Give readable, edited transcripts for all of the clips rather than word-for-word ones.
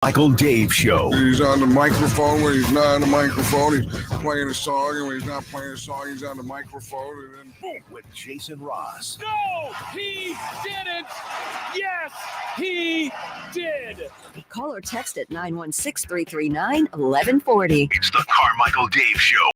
Michael Dave Show. He's on the microphone when he's not on the microphone. He's playing a song, and when he's not playing a song, he's on the microphone, and then boom. With Jason Ross. No, he didn't. Yes, he did. Call or text at 916-339-1140. It's the Carmichael Dave Show.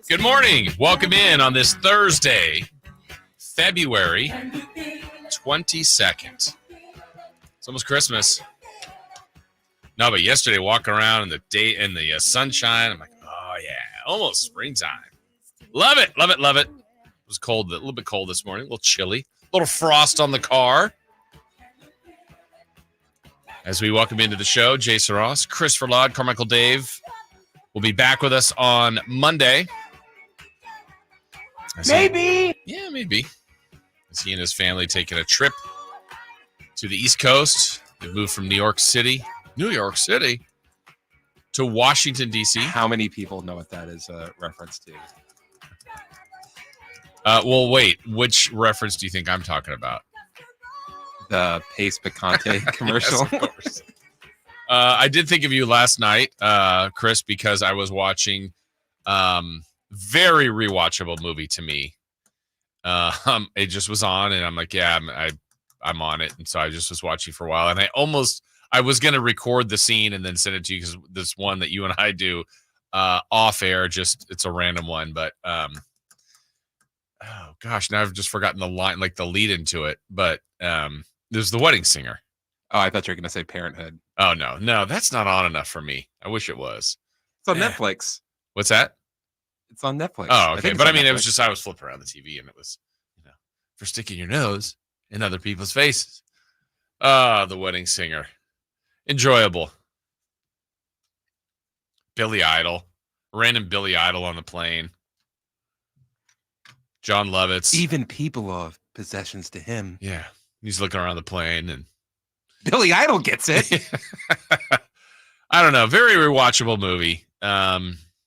Good morning. Welcome in on this Thursday, February 22nd. It's almost Christmas. No, but yesterday walking around in the day in the sunshine, I'm like, oh yeah, almost springtime. Love it, love it, love it. It was cold, a little bit cold this morning, a little chilly, a little frost on the car. As we welcome into the show, Jason Ross, Chris Verlaud, Carmichael Dave will be back with us on Monday. Maybe. Yeah, maybe. As he and his family taking a trip to the East Coast. They moved from New York City, to Washington, D.C. How many people know what that is a reference to? Well, wait. Which reference do you think I'm talking about? The Pace Picante commercial. Yes, of course. I did think of you last night, Chris, because I was watching very rewatchable movie to me. It just was on, and I'm like, yeah, I'm on it, and so I just was watching for a while, and I was going to record the scene and then send it to you because this one that you and I do off air, just it's a random one, but oh gosh, now I've just forgotten the line, like the lead into it, but there's The Wedding Singer. Oh, I thought you were going to say Parenthood. Oh no, that's not on enough for me. I wish it was. It's on Netflix. What's that? It's on Netflix. Oh, okay. But I mean, Netflix. it was just I was flipping around the TV, and it was, for sticking your nose in other people's faces. The Wedding Singer, enjoyable. Billy Idol, random Billy Idol on the plane. John Lovitz. Even people are possessions to him. Yeah, he's looking around the plane, and Billy Idol gets it. I don't know. Very rewatchable movie.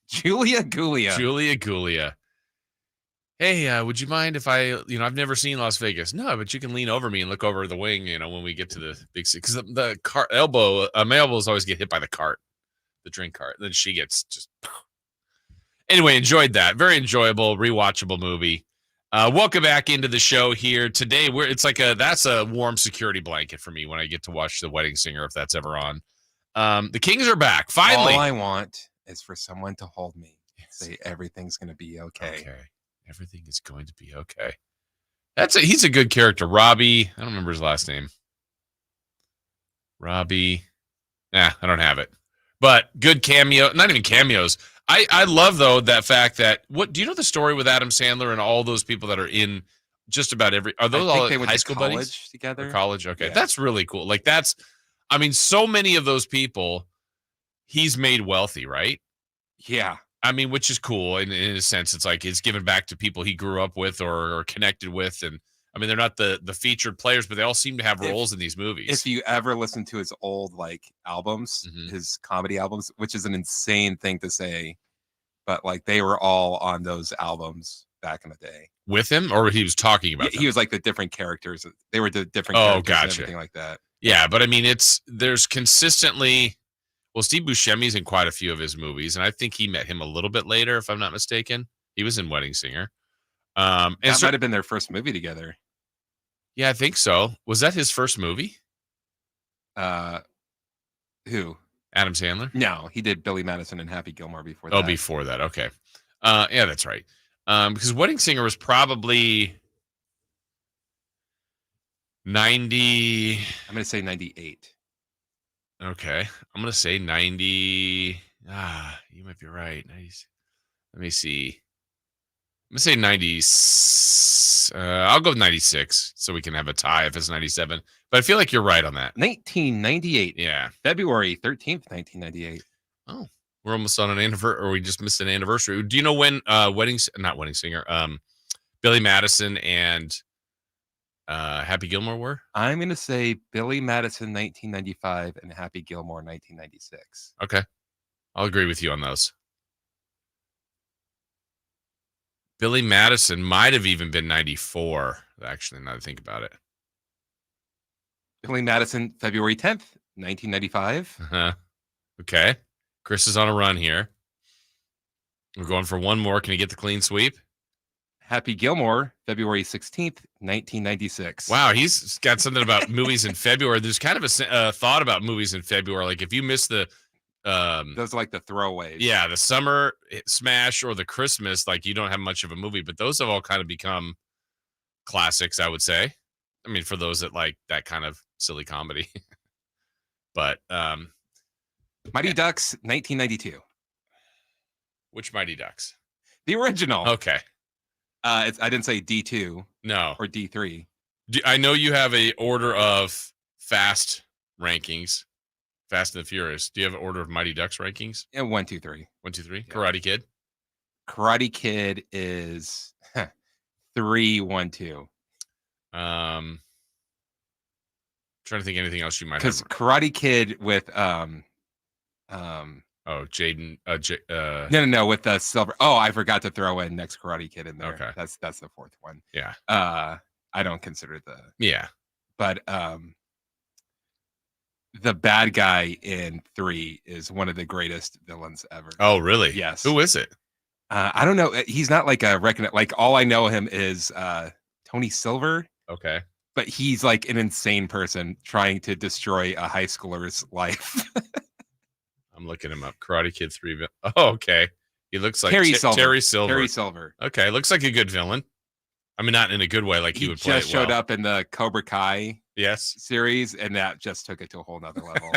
Julia Gulia. Hey, would you mind if I've never seen Las Vegas. No, but you can lean over me and look over the wing, when we get to the big city. Because the cart my elbows always get hit by the cart, the drink cart. And then she gets just. Anyway, enjoyed that. Very enjoyable, rewatchable movie. Welcome back into the show here today. That's a warm security blanket for me when I get to watch The Wedding Singer, if that's ever on. The Kings are back finally. All I want is for someone to hold me and say everything's going to be okay. Okay, everything is going to be okay. He's a good character, Robbie. I don't remember his last name. Robbie. I don't have it. But good cameo. Not even cameos. I love though that fact that do you know the story with Adam Sandler and all those people that are in just about every? Are those all high school buddies together? Or college. Okay, yeah. That's really cool. Like so many of those people, he's made wealthy, right? Yeah. I mean, which is cool in a sense. It's like it's given back to people he grew up with or connected with, and I mean they're not the featured players, but they all seem to have roles in these movies. If you ever listen to his old albums, his comedy albums, which is an insane thing to say, but they were all on those albums back in the day. With him, or he was talking about them? He was the different characters. They were the different characters gotcha. And everything like that. Yeah, but I mean there's consistently. Well, Steve Buscemi's in quite a few of his movies, and I think he met him a little bit later, if I'm not mistaken. He was in Wedding Singer. That might have been their first movie together. Yeah, I think so. Was that his first movie? Who? Adam Sandler? No, he did Billy Madison and Happy Gilmore before that. Oh, before that. Okay. Yeah, that's right. Because Wedding Singer was probably 90. I'm going to say 98. Okay. I'm going to say 90. You might be right. 90. Let me see. I'm going to say 90. I'll go with 96 so we can have a tie if it's 97. But I feel like you're right on that. 1998. Yeah. February 13th, 1998. Oh, We're almost on an anniversary, or we just missed an anniversary. Do you know when not Wedding Singer, Billy Madison and Happy Gilmore were? I'm going to say Billy Madison 1995 and Happy Gilmore 1996. Okay. I'll agree with you on those. Billy Madison might have even been 94, actually, now that I think about it. Billy Madison, February 10th, 1995. Uh-huh. Okay. Chris is on a run here. We're going for one more. Can he get the clean sweep? Happy Gilmore, February 16th, 1996. Wow, he's got something about movies in February. There's kind of a thought about movies in February. Like if you miss the those are like the throwaways. Yeah, the summer smash or the Christmas, like you don't have much of a movie, but those have all kind of become classics, I would say. I mean, for those that like that kind of silly comedy. But Mighty Ducks, 1992. Which Mighty Ducks? The original. Okay. I didn't say D2 No. or D3. I know you have a order of fast rankings, Fast and the Furious. Do you have an order of Mighty Ducks rankings? And 1, 2, 3. 1, 2, 3. Yeah. Karate Kid. Karate Kid is 3, 1, 2. Trying to think anything else you might have. Because Karate Kid with Jaden. No, with the silver. Oh, I forgot to throw in Next Karate Kid in there. Okay. That's the fourth one. Yeah. I don't consider Yeah. But the bad guy in 3 is one of the greatest villains ever. Oh, really? Yes. Who is it? I don't know. He's not like a like all I know him is Tony Silver. Okay. But he's like an insane person trying to destroy a high schooler's life. I'm looking him up. Karate Kid 3. Oh, okay. He looks like Terry Silver. Terry Silver. Terry Silver. Okay. Looks like a good villain. I mean, not in a good way, like he would play. Just showed up in the Cobra Kai series, and that just took it to a whole nother level.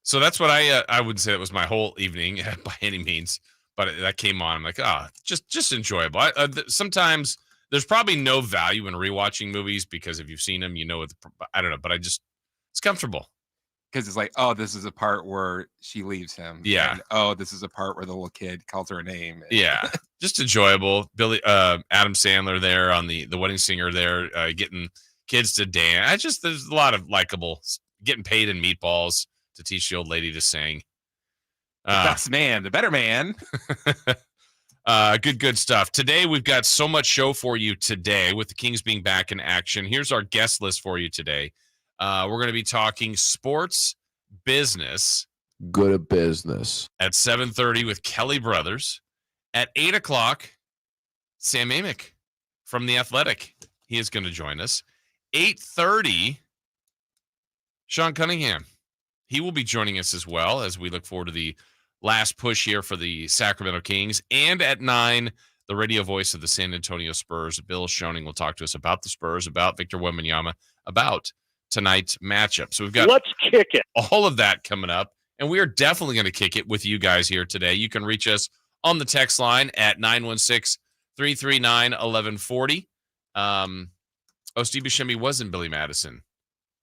So that's what I would say that was my whole evening by any means. But that came on. I'm like, just enjoyable. Sometimes there's probably no value in rewatching movies because if you've seen them, you know it. I don't know, but it's comfortable. Because it's like, oh, this is a part where she leaves him. Yeah. And, oh, this is a part where the little kid calls her a name. Yeah. Just enjoyable. Adam Sandler there on the Wedding Singer there, getting kids to dance. There's a lot of likable, getting paid in meatballs to teach the old lady to sing. The best man, the better man. Good stuff. Today, we've got so much show for you today with the Kings being back in action. Here's our guest list for you today. We're going to be talking sports business. Good at business. At 7:30 with Kelly Brothers. At 8 o'clock, Sam Amick from The Athletic. He is going to join us. 8:30, Sean Cunningham. He will be joining us as well as we look forward to the last push here for the Sacramento Kings. And at 9, the radio voice of the San Antonio Spurs, Bill Schoening, will talk to us about the Spurs, about Victor Wembanyama, about tonight's matchup. So we've got Let's kick it. all of that coming up, and we are definitely going to kick it with you guys here today. You can reach us on the text line at 916-339-1140. Steve Buscemi was in Billy Madison.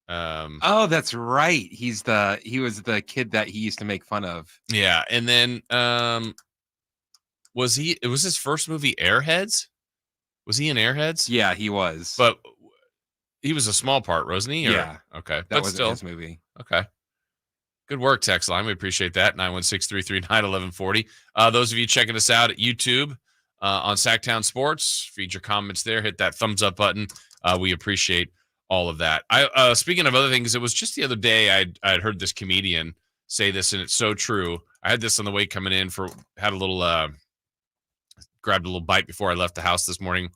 Oh, that's right. He was the kid that he used to make fun of. Yeah, and then it was his first movie Airheads? Was he in Airheads? Yeah, he was. But he was a small part, wasn't he? Yeah. Okay. That was his movie. Okay. Good work, text line. We appreciate that. 916-339-1140. Those of you checking us out at YouTube on Sactown Sports, feed your comments there. Hit that thumbs up button. We appreciate all of that. Speaking of other things, it was just the other day I'd heard this comedian say this, and it's so true. I had this on the way coming in grabbed a little bite before I left the house this morning.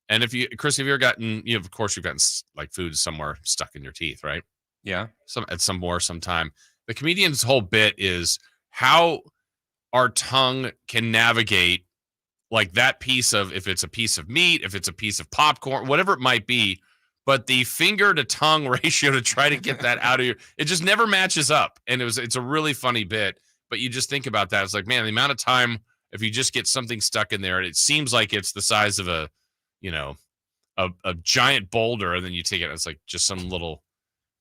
And Chris, have you ever gotten, of course you've gotten like food somewhere stuck in your teeth, right? Yeah. Sometime. The comedian's whole bit is how our tongue can navigate like that piece of, if it's a piece of meat, if it's a piece of popcorn, whatever it might be, but the finger to tongue ratio to try to get that out of it just never matches up. And it's a really funny bit, but you just think about that. It's like, man, the amount of time, if you just get something stuck in there, it seems like it's the size of a giant boulder, and then you take it, it's like just some little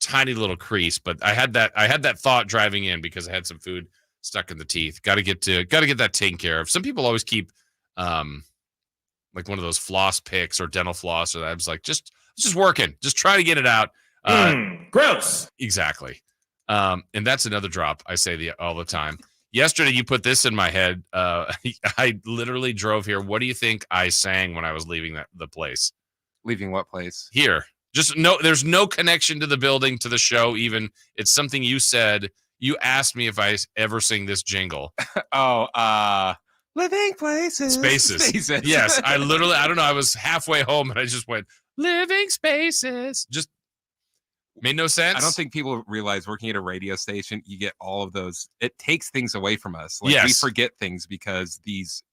tiny little crease, but I had that thought driving in because I had some food stuck in the teeth. Got to get that taken care of. Some people always keep like one of those floss picks or dental floss, or that. I was like, just working, just try to get it out. Gross. Exactly. And that's another drop I say all the time. Yesterday, you put this in my head. I literally drove here. What do you think I sang when I was leaving the place? Leaving what place? Here. Just there's no connection to the building, to the show even. It's something you said. You asked me if I ever sing this jingle. Living places. Spaces. Yes, I don't know. I was halfway home and I just went, living spaces. Just made no sense. I don't think people realize working at a radio station, you get all of those. It takes things away from us. Like we forget things because these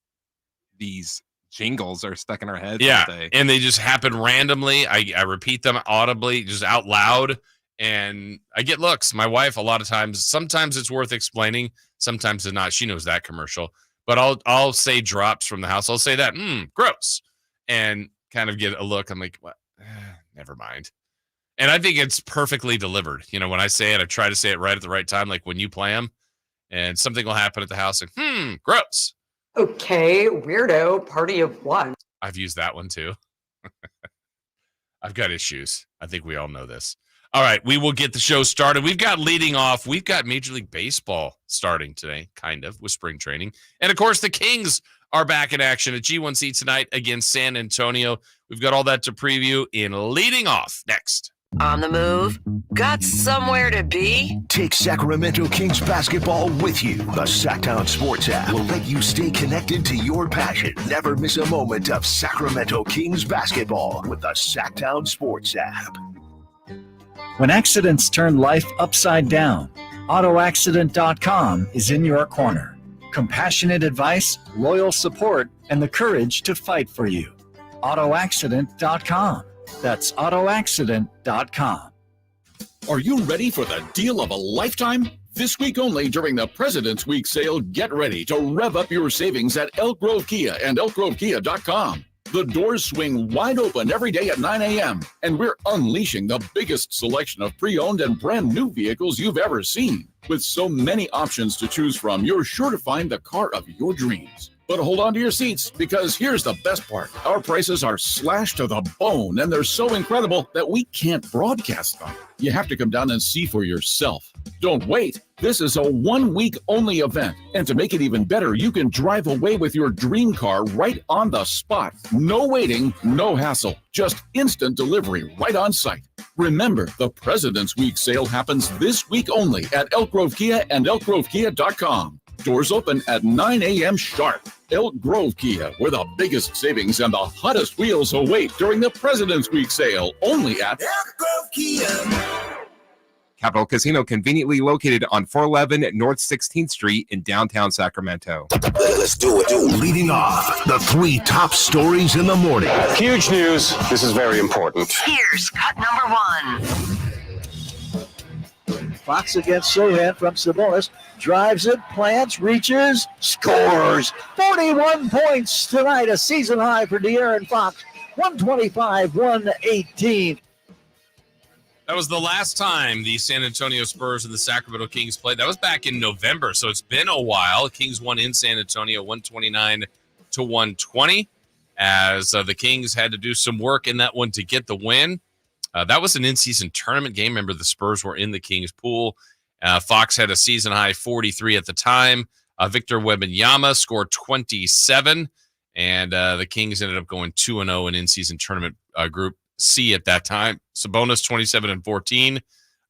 jingles are stuck in our heads all day. And they just happen randomly. I repeat them audibly, just out loud, and I get looks. My wife, a lot of times, sometimes it's worth explaining, sometimes it's not. She knows that commercial. But I'll say drops from the house. I'll say that, gross, and kind of get a look. I'm like, what? Never mind. And I think it's perfectly delivered. You know, when I say it, I try to say it right at the right time, like when you play them, and something will happen at the house, like, gross. Okay, weirdo, party of one. I've used that one too. I've got issues. I think we all know this. All right, we will get the show started. We've got Major League Baseball starting today, kind of, with spring training. And, of course, the Kings are back in action at G1C tonight against San Antonio. We've got all that to preview in Leading Off next. On the move? Got somewhere to be? Take Sacramento Kings basketball with you. The Sactown Sports app will let you stay connected to your passion. Never miss a moment of Sacramento Kings basketball with the Sactown Sports app. When accidents turn life upside down, AutoAccident.com is in your corner. Compassionate advice, loyal support, and the courage to fight for you. AutoAccident.com. That's AutoAccident.com. Are you ready for the deal of a lifetime? This week only during the President's Week sale, get ready to rev up your savings at Elk Grove Kia and ElkGroveKia.com. The doors swing wide open every day at 9 a.m., and we're unleashing the biggest selection of pre-owned and brand new vehicles you've ever seen. With so many options to choose from, you're sure to find the car of your dreams. But hold on to your seats, because here's the best part. Our prices are slashed to the bone, and they're so incredible that we can't broadcast them. You have to come down and see for yourself. Don't wait. This is a 1 week only event. And to make it even better, you can drive away with your dream car right on the spot. No waiting, no hassle. Just instant delivery right on site. Remember, the President's Week sale happens this week only at Elk Grove Kia and ElkGroveKia.com. Doors open at 9 a.m. sharp. Elk Grove Kia, where the biggest savings and the hottest wheels await during the President's Week sale, only at Elk Grove Kia. Capital Casino, conveniently located on 411 North 16th Street in downtown Sacramento. Let's do it. Leading off, the 3 top stories in the morning. Huge news. This is very important. Here's cut number 1. Fox against Sohan from Sabonis. Drives it, plants, reaches, scores. 41 points tonight, a season high for De'Aaron Fox. 125-118. That was the last time the San Antonio Spurs and the Sacramento Kings played. That was back in November, so it's been a while. Kings won in San Antonio 129-120 as the Kings had to do some work in that one to get the win. That was an in-season tournament game. Remember, the Spurs were in the Kings pool. Fox had a season-high 43 at the time. Victor Wembanyama scored 27, and the Kings ended up going 2-0 in in-season tournament Group C at that time. Sabonis 27 and 14.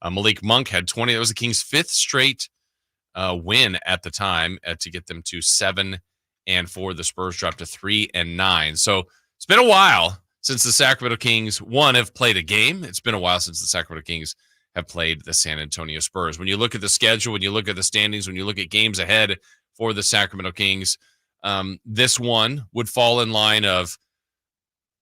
Malik Monk had 20. That was the Kings' 5th straight win at the time to get them to 7-4. The Spurs dropped to 3-9. So it's been a while since the Sacramento Kings, have played a game. It's been a while since the Sacramento Kings have played the San Antonio Spurs. When you look at the schedule, when you look at the standings, when you look at games ahead for the Sacramento Kings, this one would fall in line of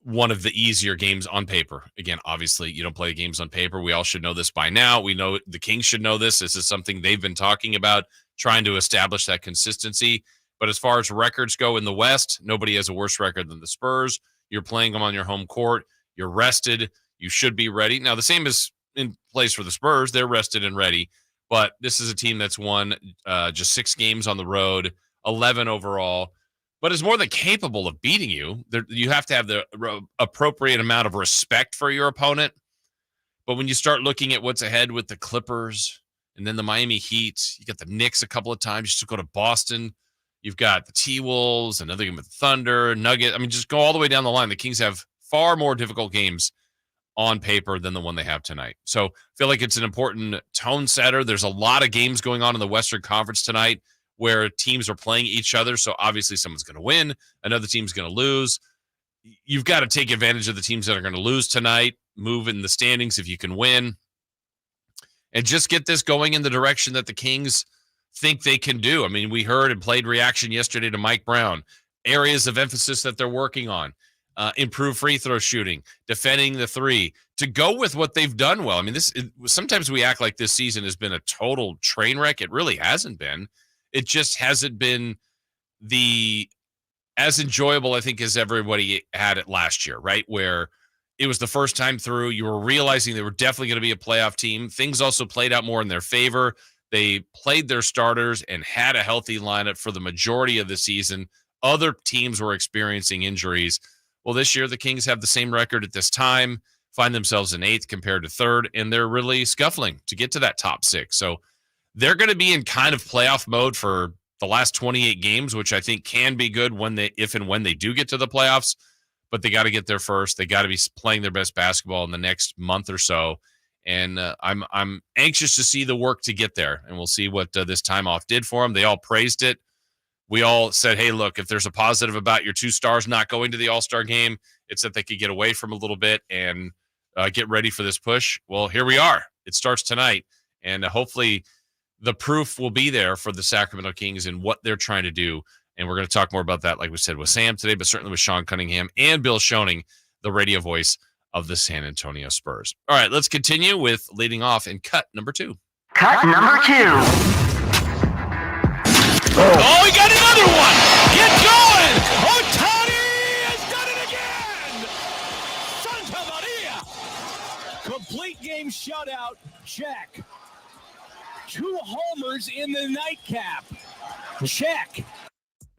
one of the easier games on paper. Again, obviously, you don't play games on paper. We all should know this by now. We know the Kings should know this. This is something they've been talking about, trying to establish that consistency. But as far as records go in the West, nobody has a worse record than the Spurs. You're playing them on your home court. You're rested. You should be ready. Now, the same is in place for the Spurs. They're rested and ready. But this is a team that's won just 6 games on the road, 11 overall, but is more than capable of beating you. You have to have the appropriate amount of respect for your opponent. But when you start looking at what's ahead with the Clippers and then the Miami Heat, you got the Knicks a couple of times. You still go to Boston. You've got the T-Wolves, another game with the Thunder, Nuggets. I mean, just go all the way down the line. The Kings have far more difficult games on paper than the one they have tonight. So I feel like it's an important tone setter. There's a lot of games going on in the Western Conference tonight where teams are playing each other. So obviously someone's going to win. Another team's going to lose. You've got to take advantage of the teams that are going to lose tonight, move in the standings if you can win, and just get this going in the direction that the Kings think they can do. I mean, we heard and played reaction yesterday to Mike Brown, areas of emphasis that they're working on. Improve free throw shooting, defending the three, to go with what they've done well. I mean, sometimes we act like this season has been a total train wreck. It really hasn't been. It just hasn't been as enjoyable, I think, as everybody had it last year, right? Where it was the first time through. You were realizing they were definitely going to be a playoff team. Things also played out more in their favor. They played their starters and had a healthy lineup for the majority of the season. Other teams were experiencing injuries. Well, this year, the Kings have the same record at this time, find themselves in 8th compared to 3rd, and they're really scuffling to get to that top 6. So they're going to be in kind of playoff mode for the last 28 games, which I think can be good if and when they do get to the playoffs. But they got to get there first. They got to be playing their best basketball in the next month or so. And I'm anxious to see the work to get there, and we'll see what this time off did for them. They all praised it. We all said, hey, look, if there's a positive about your 2 stars not going to the All-Star game, it's that they could get away from a little bit and get ready for this push. Well, here we are. It starts tonight, and hopefully the proof will be there for the Sacramento Kings and what they're trying to do. And we're going to talk more about that, like we said, with Sam today, but certainly with Sean Cunningham and Bill Schoening, the radio voice of the San Antonio Spurs. All right, let's continue with leading off in cut number 2. Cut number 2. Oh, he got another one! Get going! Ohtani has done it again! Santa Maria! Complete game shutout. Check. 2 homers in the nightcap. Check.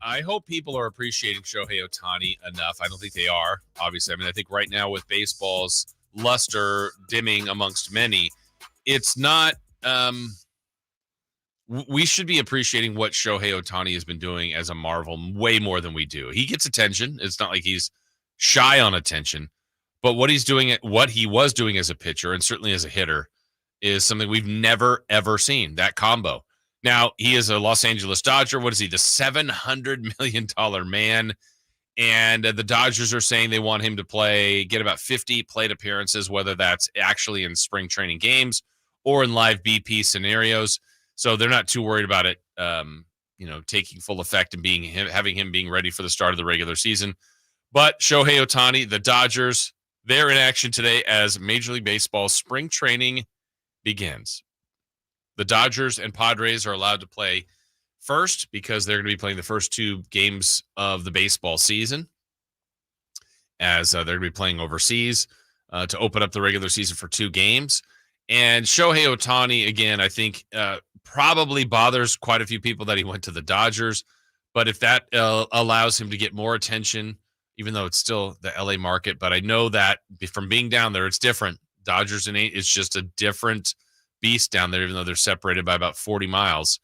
I hope people are appreciating Shohei Ohtani enough. I don't think they are, obviously. I mean, I think right now with baseball's luster dimming amongst many, it's not we should be appreciating what Shohei Ohtani has been doing as a marvel way more than we do. He gets attention. It's not like he's shy on attention, but what he was doing as a pitcher and certainly as a hitter is something we've never, ever seen, that combo. Now, he is a Los Angeles Dodger. What is he? The $700 million man. And the Dodgers are saying they want him to get about 50 plate appearances, whether that's actually in spring training games or in live BP scenarios. So they're not too worried about it, taking full effect and having him being ready for the start of the regular season. But Shohei Ohtani, the Dodgers, they're in action today as Major League Baseball spring training begins. The Dodgers and Padres are allowed to play first because they're going to be playing the first 2 games of the baseball season, as they're going to be playing overseas to open up the regular season for 2 games. And Shohei Ohtani, again, I think probably bothers quite a few people that he went to the Dodgers. But if that allows him to get more attention, even though it's still the LA market, but I know that from being down there, it's different. Dodgers and 8 is just a different beast down there, even though they're separated by about 40 miles.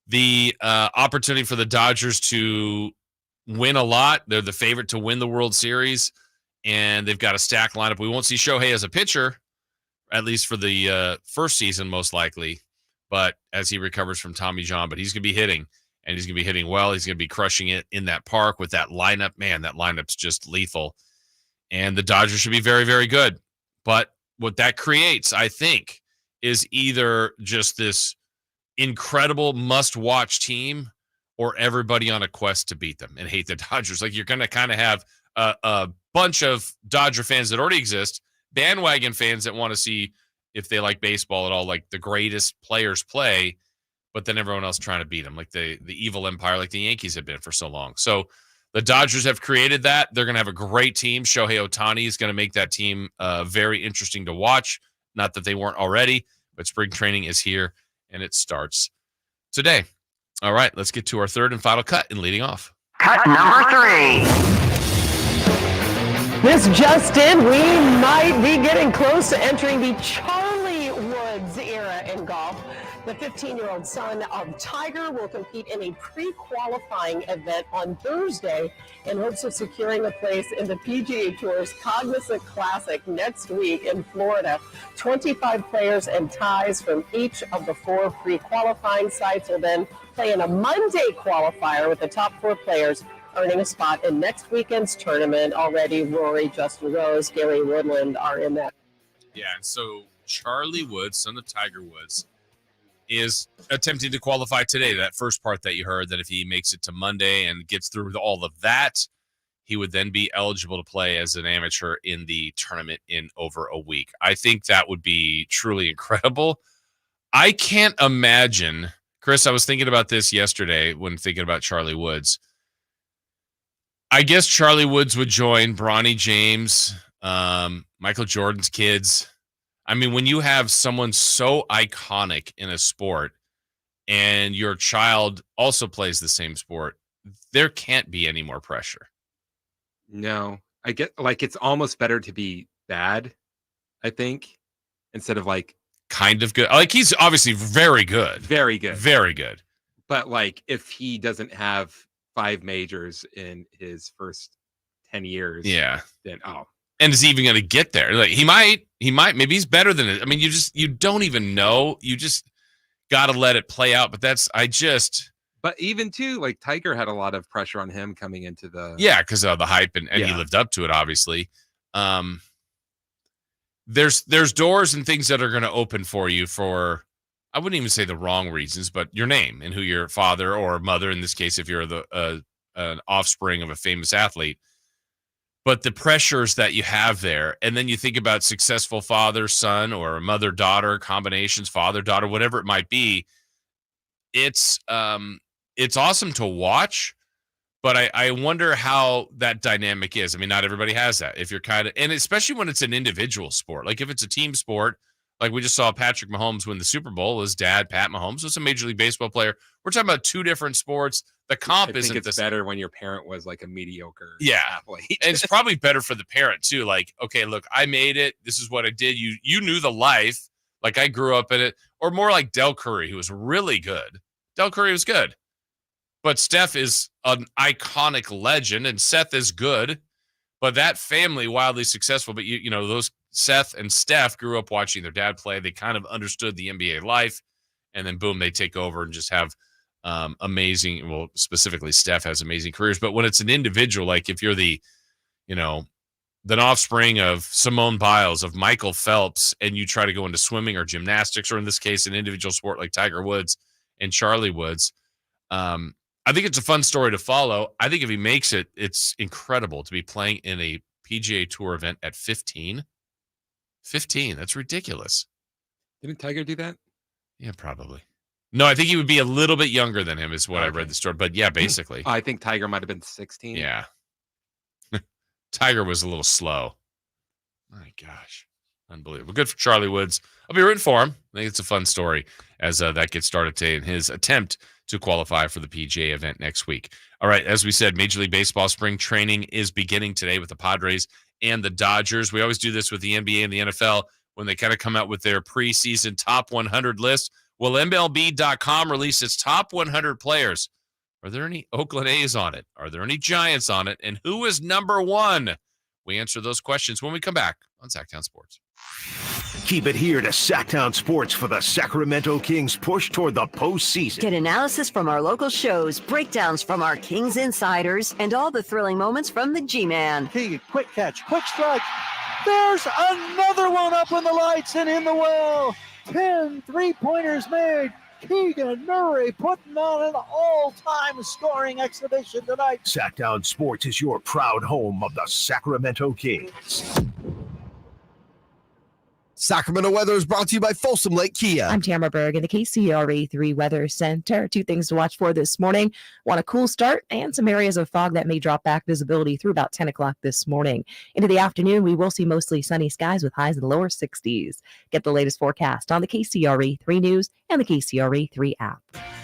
The opportunity for the Dodgers to win a lot. They're the favorite to win the World Series, and they've got a stacked lineup. We won't see Shohei as a pitcher, at least for the first season, most likely, but as he recovers from Tommy John. But he's going to be hitting, and he's going to be hitting well. He's going to be crushing it in that park with that lineup. Man, that lineup's just lethal. And the Dodgers should be very, very good. But what that creates, I think, is either just this incredible must-watch team or everybody on a quest to beat them and hate the Dodgers. Like, you're going to kind of have a bunch of Dodger fans that already exist, bandwagon fans that want to see if they like baseball at all, like the greatest players play, but then everyone else trying to beat them, like the evil empire, like the Yankees have been for so long. So the Dodgers have created that. They're going to have a great team. Shohei Ohtani is going to make that team very interesting to watch. Not that they weren't already, but spring training is here, and it starts today. All right, let's get to our third and final cut and leading off. Cut number 3. This just in, we might be getting close to entering the Charlie Woods era in golf. The 15-year-old son of Tiger will compete in a pre-qualifying event on Thursday in hopes of securing a place in the PGA Tour's Cognizant Classic next week in Florida. 25 players and ties from each of the 4 pre-qualifying sites will then play in a Monday qualifier with the top 4 players earning a spot in next weekend's tournament. Already Rory, Justin Rose, Gary Woodland are in that. Yeah, so Charlie Woods, son of Tiger Woods, is attempting to qualify today. That first part that you heard, that if he makes it to Monday and gets through all of that, he would then be eligible to play as an amateur in the tournament in over a week. I think that would be truly incredible. I can't imagine, Chris, I was thinking about this yesterday when thinking about Charlie Woods. I guess Charlie Woods would join Bronny James, Michael Jordan's kids. I mean, when you have someone so iconic in a sport and your child also plays the same sport, there can't be any more pressure. No, I get like it's almost better to be bad, I think, instead of like kind of good. Like he's obviously very good. Very good. Very good. But like if he doesn't have 5 majors in his first 10 years, yeah, then and is he even going to get there? Like he might, maybe he's better than it. I mean, you don't even know. You just got to let it play out. But but even too, like Tiger had a lot of pressure on him coming into because of the hype and he lived up to it, obviously. There's doors and things that are going to open for you for, I wouldn't even say the wrong reasons, but your name and who your father or mother, in this case, if you're an offspring of a famous athlete. But the pressures that you have there, and then you think about successful father, son, or mother, daughter combinations, father, daughter, whatever it might be. It's awesome to watch, but I wonder how that dynamic is. I mean, not everybody has that. If you're and especially when it's an individual sport, like if it's a team sport, like we just saw Patrick Mahomes win the Super Bowl. His dad, Pat Mahomes, was a Major League Baseball player. We're talking about 2 different sports. The comp isn't. I think it's better when your parent was like a mediocre athlete. And it's probably better for the parent too. Like, okay, look, I made it. This is what I did. You knew the life. Like I grew up in it. Or more like Del Curry, who was really good. Del Curry was good. But Steph is an iconic legend, and Seth is good. But that family, wildly successful. But you know, those Seth and Steph grew up watching their dad play. They kind of understood the NBA life, and then boom, they take over and just have amazing. Well, specifically, Steph has amazing careers. But when it's an individual, like if you're the offspring of Simone Biles, of Michael Phelps, and you try to go into swimming or gymnastics, or in this case, an individual sport like Tiger Woods and Charlie Woods, I think it's a fun story to follow. I think if he makes it, it's incredible to be playing in a PGA Tour event at 15. 15, that's ridiculous. Didn't Tiger do that? Yeah, probably. No, I think he would be a little bit younger than him is what I read the story. But yeah, basically. I think Tiger might have been 16. Yeah. Tiger was a little slow. My gosh. Unbelievable. Good for Charlie Woods. I'll be rooting for him. I think it's a fun story as that gets started today in his attempt to qualify for the PGA event next week. All right, as we said, Major League Baseball spring training is beginning today with the Padres and the Dodgers. We always do this with the NBA and the NFL when they kind of come out with their preseason top 100 list. Will MLB.com release its top 100 players? Are there any Oakland A's on it? Are there any Giants on it? And who is number 1? We answer those questions when we come back on Sactown Sports. Keep it here to Sactown Sports for the Sacramento Kings push toward the postseason. Get analysis from our local shows, breakdowns from our Kings insiders, and all the thrilling moments from the G-Man. Keegan, quick catch, quick strike. There's another one up in the lights and in the well. 10 3-pointers made. Keegan Murray putting on an all-time scoring exhibition tonight. Sactown Sports is your proud home of the Sacramento Kings. Sacramento weather is brought to you by Folsom Lake Kia. I'm Tamara Berg in the KCRA 3 Weather Center. 2 things to watch for this morning. Want a cool start and some areas of fog that may drop back visibility through about 10 o'clock this morning. Into the afternoon, we will see mostly sunny skies with highs in the lower 60s. Get the latest forecast on the KCRA 3 News and the KCRA 3 app.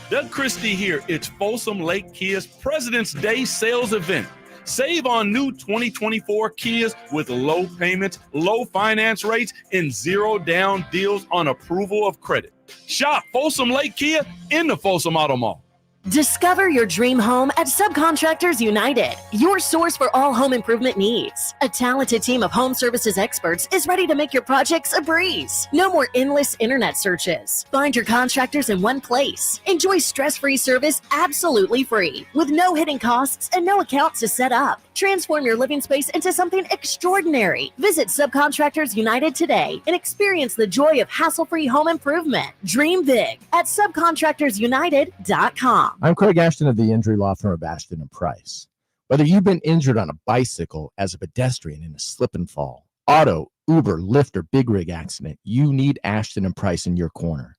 Doug Christie here. It's Folsom Lake Kia's President's Day sales event. Save on new 2024 Kias with low payments, low finance rates, and zero down deals on approval of credit. Shop Folsom Lake Kia in the Folsom Auto Mall. Discover your dream home at Subcontractors United, your source for all home improvement needs. A talented team of home services experts is ready to make your projects a breeze. No more endless internet searches. Find your contractors in one place. Enjoy stress-free service absolutely free, with no hidden costs and no accounts to set up. Transform your living space into something extraordinary. Visit Subcontractors United today and experience the joy of hassle-free home improvement. Dream big at subcontractorsunited.com. I'm Craig Ashton of the injury law firm of Ashton and Price. Whether you've been injured on a bicycle, as a pedestrian in a slip and fall, auto, Uber, Lyft, or big rig accident, you need Ashton and Price in your corner.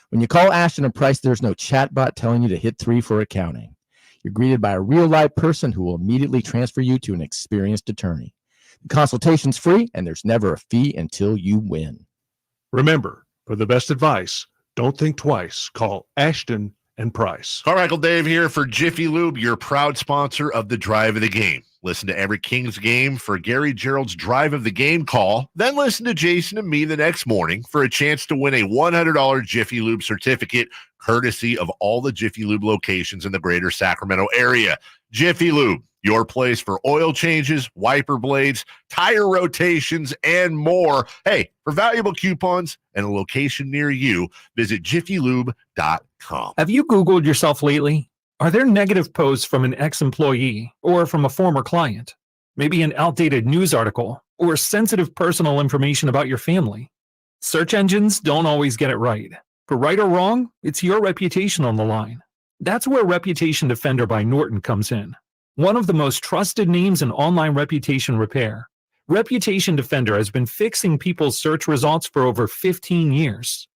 When you call Ashton and Price, there's no chatbot telling you to hit 3 for accounting. You're greeted by a real live person who will immediately transfer you to an experienced attorney. The consultation's free, and there's never a fee until you win. Remember, for the best advice, don't think twice. Call Ashton and Price. Carmichael Dave here for Jiffy Lube, your proud sponsor of the Drive of the Game. Listen to every Kings game for Gary Gerald's Drive of the Game call. Then listen to Jason and me the next morning for a chance to win a $100 Jiffy Lube certificate, courtesy of all the Jiffy Lube locations in the greater Sacramento area. Jiffy Lube, your place for oil changes, wiper blades, tire rotations, and more. Hey, for valuable coupons and a location near you, visit jiffylube.com. Have you Googled yourself lately? Are there negative posts from an ex-employee or from a former client? Maybe an outdated news article or sensitive personal information about your family? Search engines don't always get it right. For right or wrong, it's your reputation on the line. That's where Reputation Defender by Norton comes in. One of the most trusted names in online reputation repair, Reputation Defender has been fixing people's search results for over 15 years.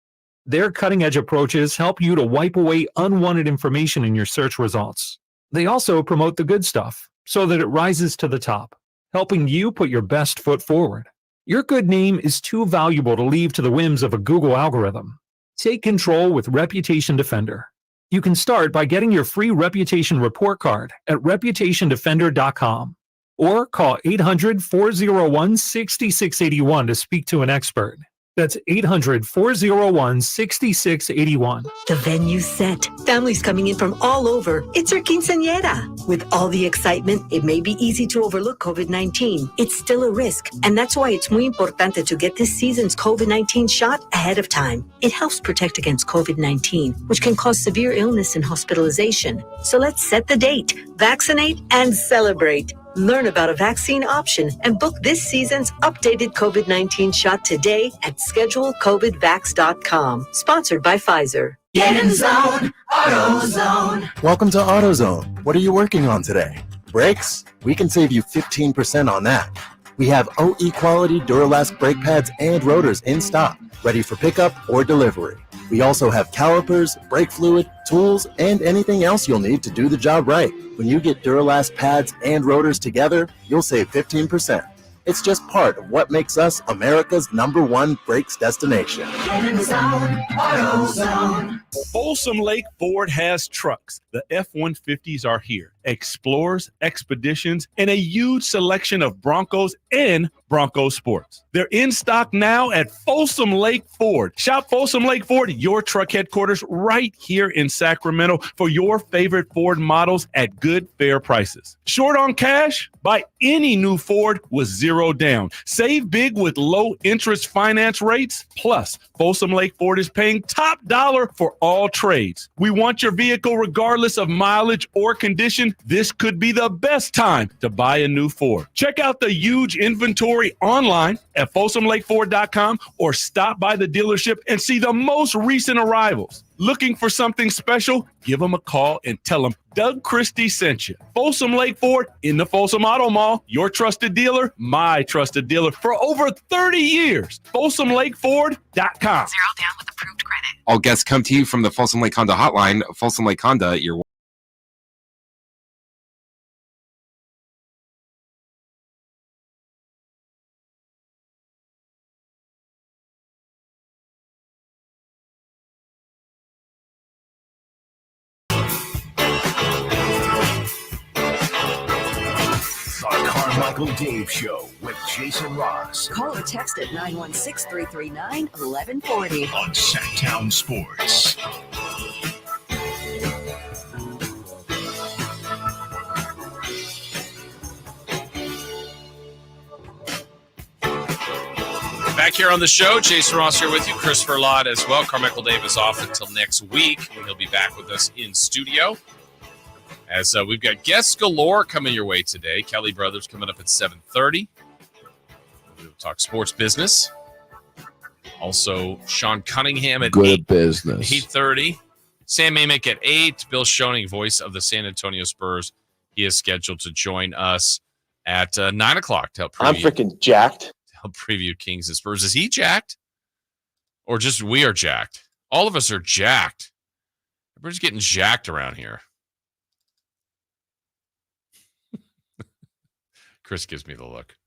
Their cutting-edge approaches help you to wipe away unwanted information in your search results. They also promote the good stuff so that it rises to the top, helping you put your best foot forward. Your good name is too valuable to leave to the whims of a Google algorithm. Take control with Reputation Defender. You can start by getting your free reputation report card at reputationdefender.com or call 800-401-6681 to speak to an expert. That's 800-401-6681. The venue's set. Families coming in from all over. It's our quinceañera. With all the excitement, it may be easy to overlook COVID-19. It's still a risk, and that's why it's muy importante to get this season's COVID-19 shot ahead of time. It helps protect against COVID-19, which can cause severe illness and hospitalization. So let's set the date, vaccinate, and celebrate. Learn about a vaccine option and book this season's updated COVID-19 shot today at schedulecovidvax.com. Sponsored by Pfizer. Get in zone, AutoZone. Welcome to AutoZone. What are you working on today? Brakes? We can save you 15% on that. We have OE quality Duralast brake pads and rotors in stock, ready for pickup or delivery. We also have calipers, brake fluid, tools, and anything else you'll need to do the job right. When you get Duralast pads and rotors together, you'll save 15%. It's just part of what makes us America's #1 brakes destination. Get in the zone, AutoZone. Folsom Lake Ford has trucks. The F-150s are here. Explorers, Expeditions, and a huge selection of Broncos and Bronco Sports. They're in stock now at Folsom Lake Ford. Shop Folsom Lake Ford, your truck headquarters right here in Sacramento for your favorite Ford models at good, fair prices. Short on cash? Buy any new Ford with zero down. Save big with low interest finance rates. Plus, Folsom Lake Ford is paying top dollar for all trades. We want your vehicle regardless of mileage or condition. line, this could be the best time to buy a new Ford. Check out the huge inventory online at FolsomLakeFord.com or stop by the dealership and see the most recent arrivals. Looking for something special? Give them a call and tell them Doug Christie sent you. Folsom Lake Ford in the Folsom Auto Mall, your trusted dealer, my trusted dealer for over 30 years. FolsomLakeFord.com. Zero down with approved credit. All guests come to you from the Folsom Lake Honda hotline. Folsom Lake Honda, your Carmichael Dave Show with Jason Ross Call or text at 916-339-1140. on Sactown Sports. Back here on the show, Jason Ross here with you, Christopher Lott as well. Carmichael Dave is off until next week when he'll be back with us in studio. As we've got guests galore coming your way today. Kelly Brothers coming up at 7:30. We'll talk sports business. Also, Sean Cunningham at Good business. 8:30. Sam Amick at 8. Bill Schoening, voice of the San Antonio Spurs. He is scheduled to join us at 9 o'clock to help preview. I'm freaking jacked. Help preview Kings and Spurs. Is he jacked? Or just we are jacked? All of us are jacked. Everybody's getting jacked around here. Chris gives me the look.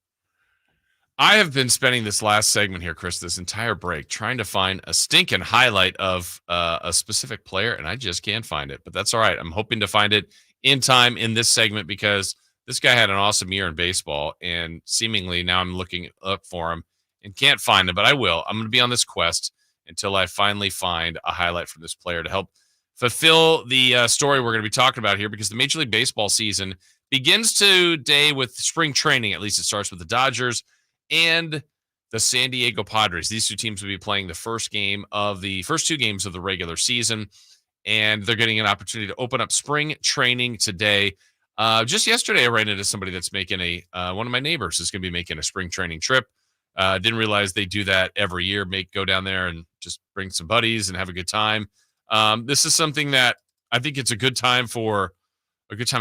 I have been spending this last segment here, Chris, this entire break, trying to find a stinking highlight of a specific player, and I just can't find it. But that's all right. I'm hoping to find it in time in this segment because this guy had an awesome year in baseball, and seemingly now I'm looking up for him and can't find him, but I will. I'm going to be on this quest until I finally find a highlight from this player to help fulfill the story we're going to be talking about here, because the Major League Baseball season begins today with spring training. At least it starts with the Dodgers and the San Diego Padres. These two teams will be playing the first two games of the regular season, and they're getting an opportunity to open up spring training today. Just yesterday, I ran into somebody that's making one of my neighbors is going to be making a spring training trip. Didn't realize they do that every year. Go down there and just bring some buddies and have a good time. This is something that I think it's a good time of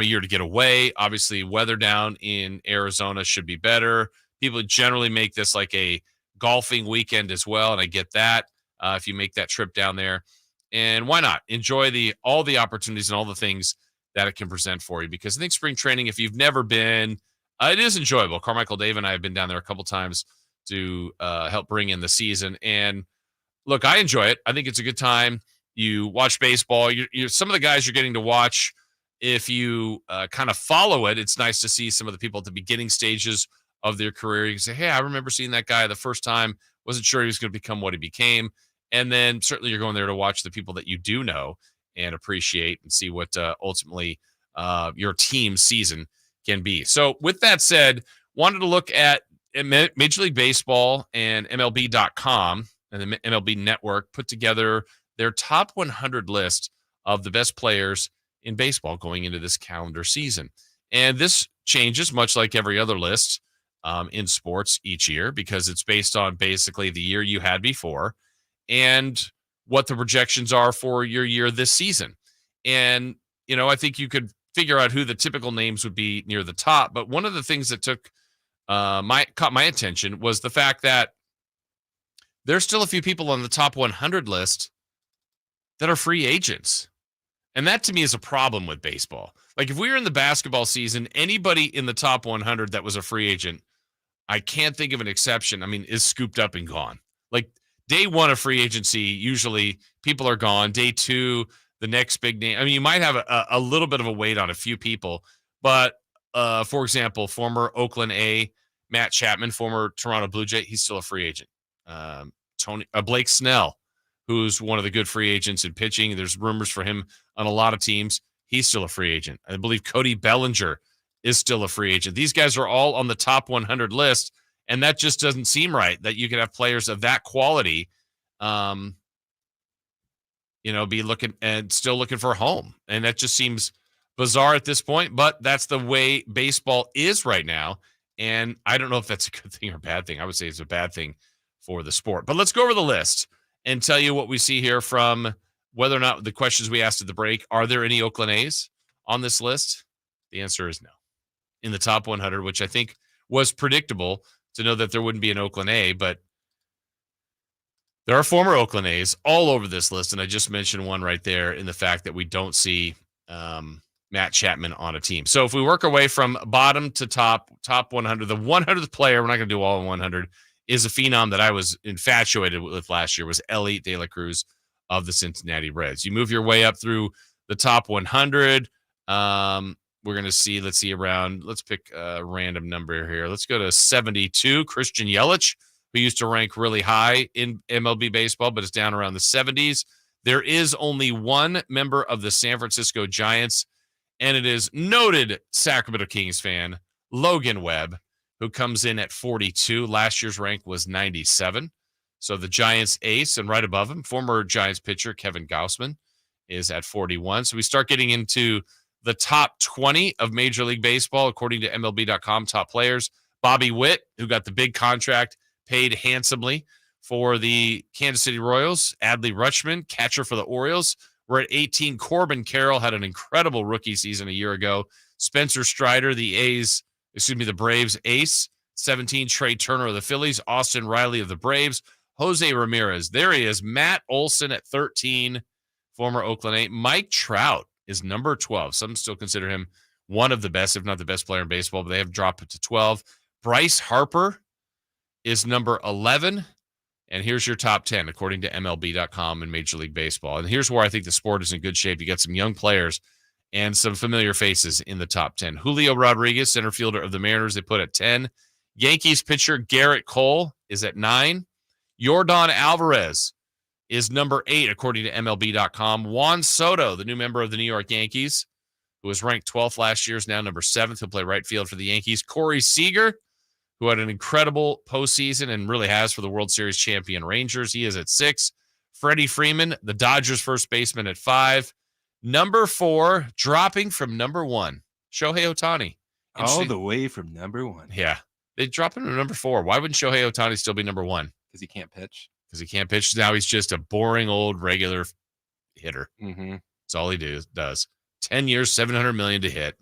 year to get away. Obviously, weather down in Arizona should be better. People generally make this like a golfing weekend as well, and I get that if you make that trip down there. And why not enjoy all the opportunities and all the things that it can present for you? Because I think spring training, if you've never been, it is enjoyable. Carmichael Dave and I have been down there a couple times to help bring in the season. And look, I enjoy it. I think it's a good time. You watch baseball. You're some of the guys you're getting to watch. If you kind of follow it, it's nice to see some of the people at the beginning stages of their career. You can say, hey, I remember seeing that guy the first time. Wasn't sure he was going to become what he became. And then certainly you're going there to watch the people that you do know and appreciate and see what ultimately your team's season can be. So with that said, wanted to look at Major League Baseball and MLB.com and the MLB Network put together their top 100 list of the best players in baseball going into this calendar season. And this changes much like every other list in sports each year, because it's based on basically the year you had before and what the projections are for your year this season. And, I think you could figure out who the typical names would be near the top. But one of the things that caught my attention was the fact that there's still a few people on the top 100 list that are free agents. And that to me is a problem with baseball. Like if we were in the basketball season, anybody in the top 100 that was a free agent, I can't think of an exception, is scooped up and gone. Like day one of free agency, usually people are gone. Day two, the next big name. You might have a little bit of a weight on a few people, but for example, former Oakland A, Matt Chapman, former Toronto Blue Jay, he's still a free agent. Blake Snell, who's one of the good free agents in pitching. There's rumors for him on a lot of teams. He's still a free agent. I believe Cody Bellinger is still a free agent. These guys are all on the top 100 list, and that just doesn't seem right that you could have players of that quality, be looking and still looking for a home. And that just seems bizarre at this point, but that's the way baseball is right now. And I don't know if that's a good thing or a bad thing. I would say it's a bad thing for the sport. But let's go over the list and tell you what we see here from whether or not the questions we asked at the break. Are there any Oakland A's on this list? The answer is no. In the top 100, which I think was predictable to know that there wouldn't be an Oakland A, but there are former Oakland A's all over this list, and I just mentioned one right there in the fact that we don't see Matt Chapman on a team. So if we work our way from bottom to top 100, the 100th player, we're not going to do all in 100, is a phenom that I was infatuated with last year, was Elliot De La Cruz of the Cincinnati Reds. You move your way up through the top 100. We're going to see, let's pick a random number here. Let's go to 72, Christian Yelich, who used to rank really high in MLB baseball, but is down around the 70s. There is only one member of the San Francisco Giants, and it is noted Sacramento Kings fan, Logan Webb, who comes in at 42. Last year's rank was 97. So the Giants ace, and right above him, former Giants pitcher Kevin Gausman, is at 41. So we start getting into the top 20 of Major League Baseball, according to MLB.com top players. Bobby Witt, who got the big contract, paid handsomely for the Kansas City Royals. Adley Rutschman, catcher for the Orioles. We're at 18. Corbin Carroll had an incredible rookie season a year ago. Spencer Strider, the Braves ace. 17, Trey Turner of the Phillies. Austin Riley of the Braves. Jose Ramirez. There he is. Matt Olson at 13, former Oakland A. Mike Trout is number 12. Some still consider him one of the best, if not the best player in baseball, but they have dropped it to 12. Bryce Harper is number 11. And here's your top 10, according to MLB.com and Major League Baseball. And here's where I think the sport is in good shape. You got some young players and some familiar faces in the top 10. Julio Rodriguez, center fielder of the Mariners, they put at 10. Yankees pitcher Garrett Cole is at 9. Yordan Alvarez is number 8, according to MLB.com. Juan Soto, the new member of the New York Yankees, who was ranked 12th last year, is now number 7th. He'll play right field for the Yankees. Corey Seager, who had an incredible postseason and really has for the World Series champion Rangers. He is at 6. Freddie Freeman, the Dodgers first baseman, at 5. Number 4, dropping from number 1, Shohei Ohtani. All the way from number 1. Yeah. They drop him to number 4. Why wouldn't Shohei Ohtani still be number 1? Because he can't pitch. Because he can't pitch. Now he's just a boring old regular hitter. Mm-hmm. That's all he does. 10 years, $700 million to hit.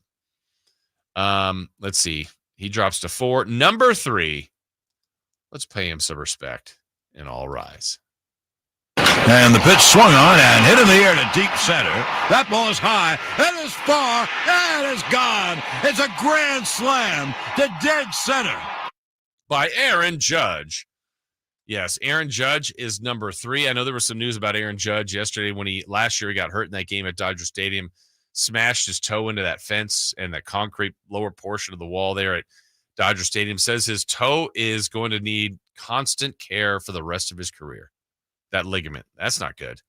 Let's see. He drops to 4. Number 3. Let's pay him some respect and all rise. And the pitch swung on and hit in the air to deep center. That ball is high. That is far. That is gone. It's a grand slam to dead center. By Aaron Judge. Yes, Aaron Judge is number 3. I know there was some news about Aaron Judge yesterday when last year he got hurt in that game at Dodger Stadium, smashed his toe into that fence and that concrete lower portion of the wall there at Dodger Stadium. Says his toe is going to need constant care for the rest of his career. That ligament, that's not good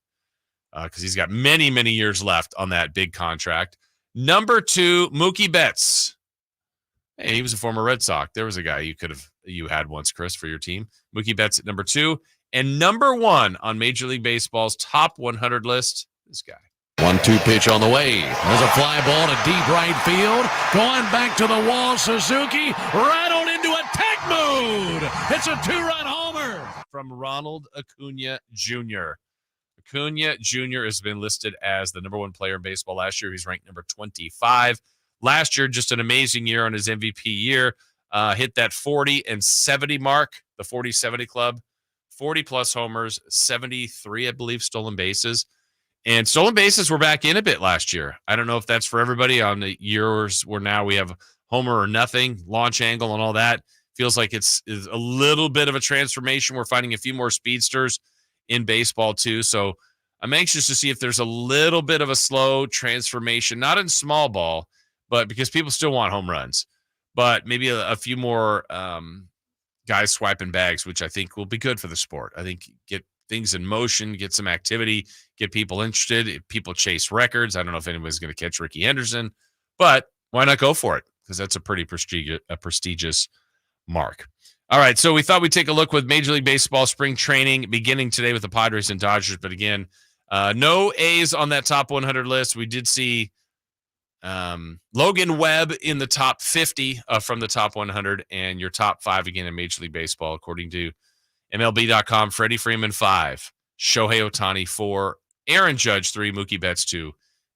because he's got many, many years left on that big contract. Number 2, Mookie Betts. Hey, he was a former Red Sox. There was a guy you had once, Chris, for your team. Mookie Betts at number 2. And number 1 on Major League Baseball's top 100 list, this guy. 1-2 pitch on the way. There's a fly ball to deep right field. Going back to the wall, Suzuki rattled into attack mode. It's a 2-run homer. From Ronald Acuna Jr. Acuna Jr. has been listed as the number 1 player in baseball last year. He's ranked number 25. Last year, just an amazing year on his MVP year. Hit that 40 and 70 mark, the 40-70 club. 40-plus homers, 73, I believe, stolen bases. And stolen bases were back in a bit last year. I don't know if that's for everybody on the years where now we have homer or nothing, launch angle and all that. Feels like it's a little bit of a transformation. We're finding a few more speedsters in baseball too. So I'm anxious to see if there's a little bit of a slow transformation, not in small ball, but because people still want home runs, but maybe a few more guys swiping bags, which I think will be good for the sport. I think get things in motion, get some activity, get people interested. If people chase records, I don't know if anybody's going to catch Ricky Henderson, but why not go for it? Because that's a pretty prestigious mark. All right, so we thought we'd take a look with Major League Baseball spring training beginning today with the Padres and Dodgers. But again, no A's on that top 100 list. We did see Logan Webb in the top 50 from the top 100, and your top 5 again in Major League Baseball, according to MLB.com. Freddie Freeman 5, Shohei Ohtani 4, Aaron Judge 3, Mookie Betts 2,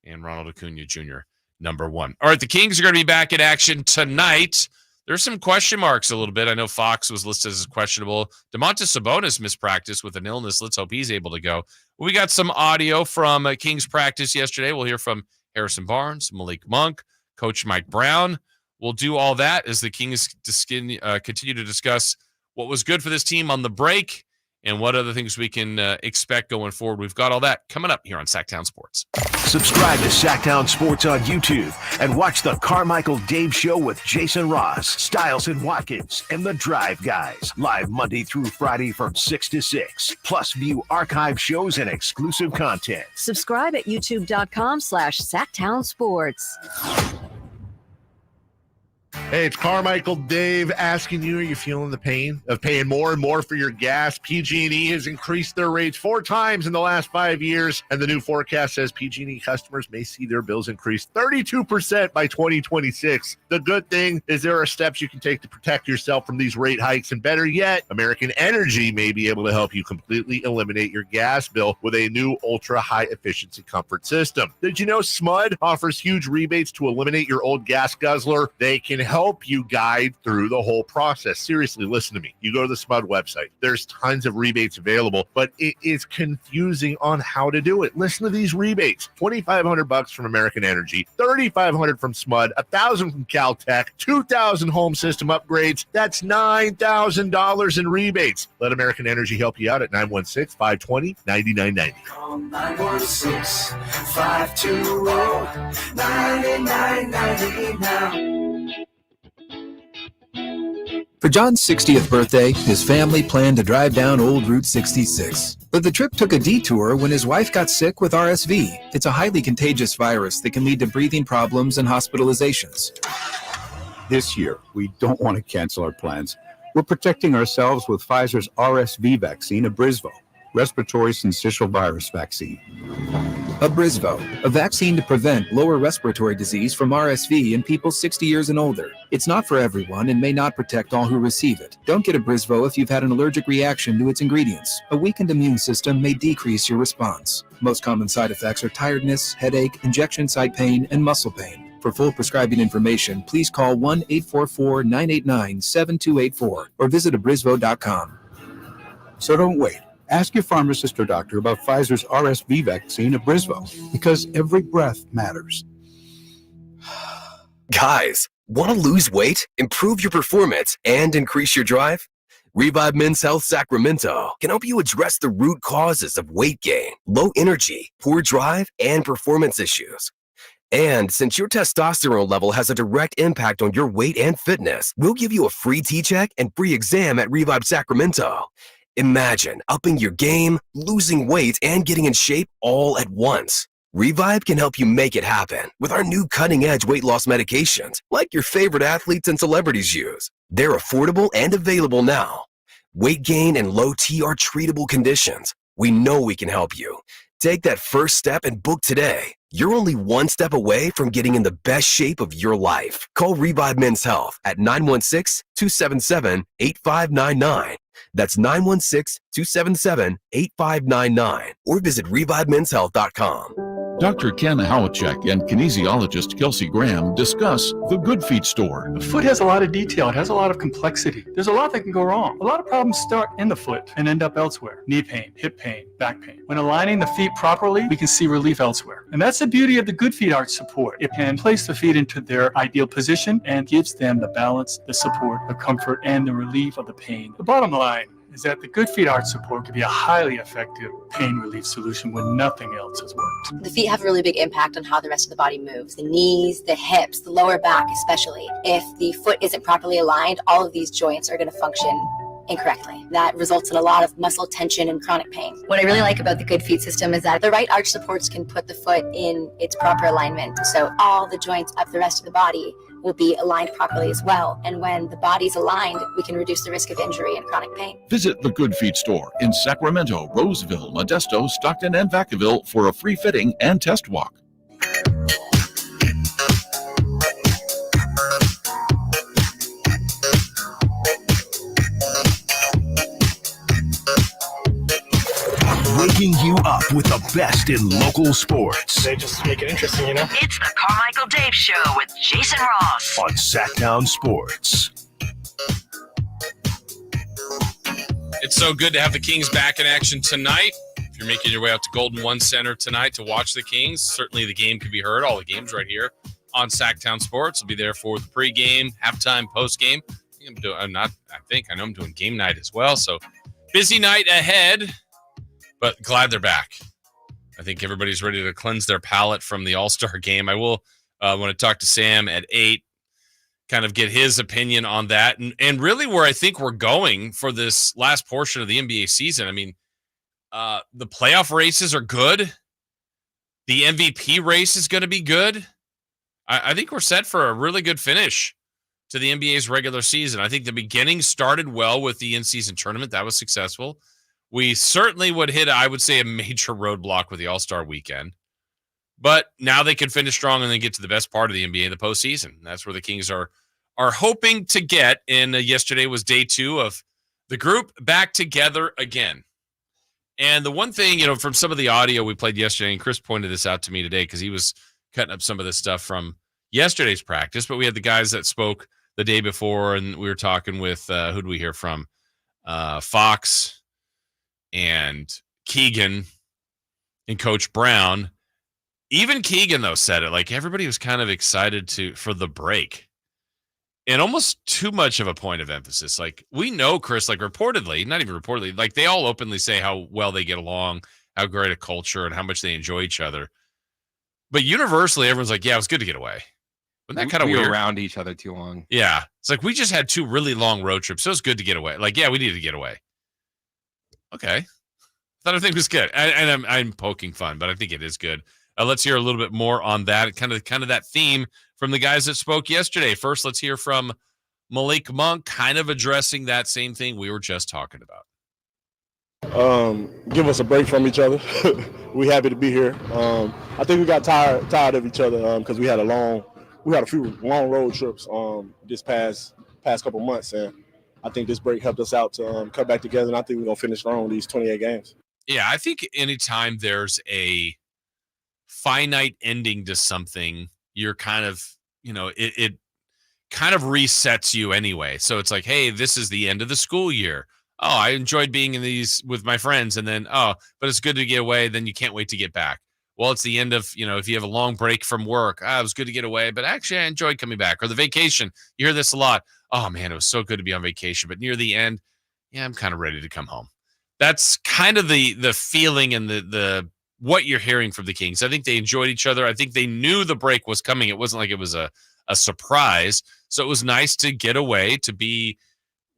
and Ronald Acuna Jr. number 1. All right, the Kings are going to be back in action tonight. There's some question marks a little bit. I know Fox was listed as questionable. Domantas Sabonis missed practice with an illness. Let's hope he's able to go. We got some audio from Kings practice yesterday. We'll hear from Harrison Barnes, Malik Monk, Coach Mike Brown. We'll do all that as the Kings continue to discuss what was good for this team on the break and what other things we can expect going forward. We've got all that coming up here on Sactown Sports. Subscribe to Sactown Sports on YouTube and watch the Carmichael Dave Show with Jason Ross, Stiles and Watkins, and the Drive Guys. Live Monday through Friday from 6 to 6. Plus view archive shows and exclusive content. Subscribe at youtube.com/Sactown Sports. Hey, it's Carmichael Dave asking you, are you feeling the pain of paying more and more for your gas? PG&E has increased their rates 4 times in the last 5 years, and the new forecast says PG&E customers may see their bills increase 32% by 2026. The good thing is there are steps you can take to protect yourself from these rate hikes, and better yet, American Energy may be able to help you completely eliminate your gas bill with a new ultra-high efficiency comfort system. Did you know SMUD offers huge rebates to eliminate your old gas guzzler? They can help you guide through the whole process. Seriously, listen to me. You go to the SMUD website. There's tons of rebates available, but it is confusing on how to do it. Listen to these rebates. $2,500 from American Energy, $3,500 from SMUD, $1,000 from Caltech, $2,000 home system upgrades. That's $9,000 in rebates. Let American Energy help you out at 916-520-9990. Call 916-520-9990 now. For John's 60th birthday, his family planned to drive down Old Route 66. But the trip took a detour when his wife got sick with RSV. It's a highly contagious virus that can lead to breathing problems and hospitalizations. This year, we don't want to cancel our plans. We're protecting ourselves with Pfizer's RSV vaccine, Abrysvo, respiratory syncytial virus vaccine. Abrysvo, a vaccine to prevent lower respiratory disease from RSV in people 60 years and older. It's not for everyone and may not protect all who receive it. Don't get Abrysvo if you've had an allergic reaction to its ingredients. A weakened immune system may decrease your response. Most common side effects are tiredness, headache, injection site pain, and muscle pain. For full prescribing information, please call 1-844-989-7284 or visit abrysvo.com. So don't wait. Ask your pharmacist or doctor about Pfizer's RSV vaccine, Abrysvo, because every breath matters. Guys, want to lose weight, improve your performance, and increase your drive? Revive Men's Health Sacramento can help you address the root causes of weight gain, low energy, poor drive, and performance issues. And since your testosterone level has a direct impact on your weight and fitness, we'll give you a free T-check and free exam at Revive Sacramento. Imagine upping your game, losing weight, and getting in shape all at once. Revive can help you make it happen with our new cutting-edge weight loss medications, like your favorite athletes and celebrities use. They're affordable and available now. Weight gain and low T are treatable conditions. We know we can help you. Take that first step and book today. You're only one step away from getting in the best shape of your life. Call Revive Men's Health at 916-277-8599. That's 916-277-8599. Or visit ReviveMen'sHealth.com. Dr. Ken Howachek and kinesiologist Kelsey Graham discuss the Good Feet store. The foot has a lot of detail. It has a lot of complexity. There's a lot that can go wrong. A lot of problems start in the foot and end up elsewhere. Knee pain, hip pain, back pain. When aligning the feet properly, we can see relief elsewhere. And that's the beauty of the Good Feet Arch support. It can place the feet into their ideal position and gives them the balance, the support, the comfort, and the relief of the pain. The bottom line is that the Good Feet Arch support can be a highly effective pain relief solution when nothing else has worked. The feet have a really big impact on how the rest of the body moves. The knees, the hips, the lower back especially. If the foot isn't properly aligned, all of these joints are going to function incorrectly. That results in a lot of muscle tension and chronic pain. What I really like about the Good Feet system is that the right arch supports can put the foot in its proper alignment. So all the joints of the rest of the body will be aligned properly as well. And when the body's aligned, we can reduce the risk of injury and chronic pain. Visit the Good Feet store in Sacramento, Roseville, Modesto, Stockton, and Vacaville for a free fitting and test walk. up with the best in local sports. They just make it interesting, you know? It's the Carmichael Dave Show with Jason Ross on Sactown Sports. It's so good to have the Kings back in action tonight. If you're making your way out to Golden One Center tonight to watch the Kings, certainly the game can be heard. All the games right here on Sactown Sports. Will be there for the pregame, halftime, postgame. I know I'm doing game night as well. So busy night ahead, but glad they're back. I think everybody's ready to cleanse their palate from the All-Star game. I will want to talk to Sam at 8, kind of get his opinion on that. And really where I think we're going for this last portion of the NBA season. I mean, the playoff races are good. The MVP race is going to be good. I think we're set for a really good finish to the NBA's regular season. I think the beginning started well with the in-season tournament. That was successful. We certainly would hit, I would say, a major roadblock with the All-Star weekend. But now they can finish strong and then get to the best part of the NBA, the postseason. That's where the Kings are hoping to get. And yesterday was day 2 of the group back together again. And the one thing, from some of the audio we played yesterday, and Chris pointed this out to me today because he was cutting up some of this stuff from yesterday's practice, but we had the guys that spoke the day before, and we were talking with, who do we hear from? Fox and Keegan and Coach Brown. Even Keegan, though, said it. Like, everybody was kind of excited for the break. And almost too much of a point of emphasis. Like, we know, Chris, like, reportedly, not even reportedly, like, they all openly say how well they get along, how great a culture, and how much they enjoy each other. But universally, everyone's like, yeah, it was good to get away. Wasn't that kind of weird? We were around each other too long. Yeah. It's like we just had 2 really long road trips. So it was good to get away. Like, yeah, we needed to get away. Okay. Thought everything was good. And I'm poking fun, but I think it is good. Let's hear a little bit more on that. Kind of that theme from the guys that spoke yesterday. First, let's hear from Malik Monk, kind of addressing that same thing we were just talking about. Give us a break from each other. We happy to be here. I think we got tired of each other because we had a few long road trips this past couple months, and I think this break helped us out to come back together, and I think we're gonna finish strong with these 28 games. Yeah, I think anytime there's a finite ending to something, you're kind of, it kind of resets you anyway. So it's like, hey, this is the end of the school year. Oh, I enjoyed being in these with my friends, and then, but it's good to get away. Then you can't wait to get back. Well, it's the end of, if you have a long break from work, it was good to get away, but actually I enjoyed coming back. Or the vacation, you hear this a lot. Oh man, it was so good to be on vacation, but near the end, yeah, I'm kind of ready to come home. That's kind of the feeling and the what you're hearing from the Kings. I think they enjoyed each other. I think they knew the break was coming. It wasn't like it was a surprise. So it was nice to get away, to be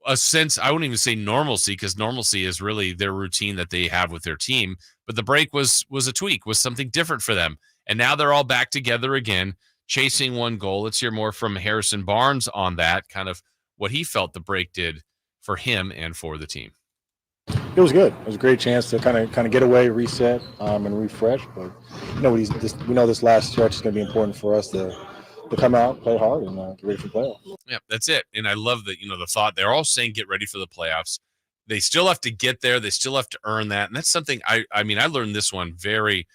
a sense, I wouldn't even say normalcy, because normalcy is really their routine that they have with their team. But the break was a tweak, was something different for them. And now they're all back together again, chasing one goal. Let's hear more from Harrison Barnes on that, kind of what he felt the break did for him and for the team. It was good. It was a great chance to kind of get away, reset, and refresh. But we know this last stretch is going to be important for us to come out, play hard, and get ready for the playoffs. Yeah, that's it. And I love that, the thought. They're all saying get ready for the playoffs. They still have to get there. They still have to earn that. And that's something I learned this one very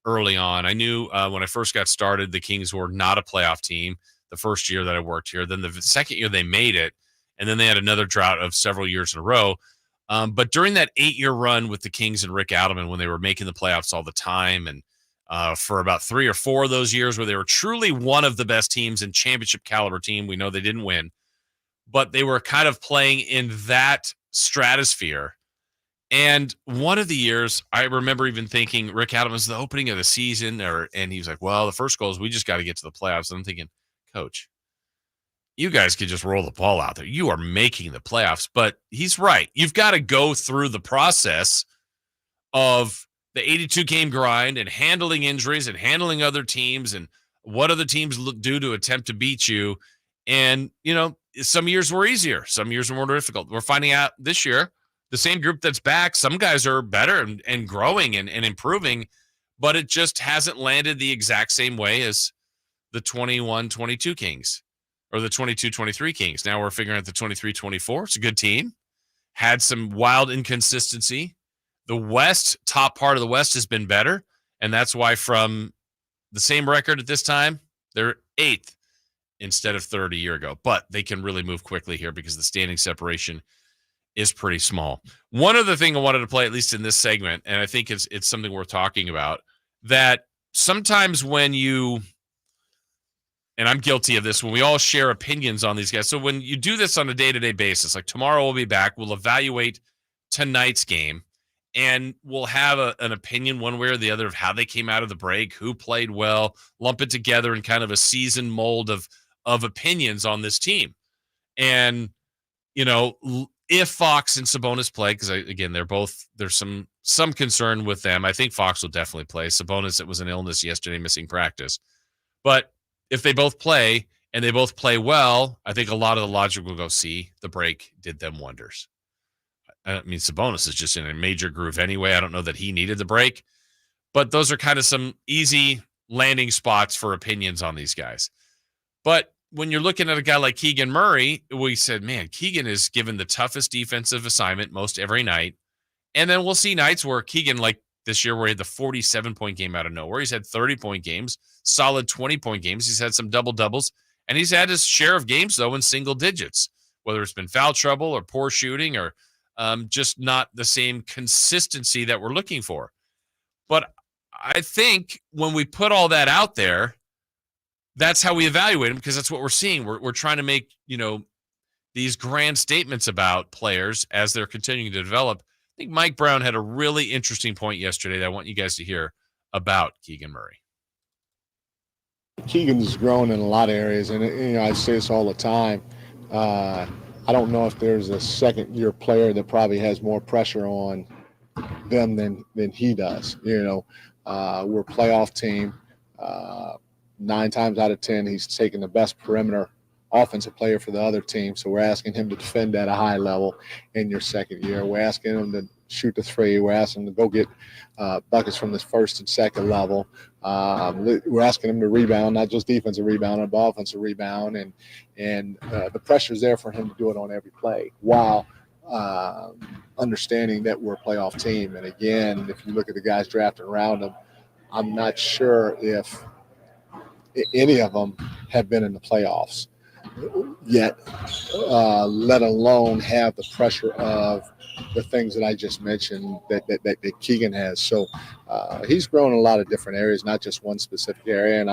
early on. I knew when I first got started, the Kings were not a playoff team the first year that I worked here. Then the second year they made it, and then they had another drought of several years in a row. But during that 8-year run with the Kings and Rick Adelman, when they were making the playoffs all the time, and for about 3 or 4 of those years where they were truly one of the best teams and championship caliber team, we know they didn't win, but they were kind of playing in that stratosphere. And one of the years, I remember even thinking Rick Adelman was the opening of the season, and he was like, well, the first goal is we just got to get to the playoffs. And I'm thinking, Coach, you guys could just roll the ball out there. You are making the playoffs. But he's right. You've got to go through the process of the 82-game grind and handling injuries and handling other teams and what other teams do to attempt to beat you. And, some years were easier. Some years were more difficult. We're finding out this year, the same group that's back, some guys are better and growing and improving, but it just hasn't landed the exact same way as the 21-22 Kings. Or the 22-23 Kings. Now we're figuring out the 23-24. It's a good team. Had some wild inconsistency The West, top part of the West, has been better, and that's why from the same record at this time, they're 8th instead of 3rd a year ago. But they can really move quickly here because the standing separation is pretty small. One other thing I wanted to play, at least in this segment, and I think it's something worth talking about, that sometimes when you, and I'm guilty of this, when we all share opinions on these guys. So when you do this on a day-to-day basis, like tomorrow we'll be back, we'll evaluate tonight's game, and we'll have an opinion one way or the other of how they came out of the break, who played well, lump it together in kind of a season mold of opinions on this team. And, if Fox and Sabonis play, because again, there's some concern with them. I think Fox will definitely play. Sabonis, it was an illness yesterday, missing practice. But if they both play and they both play well, I think a lot of the logic will go, see, the break did them wonders. I mean, Sabonis is just in a major groove anyway. I don't know that he needed the break, but those are kind of some easy landing spots for opinions on these guys. But when you're looking at a guy like Keegan Murray, we said, man, Keegan is given the toughest defensive assignment most every night. And then we'll see nights where Keegan, like this year, where he had the 47-point game out of nowhere. He's had 30-point games, solid 20-point games. He's had some double-doubles, and he's had his share of games, though, in single digits, whether it's been foul trouble or poor shooting or just not the same consistency that we're looking for. But I think when we put all that out there, that's how we evaluate them, because that's what we're seeing. We're trying to make, these grand statements about players as they're continuing to develop. I think Mike Brown had a really interesting point yesterday that I want you guys to hear about Keegan Murray. Keegan's grown in a lot of areas, and I say this all the time. I don't know if there's a second-year player that probably has more pressure on them than he does. We're a playoff team. 9 times out of 10, he's taking the best perimeter offensive player for the other team. So we're asking him to defend at a high level in your second year. We're asking him to shoot the three. We're asking him to go get buckets from the first and second level. We're asking him to rebound, not just defensive rebound, but offensive rebound. And the pressure's there for him to do it on every play while understanding that we're a playoff team. And again, if you look at the guys drafted around him, I'm not sure if any of them have been in the playoffs yet, let alone have the pressure of the things that I just mentioned that Keegan has. So he's grown in a lot of different areas, not just one specific area. And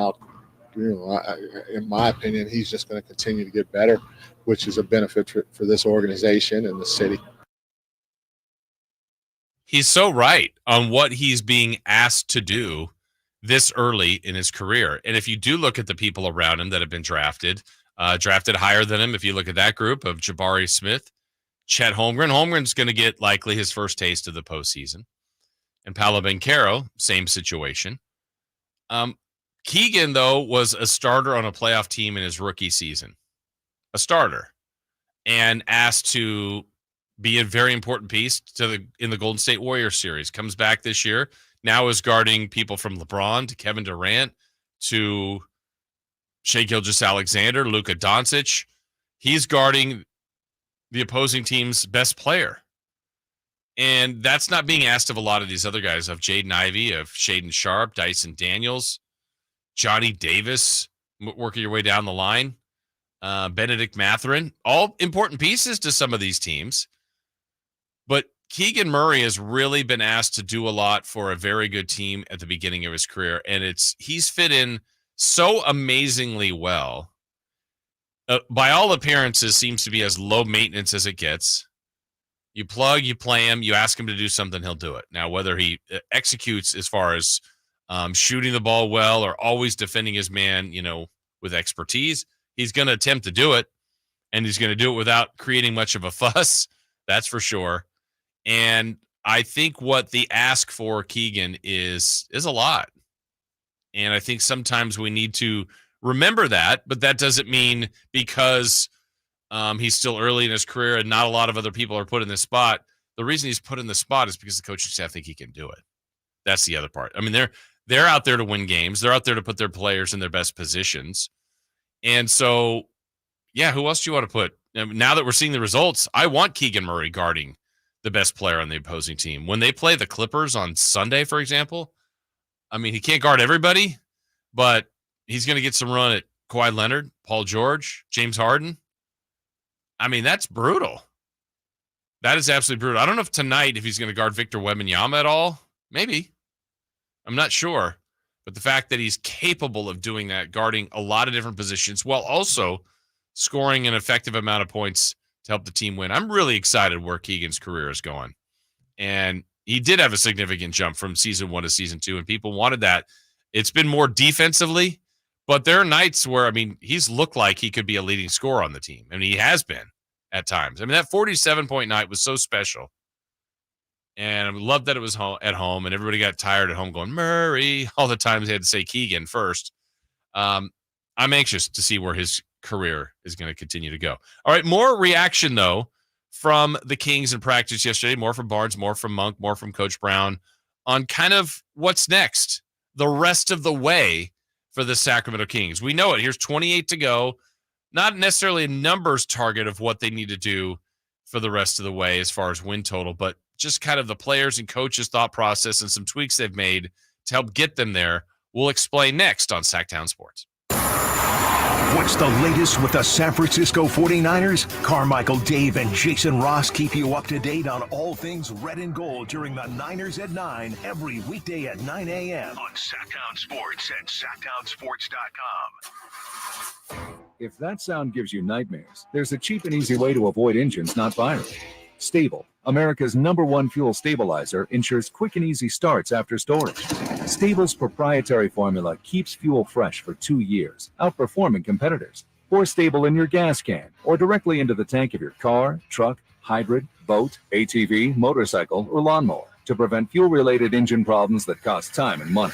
in my opinion, he's just going to continue to get better, which is a benefit for this organization and the city. He's so right on what he's being asked to do this early in his career. And if you do look at the people around him that have been drafted higher than him, if you look at that group of Jabari Smith, Chet Holmgren's going to get likely his first taste of the postseason. And Paolo Banchero, same situation. Keegan, though, was a starter on a playoff team in his rookie season. A starter. And asked to be a very important piece in the Golden State Warriors series. Comes back this year. Now is guarding people from LeBron to Kevin Durant to Shai Gilgeous-Alexander, Luka Doncic. He's guarding the opposing team's best player. And that's not being asked of a lot of these other guys, of Jaden Ivey, of Shaedon Sharpe, Dyson Daniels, Johnny Davis, working your way down the line, Benedict Mathurin, all important pieces to some of these teams. But Keegan Murray has really been asked to do a lot for a very good team at the beginning of his career, and he's fit in so amazingly well. By all appearances, seems to be as low maintenance as it gets. You plug, you play him, you ask him to do something, he'll do it. Now, whether he executes as far as shooting the ball well or always defending his man, with expertise, he's going to attempt to do it, and he's going to do it without creating much of a fuss. That's for sure. And I think what the ask for Keegan is a lot. And I think sometimes we need to remember that, but that doesn't mean because he's still early in his career and not a lot of other people are put in this spot. The reason he's put in this spot is because the coaching staff think he can do it. That's the other part. I mean, they're out there to win games. They're out there to put their players in their best positions. And so, yeah, who else do you want to put? Now that we're seeing the results, I want Keegan Murray guarding the best player on the opposing team. When they play the Clippers on Sunday, for example, I mean, he can't guard everybody, but he's going to get some run at Kawhi Leonard, Paul George, James Harden. I mean, that's brutal. That is absolutely brutal. I don't know if tonight, if he's going to guard Victor Wembanyama at all. Maybe. I'm not sure. But the fact that he's capable of doing that, guarding a lot of different positions, while also scoring an effective amount of points to help the team win. I'm really excited where Keegan's career is going. And he did have a significant jump from season 1 to season 2, and people wanted that. It's been more defensively, but there are nights where, I mean, he's looked like he could be a leading scorer on the team. I mean, he has been at times. I mean, that 47-point night was so special. And I love that it was at home, and everybody got tired at home going, Murray, all the times they had to say Keegan first. I'm anxious to see where his career is going to continue to go. All right, more reaction, though, from the Kings in practice yesterday, more from Barnes, more from Monk, more from Coach Brown on kind of what's next, the rest of the way for the Sacramento Kings. We know it. Here's 28 to go. Not necessarily a numbers target of what they need to do for the rest of the way as far as win total, but just kind of the players and coaches' thought process and some tweaks they've made to help get them there. We'll explain next on Sactown Sports. What's the latest with the San Francisco 49ers? Carmichael, Dave, and Jason Ross keep you up to date on all things red and gold during the Niners at 9 every weekday at 9 a.m. on Sactown Sports and SactownSports.com. If that sound gives you nightmares, there's a cheap and easy way to avoid engines not firing. Stable, America's #1 fuel stabilizer, ensures quick and easy starts after storage. Stable's proprietary formula keeps fuel fresh for 2 years, outperforming competitors. Pour Stable in your gas can or directly into the tank of your car, truck, hybrid, boat, ATV, motorcycle, or lawnmower to prevent fuel-related engine problems that cost time and money.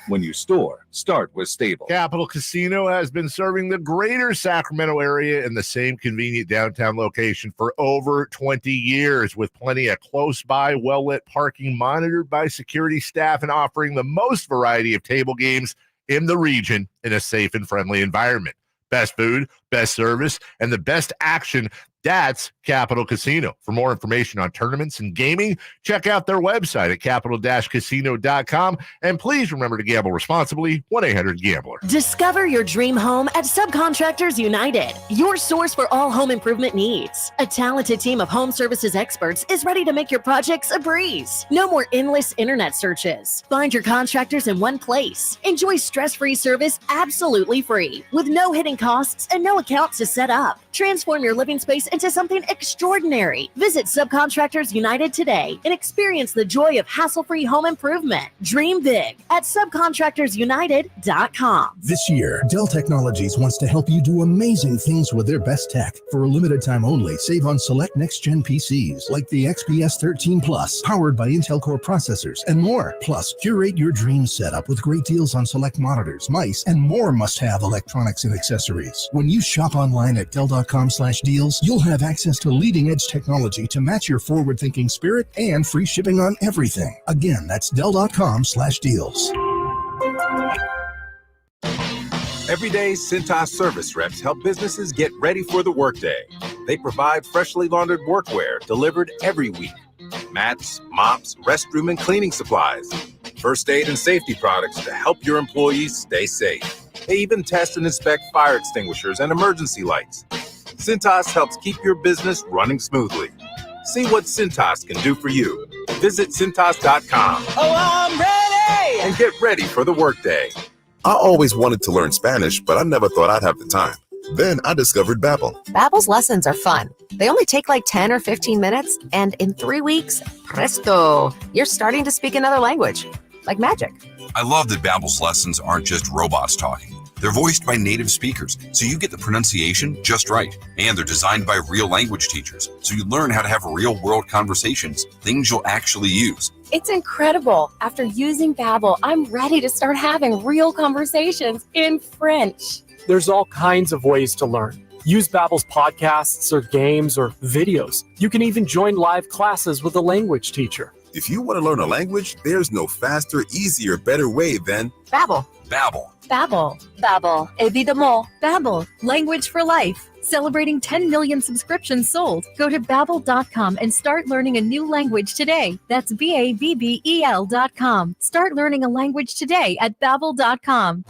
When you store, start with Stable. Capital Casino has been serving the greater Sacramento area in the same convenient downtown location for over 20 years, with plenty of close-by, well-lit parking monitored by security staff and offering the most variety of table games in the region in a safe and friendly environment. Best food, best service, and the best action. That's Capital Casino. For more information on tournaments and gaming, check out their website at capital-casino.com. And please remember to gamble responsibly. 1-800-GAMBLER. Discover your dream home at Subcontractors United, your source for all home improvement needs. A talented team of home services experts is ready to make your projects a breeze. No more endless internet searches. Find your contractors in one place. Enjoy stress-free service absolutely free, with no hidden costs and no accounts to set up. Transform your living space into something extraordinary. Visit Subcontractors United today and experience the joy of hassle-free home improvement. Dream big at subcontractorsunited.com. This year, Dell Technologies wants to help you do amazing things with their best tech. For a limited time only, save on select next-gen PCs like the XPS 13 Plus, powered by Intel Core processors, and more. Plus, curate your dream setup with great deals on select monitors, mice, and more must-have electronics and accessories. When you shop online at Dell.com/deals, you'll have access to leading-edge technology to match your forward-thinking spirit and free shipping on everything. Again, that's Dell.com/deals. Every day, Cintas service reps help businesses get ready for the workday. They provide freshly laundered workwear delivered every week. Mats, mops, restroom and cleaning supplies. First aid and safety products to help your employees stay safe. They even test and inspect fire extinguishers and emergency lights. Cintas helps keep your business running smoothly. See what Cintas can do for you. Visit Cintas.com. Oh, I'm ready! And get ready for the workday. I always wanted to learn Spanish, but I never thought I'd have the time. Then I discovered Babbel. Babbel's lessons are fun. They only take like 10 or 15 minutes, and in 3 weeks, presto, you're starting to speak another language. Like magic. I love that Babbel's lessons aren't just robots talking. They're voiced by native speakers, so you get the pronunciation just right. And they're designed by real language teachers, so you learn how to have real-world conversations, things you'll actually use. It's incredible. After using Babbel, I'm ready to start having real conversations in French. There's all kinds of ways to learn. Use Babbel's podcasts or games or videos. You can even join live classes with a language teacher. If you want to learn a language, there's no faster, easier, better way than Babbel. Babbel, Babbel. Babbel. Évidemment. Babbel. Language for life. Celebrating 10 million subscriptions sold. Go to Babbel.com and start learning a new language today. That's Babbel.com. Start learning a language today at Babbel.com.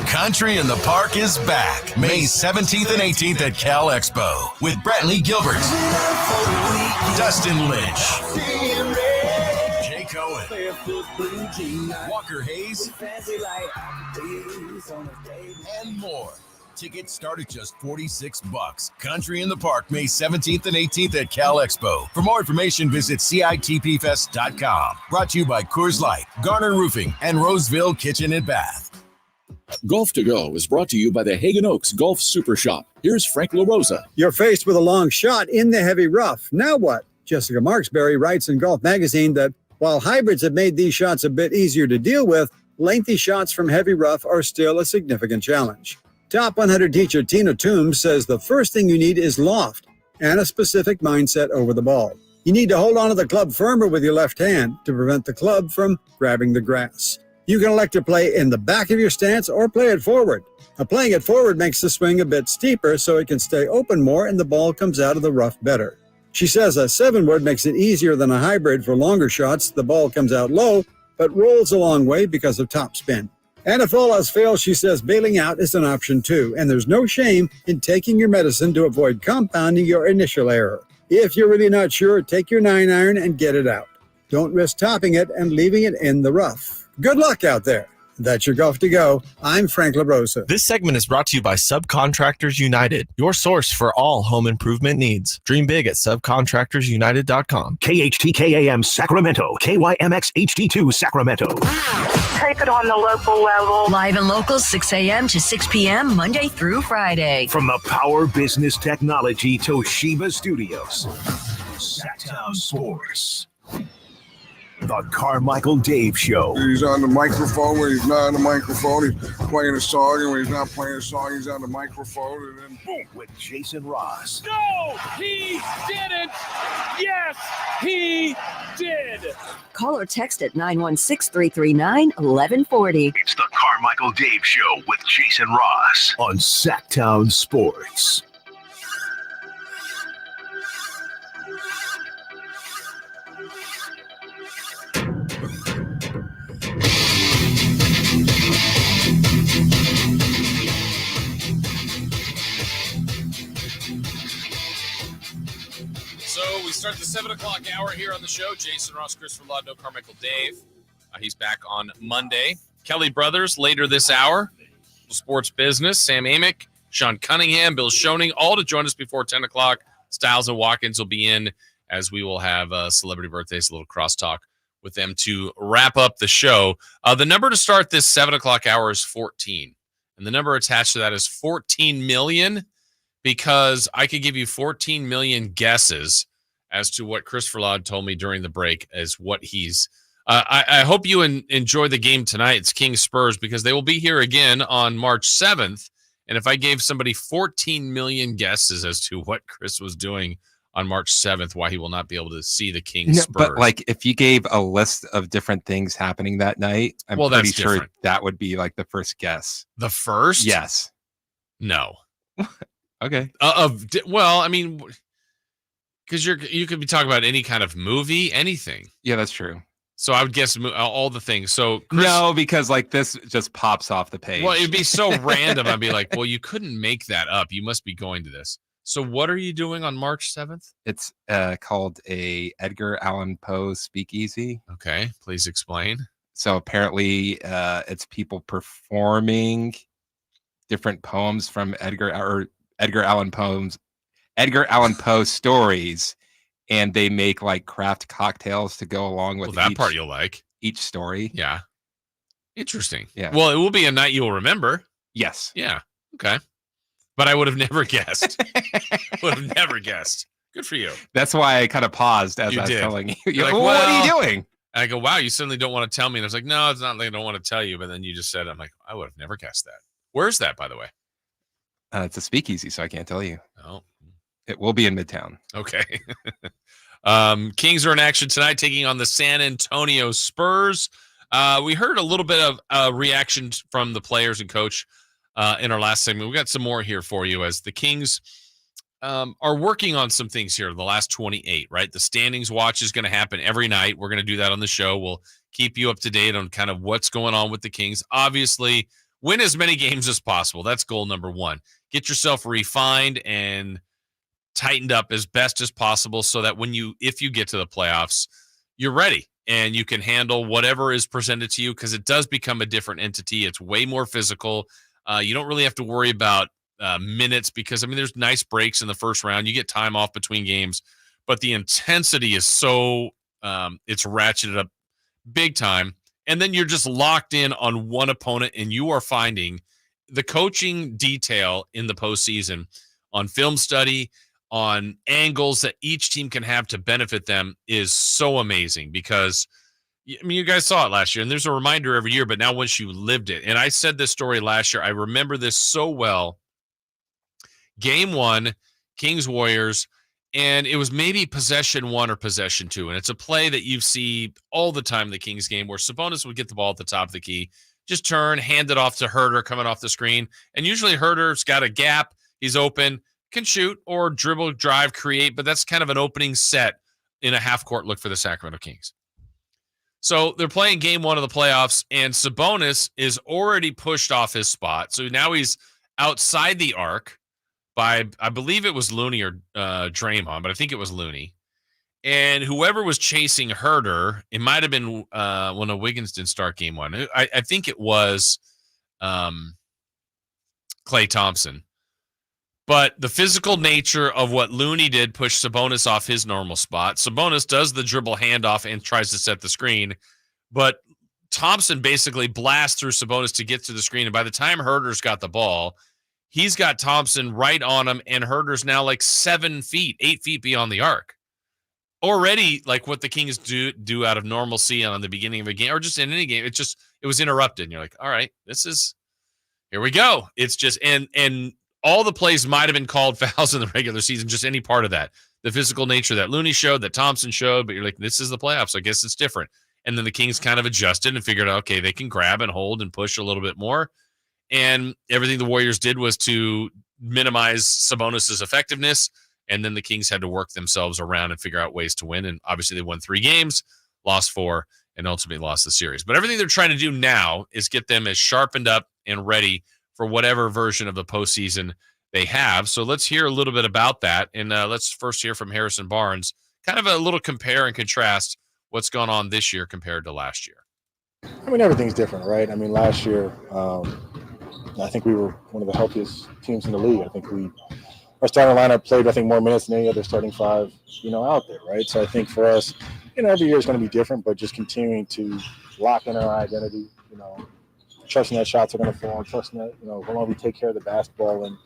Country in the Park is back May 17th and 18th at Cal Expo with Brantley Gilbert, Dustin Lynch, Jay Cohen, Walker Hayes, and more. Tickets start at just $46. Country in the Park, May 17th and 18th at Cal Expo. For more information, visit CITPFest.com. Brought to you by Coors Light, Garner Roofing, and Roseville Kitchen and Bath. Golf to Go is brought to you by the Hagen Oaks Golf Super Shop. Here's Frank LaRosa. You're faced with a long shot in the heavy rough. Now what? Jessica Marksberry writes in Golf Magazine that while hybrids have made these shots a bit easier to deal with, lengthy shots from heavy rough are still a significant challenge. Top 100 teacher Tina Toombs says the first thing you need is loft and a specific mindset over the ball. You need to hold onto the club firmer with your left hand to prevent the club from grabbing the grass. You can elect to play in the back of your stance or play it forward. Now, playing it forward makes the swing a bit steeper so it can stay open more and the ball comes out of the rough better. She says a 7-wood makes it easier than a hybrid for longer shots. The ball comes out low, but rolls a long way because of top spin. And if all else fails, she says bailing out is an option too, and there's no shame in taking your medicine to avoid compounding your initial error. If you're really not sure, take your 9-iron and get it out. Don't risk topping it and leaving it in the rough. Good luck out there. That's your Golf to Go. I'm Frank LaRosa. This segment is brought to you by Subcontractors United, your source for all home improvement needs. Dream big at subcontractorsunited.com. KHTKAM Sacramento, KYMX HD2 Sacramento. Take it on the local level. Live and local, 6 a.m. to 6 p.m., Monday through Friday. From the Power Business Technology Toshiba Studios. Sactown Sports. The Carmichael Dave Show. He's on the microphone when he's not on the microphone. He's playing a song, and when he's not playing a song, he's on the microphone, and then boom. With Jason Ross. No, he didn't. Yes, he did. Call or text at 916-339-1140. It's the Carmichael Dave Show with Jason Ross on Sactown Sports. So we start the 7 o'clock hour here on the show. Jason Ross, Christopher Laudno, Carmichael Dave. He's back on Monday. Kelly Brothers later this hour. Sports Business. Sam Amick, Sean Cunningham, Bill Schoening, all to join us before 10 o'clock. Styles and Watkins will be in as we will have celebrity birthdays, a little crosstalk with them to wrap up the show. The number to start this 7 o'clock hour is 14. And the number attached to that is 14 million, because I could give you 14 million guesses as to what Christopher Laud told me during the break as what he's I hope you enjoy the game tonight. It's Kings Spurs, because they will be here again on March 7th. And if I gave somebody 14 million guesses as to what Chris was doing on March 7th, why he will not be able to see the Kings Spurs. But like, if you gave a list of different things happening that night, I'm pretty sure different. That would be like the first guess. The first? Yes. No. Okay. Well, I mean, because you could be talking about any kind of movie, anything. Yeah, that's true. So I would guess all the things. So Chris, no, because like this just pops off the page. Well, it'd be so random. I'd be like, well, you couldn't make that up. You must be going to this. So what are you doing on March 7th? It's called a Edgar Allan Poe speakeasy. Okay, please explain. So apparently it's people performing different poems from Edgar Allan Poe stories, and they make like craft cocktails to go along with that part you'll like. Each story. Yeah. Interesting. Yeah. Well, it will be a night you'll remember. Yes. Yeah. Okay. But I would have never guessed. Good for you. That's why I kind of paused as I was telling you. You're like, well, what are you doing? And I go, wow, you suddenly don't want to tell me. And I was like, no, it's not like I don't want to tell you. But then you just said, I'm like, I would have never guessed that. Where's that, by the way? It's a speakeasy, so I can't tell you. Oh. It will be in Midtown. Okay. Kings are in action tonight, taking on the San Antonio Spurs. We heard a little bit of reaction from the players and coach in our last segment. We got some more here for you as the Kings are working on some things here the last 28, right? The standings watch is going to happen every night. We're going to do that on the show. We'll keep you up to date on kind of what's going on with the Kings. Obviously, win as many games as possible. That's goal number one. Get yourself refined and tightened up as best as possible so that if you get to the playoffs, you're ready and you can handle whatever is presented to you, because it does become a different entity. It's way more physical. You don't really have to worry about minutes because, there's nice breaks in the first round. You get time off between games, but the intensity is so it's ratcheted up big time. And then you're just locked in on one opponent, and you are finding the coaching detail in the postseason on film study, on angles that each team can have to benefit them is so amazing because, you guys saw it last year, and there's a reminder every year, but now once you lived it, and I said this story last year, I remember this so well. Game 1, Kings-Warriors, and it was maybe possession 1 or possession 2, and it's a play that you see all the time in the Kings game where Sabonis would get the ball at the top of the key, just turn, hand it off to Herter coming off the screen, and usually Herter's got a gap, he's open, can shoot or dribble, drive, create, but that's kind of an opening set in a half-court look for the Sacramento Kings. So they're playing game 1 of the playoffs, and Sabonis is already pushed off his spot, so now he's outside the arc by, I believe it was Looney or Draymond, but I think it was Looney. And whoever was chasing Herter, it might have been when Wiggins didn't start game 1. I think it was Klay Thompson. But the physical nature of what Looney did pushed Sabonis off his normal spot. Sabonis does the dribble handoff and tries to set the screen. But Thompson basically blasts through Sabonis to get to the screen. And by the time Herter's got the ball, he's got Thompson right on him, and Herter's now like 8 feet beyond the arc. Already, like what the Kings do out of normalcy on the beginning of a game, or just in any game, it was interrupted. And you're like, all right, here we go. It's just, and all the plays might have been called fouls in the regular season, just any part of that. The physical nature that Looney showed, that Thompson showed, but you're like, this is the playoffs. I guess it's different. And then the Kings kind of adjusted and figured out, okay, they can grab and hold and push a little bit more. And everything the Warriors did was to minimize Sabonis' effectiveness. And then the Kings had to work themselves around and figure out ways to win. And obviously they won 3 games, lost 4, and ultimately lost the series. But everything they're trying to do now is get them as sharpened up and ready for whatever version of the postseason they have. So let's hear a little bit about that. And let's first hear from Harrison Barnes, kind of a little compare and contrast what's gone on this year compared to last year. Everything's different, right? Last year, I think we were one of the healthiest teams in the league. I think our starting lineup played, more minutes than any other starting 5, out there, right? So I think for us, every year is going to be different, but just continuing to lock in our identity, trusting that shots are going to fall, trusting that, how long we take care of the basketball and,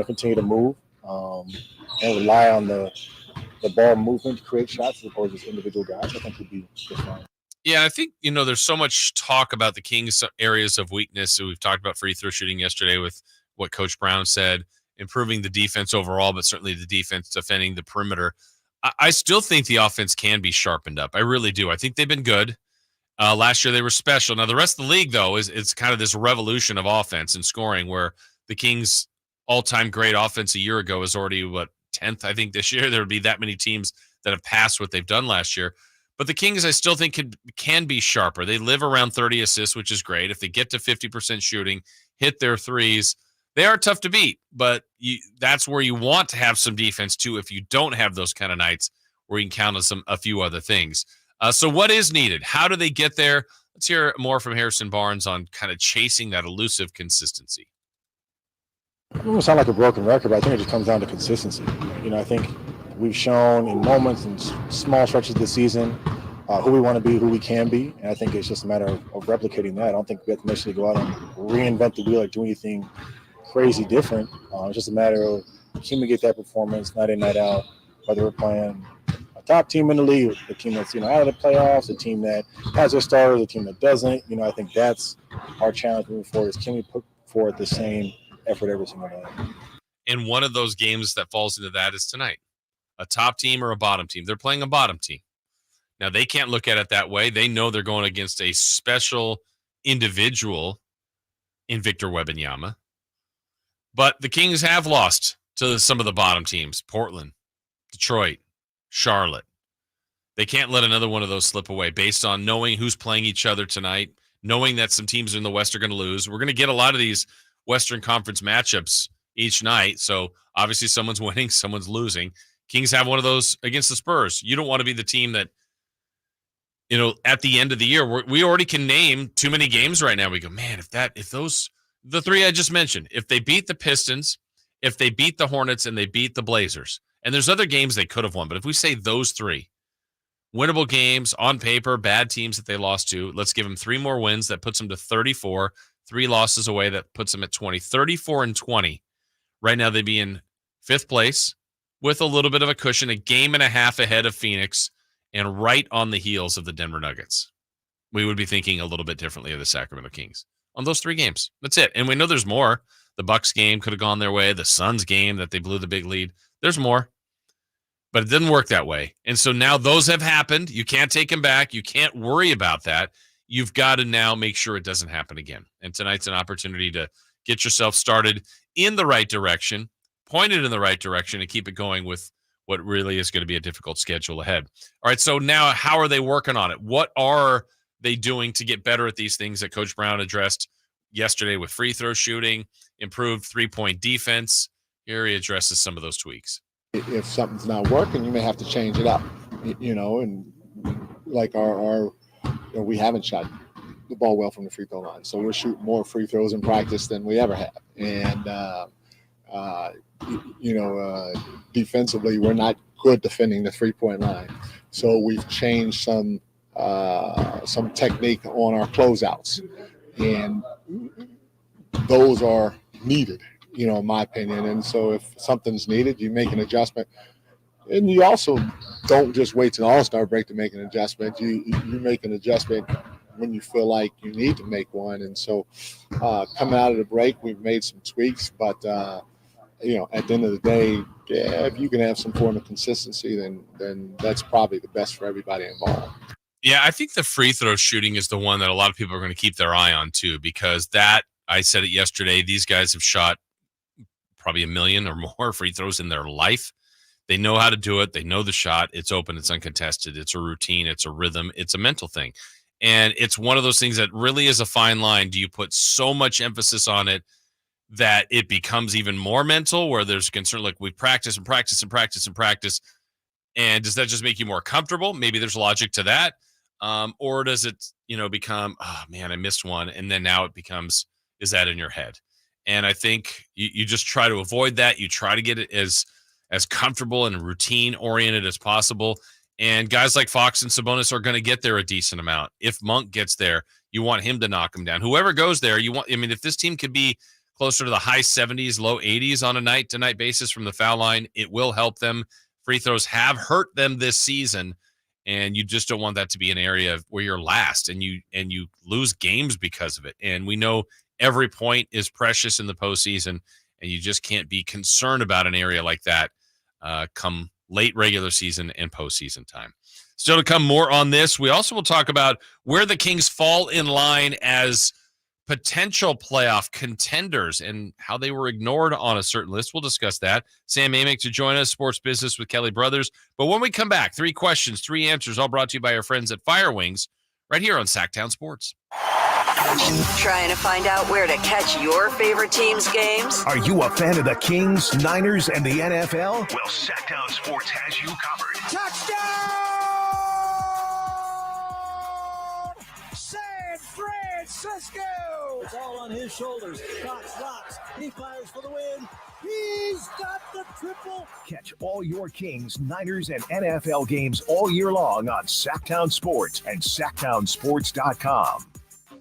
continue to move and rely on the ball movement to create shots as opposed to just individual guys. I think would be just fine. Yeah, I think, there's so much talk about the Kings' areas of weakness. So we've talked about free throw shooting yesterday with what Coach Brown said, improving the defense overall, but certainly the defense defending the perimeter. I still think the offense can be sharpened up. I really do. I think they've been good. Last year they were special. Now the rest of the league, though, it's kind of this revolution of offense and scoring where the Kings' all-time great offense a year ago is already, 10th, I think, this year. There would be that many teams that have passed what they've done last year. But the Kings, I still think, can be sharper. They live around 30 assists, which is great. If they get to 50% shooting, hit their threes, they are tough to beat. But that's where you want to have some defense, too, if you don't have those kind of nights where you can count on a few other things. So what is needed? How do they get there? Let's hear more from Harrison Barnes on kind of chasing that elusive consistency. It doesn't sound like a broken record, but I think it just comes down to consistency. I think we've shown in moments and small stretches of the season who we want to be, who we can be, and I think it's just a matter of replicating that. I don't think we have to necessarily go out and reinvent the wheel or do anything crazy different. It's just a matter of can we get that performance night in, night out, whether we're playing a top team in the league, a team that's out of the playoffs, a team that has their starters, a team that doesn't. I think that's our challenge moving forward is can we put forward the same effort every single day. And one of those games that falls into that is tonight. A top team or a bottom team. They're playing a bottom team. Now, they can't look at it that way. They know they're going against a special individual in Victor Wembanyama. But the Kings have lost to some of the bottom teams, Portland, Detroit, Charlotte. They can't let another one of those slip away based on knowing who's playing each other tonight, knowing that some teams in the West are going to lose. We're going to get a lot of these Western Conference matchups each night. So obviously someone's winning, someone's losing. Kings have one of those against the Spurs. You don't want to be the team that, at the end of the year, we already can name too many games right now. We go, man, the three I just mentioned, if they beat the Pistons, if they beat the Hornets, and they beat the Blazers, and there's other games they could have won, but if we say those three, winnable games on paper, bad teams that they lost to, let's give them 3 more wins. That puts them to 34, 3 losses away. That puts them at 20, 34-20. Right now they'd be in 5th place with a little bit of a cushion, a game and a half ahead of Phoenix, and right on the heels of the Denver Nuggets. We would be thinking a little bit differently of the Sacramento Kings on those 3 games. That's it. And we know there's more. The Bucks game could have gone their way. The Suns game that they blew the big lead. There's more. But it didn't work that way. And so now those have happened. You can't take them back. You can't worry about that. You've got to now make sure it doesn't happen again. And tonight's an opportunity to get yourself started in the right direction, pointed in the right direction, and keep it going with what really is going to be a difficult schedule ahead. All right, so now how are they working on it? What are they doing to get better at these things that Coach Brown addressed yesterday with free throw shooting, improved 3-point defense? Here he addresses some of those tweaks. If something's not working, you may have to change it up, and like we haven't shot the ball well from the free throw line. So we're shooting more free throws in practice than we ever have. And, defensively, we're not good defending the 3-point line. So we've changed some technique on our closeouts. And those are needed, in my opinion. And so if something's needed, you make an adjustment. And you also don't just wait till the All-Star break to make an adjustment. You make an adjustment when you feel like you need to make one. And so coming out of the break, we've made some tweaks. But, at the end of the day, if you can have some form of consistency, then that's probably the best for everybody involved. Yeah, I think the free throw shooting is the one that a lot of people are going to keep their eye on, too, because I said it yesterday, these guys have shot probably 1 million or more free throws in their life. They know how to do it. They know the shot. It's open. It's uncontested. It's a routine. It's a rhythm. It's a mental thing. And it's one of those things that really is a fine line. Do you put so much emphasis on it that it becomes even more mental, where there's concern, like we practice and practice and practice and practice, and does that just make you more comfortable? Maybe there's logic to that. Or does it, become, oh man, I missed one. And then now it becomes, is that in your head? And I think you just try to avoid that. You try to get it as comfortable and routine oriented as possible. And guys like Fox and Sabonis are going to get there a decent amount. If Monk gets there, you want him to knock him down. Whoever goes there, if this team could be closer to the high 70s, low 80s on a night-to-night basis from the foul line, it will help them. Free throws have hurt them this season, and you just don't want that to be an area where you're last and you lose games because of it. And we know every point is precious in the postseason, and you just can't be concerned about an area like that come late regular season and postseason time. Still to come more on this. We also will talk about where the Kings fall in line as potential playoff contenders and how they were ignored on a certain list. We'll discuss that. Sam Amick to join us, Sports Business with Kelly Brothers. But when we come back, 3 questions, 3 answers, all brought to you by our friends at Fire Wings right here on Sactown Sports. Trying to find out where to catch your favorite team's games? Are you a fan of the Kings, Niners, and the NFL? Well, Sactown Sports has you covered. Touchdown! San Francisco! It's all on his shoulders. Cox rocks. He fires for the win. He's got the triple. Catch all your Kings, Niners, and NFL games all year long on Sactown Sports and SactownSports.com.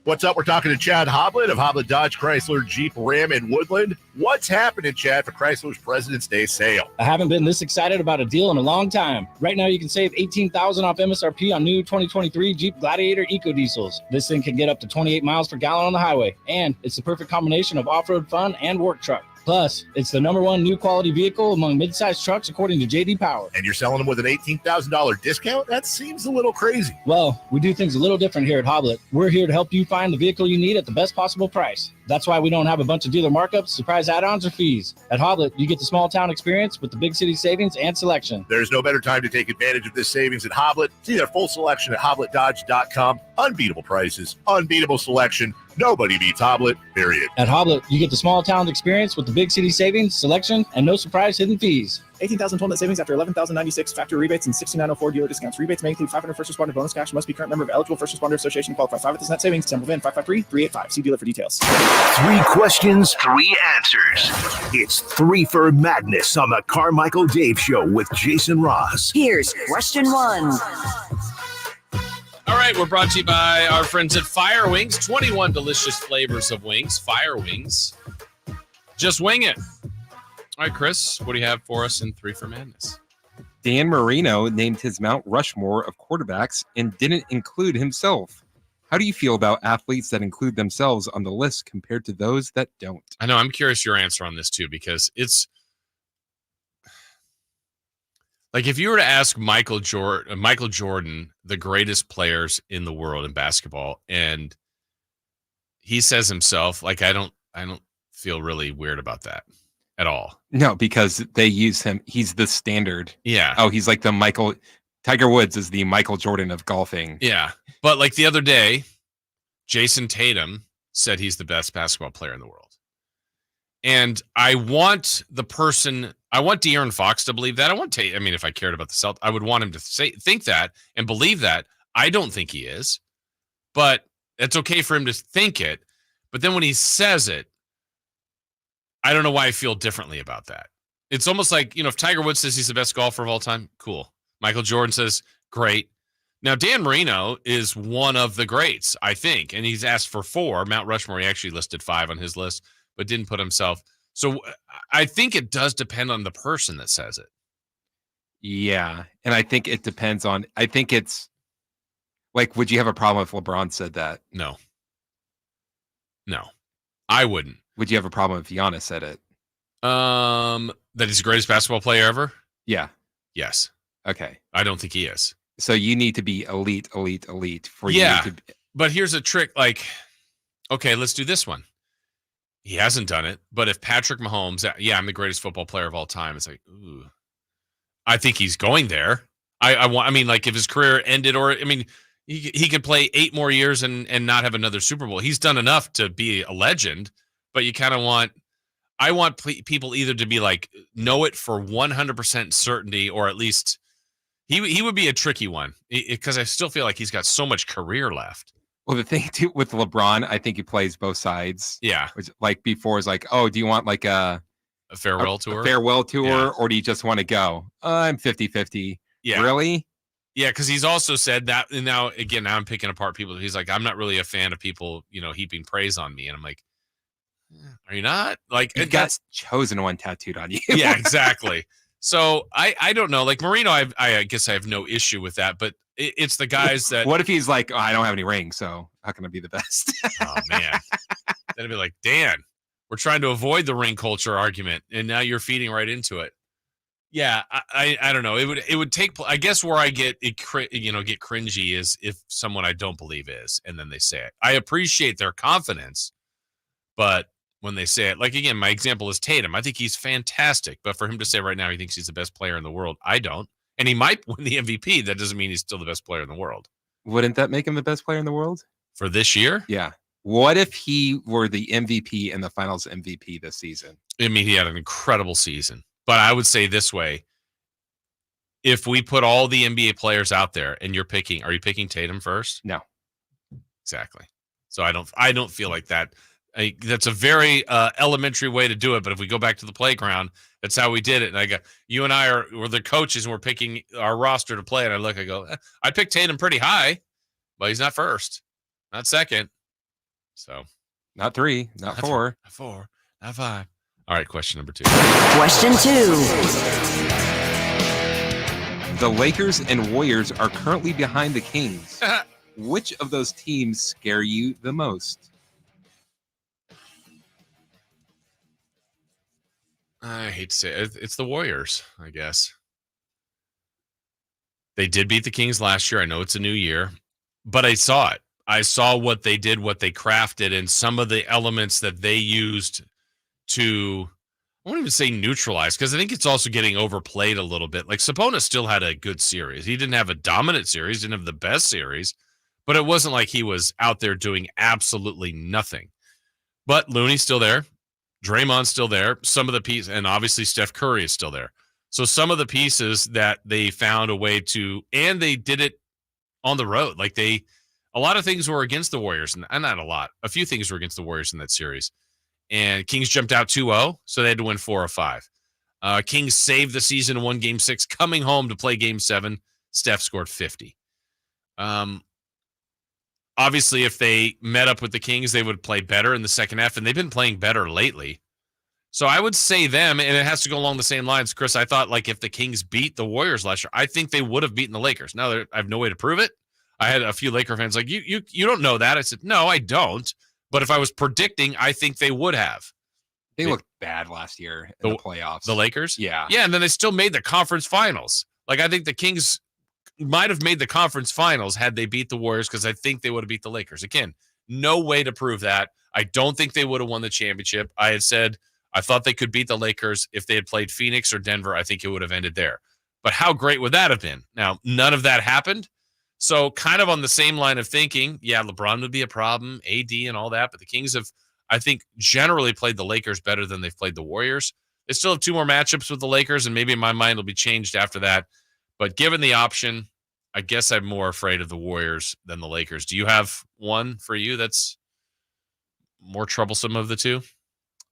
What's up? We're talking to Chad Hoblet of Hoblet Dodge Chrysler Jeep Ram in Woodland. What's happening, Chad, for Chrysler's President's Day sale? I haven't been this excited about a deal in a long time. Right now, you can save $18,000 off MSRP on new 2023 Jeep Gladiator EcoDiesels. This thing can get up to 28 miles per gallon on the highway, and it's the perfect combination of off-road fun and work truck. Plus, it's the #1 new quality vehicle among midsize trucks according to J.D. Power. And you're selling them with an $18,000 discount? That seems a little crazy. Well, we do things a little different here at Hoblet. We're here to help you find the vehicle you need at the best possible price. That's why we don't have a bunch of dealer markups, surprise add-ons, or fees. At Hoblet, you get the small town experience with the big city savings and selection. There's no better time to take advantage of this savings at Hoblet. See their full selection at HobletDodge.com. Unbeatable prices, unbeatable selection. Nobody beats Hoblet, period. At Hoblet, you get the small town experience with the big city savings, selection, and no surprise hidden fees. 18,000 total net savings after 11,096 factory rebates and 6,904 dealer discounts. Rebates may include 500 first responder bonus cash. Must be current member of eligible first responder association. Qualify 5 with this net savings. Temple VIN 553-385. See dealer for details. 3 questions, 3 answers. It's 3 for Madness on the Carmichael Dave Show with Jason Ross. Here's question 1. All right, we're brought to you by our friends at Fire Wings. 21 delicious flavors of wings. Fire Wings. Just wing it. All right, Chris, what do you have for us in 3 for Madness? Dan Marino named his Mount Rushmore of quarterbacks and didn't include himself. How do you feel about athletes that include themselves on the list compared to those that don't? I know, I'm curious your answer on this too, because it's like if you were to ask Michael Jordan, the greatest players in the world in basketball, and he says himself, like I don't feel really weird about that at all. No, because they use him. He's the standard. Yeah. Oh, he's like Tiger Woods is the Michael Jordan of golfing. Yeah. But like the other day, Jason Tatum said he's the best basketball player in the world. And I want De'Aaron Fox to believe that. If I cared about the Celtics, I would want him to think that and believe that. I don't think he is, but it's okay for him to think it. But then when he says it, I don't know why I feel differently about that. It's almost like, if Tiger Woods says he's the best golfer of all time, cool. Michael Jordan says, great. Now, Dan Marino is one of the greats, I think, and he's asked for 4. Mount Rushmore, he actually listed 5 on his list, but didn't put himself. So I think it does depend on the person that says it. Yeah, and I think it depends on, I think it's, like, would you have a problem if LeBron said that? No, I wouldn't. Would you have a problem if Giannis said it? That he's the greatest basketball player ever? Yeah. Yes. Okay. I don't think he is. So you need to be elite for you to. But here's a trick. Like, okay, let's do this one. He hasn't done it, but if Patrick Mahomes, I'm the greatest football player of all time, it's like, ooh, I think he's going there. Like if his career ended, he could play 8 more years and not have another Super Bowl. He's done enough to be a legend, but you kind of I want people either to be like, know it for 100% certainty, or at least he would be a tricky one because I still feel like he's got so much career left. Well, the thing too with LeBron, I think he plays both sides. Yeah. Which, like before, is like, oh, do you want like a farewell tour? A farewell tour, yeah. Or do you just want to go? I'm 50-50. Yeah. Really? Yeah, because he's also said that, and now I'm picking apart people. He's like, I'm not really a fan of people, heaping praise on me. And I'm like, are you not? Like, you got chosen one tattooed on you. Yeah, exactly. So I don't know. Like Marino, I guess I have no issue with that, but it's the guys that. What if he's like, I don't have any rings, so how can I be the best? Oh man, then I'd be like, Dan, we're trying to avoid the ring culture argument, and now you're feeding right into it. Yeah, I don't know. It would take. I guess where I get cringy is if someone I don't believe is, and then they say it. I appreciate their confidence, but when they say it, like again, my example is Tatum. I think he's fantastic, but for him to say right now he thinks he's the best player in the world, I don't. And he might win the MVP. That doesn't mean he's still the best player in the world. Wouldn't that make him the best player in the world? For this year? Yeah. What if he were the MVP and the finals MVP this season? I mean, he had an incredible season. But I would say this way, if we put all the NBA players out there and are you picking Tatum first? No. Exactly. So I don't feel like that. That's a very elementary way to do it. But if we go back to the playground, that's how we did it. And you and I we're the coaches and we're picking our roster to play. And I go, I picked Tatum pretty high, but he's not first, not second. So not 3, not 4, not 4, not 5. All right. Question number 2. Question 2. The Lakers and Warriors are currently behind the Kings. Which of those teams scare you the most? I hate to say it. It's the Warriors, I guess. They did beat the Kings last year. I know it's a new year, but I saw it. I saw what they did, what they crafted, and some of the elements that they used to, I won't even say neutralize, because I think it's also getting overplayed a little bit. Like, Sabonis still had a good series. He didn't have a dominant series, didn't have the best series, but it wasn't like he was out there doing absolutely nothing. But Looney's still there. Draymond's still there. Some of the pieces, and obviously Steph Curry is still there. So some of the pieces that they found a way to, and they did it on the road. Like, a lot of things were against the Warriors, and not a lot. A few things were against the Warriors in that series. And Kings jumped out 2-0, so they had to win 4 of 5. Kings saved the season and won Game 6. Coming home to play Game 7, Steph scored 50. Obviously, if they met up with the Kings, they would play better in the second half, and they've been playing better lately. So I would say them, and it has to go along the same lines. Chris, I thought, like, if the Kings beat the Warriors last year, I think they would have beaten the Lakers. Now, I have no way to prove it. I had a few Laker fans like, you don't know that. I said, no, I don't. But if I was predicting, I think they would have. They looked bad last year in the playoffs. The Lakers? Yeah. Yeah, and then they still made the conference finals. Like, I think the Kings might have made the conference finals had they beat the Warriors, because I think they would have beat the Lakers. Again, no way to prove that. I don't think they would have won the championship. I had said I thought they could beat the Lakers if they had played Phoenix or Denver. I think it would have ended there. But how great would that have been? Now, none of that happened. So kind of on the same line of thinking, yeah, LeBron would be a problem, AD and all that, but the Kings have, I think, generally played the Lakers better than they've played the Warriors. They still have 2 more matchups with the Lakers, and maybe my mind will be changed after that. But given the option, I guess I'm more afraid of the Warriors than the Lakers. Do you have one for you that's more troublesome of the two?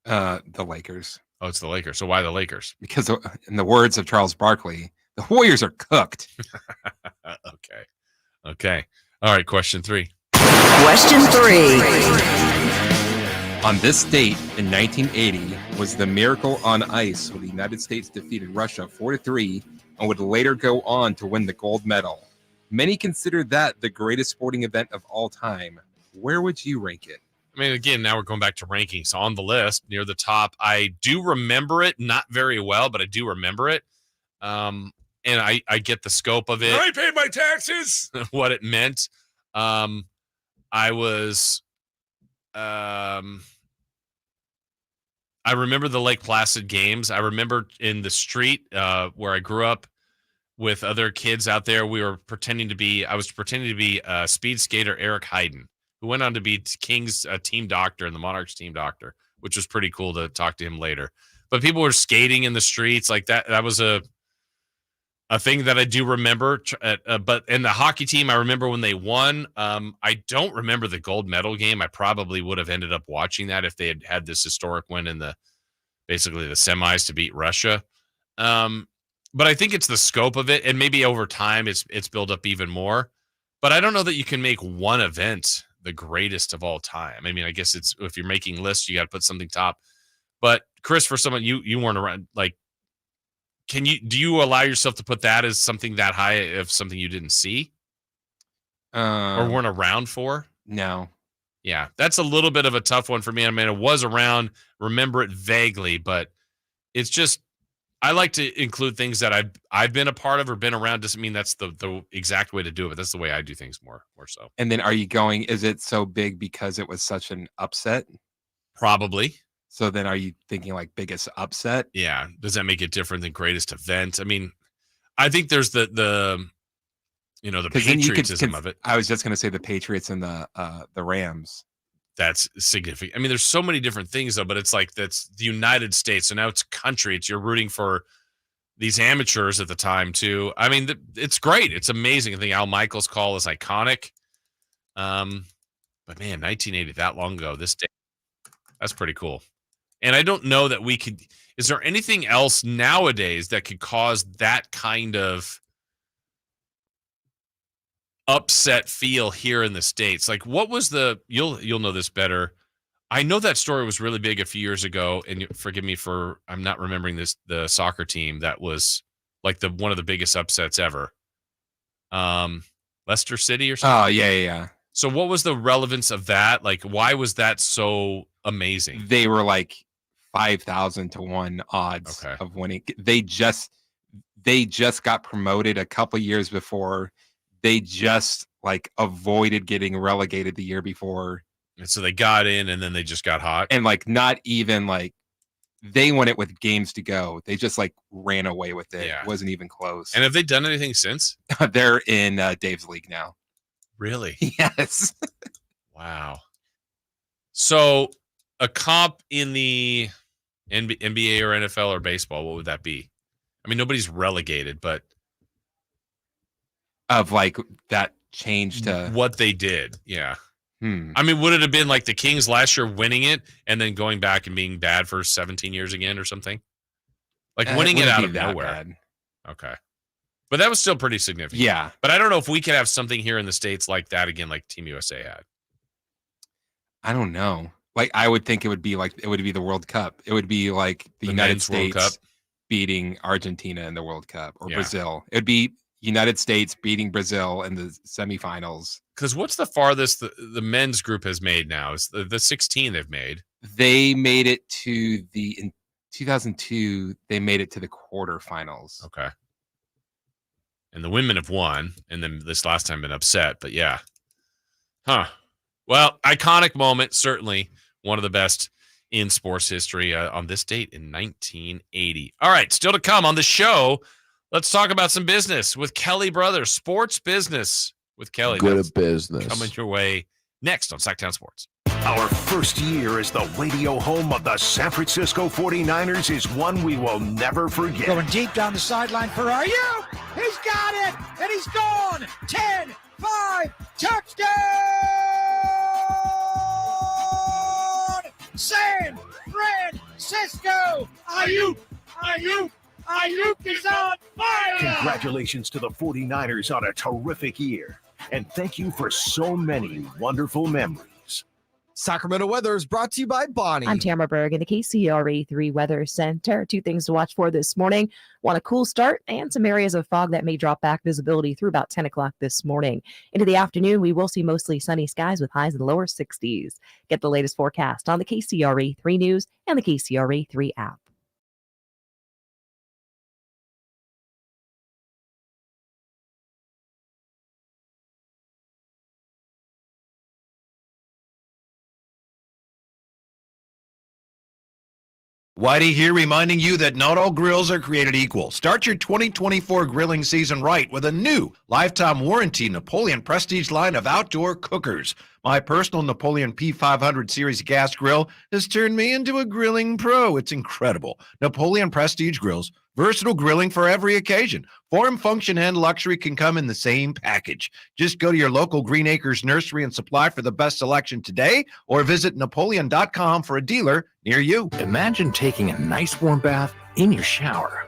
The Lakers. Oh, it's the Lakers. So why the Lakers? Because in the words of Charles Barkley, the Warriors are cooked. Okay. All right. Question 3. Question 3. On this date in 1980 was the Miracle on Ice, where the United States defeated Russia 4-3 and would later go on to win the gold medal. Many consider that the greatest sporting event of all time. Where would you rank it? I mean, again, now we're going back to rankings. On the list, near the top, I do remember it, not very well, but I do remember it. And I get the scope of it. I paid my taxes. What it meant. I remember the Lake Placid games. I remember in the street where I grew up with other kids out there. I was pretending to be speed skater Eric Hayden, who went on to be King's team doctor and the Monarchs team doctor, which was pretty cool to talk to him later. But people were skating in the streets like that. That was a thing that I do remember. But in the hockey team, I remember when they won. I don't remember the gold medal game. I probably would have ended up watching that if they had had this historic win in basically the semis to beat Russia. But I think it's the scope of it, and maybe over time it's built up even more. But I don't know that you can make one event the greatest of all time. I mean, I guess it's, if you're making lists, you got to put something top. But Chris, for someone you weren't around, like, do you allow yourself to put that as something that high of something you didn't see or weren't around for? No. Yeah, that's a little bit of a tough one for me. I mean, it was around, remember it vaguely, but it's just, I like to include things that I've been a part of or been around. Doesn't mean that's the exact way to do it. That's the way I do things more so. And then is it so big because it was such an upset? Probably. So then are you thinking like biggest upset? Yeah. Does that make it different than greatest event? I mean, I think there's the patriotism of it. I was just going to say the Patriots and the Rams. That's significant. I mean, there's so many different things though, but it's like, that's the United States. So now it's country. You're rooting for these amateurs at the time too. I mean, it's great. It's amazing. I think Al Michaels' call is iconic. But man, 1980, that long ago, this day, that's pretty cool. And I don't know that is there anything else nowadays that could cause that kind of upset feel here in the States? Like, what was you'll know this better. I know that story was really big a few years ago, and forgive me for, I'm not remembering the soccer team that was like one of the biggest upsets ever. Leicester City or something? Oh, yeah. So what was the relevance of that? Like, why was that so amazing? They were like 5,000 to 1 odds of winning. They just got promoted a couple years before. They just like avoided getting relegated the year before. And so they got in and then they just got hot. And like not even like they won it with games to go. They just like ran away with it. Yeah. It wasn't even close. And have they done anything since? They're in Dave's league now. Really? Yes. Wow. So a comp in the NBA or NFL or baseball, what would that be? I mean, nobody's relegated, but of like that change to what they did. Yeah. Hmm. I mean, would it have been like the Kings last year winning it and then going back and being bad for 17 years again or something? Like winning it out of nowhere. Bad. Okay. But that was still pretty significant. Yeah. But I don't know if we could have something here in the States like that again, like Team USA had. I don't know. Like, I would think it would be the World Cup. It would be like the United States World Cup beating Argentina in the World Cup or Brazil. It would be United States beating Brazil in the semifinals. Because what's the farthest the men's group has made now? Is the 16 they've made. They made it to in 2002, they made it to the quarterfinals. Okay. And the women have won, and then this last time been upset, but yeah. Huh. Well, iconic moment, certainly one of the best in sports history on this date in 1980. All right, still to come on the show, let's talk about some business with Kelly Brothers, sports business with Kelly. Good business. Coming your way next on Sactown Sports. Our first year as the radio home of the San Francisco 49ers is one we will never forget. Going deep down the sideline for Are You? He's got it, and he's gone. 10, 5, touchdown! San Francisco! Ayuk is on fire! Congratulations to the 49ers on a terrific year. And thank you for so many wonderful memories. Sacramento weather is brought to you by Bonnie. I'm Tamara Berg in the KCRA 3 Weather Center. 2 things to watch for this morning. Want a cool start and some areas of fog that may drop back visibility through about 10 o'clock this morning. Into the afternoon, we will see mostly sunny skies with highs in the lower 60s. Get the latest forecast on the KCRA 3 News and the KCRA 3 app. Whitey here reminding you that not all grills are created equal. Start your 2024 grilling season right with a new lifetime warranty Napoleon Prestige line of outdoor cookers. My personal Napoleon P500 series gas grill has turned me into a grilling pro. It's incredible. Napoleon Prestige grills, versatile grilling for every occasion. Form, function, and luxury can come in the same package. Just go to your local Green Acres Nursery and Supply for the best selection today, or visit Napoleon.com for a dealer near you. Imagine taking a nice warm bath in your shower.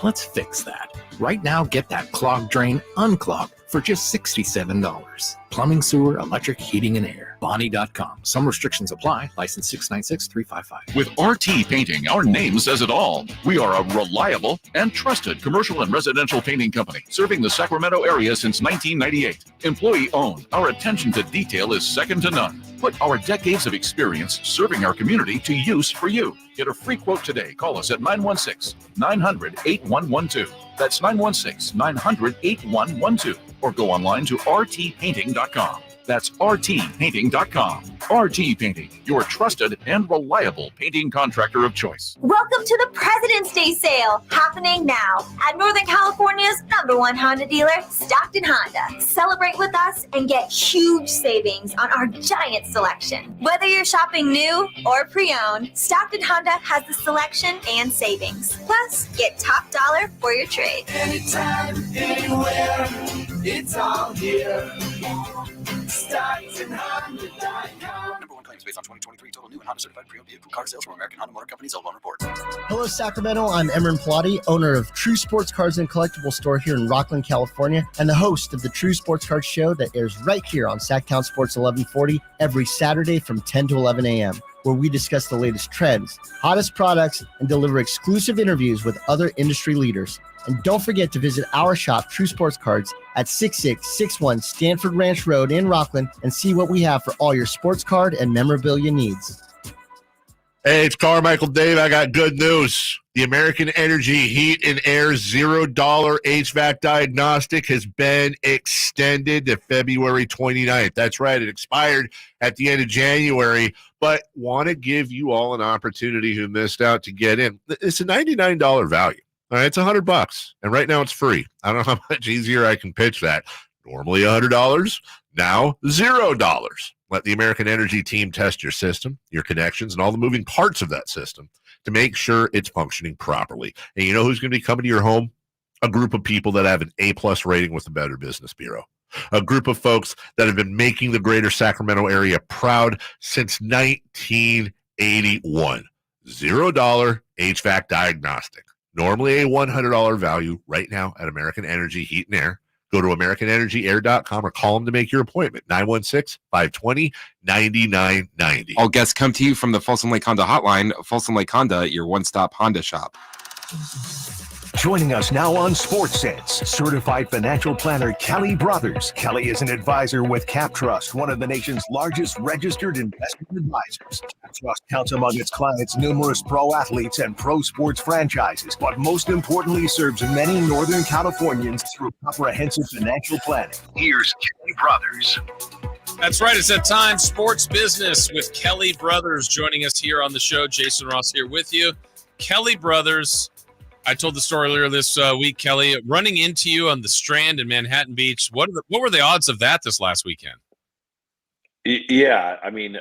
Let's fix that. Right now, get that clogged drain unclogged for just $67. Plumbing, sewer, electric, heating, and air. Bonnie.com. Some restrictions apply. License 696-355. With RT Painting, our name says it all. We are a reliable and trusted commercial and residential painting company serving the Sacramento area since 1998. Employee-owned, our attention to detail is second to none. Put our decades of experience serving our community to use for you. Get a free quote today. Call us at 916-900-8112. That's 916-900-8112. Or go online to rtpainting.com. That's rtpainting.com. RT Painting, your trusted and reliable painting contractor of choice. Welcome to the President's Day sale, happening now at Northern California's #1 Honda dealer, Stockton Honda. Celebrate with us and get huge savings on our giant selection. Whether you're shopping new or pre-owned, Stockton Honda has the selection and savings. Plus, get top dollar for your trade. Anytime, anywhere, it's all here. StocktonHonda.com. #1 claims based on 2023 total new and Honda certified pre-owned vehicle car sales from American Honda Motor Company's L1 reports. Hello, Sacramento. I'm Emran Plati, owner of True Sports Cards and Collectible Store here in Rockland, California, and the host of the True Sports Cards Show that airs right here on Sactown Sports 1140 every Saturday from 10 to 11 a.m., where we discuss the latest trends, hottest products, and deliver exclusive interviews with other industry leaders. And don't forget to visit our shop, True Sports Cards, at 6661 Stanford Ranch Road in Rockland and see what we have for all your sports card and memorabilia needs. Hey, it's Carmichael, Dave. I got good news. The American Energy Heat and Air $0 HVAC diagnostic has been extended to February 29th. That's right. It expired at the end of January, but want to give you all an opportunity who missed out to get in. It's a $99 value. All right, it's $100, and right now it's free. I don't know how much easier I can pitch that. Normally $100, now $0. Let the American Energy team test your system, your connections, and all the moving parts of that system to make sure it's functioning properly. And you know who's going to be coming to your home? A group of people that have an A-plus rating with the Better Business Bureau. A group of folks that have been making the greater Sacramento area proud since 1981. $0 HVAC diagnostic. Normally a $100 value right now at American Energy Heat and Air. Go to AmericanEnergyAir.com or call them to make your appointment. 916-520-9990. All guests come to you from the Folsom Lake Honda hotline. Folsom Lake Honda, your one-stop Honda shop. Joining us now on Sports Sense, certified financial planner Kelly Brothers. Kelly is an advisor with Cap Trust, one of the nation's largest registered investment advisors. Cap Trust counts among its clients numerous pro athletes and pro sports franchises, but most importantly serves many Northern Californians through comprehensive financial planning. Here's Kelly Brothers. That's right. It's that time. Sports Business with Kelly Brothers joining us here on the show. Jason Ross here with you. Kelly Brothers. I told the story earlier this week, Kelly, running into you on the Strand in Manhattan Beach. What were the odds of that this last weekend? Yeah, I mean,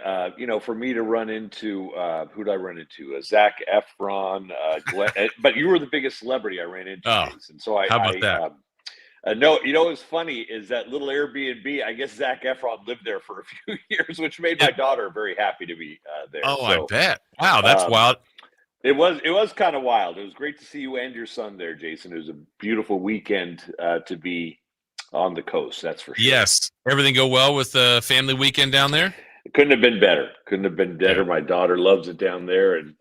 for me to run into who did I run into? Zac Efron, Glenn, but you were the biggest celebrity I ran into. Oh, Jason. So how about that? No, what's funny is that little Airbnb. I guess Zac Efron lived there for a few years, which made my daughter very happy to be there. Oh, so, I bet. Wow, that's wild. It was kind of wild. It was great to see you and your son there, Jason. It was a beautiful weekend to be on the coast. That's for sure. Yes. Everything go well with the family weekend down there? It couldn't have been better. Couldn't have been better. My daughter loves it down there, and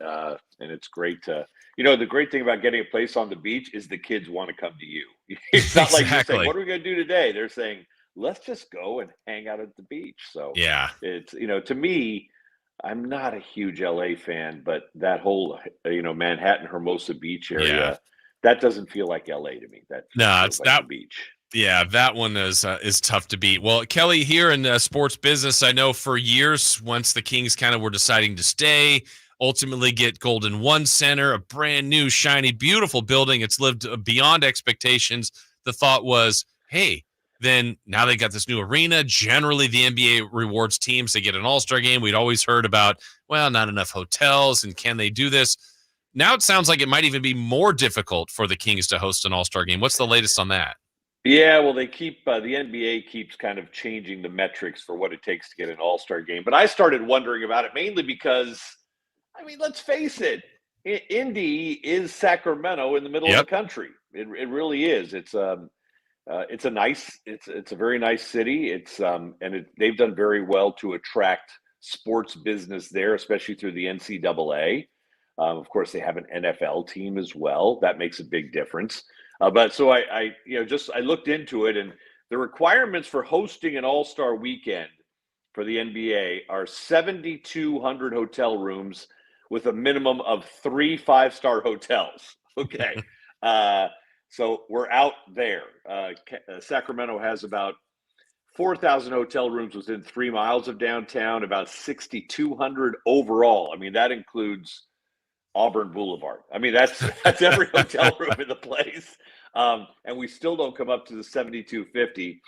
it's great to. The great thing about getting a place on the beach is the kids want to come to you. It's not like you're saying, "What are we going to do today?" They're saying, "Let's just go and hang out at the beach." So yeah, it's to me. I'm not a huge LA fan, but that whole, Manhattan, Hermosa Beach area, that doesn't feel like LA to me. That it's like that beach. Yeah, that one is tough to beat. Well, Kelly, here in sports business, I know for years, once the Kings kind of were deciding to stay, ultimately get Golden One Center, a brand new, shiny, beautiful building. It's lived beyond expectations. The thought was, hey, then now they got this new arena. Generally, the NBA rewards teams. They get an all-star game. We'd always heard about, not enough hotels, and can they do this? Now it sounds like it might even be more difficult for the Kings to host an all-star game. What's the latest on that? Yeah, well, they keep the NBA keeps kind of changing the metrics for what it takes to get an all-star game. But I started wondering about it mainly because, let's face it, Indy is Sacramento in the middle of the country. It really is. It's a very nice city. They've done very well to attract sports business there, especially through the NCAA. Of course, they have an NFL team as well. That makes a big difference. But so I looked into it, and the requirements for hosting an All-Star weekend for the NBA are 7,200 hotel rooms with a minimum of 3 5-star hotels. Okay. So we're out there. Sacramento has about 4,000 hotel rooms within 3 miles of downtown, about 6,200 overall. That includes Auburn Boulevard. That's every hotel room in the place. And we still don't come up to the 7,250.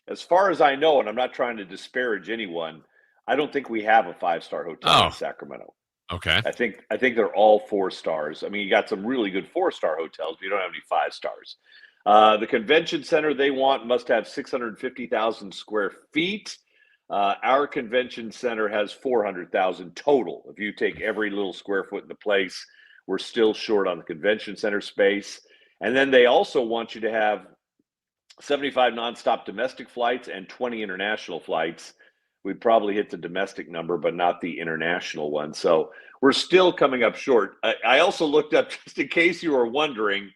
As far as I know, and I'm not trying to disparage anyone, I don't think we have a 5-star hotel in Sacramento. Okay. I think they're all 4 stars. You got some really good 4-star hotels, but you don't have any 5 stars. The convention center they want must have 650,000 square feet. Our convention center has 400,000 total. If you take every little square foot in the place, we're still short on the convention center space. And then they also want you to have 75 nonstop domestic flights and 20 international flights. We'd probably hit the domestic number, but not the international one. So we're still coming up short. I also looked up, just in case you were wondering,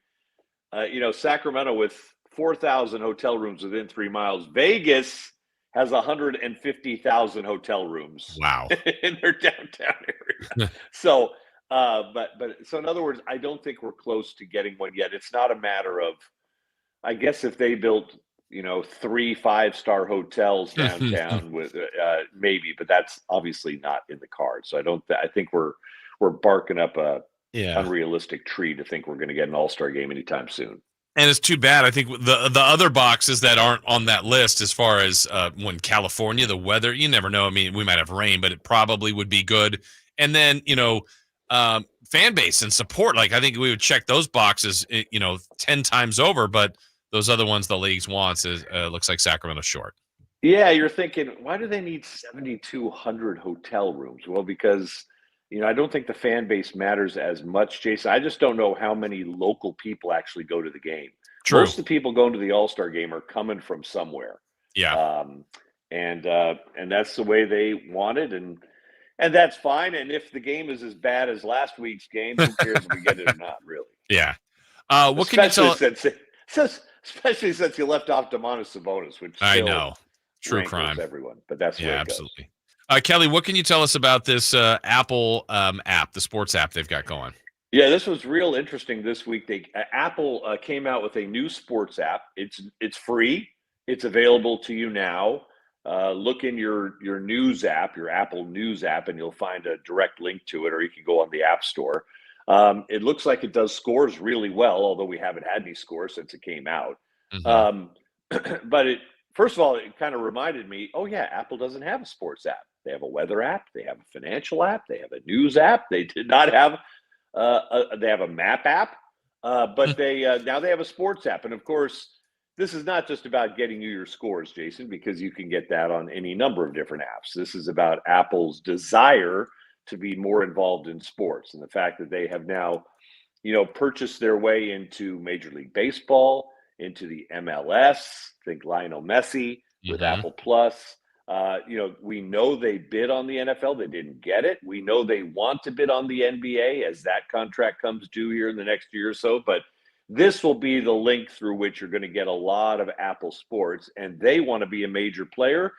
Sacramento with 4,000 hotel rooms within 3 miles. Vegas has 150,000 hotel rooms. Wow. In their downtown area. So, so in other words, I don't think we're close to getting one yet. It's not a matter of, I guess, if they built, 3 5-star hotels downtown with maybe, but that's obviously not in the cards. So I think we're barking up a unrealistic tree to think we're going to get an all-star game anytime soon. And it's too bad. I think the other boxes that aren't on that list, as far as when California, the weather, you never know. I mean, we might have rain, but it probably would be good. And then, fan base and support. Like, I think we would check those boxes, 10 times over, but those other ones the leagues wants looks like Sacramento short. Yeah, you're thinking, why do they need 7,200 hotel rooms? Well, because I don't think the fan base matters as much, Jason. I just don't know how many local people actually go to the game. True. Most of the people going to the All-Star game are coming from somewhere. Yeah. And that's the way they want it, and that's fine. And if the game is as bad as last week's game, who cares if we get it or not, really? Yeah. What can you tell? Especially since you left off Domantas Sabonis, which I know, true crime. Everyone, but that's the way it absolutely. Kelly, what can you tell us about this Apple app, the sports app they've got going? Yeah, this was real interesting this week. Apple came out with a new sports app. It's free. It's available to you now. Look in your news app, your Apple News app, and you'll find a direct link to it, or you can go on the App Store. It looks like it does scores really well, although we haven't had any scores since it came out. Mm-hmm. But first of all, it kind of reminded me, oh yeah, Apple doesn't have a sports app. They have a weather app. They have a financial app. They have a news app. They did not have they have a map app, but now they have a sports app. And of course, this is not just about getting you your scores, Jason, because you can get that on any number of different apps. This is about Apple's desire to be more involved in sports, and the fact that they have now, purchased their way into Major League Baseball, into the MLS. Think Lionel Messi with Apple Plus. We know they bid on the NFL. They didn't get it. We know they want to bid on the NBA as that contract comes due here in the next year or so. But this will be the link through which you're going to get a lot of Apple sports, and they want to be a major player,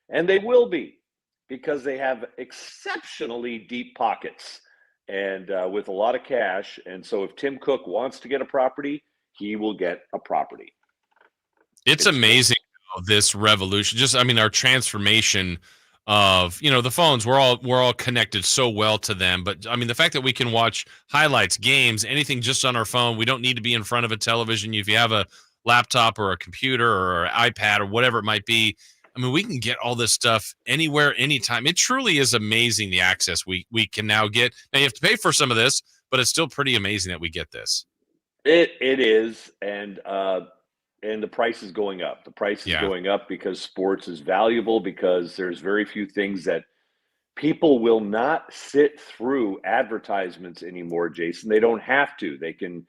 and they will be, because they have exceptionally deep pockets and with a lot of cash. And so if Tim Cook wants to get a property, he will get a property. It's amazing how this revolution, our transformation of, the phones, we're all connected so well to them. But the fact that we can watch highlights, games, anything just on our phone, we don't need to be in front of a television. If you have a laptop or a computer or an iPad or whatever it might be, we can get all this stuff anywhere, anytime. It truly is amazing, the access we can now get. Now, you have to pay for some of this, but it's still pretty amazing that we get this. It is, and the price is going up. The price is going up because sports is valuable, because there's very few things that people will not sit through advertisements anymore, Jason. They don't have to. They can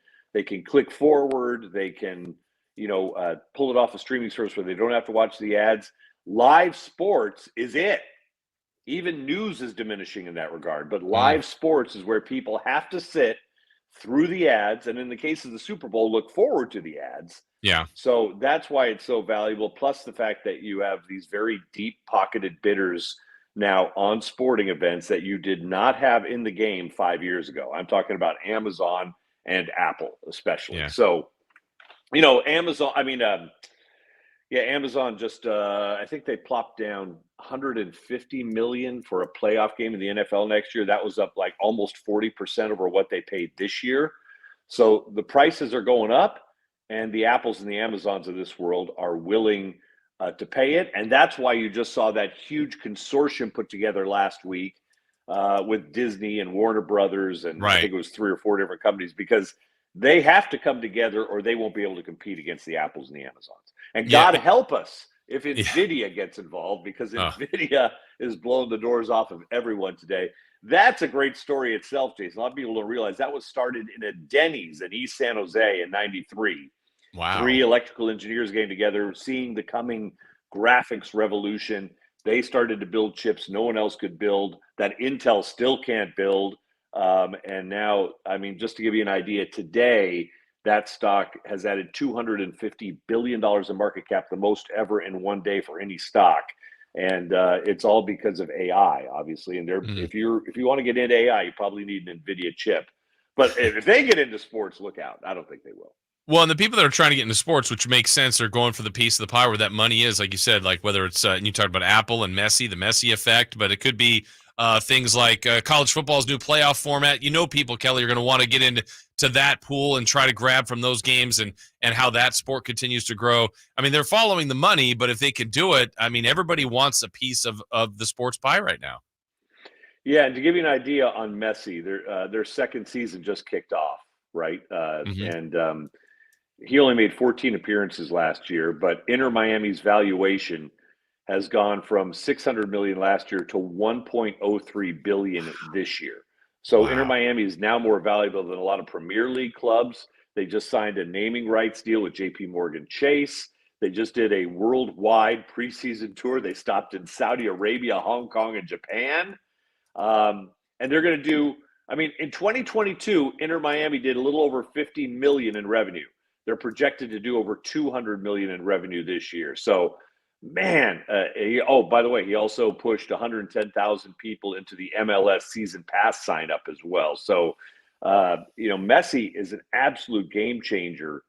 click forward. They can, pull it off a streaming service where they don't have to watch the ads. Live sports is it. Even news is diminishing in that regard, but live sports is where people have to sit through the ads, and in the case of the Super Bowl, look forward to the ads. Yeah. So that's why it's so valuable, plus the fact that you have these very deep-pocketed bidders now on sporting events that you did not have in the game 5 years ago. I'm talking about Amazon and Apple especially. Yeah. So, Amazon just, I think they plopped down $150 million for a playoff game in the NFL next year. That was up like almost 40% over what they paid this year. So the prices are going up, and the Apples and the Amazons of this world are willing to pay it. And that's why you just saw that huge consortium put together last week with Disney and Warner Brothers. And I think it was 3 or 4 different companies, because they have to come together or they won't be able to compete against the Apples and the Amazons. And God help us if NVIDIA gets involved, because NVIDIA is blowing the doors off of everyone today. That's a great story itself, Jason. A lot of people don't realize that was started in a Denny's in East San Jose in '93. Wow. 3 electrical engineers getting together, seeing the coming graphics revolution. They started to build chips no one else could build, that Intel still can't build. And now, just to give you an idea, today, that stock has added $250 billion in market cap, the most ever in one day for any stock. And it's all because of AI, obviously. And if you want to get into AI, you probably need an NVIDIA chip. But if they get into sports, look out. I don't think they will. Well, and the people that are trying to get into sports, which makes sense, are going for the piece of the pie where that money is, like you said, like whether it's, and you talked about Apple and Messi, the Messi effect, but it could be things like college football's new playoff format. People, Kelly, are going to want to get into that pool and try to grab from those games and how that sport continues to grow. I mean, they're following the money, but if they can do it, I mean, everybody wants a piece of the sports pie right now. Yeah, and to give you an idea on Messi, their second season just kicked off, right? And he only made 14 appearances last year, but Inter Miami's valuation has gone from $600 million last year to $1.03 billion this year. So wow. Inter Miami is now more valuable than a lot of Premier League clubs. They just signed a naming rights deal with JP Morgan Chase. They just did a worldwide preseason tour. They stopped in Saudi Arabia, Hong Kong, and Japan. And they're going to do, in 2022, Inter Miami did a little over $50 million in revenue. They're projected to do over $200 million in revenue this year. So, man, by the way, he also pushed 110,000 people into the MLS season pass sign up as well. So, Messi is an absolute game changer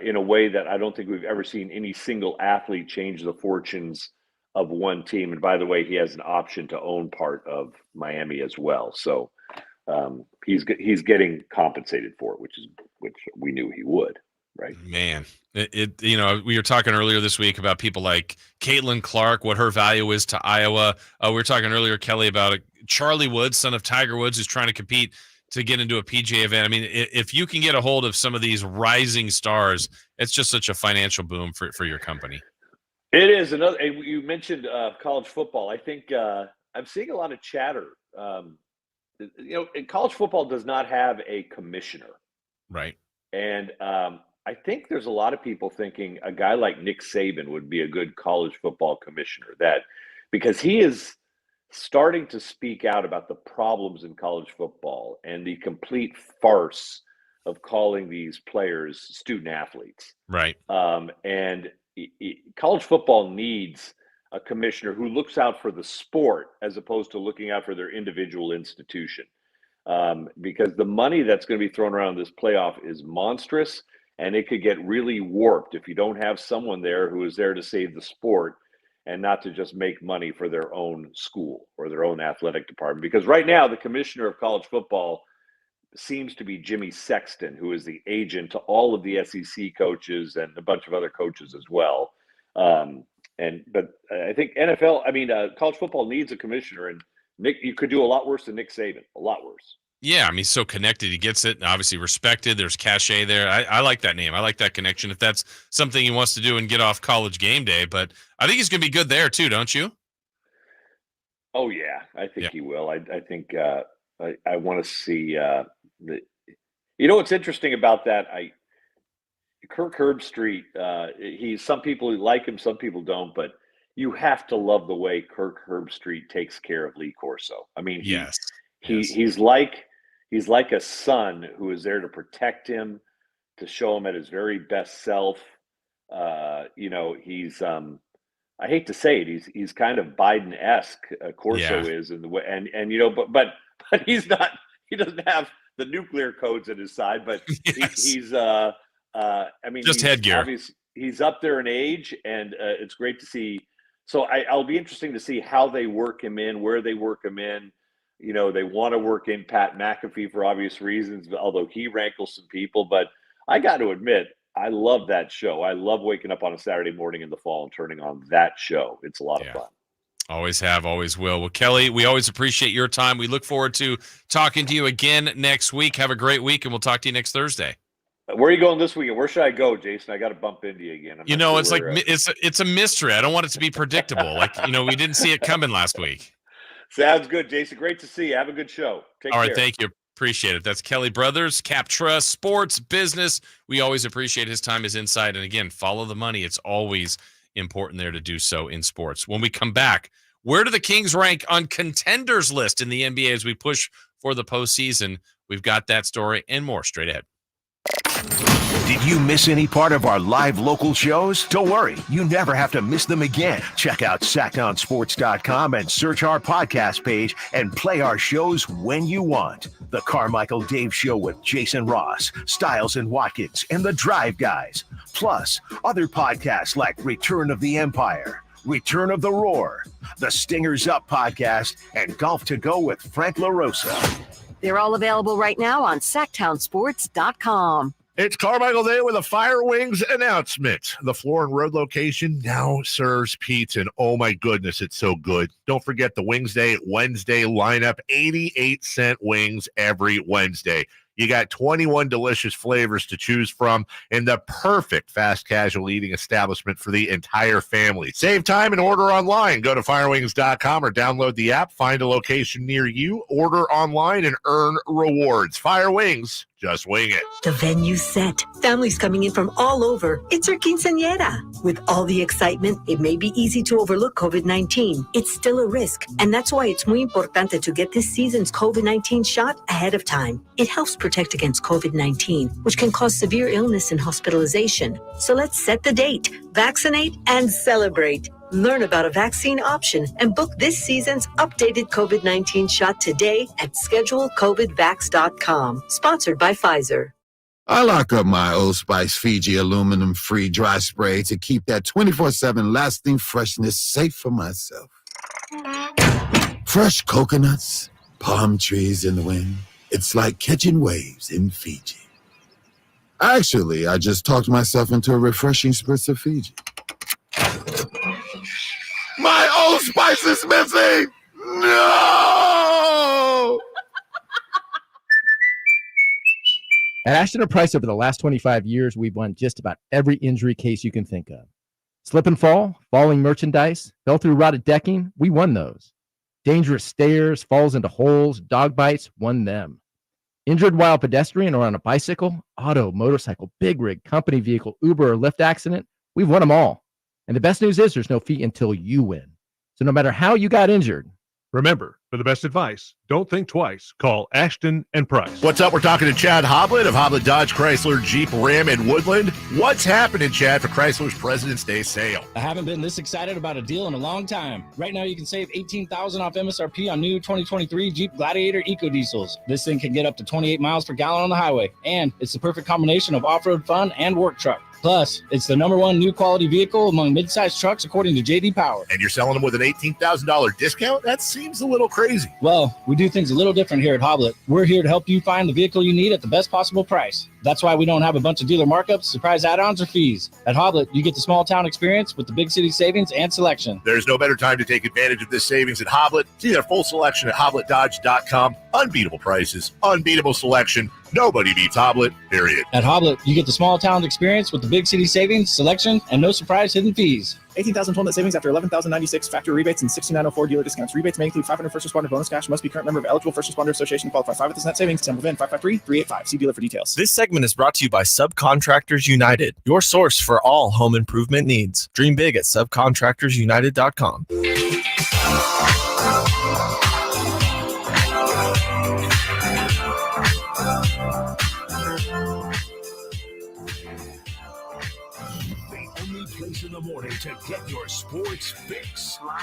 in a way that I don't think we've ever seen any single athlete change the fortunes of one team. And by the way, he has an option to own part of Miami as well. So he's getting compensated for it, which we knew he would. Right, man. We were talking earlier this week about people like Caitlin Clark, what her value is to Iowa. We were talking earlier, Kelly, about Charlie Woods, son of Tiger Woods, who's trying to compete to get into a PGA event. I mean, if you can get a hold of some of these rising stars, it's just such a financial boom for your company. It is. You mentioned college football. I think I'm seeing a lot of chatter. College football does not have a commissioner, right? And I think there's a lot of people thinking a guy like Nick Saban would be a good college football commissioner, because he is starting to speak out about the problems in college football and the complete farce of calling these players student athletes. Right. And college football needs a commissioner who looks out for the sport as opposed to looking out for their individual institution. Because the money that's going to be thrown around this playoff is monstrous, and it could get really warped if you don't have someone there who is there to save the sport and not to just make money for their own school or their own athletic department. Because right now, the commissioner of college football seems to be Jimmy Sexton, who is the agent to all of the SEC coaches and a bunch of other coaches as well. But I think college football needs a commissioner, and Nick, you could do a lot worse than Nick Saban, a lot worse. Yeah, he's so connected. He gets it, and obviously respected. There's cachet there. I like that name. I like that connection. If that's something he wants to do and get off College Game Day, but I think he's going to be good there too, don't you? Oh yeah, I think he will. I think I want to see. What's interesting about that? Kirk Herbstreit. Some people like him, some people don't, but you have to love the way Kirk Herbstreit takes care of Lee Corso. He's like a son who is there to protect him, to show him at his very best self. He's I hate to say it, he's kind of Biden-esque. Corso is in the way, but he's not. He doesn't have the nuclear codes at his side, but he's just headgear. He's up there in age, and it's great to see. So I'll be interesting to see how they work him in, where they work him in. They want to work in Pat McAfee for obvious reasons, although he rankles some people. But I got to admit, I love that show. I love waking up on a Saturday morning in the fall and turning on that show. It's a lot of fun. Always have, always will. Well, Kelly, we always appreciate your time. We look forward to talking to you again next week. Have a great week, and we'll talk to you next Thursday. Where are you going this weekend? Where should I go, Jason? I got to bump into you again. It's a mystery. I don't want it to be predictable. We didn't see it coming last week. Sounds good, Jason. Great to see you. Have a good show. Take care. All right, thank you. Appreciate it. That's Kelly Brothers, Cap Trust, Sports, Business. We always appreciate his time, his insight. And again, follow the money. It's always important there to do so in sports. When we come back, where do the Kings rank on contenders list in the NBA as we push for the postseason? We've got that story and more straight ahead. Did you miss any part of our live local shows? Don't worry, you never have to miss them again. Check out SactownSports.com and search our podcast page and play our shows when you want. The Carmichael Dave Show with Jason Ross, Stiles and Watkins, and the Drive Guys. Plus, other podcasts like Return of the Empire, Return of the Roar, the Stingers Up podcast, and Golf to Go with Frank LaRosa. They're all available right now on SactownSports.com. It's Carmichael Day with a Fire Wings announcement. The Floor and Road location now serves pizza, and oh my goodness, it's so good. Don't forget the Wednesday lineup, 88-cent wings every Wednesday. You got 21 delicious flavors to choose from and the perfect fast casual eating establishment for the entire family. Save time and order online. Go to firewings.com or download the app. Find a location near you, order online, and earn rewards. Fire Wings. Just wing it. The venue's set. Families coming in from all over. It's our quinceañera. With all the excitement, it may be easy to overlook COVID-19. It's still a risk, and that's why it's muy importante to get this season's COVID-19 shot ahead of time. It helps protect against COVID-19, which can cause severe illness and hospitalization. So let's set the date, vaccinate, and celebrate. Learn about a vaccine option and book this season's updated COVID-19 shot today at schedulecovidvax.com. Sponsored by Pfizer. I lock up my Old Spice Fiji aluminum-free dry spray to keep that 24/7 lasting freshness safe for myself. Fresh coconuts, palm trees in the wind. It's like catching waves in Fiji. Actually, I just talked myself into a refreshing spritz of Fiji. My Old Spice is missing! No! At Ashton & Price, over the last 25 years, we've won just about every injury case you can think of. Slip and fall, falling merchandise, fell through rotted decking, we won those. Dangerous stairs, falls into holes, dog bites, won them. Injured while pedestrian or on a bicycle, auto, motorcycle, big rig, company vehicle, Uber, or Lyft accident, we've won them all. And the best news is there's no fee until you win. So no matter how you got injured, remember, for the best advice, don't think twice. Call Ashton & Price. What's up? We're talking to Chad Hoblet of Hoblet Dodge Chrysler Jeep Ram in Woodland. What's happening, Chad, for Chrysler's President's Day sale? I haven't been this excited about a deal in a long time. Right now, you can save $18,000 off MSRP on new 2023 Jeep Gladiator EcoDiesels. This thing can get up to 28 miles per gallon on the highway, and it's the perfect combination of off-road fun and work truck. Plus, it's the #1 new quality vehicle among midsize trucks, according to J.D. Power. And you're selling them with an $18,000 discount? That seems a little crazy. Well, we do things a little different here at Hoblet. We're here to help you find the vehicle you need at the best possible price. That's why we don't have a bunch of dealer markups, surprise add-ons, or fees. At Hoblet, you get the small town experience with the big city savings and selection. There's no better time to take advantage of this savings at Hoblet. See their full selection at HobletDodge.com. Unbeatable prices, unbeatable selection. Nobody beats Hoblet, period. At Hoblet, you get the small town experience with the big city savings, selection, and no surprise hidden fees. 18,000 total net savings after 11,096 factory rebates and 6904 dealer discounts. Rebates may include 500 first responder bonus cash. Must be current member of eligible first responder association. Qualify 5 with this net savings. Temple VIN 553-385. See dealer for details. This segment is brought to you by Subcontractors United, your source for all home improvement needs. Dream big at subcontractorsunited.com. In the morning to get your sports fix. Live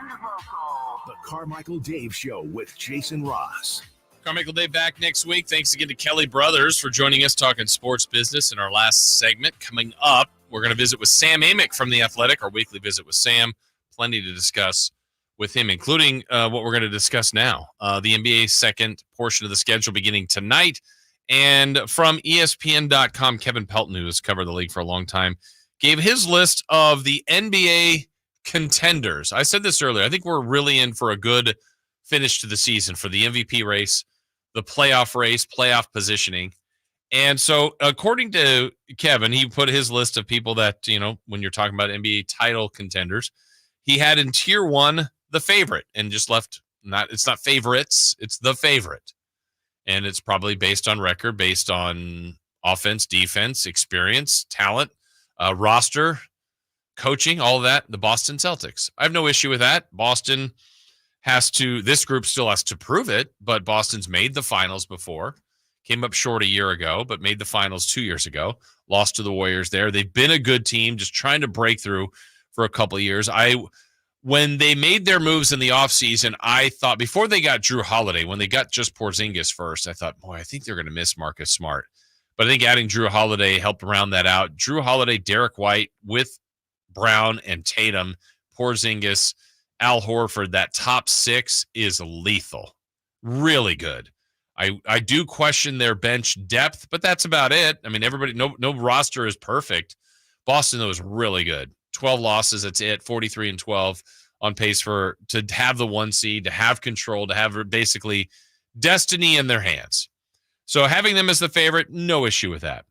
and local. The Carmichael Dave Show with Jason Ross. Carmichael Dave back next week. Thanks again to Kelly Brothers for joining us talking sports business in our last segment. Coming up, we're going to visit with Sam Amick from The Athletic, our weekly visit with Sam. Plenty to discuss with him, including what we're going to discuss now. The NBA second portion of the schedule beginning tonight. And from ESPN.com, Kevin Pelton, who has covered the league for a long time, gave his list of the NBA contenders. I said this earlier. I think we're really in for a good finish to the season for the MVP race, the playoff race, playoff positioning. And so according to Kevin, he put his list of people that, you know, when you're talking about NBA title contenders, he had in tier 1 the favorite and just left it's not favorites, it's the favorite. And it's probably based on record, based on offense, defense, experience, talent, roster, coaching, all of that, the Boston Celtics. I have no issue with that. Boston this group still has to prove it, but Boston's made the finals before. Came up short a year ago, but made the finals 2 years ago. Lost to the Warriors there. They've been a good team, just trying to break through for a couple of years. When they made their moves in the offseason, I thought before they got Drew Holiday, when they got just Porzingis first, I thought, boy, I think they're going to miss Marcus Smart. But I think adding Drew Holiday helped round that out. Drew Holiday, Derek White with Brown and Tatum, Porzingis, Al Horford, that top six is lethal. Really good. I do question their bench depth, but that's about it. I mean, everybody, no roster is perfect. Boston, though, is really good. 12 losses, that's it. 43-12 on pace to have the 1 seed, to have control, to have basically destiny in their hands. So having them as the favorite, no issue with that.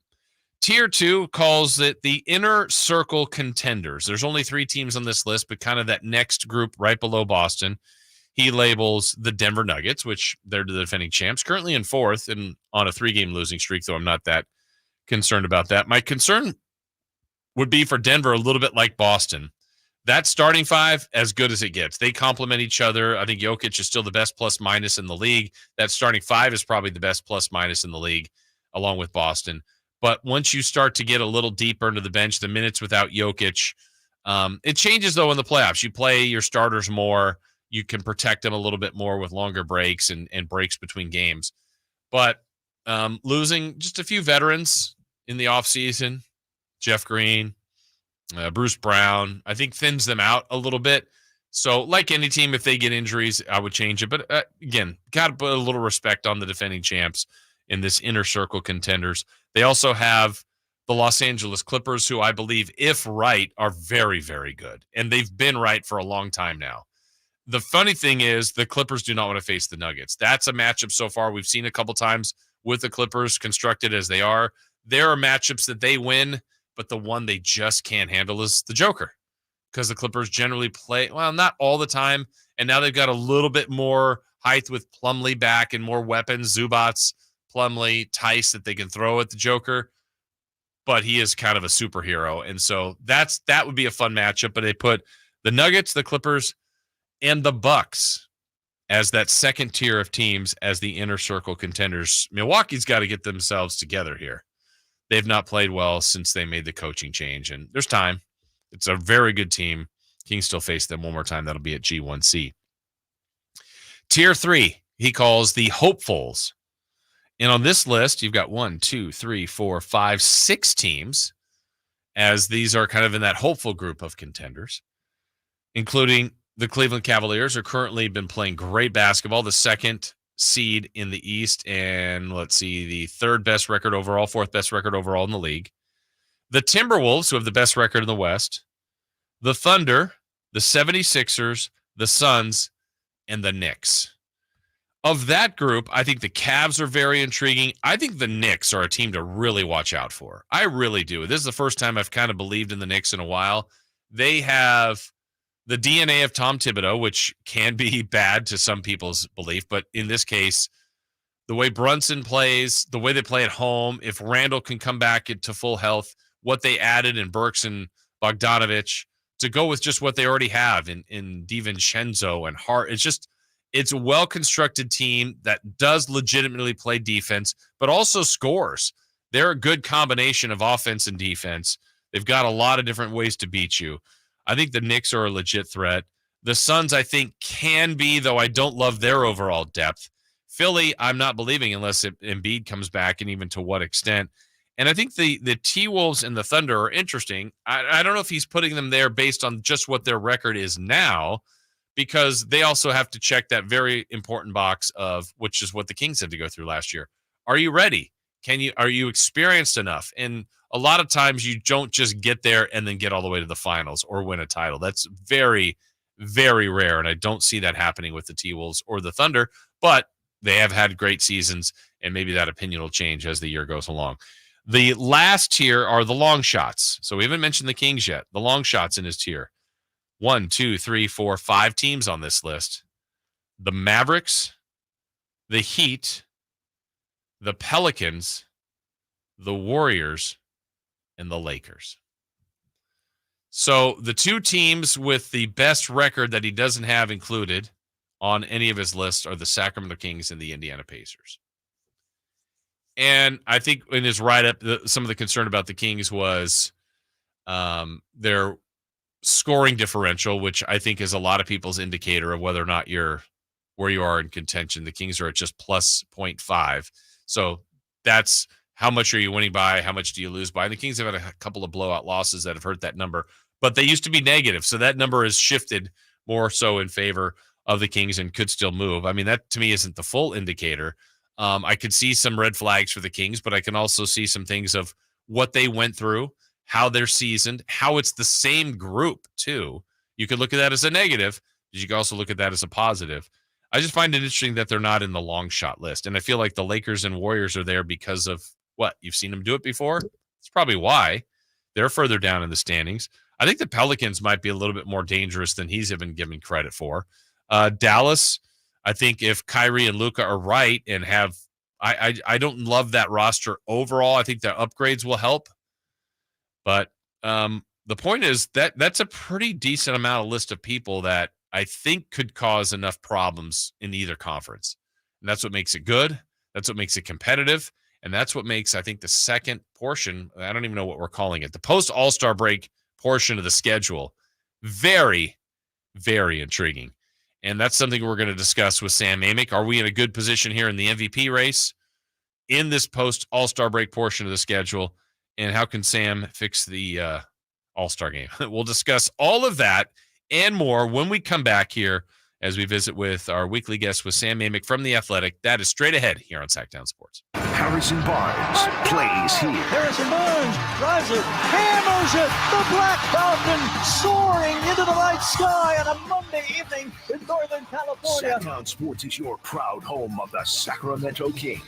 Tier 2 calls it the inner circle contenders. There's only 3 teams on this list, but kind of that next group right below Boston. He labels the Denver Nuggets, which they're the defending champs, currently in 4th and on a 3-game losing streak, though I'm not that concerned about that. My concern would be for Denver a little bit like Boston. That starting 5, as good as it gets. They complement each other. I think Jokic is still the best plus-minus in the league. That starting 5 is probably the best plus-minus in the league, along with Boston. But once you start to get a little deeper into the bench, the minutes without Jokic, it changes, though, in the playoffs. You play your starters more. You can protect them a little bit more with longer breaks and breaks between games. But losing just a few veterans in the offseason, Jeff Green, Bruce Brown, I think thins them out a little bit. So like any team, if they get injuries, I would change it. But again, got to put a little respect on the defending champs in this inner circle contenders. They also have the Los Angeles Clippers, who I believe, if right, are very, very good. And they've been right for a long time now. The funny thing is the Clippers do not want to face the Nuggets. That's a matchup so far we've seen a couple times with the Clippers, constructed as they are. There are matchups that they win, but the one they just can't handle is the Joker, because the Clippers generally play, well, not all the time, and now they've got a little bit more height with Plumlee back and more weapons, Zubats, Plumlee, Tice, that they can throw at the Joker, but he is kind of a superhero, and so that would be a fun matchup. But they put the Nuggets, the Clippers, and the Bucks as that second tier of teams as the inner circle contenders. Milwaukee's got to get themselves together here. They've not played well since they made the coaching change, and there's time. It's a very good team. Kings still face them one more time. That'll be at G1C. Tier 3, he calls the hopefuls. And on this list, you've got 6 teams, as these are kind of in that hopeful group of contenders, including the Cleveland Cavaliers, are currently been playing great basketball, the second seed in the East, and let's see, the 4th best record overall in the league. The Timberwolves, who have the best record in the West, the Thunder, the 76ers, the Suns, and the Knicks. Of that group, I think the Cavs are very intriguing. I think the Knicks are a team to really watch out for. I really do. This is the first time I've kind of believed in the Knicks in a while. They have the DNA of Tom Thibodeau, which can be bad to some people's belief, but in this case, the way Brunson plays, the way they play at home, if Randall can come back to full health, what they added in Burks and Bogdanovich, to go with just what they already have in DiVincenzo and Hart. It's a well-constructed team that does legitimately play defense, but also scores. They're a good combination of offense and defense. They've got a lot of different ways to beat you. I think the Knicks are a legit threat. The Suns, I think, can be, though I don't love their overall depth. Philly, I'm not believing unless Embiid comes back, and even to what extent. And I think the T-Wolves and the Thunder are interesting. I don't know if he's putting them there based on just what their record is now, because they also have to check that very important box of, which is what the Kings had to go through last year. Are you ready? Are you experienced enough? And a lot of times you don't just get there and then get all the way to the finals or win a title. That's very, very rare, and I don't see that happening with the T-Wolves or the Thunder, but they have had great seasons, and maybe that opinion will change as the year goes along. The last tier are the long shots. So we haven't mentioned the Kings yet. The long shots in his tier. 5 teams on this list. The Mavericks, the Heat, the Pelicans, the Warriors, and the Lakers. So the 2 teams with the best record that he doesn't have included on any of his lists are the Sacramento Kings and the Indiana Pacers. And I think in his write-up, some of the concern about the Kings was their scoring differential, which I think is a lot of people's indicator of whether or not you're where you are in contention. The Kings are at just plus 0.5. So that's how much are you winning by? How much do you lose by? And the Kings have had a couple of blowout losses that have hurt that number, but they used to be negative. So that number has shifted more so in favor of the Kings and could still move. I mean, that to me isn't the full indicator. I could see some red flags for the Kings, but I can also see some things of what they went through, how they're seasoned, how it's the same group too. You could look at that as a negative, but you can also look at that as a positive. I just find it interesting that they're not in the long shot list. And I feel like the Lakers and Warriors are there because of what? You've seen them do it before? That's probably why. They're further down in the standings. I think the Pelicans might be a little bit more dangerous than he's even given credit for. Dallas, I think if Kyrie and Luka are right and have I don't love that roster overall. I think the upgrades will help. But the point is that that's a pretty decent amount of list of people that I think could cause enough problems in either conference. And that's what makes it good. That's what makes it competitive. And that's what makes, I think, the second portion, I don't even know what we're calling it, the post-All-Star break portion of the schedule, very, very intriguing. And that's something we're going to discuss with Sam Amick. Are we in a good position here in the MVP race in this post-All-Star break portion of the schedule? And how can Sam fix the All-Star game? We'll discuss all of that and more when we come back here as we visit with our weekly guest with Sam Amick from The Athletic. That is straight ahead here on Sactown Sports. Harrison Barnes plays here. Harrison Barnes drives it, hammers it. The Black Falcon soaring into the night sky on a Monday evening in Northern California. Sactown Sports is your proud home of the Sacramento Kings.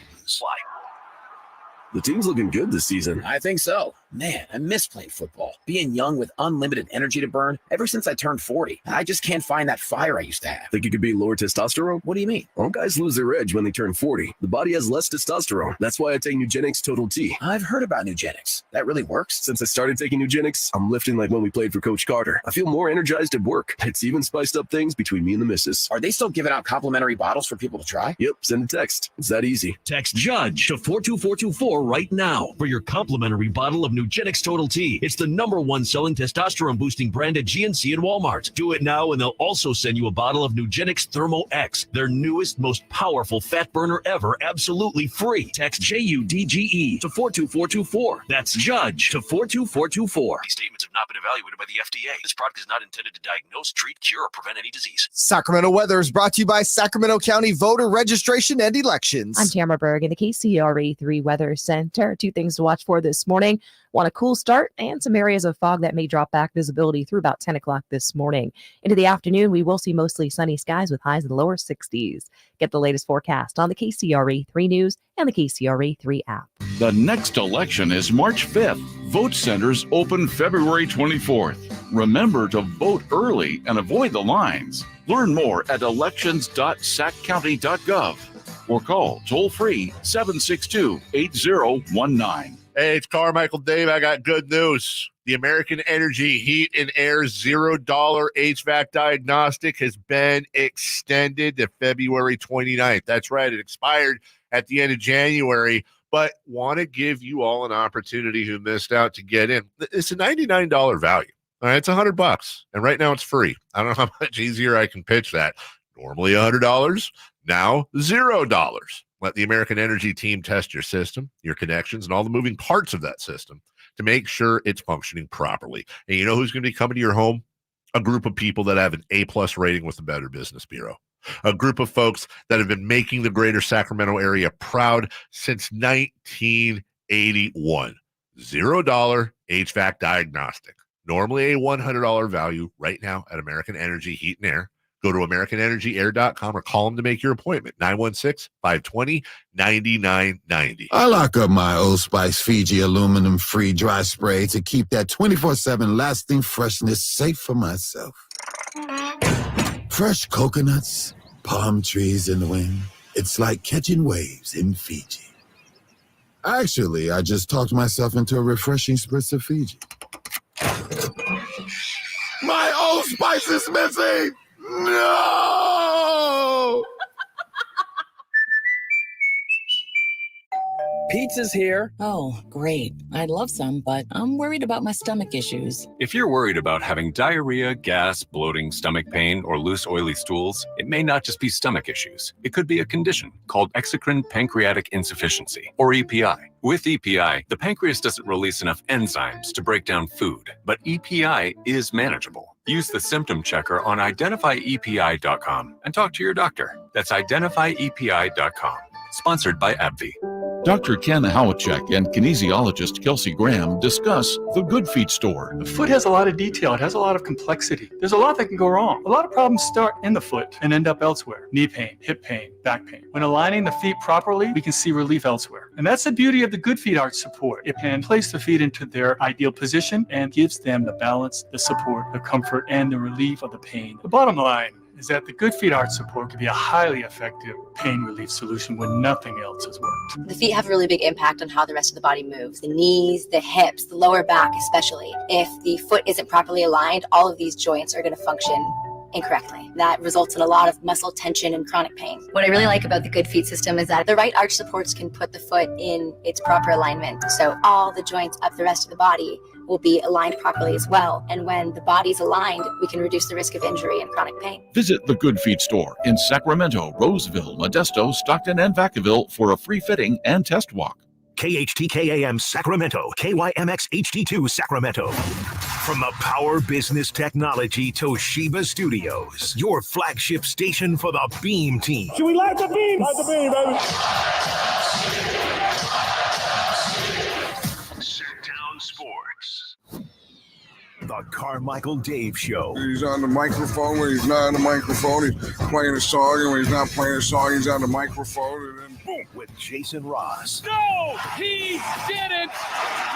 The team's looking good this season. I think so. Man, I miss playing football. Being young with unlimited energy to burn. Ever since I turned 40, I just can't find that fire I used to have. Think it could be lower testosterone? What do you mean? All guys lose their edge when they turn 40. The body has less testosterone. That's why I take Nugenix Total T. I've heard about Nugenix. That really works? Since I started taking Nugenix, I'm lifting like when we played for Coach Carter. I feel more energized at work. It's even spiced up things between me and the missus. Are they still giving out complimentary bottles for people to try? Yep, send a text. It's that easy. Text JUDGE to 42424 right now for your complimentary bottle of Nugenix Total T. It's the #1 selling testosterone boosting brand at GNC and Walmart. Do it now and they'll also send you a bottle of Nugenix Thermo X, their newest, most powerful fat burner ever, absolutely free. Text JUDGE to 42424. That's JUDGE to 42424. These statements have not been evaluated by the FDA. This product is not intended to diagnose, treat, cure, or prevent any disease. Sacramento weather is brought to you by Sacramento County Voter Registration and Elections. I'm Tamara Berg in the KCRA 3 Weather Center. Two things to watch for this morning. Want a cool start and some areas of fog that may drop back visibility through about 10 o'clock this morning. Into the afternoon, we will see mostly sunny skies with highs in the lower 60s. Get the latest forecast on the KCRA 3 News and the KCRA 3 app. The next election is March 5th. Vote centers open February 24th. Remember to vote early and avoid the lines. Learn more at elections.saccounty.gov or call toll-free 762-8019. Hey, it's Carmichael Dave. I got good news. The American Energy Heat and Air $0 HVAC diagnostic has been extended to February 29th. That's right. It expired at the end of January, but want to give you all an opportunity who missed out to get in. It's a $99 value. All right, it's $100, and right now it's free. I don't know how much easier I can pitch that. Normally $100, now $0. Let the American Energy team test your system, your connections, and all the moving parts of that system to make sure it's functioning properly. And you know who's going to be coming to your home? A group of people that have an A+ rating with the Better Business Bureau. A group of folks that have been making the greater Sacramento area proud since 1981. $0 HVAC diagnostic. Normally a $100 value right now at American Energy Heat and Air. Go to AmericanEnergyAir.com or call them to make your appointment. 916-520-9990. I lock up my Old Spice Fiji aluminum-free dry spray to keep that 24/7 lasting freshness safe for myself. Fresh coconuts, palm trees in the wind. It's like catching waves in Fiji. Actually, I just talked myself into a refreshing spritz of Fiji. My Old Spice is missing! No! Pizza's here. Oh, great. I'd love some, but I'm worried about my stomach issues. If you're worried about having diarrhea, gas, bloating, stomach pain, or loose, oily stools, it may not just be stomach issues. It could be a condition called exocrine pancreatic insufficiency, or EPI. With EPI, the pancreas doesn't release enough enzymes to break down food, but EPI is manageable. Use the symptom checker on identifyepi.com and talk to your doctor. That's identifyepi.com. Sponsored by AbbVie. Dr. Ken Howachek and kinesiologist Kelsey Graham discuss the Good Feet store. The foot has a lot of detail. It has a lot of complexity. There's a lot that can go wrong. A lot of problems start in the foot and end up elsewhere. Knee pain, hip pain, back pain. When aligning the feet properly, we can see relief elsewhere. And that's the beauty of the Good Feet arch support. It can place the feet into their ideal position and gives them the balance, the support, the comfort, and the relief of the pain. The bottom line is that the Good Feet arch support can be a highly effective pain relief solution when nothing else has worked. The feet have a really big impact on how the rest of the body moves. The knees, the hips, the lower back especially. If the foot isn't properly aligned, all of these joints are going to function incorrectly. That results in a lot of muscle tension and chronic pain. What I really like about the Good Feet system is that the right arch supports can put the foot in its proper alignment. So all the joints of the rest of the body will be aligned properly as well. And when the body's aligned, we can reduce the risk of injury and chronic pain. Visit the Good Feet store in Sacramento, Roseville, Modesto, Stockton, and Vacaville for a free fitting and test walk. KHTKAM Sacramento, KYMX HD2 Sacramento. From the Power Business Technology Toshiba Studios, your flagship station for the Beam Team. Should we light the beam? Light the beam, baby. Sactown Sports. The Carmichael Dave Show. He's on the microphone when he's not on the microphone. He's playing a song, and when he's not playing a song, he's on the microphone. And then boom. With Jason Ross. No, he didn't.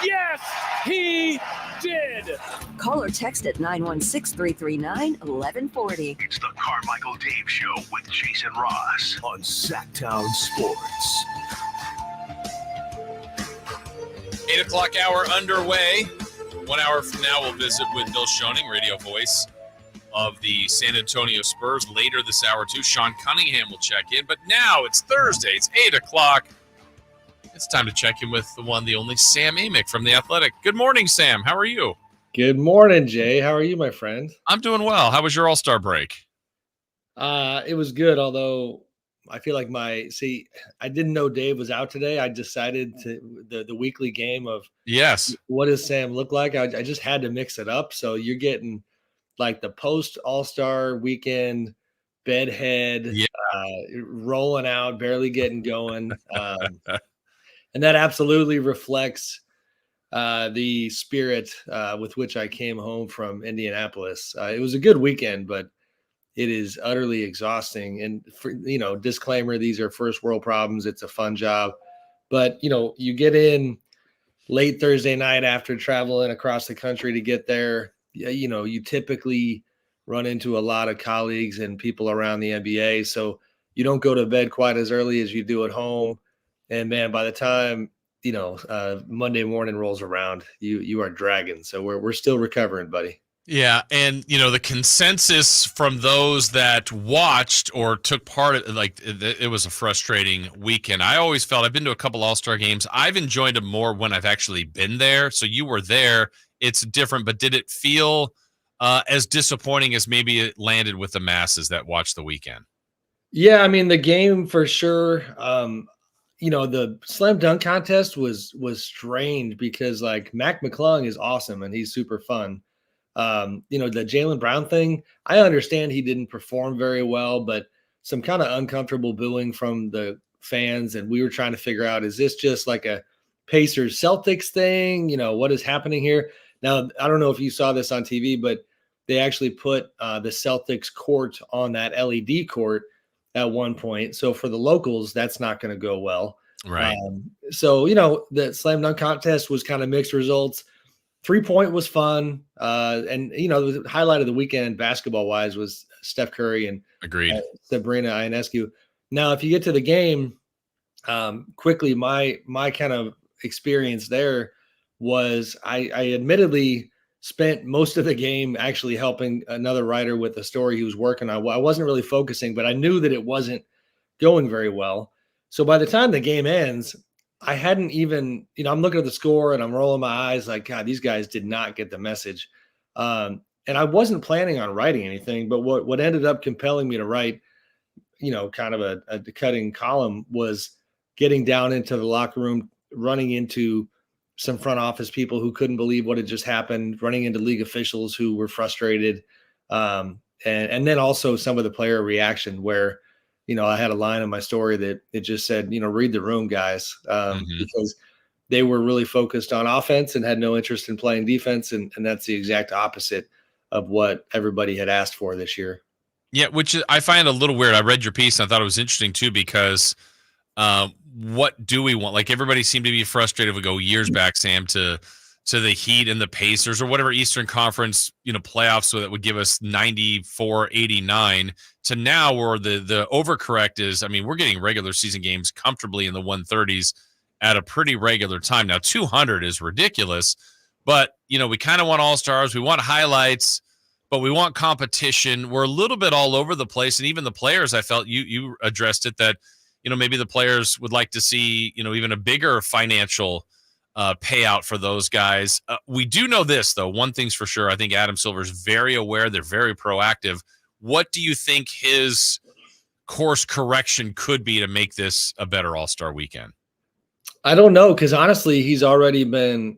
Yes, he did. Call or text at 916-339-1140. It's the Carmichael Dave Show with Jason Ross on Sactown Sports. 8 o'clock hour underway. 1 hour from now, we'll visit with Bill Schoening, radio voice of the San Antonio Spurs. Later this hour, too, Sean Cunningham will check in. But now it's Thursday. It's 8 o'clock. It's time to check in with the one, the only Sam Amick from The Athletic. Good morning, Sam. How are you? Good morning, Jay. How are you, my friend? I'm doing well. How was your All-Star break? It was good, although I feel like I didn't know Dave was out today. I decided to the weekly game of what does Sam look like? I just had to mix it up. So you're getting like the post All-Star weekend bedhead, rolling out, barely getting going. And that absolutely reflects the spirit with which I came home from Indianapolis. It was a good weekend, but it is utterly exhausting. And disclaimer, these are first world problems. It's a fun job, but you get in late Thursday night after traveling across the country to get there. You typically run into a lot of colleagues and people around the NBA. So you don't go to bed quite as early as you do at home. And man, by the time, Monday morning rolls around, you are dragging. So we're still recovering, buddy. Yeah, and the consensus from those that watched or took part, it was a frustrating weekend. I always felt I've been to a couple All-Star games. I've enjoyed them more when I've actually been there. So you were there. It's different, but did it feel as disappointing as maybe it landed with the masses that watched the weekend? Yeah, I mean the game for sure. The slam dunk contest was strange because like Mac McClung is awesome and he's super fun. The Jaylen Brown thing, I understand he didn't perform very well, but some kind of uncomfortable booing from the fans. And we were trying to figure out, is this just like a Pacers Celtics thing? What is happening here? Now, I don't know if you saw this on TV, but they actually put the Celtics court on that LED court at one point. So for the locals, that's not going to go well. Right. The slam dunk contest was kind of mixed results. 3-point was fun. The highlight of the weekend basketball wise was Steph Curry and Sabrina Ionescu. Now, if you get to the game quickly, my kind of experience there was I admittedly spent most of the game actually helping another writer with a story he was working on. I wasn't really focusing, but I knew that it wasn't going very well. So by the time the game ends, I hadn't even, I'm looking at the score and I'm rolling my eyes like, God, these guys did not get the message. And I wasn't planning on writing anything, but what ended up compelling me to write, kind of a cutting column was getting down into the locker room, running into some front office people who couldn't believe what had just happened, running into league officials who were frustrated. And then also some of the player reaction where, I had a line in my story that it just said, read the room, guys, because they were really focused on offense and had no interest in playing defense. And that's the exact opposite of what everybody had asked for this year. Yeah, which I find a little weird. I read your piece and I thought it was interesting too, because what do we want? Like, everybody seemed to be frustrated. We go years back, Sam, to the Heat and the Pacers or whatever Eastern Conference, playoffs, so that would give us 94-89 to now where the overcorrect is. I mean, we're getting regular season games comfortably in the 130s at a pretty regular time. Now, 200 is ridiculous, but, we kind of want all-stars. We want highlights, but we want competition. We're a little bit all over the place. And even the players, I felt you addressed it, that, maybe the players would like to see, even a bigger financial payout for those guys. We do know this, though. One thing's for sure. I think Adam Silver's very aware. They're very proactive. What do you think his course correction could be to make this a better All-Star weekend? I don't know, because honestly, he's already been,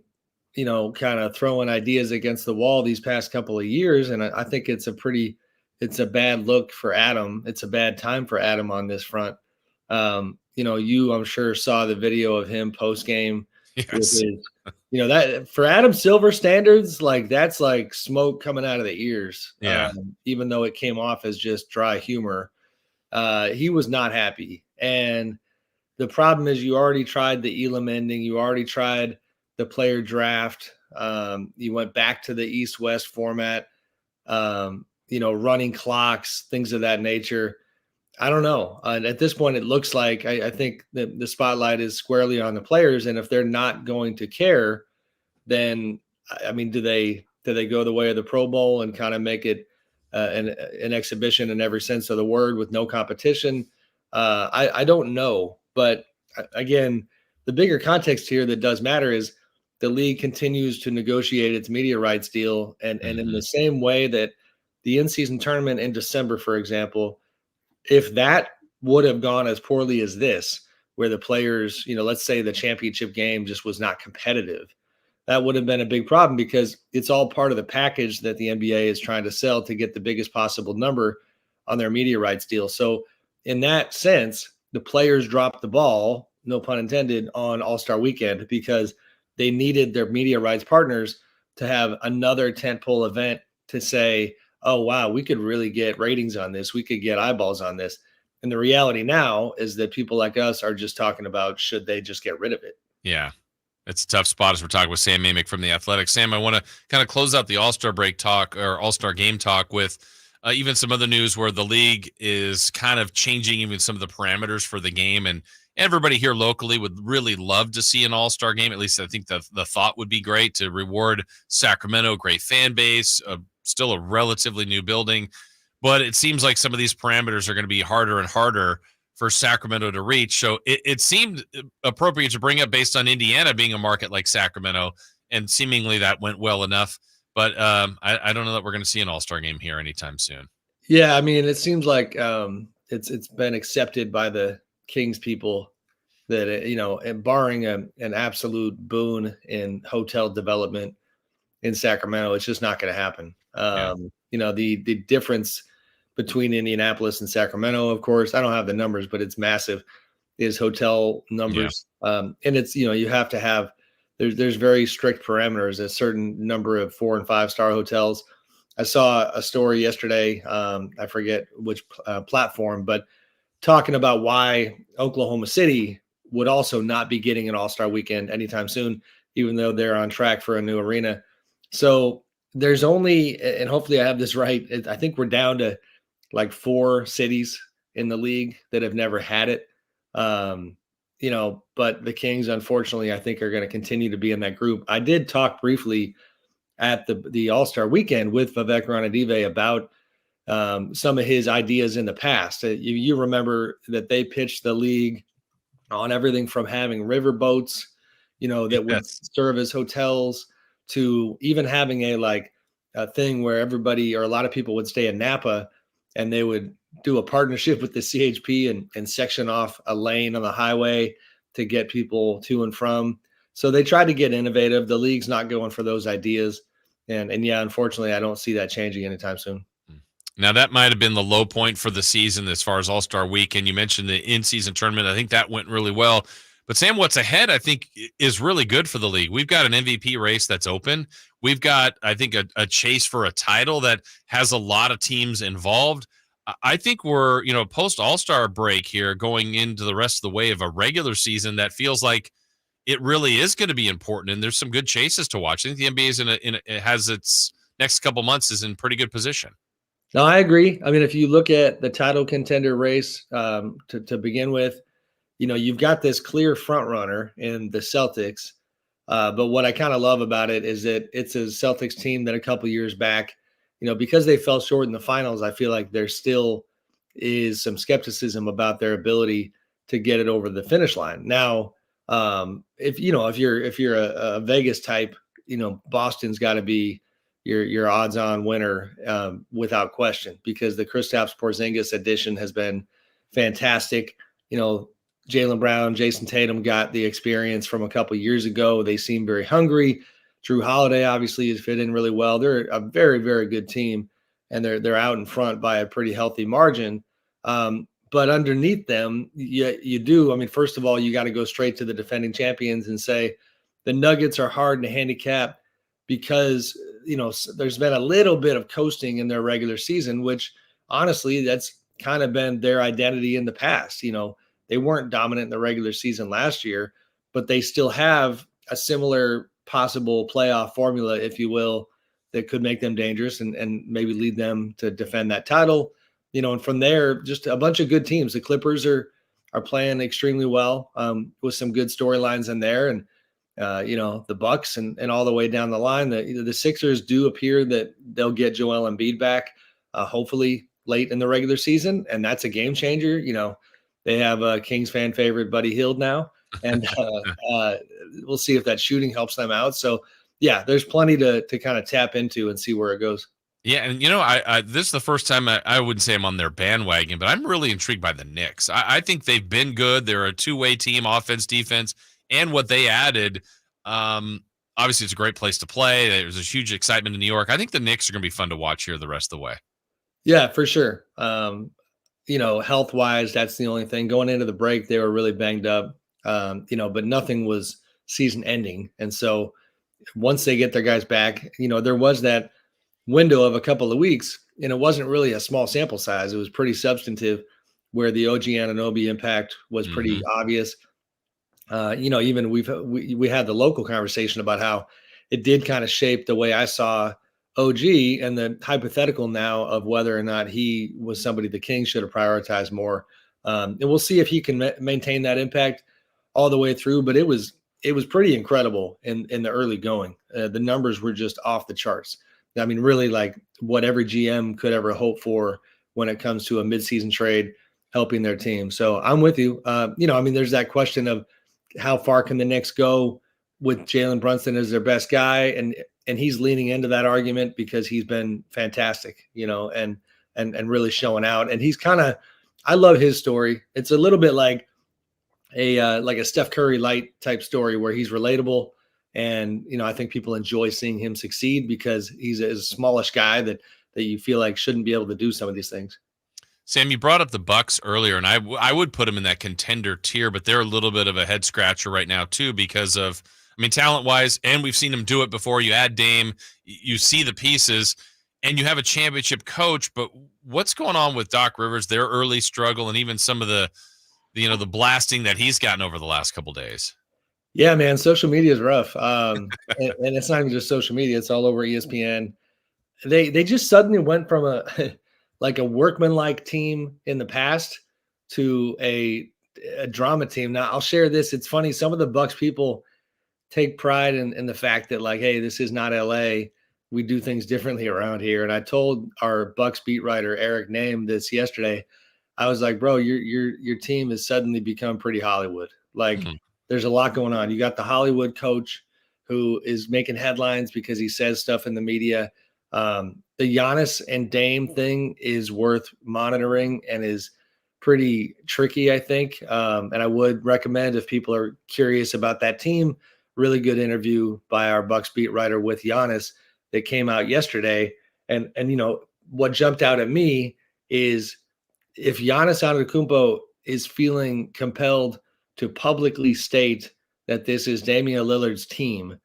kind of throwing ideas against the wall these past couple of years. And I think it's a bad look for Adam. It's a bad time for Adam on this front. You, I'm sure, saw the video of him post game. Yes. That for Adam Silver standards, like, that's like smoke coming out of the ears. Yeah. Even though it came off as just dry humor, he was not happy. And the problem is, you already tried the Elam ending. You already tried the player draft. You went back to the East-West format, running clocks, things of that nature. I don't know. At this point, it looks like I think that the spotlight is squarely on the players. And if they're not going to care, then, I mean, do they go the way of the Pro Bowl and kind of make it an exhibition in every sense of the word with no competition? I don't know. But again, the bigger context here that does matter is the league continues to negotiate its media rights deal. And in the same way that the in-season tournament in December, for example, if that would have gone as poorly as this, where the players, let's say the championship game just was not competitive, that would have been a big problem, because it's all part of the package that the NBA is trying to sell to get the biggest possible number on their media rights deal. So in that sense, the players dropped the ball, no pun intended, on All-Star Weekend, because they needed their media rights partners to have another tentpole event to say, oh, wow, we could really get ratings on this. We could get eyeballs on this. And the reality now is that people like us are just talking about, should they just get rid of it? Yeah, it's a tough spot, as we're talking with Sam Amick from The Athletic. Sam, I want to kind of close out the All-Star break talk, or All-Star game talk, with even some other news where the league is kind of changing even some of the parameters for the game. And everybody here locally would really love to see an All-Star game. At least I think the thought would be great, to reward Sacramento, great fan base, still a relatively new building. But it seems like some of these parameters are going to be harder and harder for Sacramento to reach. So it seemed appropriate to bring up, based on Indiana being a market like Sacramento, and seemingly that went well enough. But I don't know that we're going to see an All-Star game here anytime soon. Yeah, I mean, it seems like it's been accepted by the Kings people that, and barring an absolute boon in hotel development in Sacramento, it's just not going to happen. The difference between Indianapolis and Sacramento, of course, I don't have the numbers, but it's massive, is hotel numbers. And it's, you have to have, there's very strict parameters, a certain number of 4- and 5-star hotels. I saw a story yesterday, I forget which platform, but talking about why Oklahoma City would also not be getting an All-Star weekend anytime soon, even though they're on track for a new arena. So there's only, and hopefully I have this right, I think we're down to like 4 cities in the league that have never had it. But the Kings, unfortunately, I think are going to continue to be in that group. I did talk briefly at the All-Star weekend with Vivek Ranadive about some of his ideas in the past. You remember that they pitched the league on everything from having river boats, that would serve as hotels, to even having a thing where everybody or a lot of people would stay in Napa, and they would do a partnership with the CHP and section off a lane on the highway to get people to and from. So they tried to get innovative. The league's not going for those ideas. And yeah, unfortunately, I don't see that changing anytime soon. Now, that might have been the low point for the season as far as All-Star Weekend. You mentioned the in-season tournament. I think that went really well. But, Sam, what's ahead, I think, is really good for the league. We've got an MVP race that's open. We've got, I think, a chase for a title that has a lot of teams involved. I think we're, post-All-Star break here, going into the rest of the way of a regular season that feels like it really is going to be important, and there's some good chases to watch. I think the NBA is it has its next couple months is in pretty good position. No, I agree. I mean, if you look at the title contender race to begin with, you've got this clear front runner in the Celtics. But what I kind of love about it is that it's a Celtics team that a couple years back, because they fell short in the finals, I feel like there still is some skepticism about their ability to get it over the finish line. Now, if you're a Vegas type, Boston's got to be your odds-on winner without question, because the Kristaps Porzingis addition has been fantastic. Jaylen Brown, Jason Tatum got the experience from a couple years ago. They seem very hungry. Drew Holiday obviously has fit in really well. They're a very, very good team, and they're out in front by a pretty healthy margin. But underneath them, you do. I mean, first of all, you got to go straight to the defending champions and say the Nuggets are hard to handicap because there's been a little bit of coasting in their regular season, which honestly, that's kind of been their identity in the past. They weren't dominant in the regular season last year, but they still have a similar possible playoff formula, if you will, that could make them dangerous and maybe lead them to defend that title. And from there, just a bunch of good teams. The Clippers are playing extremely well with some good storylines in there. And the Bucks and all the way down the line, the Sixers do appear that they'll get Joel Embiid back, hopefully late in the regular season, and that's a game changer. They have a Kings fan favorite, Buddy Hield, now, and we'll see if that shooting helps them out. So, yeah, there's plenty to kind of tap into and see where it goes. Yeah, and I this is the first time I wouldn't say I'm on their bandwagon, but I'm really intrigued by the Knicks. I think they've been good. They're a two-way team, offense, defense. And what they added, obviously it's a great place to play. There's a huge excitement in New York. I think the Knicks are going to be fun to watch here the rest of the way. Yeah, for sure. Health-wise, that's the only thing. Going into the break, they were really banged up, but nothing was season-ending. And so once they get their guys back, there was that window of a couple of weeks, and it wasn't really a small sample size. It was pretty substantive, where the OG Anunoby impact was pretty obvious. Even we had the local conversation about how it did kind of shape the way I saw OG and the hypothetical now of whether or not he was somebody the Kings should have prioritized more. And we'll see if he can maintain that impact all the way through. But it was pretty incredible in the early going. The numbers were just off the charts. I mean, really like what every GM could ever hope for when it comes to a midseason trade helping their team. So I'm with you. There's that question of how far can the Knicks go with Jalen Brunson as their best guy, and he's leaning into that argument because he's been fantastic, and really showing out. And he's I love his story. It's a little bit like a Steph Curry light type story where he's relatable, and I think people enjoy seeing him succeed because he's a smallish guy that you feel like shouldn't be able to do some of these things. Sam, you brought up the Bucks earlier, and I would put them in that contender tier, but they're a little bit of a head scratcher right now too because of, talent-wise, and we've seen them do it before. You add Dame, you see the pieces, and you have a championship coach. But what's going on with Doc Rivers? Their early struggle, and even some of the blasting that he's gotten over the last couple days. Yeah, man, social media is rough, and it's not even just social media; it's all over ESPN. They just suddenly went from a workman-like team in the past to a drama team. Now, I'll share this. It's funny. Some of the Bucks people take pride in the fact that, like, hey, this is not LA. We do things differently around here. And I told our Bucks beat writer, Eric Name, this yesterday. I was like, bro, your team has suddenly become pretty Hollywood. Like there's a lot going on. You got the Hollywood coach who is making headlines because he says stuff in the media. The Giannis and Dame thing is worth monitoring and is pretty tricky, I think. And I would recommend, if people are curious about that team, really good interview by our Bucks beat writer with Giannis that came out yesterday. And what jumped out at me is if Giannis Antetokounmpo is feeling compelled to publicly state that this is Damian Lillard's team,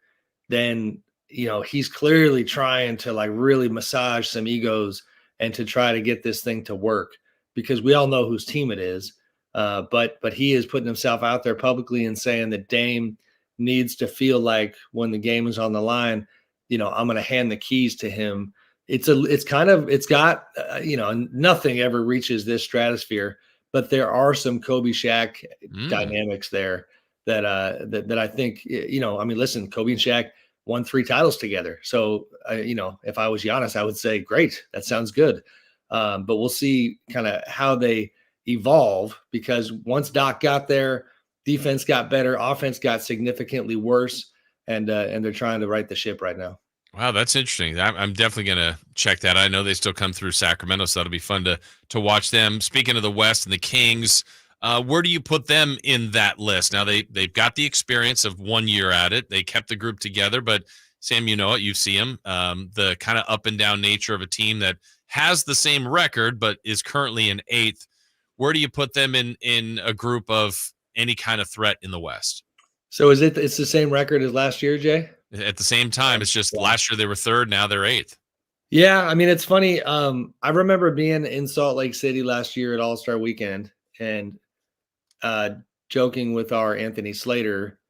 then he's clearly trying to like really massage some egos and to try to get this thing to work, because we all know whose team it is. But he is putting himself out there publicly and saying that Dame needs to feel like when the game is on the line, I'm going to hand the keys to him. It's got nothing ever reaches this stratosphere, but there are some Kobe Shaq dynamics there that I think, listen, Kobe and Shaq won 3 titles together. So, if I was Giannis, I would say, great, that sounds good. But we'll see kind of how they evolve, because once Doc got there, defense got better, offense got significantly worse, and they're trying to right the ship right now. Wow, that's interesting. I'm definitely going to check that. I know they still come through Sacramento, so that'll be fun to watch them. Speaking of the West and the Kings, where do you put them in that list? Now, they've got the experience of 1 year at it. They kept the group together, but Sam, you see them, the kind of up and down nature of a team that has the same record but is currently in 8th. Where do you put them in a group of any kind of threat in the West? So it's the same record as last year, Jay? At the same time, it's just last year they were 3rd, now they're 8th. Yeah, it's funny. I remember being in Salt Lake City last year at All-Star Weekend and joking with our Anthony Slater,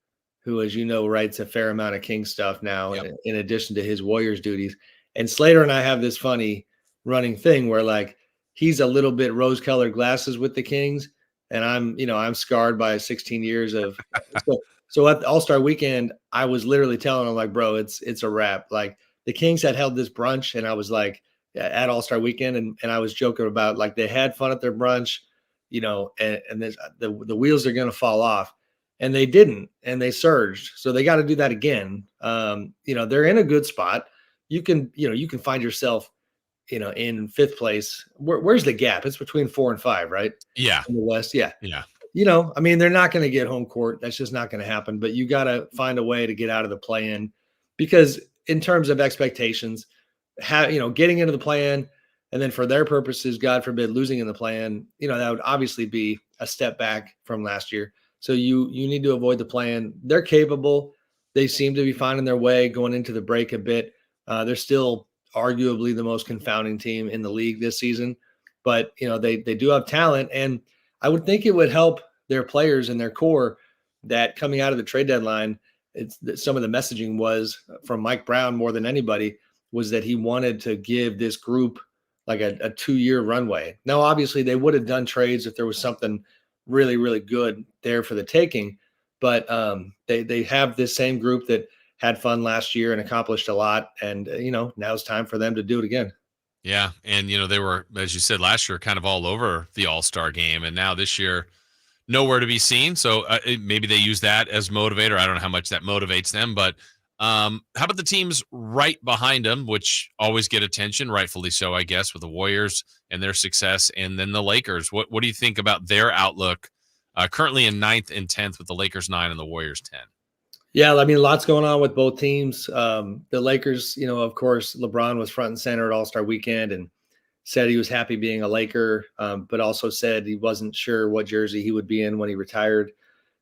who, as you know, writes a fair amount of King stuff now, in addition to his Warriors duties. And Slater and I have this funny running thing where, like, he's a little bit rose-colored glasses with the Kings, and I'm scarred by 16 years of so at the All-Star Weekend, I was literally telling him, like, bro, it's a wrap. Like, the Kings had held this brunch, and I was like, at All-Star Weekend, and I was joking about, like, they had fun at their brunch, and the wheels are going to fall off. And they didn't, and they surged. So they got to do that again. They're in a good spot. You can find yourself, in 5th place. Where's the gap? It's between 4 and 5, right? Yeah. In the West. Yeah. Yeah. They're not going to get home court. That's just not going to happen. But you got to find a way to get out of the play-in, because in terms of expectations, getting into the play-in, and then for their purposes, God forbid, losing in the play-in, that would obviously be a step back from last year. So you need to avoid the play-in. They're capable. They seem to be finding their way going into the break a bit. They're still arguably the most confounding team in the league this season, but they do have talent, and I would think it would help their players and their core that coming out of the trade deadline, some of the messaging was from Mike Brown more than anybody was that he wanted to give this group like a 2-year runway. Now, obviously, they would have done trades if there was something really, really good there for the taking, but they have this same group that had fun last year and accomplished a lot, and now it's time for them to do it again. Yeah, and they were, as you said, last year kind of all over the All-Star game, and now this year nowhere to be seen. So maybe they use that as motivator. I don't know how much that motivates them, but how about the teams right behind them, which always get attention, rightfully so, I guess, with the Warriors and their success, and then the Lakers. What do you think about their outlook? Currently in 9th and 10th, with the Lakers 9 and the Warriors 10. Yeah, lots going on with both teams. The Lakers, of course, LeBron was front and center at All-Star Weekend and said he was happy being a Laker, but also said he wasn't sure what jersey he would be in when he retired.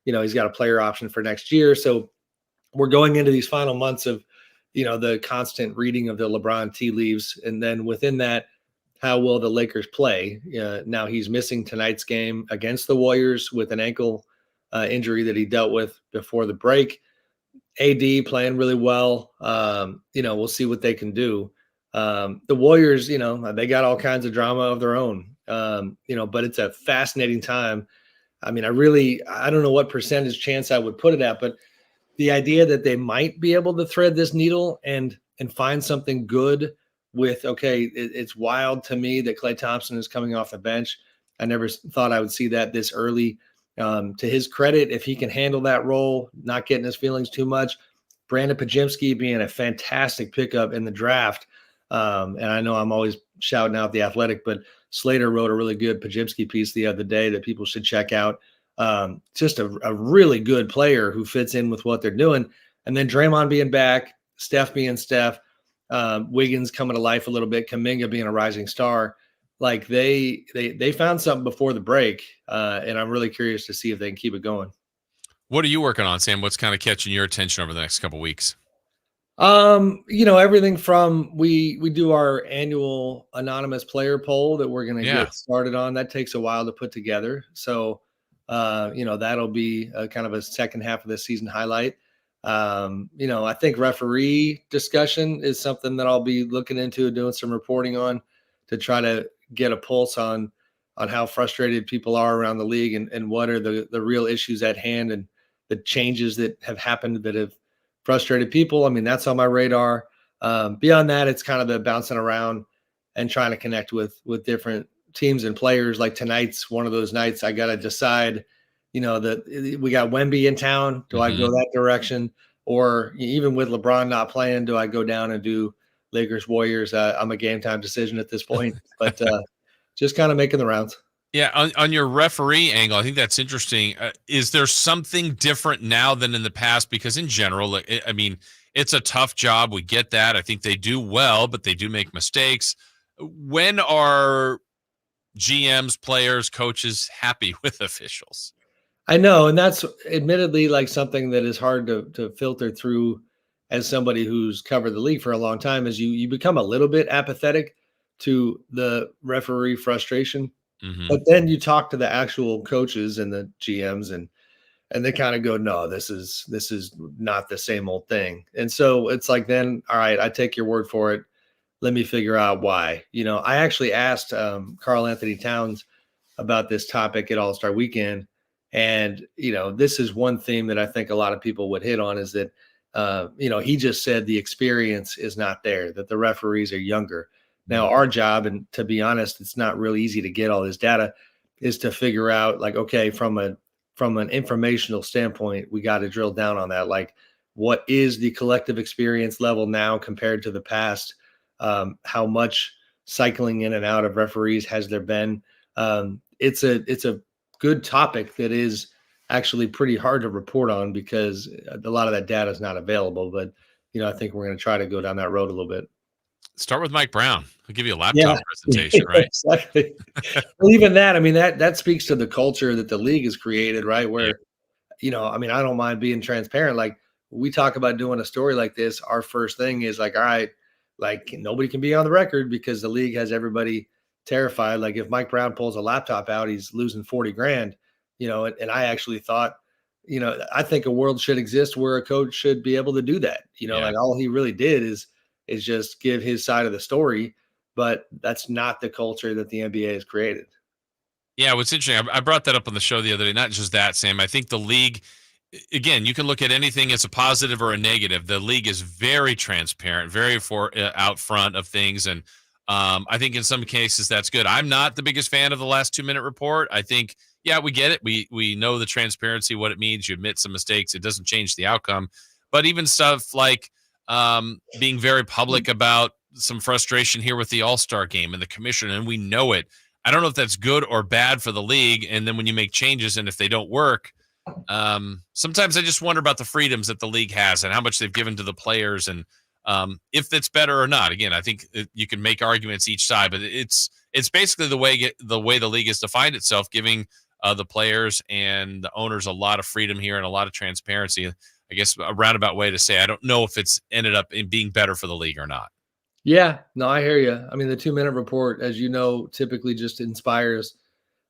He's got a player option for next year. So we're going into these final months of, the constant reading of the LeBron tea leaves. And then within that, how will the Lakers play? Now he's missing tonight's game against the Warriors with an ankle injury that he dealt with before the break. AD playing really well. We'll see what they can do. The Warriors, they got all kinds of drama of their own, but it's a fascinating time. I don't know what percentage chance I would put it at, but the idea that they might be able to thread this needle and find something good with, it's wild to me that Klay Thompson is coming off the bench. I never thought I would see that this early To his credit, if he can handle that role, not getting his feelings too much, Brandon Pajemski being a fantastic pickup in the draft. And I know I'm always shouting out The Athletic, but Slater wrote a really good Pajemski piece the other day that people should check out. Just a really good player who fits in with what they're doing. And then Draymond being back, Steph being Steph, Wiggins coming to life a little bit, Kuminga being a rising star. Like they found something before the break, and I'm really curious to see if they can keep it going. What are you working on, Sam? What's kind of catching your attention over the next couple of weeks? Everything from we do our annual anonymous player poll that we're going to get started on. That takes a while to put together. So, that'll be kind of a second half of the season highlight. I think referee discussion is something that I'll be looking into, doing some reporting on to try to get a pulse on how frustrated people are around the league and what are the real issues at hand and the changes that have happened that have frustrated people. I mean, that's on my radar. Beyond that, it's kind of the bouncing around and trying to connect with different teams and players. Like tonight's one of those nights I got to decide, that we got Wemby in town. Do I go that direction? Or even with LeBron not playing, do I go down and do Lakers Warriors? I'm a game time decision at this point, but just kind of making the rounds. Yeah, on your referee angle, I think that's interesting. Is there something different now than in the past? Because in general, it's a tough job. We get that. I think they do well, but they do make mistakes. When are GMs, players, coaches happy with officials? I know, and that's admittedly like something that is hard to filter through as somebody who's covered the league for a long time, is you become a little bit apathetic to the referee frustration. Mm-hmm. But then you talk to the actual coaches and the GMs and they kind of go, no, this is not the same old thing. And so it's like, then, all right, I take your word for it. Let me figure out why. I actually asked Karl Anthony Towns about this topic at All-Star Weekend. And, this is one theme that I think a lot of people would hit on, is that, he just said the experience is not there, that the referees are younger. Now, our job, and to be honest, it's not really easy to get all this data, is to figure out, like, okay, from an informational standpoint, we got to drill down on that. Like, what is the collective experience level now compared to the past? How much cycling in and out of referees has there been? It's a good topic that is actually pretty hard to report on because a lot of that data is not available. But, I think we're going to try to go down that road a little bit. Start with Mike Brown. I'll give you a laptop presentation, right? Exactly. Well, even that, that speaks to the culture that the league has created, right? Where, I don't mind being transparent. Like, we talk about doing a story like this, our first thing is like, all right, like, nobody can be on the record because the league has everybody terrified. Like, if Mike Brown pulls a laptop out, he's losing $40,000, and I actually thought, I think a world should exist where a coach should be able to do that. Like, all he really did is just give his side of the story, but that's not the culture that the NBA has created. Yeah, what's interesting, I brought that up on the show the other day. Not just that, Sam. I think the league, again, you can look at anything as a positive or a negative. The league is very transparent, very out front of things, and I think in some cases that's good. I'm not the biggest fan of the last 2-minute report. I think, we get it. We know the transparency, what it means. You admit some mistakes. It doesn't change the outcome. But even stuff like being very public about some frustration here with the All-Star game and the commission, and we know it. I don't know if that's good or bad for the league. And then when you make changes and if they don't work, sometimes I just wonder about the freedoms that the league has and how much they've given to the players and if that's better or not. Again, I think you can make arguments each side, but it's basically the way the league has defined itself, giving the players and the owners a lot of freedom here and a lot of transparency. I guess a roundabout way to say, I don't know if it's ended up in being better for the league or not. Yeah, no, I hear you. The 2-minute report, as you know, typically just inspires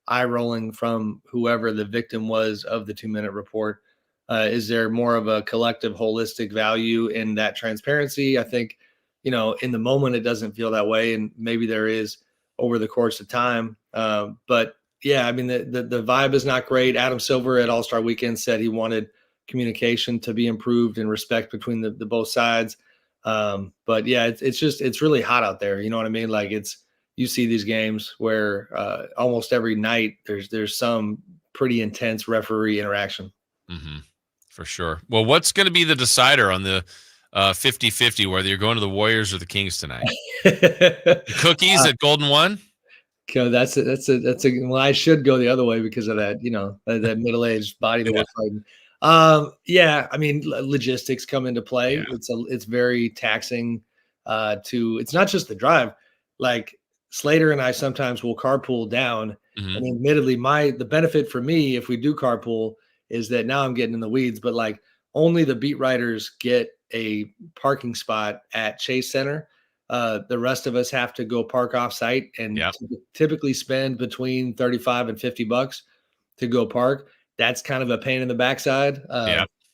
eye rolling from whoever the victim was of the 2-minute report. Is there more of a collective holistic value in that transparency? I think, in the moment, it doesn't feel that way. And maybe there is over the course of time. But yeah, the vibe is not great. Adam Silver at All-Star Weekend said he wanted communication to be improved and respect between the both sides. But yeah, it's really hot out there. You know what I mean? Like, you see these games where almost every night there's some pretty intense referee interaction. Mm-hmm. For sure. Well, what's going to be the decider on the 50-50, whether you're going to the Warriors or the Kings tonight? Cookies at Golden One? That's a well, I should go the other way because of that, that middle-aged body that we're fighting. Yeah, I mean, logistics come into play. Yeah. It's very taxing it's not just the drive. Like Slater and I sometimes will carpool down. Mm-hmm. And admittedly, the benefit for me if we do carpool is that now I'm getting in the weeds, but like only the beat writers get a parking spot at Chase Center. The rest of us have to go park off site and typically spend between $35 and $50 to go park. That's kind of a pain in the backside.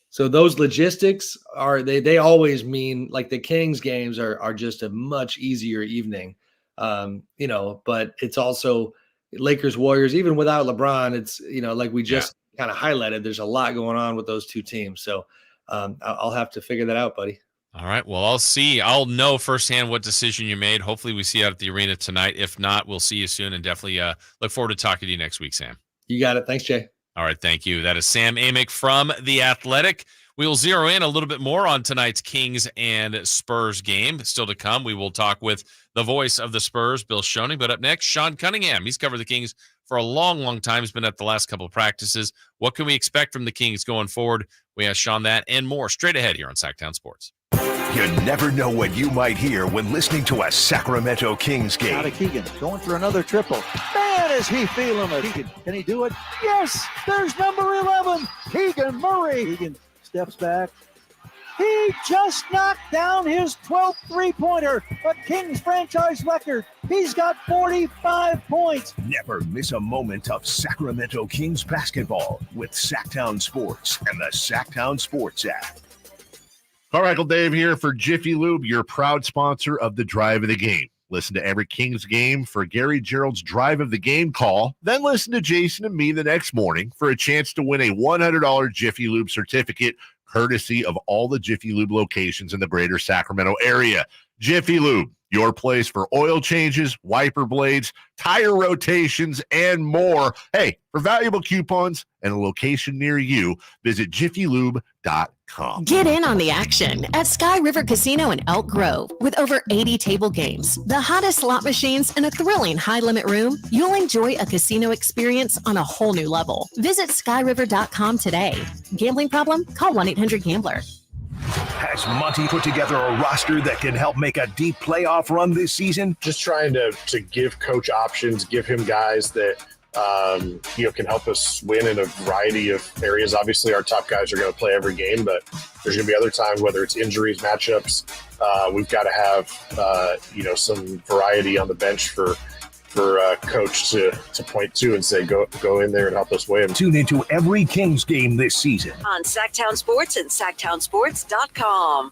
So those logistics they always mean like the Kings games are just a much easier evening. But it's also Lakers Warriors, even without LeBron, it's, like we just kind of highlighted, there's a lot going on with those two teams. So I'll have to figure that out, buddy. All right. Well, I'll know firsthand what decision you made. Hopefully we see you out at the arena tonight. If not, we'll see you soon, and definitely look forward to talking to you next week, Sam. You got it. Thanks, Jay. All right. Thank you. That is Sam Amick from The Athletic. We will zero in a little bit more on tonight's Kings and Spurs game. Still to come, we will talk with the voice of the Spurs, Bill Schoening. But up next, Sean Cunningham. He's covered the Kings for a long, long time. He's been at the last couple of practices. What can we expect from the Kings going forward? We ask Sean that and more straight ahead here on Sactown Sports. You never know what you might hear when listening to a Sacramento Kings game. Out of Keegan, going for another triple. Man, is he feeling it. Keegan, can he do it? Yes, there's number 11, Keegan Murray. Keegan steps back. He just knocked down his 12th three-pointer, a Kings franchise record. He's got 45 points. Never miss a moment of Sacramento Kings basketball with Sactown Sports and the Sactown Sports app. Carmichael Dave here for Jiffy Lube, your proud sponsor of the Drive of the Game. Listen to every Kings game for Gary Gerald's Drive of the Game call. Then listen to Jason and me the next morning for a chance to win a $100 Jiffy Lube certificate, courtesy of all the Jiffy Lube locations in the greater Sacramento area. Jiffy Lube, your place for oil changes, wiper blades, tire rotations, and more. Hey, for valuable coupons and a location near you, visit jiffylube.com. Get in on the action at Sky River Casino in Elk Grove. With over 80 table games, the hottest slot machines, and a thrilling high-limit room, you'll enjoy a casino experience on a whole new level. Visit skyriver.com today. Gambling problem? Call 1-800-GAMBLER. Has Monty put together a roster that can help make a deep playoff run this season? Just trying to give coach options, give him guys that can help us win in a variety of areas. Obviously, our top guys are going to play every game, but there's going to be other times, whether it's injuries, matchups, we've got to have some variety on the bench for coach to point to and say, go in there and help us win. Tune into every Kings game this season on Sactown Sports and SactownSports.com.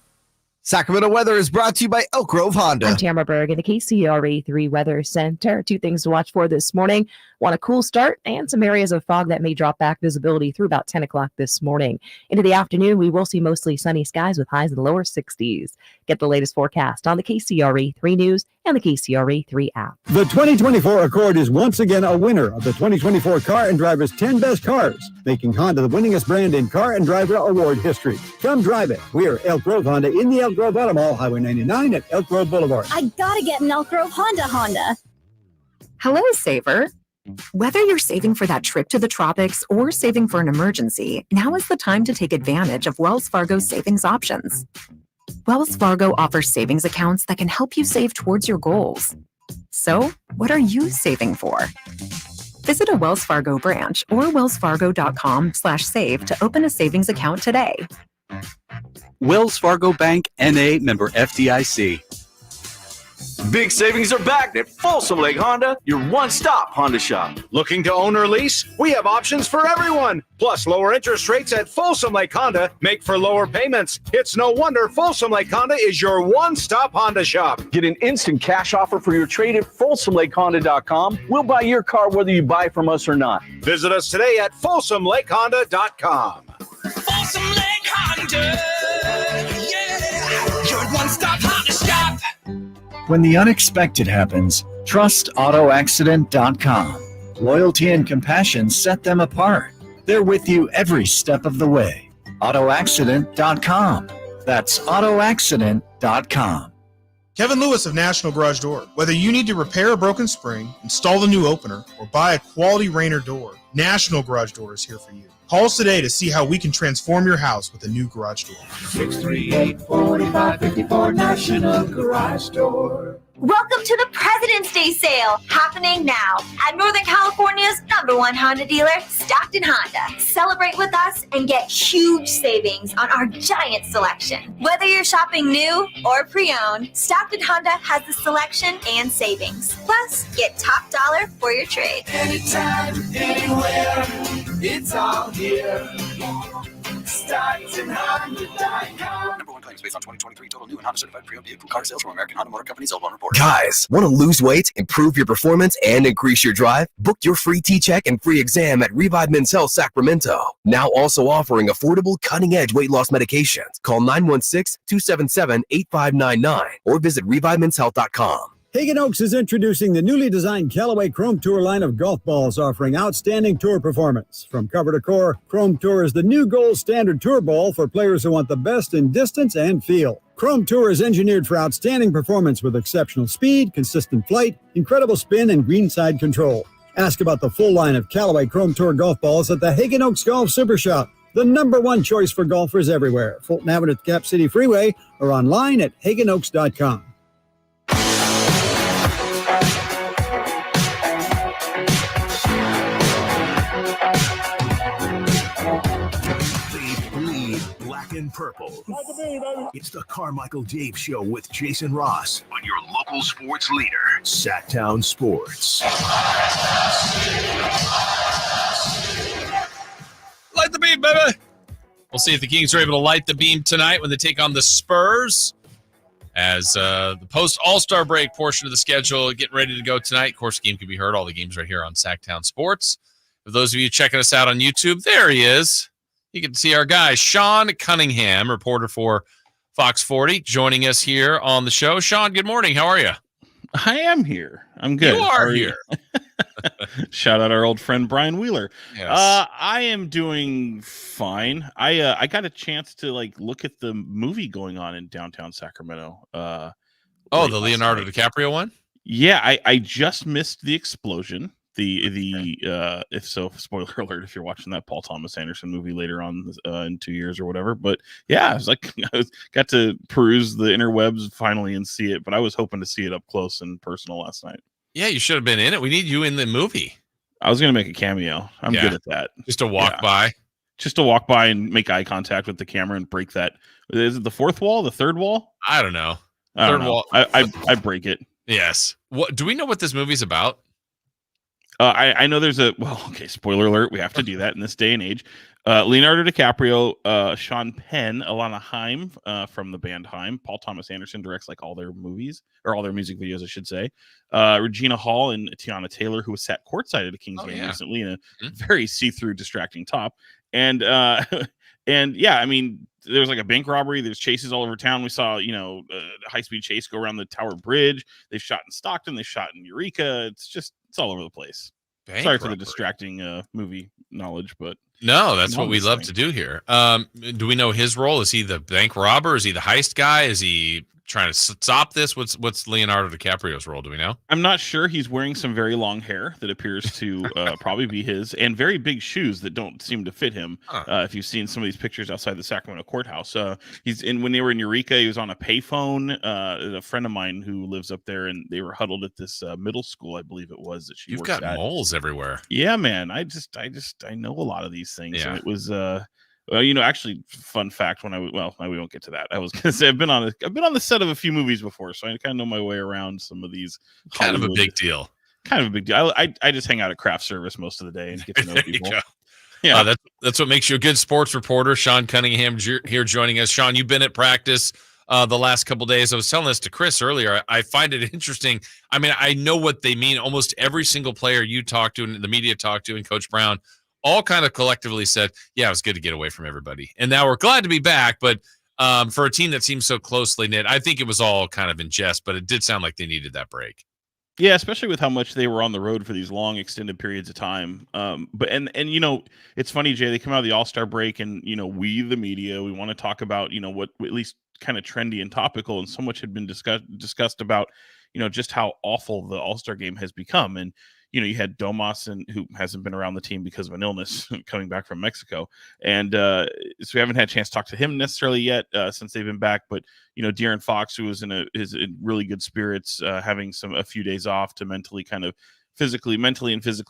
Sacramento weather is brought to you by Elk Grove Honda. I'm Tamara Berg in the KCRA 3 Weather Center. Two things to watch for this morning. Want a cool start and some areas of fog that may drop back visibility through about 10 o'clock this morning. Into the afternoon, we will see mostly sunny skies with highs in the lower 60s. Get the latest forecast on the KCRA 3 News and the KCRA 3 app. The 2024 Accord is once again a winner of the 2024 Car and Driver's 10 Best Cars, making Honda the winningest brand in car and driver award history. Come drive it. We're Elk Grove Honda in the Elk Grove Auto Mall, Highway 99 at Elk Grove Boulevard. I gotta get an Elk Grove Honda. Hello, Saver. Whether you're saving for that trip to the tropics or saving for an emergency, now is the time to take advantage of Wells Fargo's savings options. Wells Fargo offers savings accounts that can help you save towards your goals. So, what are you saving for? Visit a Wells Fargo branch or wellsfargo.com/save to open a savings account today. Wells Fargo Bank, N.A., member FDIC. Big savings are back at Folsom Lake Honda, your one-stop Honda shop. Looking to own or lease? We have options for everyone. Plus, lower interest rates at Folsom Lake Honda make for lower payments. It's no wonder Folsom Lake Honda is your one-stop Honda shop. Get an instant cash offer for your trade at FolsomLakeHonda.com. We'll buy your car whether you buy from us or not. Visit us today at FolsomLakeHonda.com. Folsom Lake Honda, yeah, your one-stop Honda shop. When the unexpected happens, trust AutoAccident.com. Loyalty and compassion set them apart. They're with you every step of the way. AutoAccident.com. That's AutoAccident.com. Kevin Lewis of National Garage Door. Whether you need to repair a broken spring, install the new opener, or buy a quality Rainer door, National Garage Door is here for you. Call us today to see how we can transform your house with a new garage door. 638-4554 National Garage Door. Welcome to the President's Day sale, happening now at Northern California's #1 Honda dealer, Stockton Honda. Celebrate with us and get huge savings on our giant selection. Whether you're shopping new or pre-owned, Stockton Honda has the selection and savings. Plus, get top dollar for your trade. Anytime, anywhere, it's all here. StocktonHonda.com. #1 claims based on 2023 total new and Honda certified pre-owned vehicle car sales from American Honda Motor Company. L1 report. Guys, want to lose weight, improve your performance, and increase your drive? Book your free T-check and free exam at Revive Men's Health Sacramento. Now also offering affordable, cutting-edge weight loss medications. Call 916-277-8599 or visit ReviveMen'sHealth.com. Hagen Oaks is introducing the newly designed Callaway Chrome Tour line of golf balls, offering outstanding tour performance. From cover to core, Chrome Tour is the new gold standard tour ball for players who want the best in distance and feel. Chrome Tour is engineered for outstanding performance with exceptional speed, consistent flight, incredible spin, and greenside control. Ask about the full line of Callaway Chrome Tour golf balls at the Hagen Oaks Golf Super Shop, the #1 choice for golfers everywhere. Fulton Avenue at the Cap City Freeway or online at HagenOaks.com. And purple. It's the Carmichael Dave Show with Jason Ross on your local sports leader, Sactown Sports. Light the beam, baby. We'll see if the Kings are able to light the beam tonight when they take on the Spurs. As the post-All-Star break portion of the schedule getting ready to go tonight. Of course, the game can be heard. All the games right here on Sactown Sports. For those of you checking us out on YouTube, there he is. You can see our guy, Sean Cunningham, reporter for Fox 40, joining us here on the show. Sean, good morning. How are you? I am here. I'm good. You are here. Shout out our old friend Brian Wheeler. Yes. I am doing fine. I got a chance to look at the movie going on in downtown Sacramento. The Leonardo DiCaprio one? Yeah, I just missed the explosion. If so, spoiler alert if you're watching that Paul Thomas Anderson movie later on in 2 years or whatever. But yeah, I was got to peruse the interwebs finally and see it, but I was hoping to see it up close and personal last night. Yeah, you should have been in it. We need you in the movie. I was going to make a cameo. I'm good at that. Just to walk by. Just to walk by and make eye contact with the camera and break that. Is it the fourth wall? The third wall? I don't know. Third wall. I break it. Yes. What do we know what this movie's about? I know there's spoiler alert. We have to do that in this day and age. Leonardo DiCaprio, Sean Penn, Alana Haim from the band Haim. Paul Thomas Anderson directs all their movies, or all their music videos, I should say. Regina Hall and Tiana Taylor, who was sat courtside at a Kings game recently in a very see-through, distracting top. And yeah, I mean, there's a bank robbery. There's chases all over town. We saw, a high-speed chase go around the Tower Bridge. They've shot in Stockton. They shot in Eureka. It's all over the place. Bank Sorry robbery. for the distracting movie knowledge, but no, that's what we love to do here. Do we know his role? Is he the bank robber? Is he the heist guy? Is he trying to stop this? What's Leonardo DiCaprio's role? Do we know? I'm not sure. He's wearing some very long hair that appears to probably be his, and very big shoes that don't seem to fit him. If you've seen some of these pictures outside the Sacramento courthouse, when they were in Eureka, he was on a payphone. A friend of mine who lives up there, and they were huddled at this middle school, I believe it was, that she You've works got at. moles everywhere. Yeah, man. I know a lot of these things. Yeah. And it was actually, fun fact. We won't get to that. I was gonna say I've been on the set of a few movies before, so I kind of know my way around some of these. Kind of a big deal. I just hang out at craft service most of the day and get to know people. Yeah, that's what makes you a good sports reporter. Sean Cunningham here joining us. Sean, you've been at practice the last couple of days. I was telling this to Chris earlier. I find it interesting. I mean, I know what they mean. Almost every single player you talk to and the media talk to, and Coach Brown, all kind of collectively said, yeah, it was good to get away from everybody. And now we're glad to be back. But for a team that seems so closely knit, I think it was all kind of in jest, but it did sound like they needed that break. Yeah, especially with how much they were on the road for these long extended periods of time. But it's funny, Jay, they come out of the All-Star break and, we, the media, we want to talk about, what at least kind of trendy and topical, and so much had been discussed about, just how awful the All-Star game has become. And, you had Domas, and who hasn't been around the team because of an illness coming back from Mexico. And so we haven't had a chance to talk to him necessarily yet since they've been back. But, De'Aaron Fox, who is in really good spirits, having a few days off to mentally and physically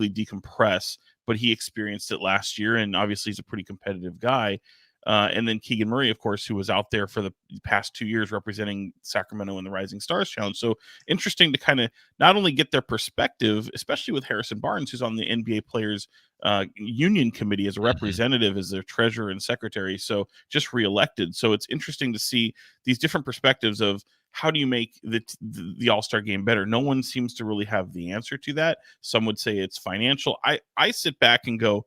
decompress. But he experienced it last year, and obviously he's a pretty competitive guy. And then Keegan Murray, of course, who was out there for the past 2 years representing Sacramento in the Rising Stars Challenge. So interesting to kind of not only get their perspective, especially with Harrison Barnes, who's on the NBA Players Union Committee as a representative, as their treasurer and secretary. So just reelected. So it's interesting to see these different perspectives of how do you make the All-Star game better? No one seems to really have the answer to that. Some would say it's financial. I sit back and go,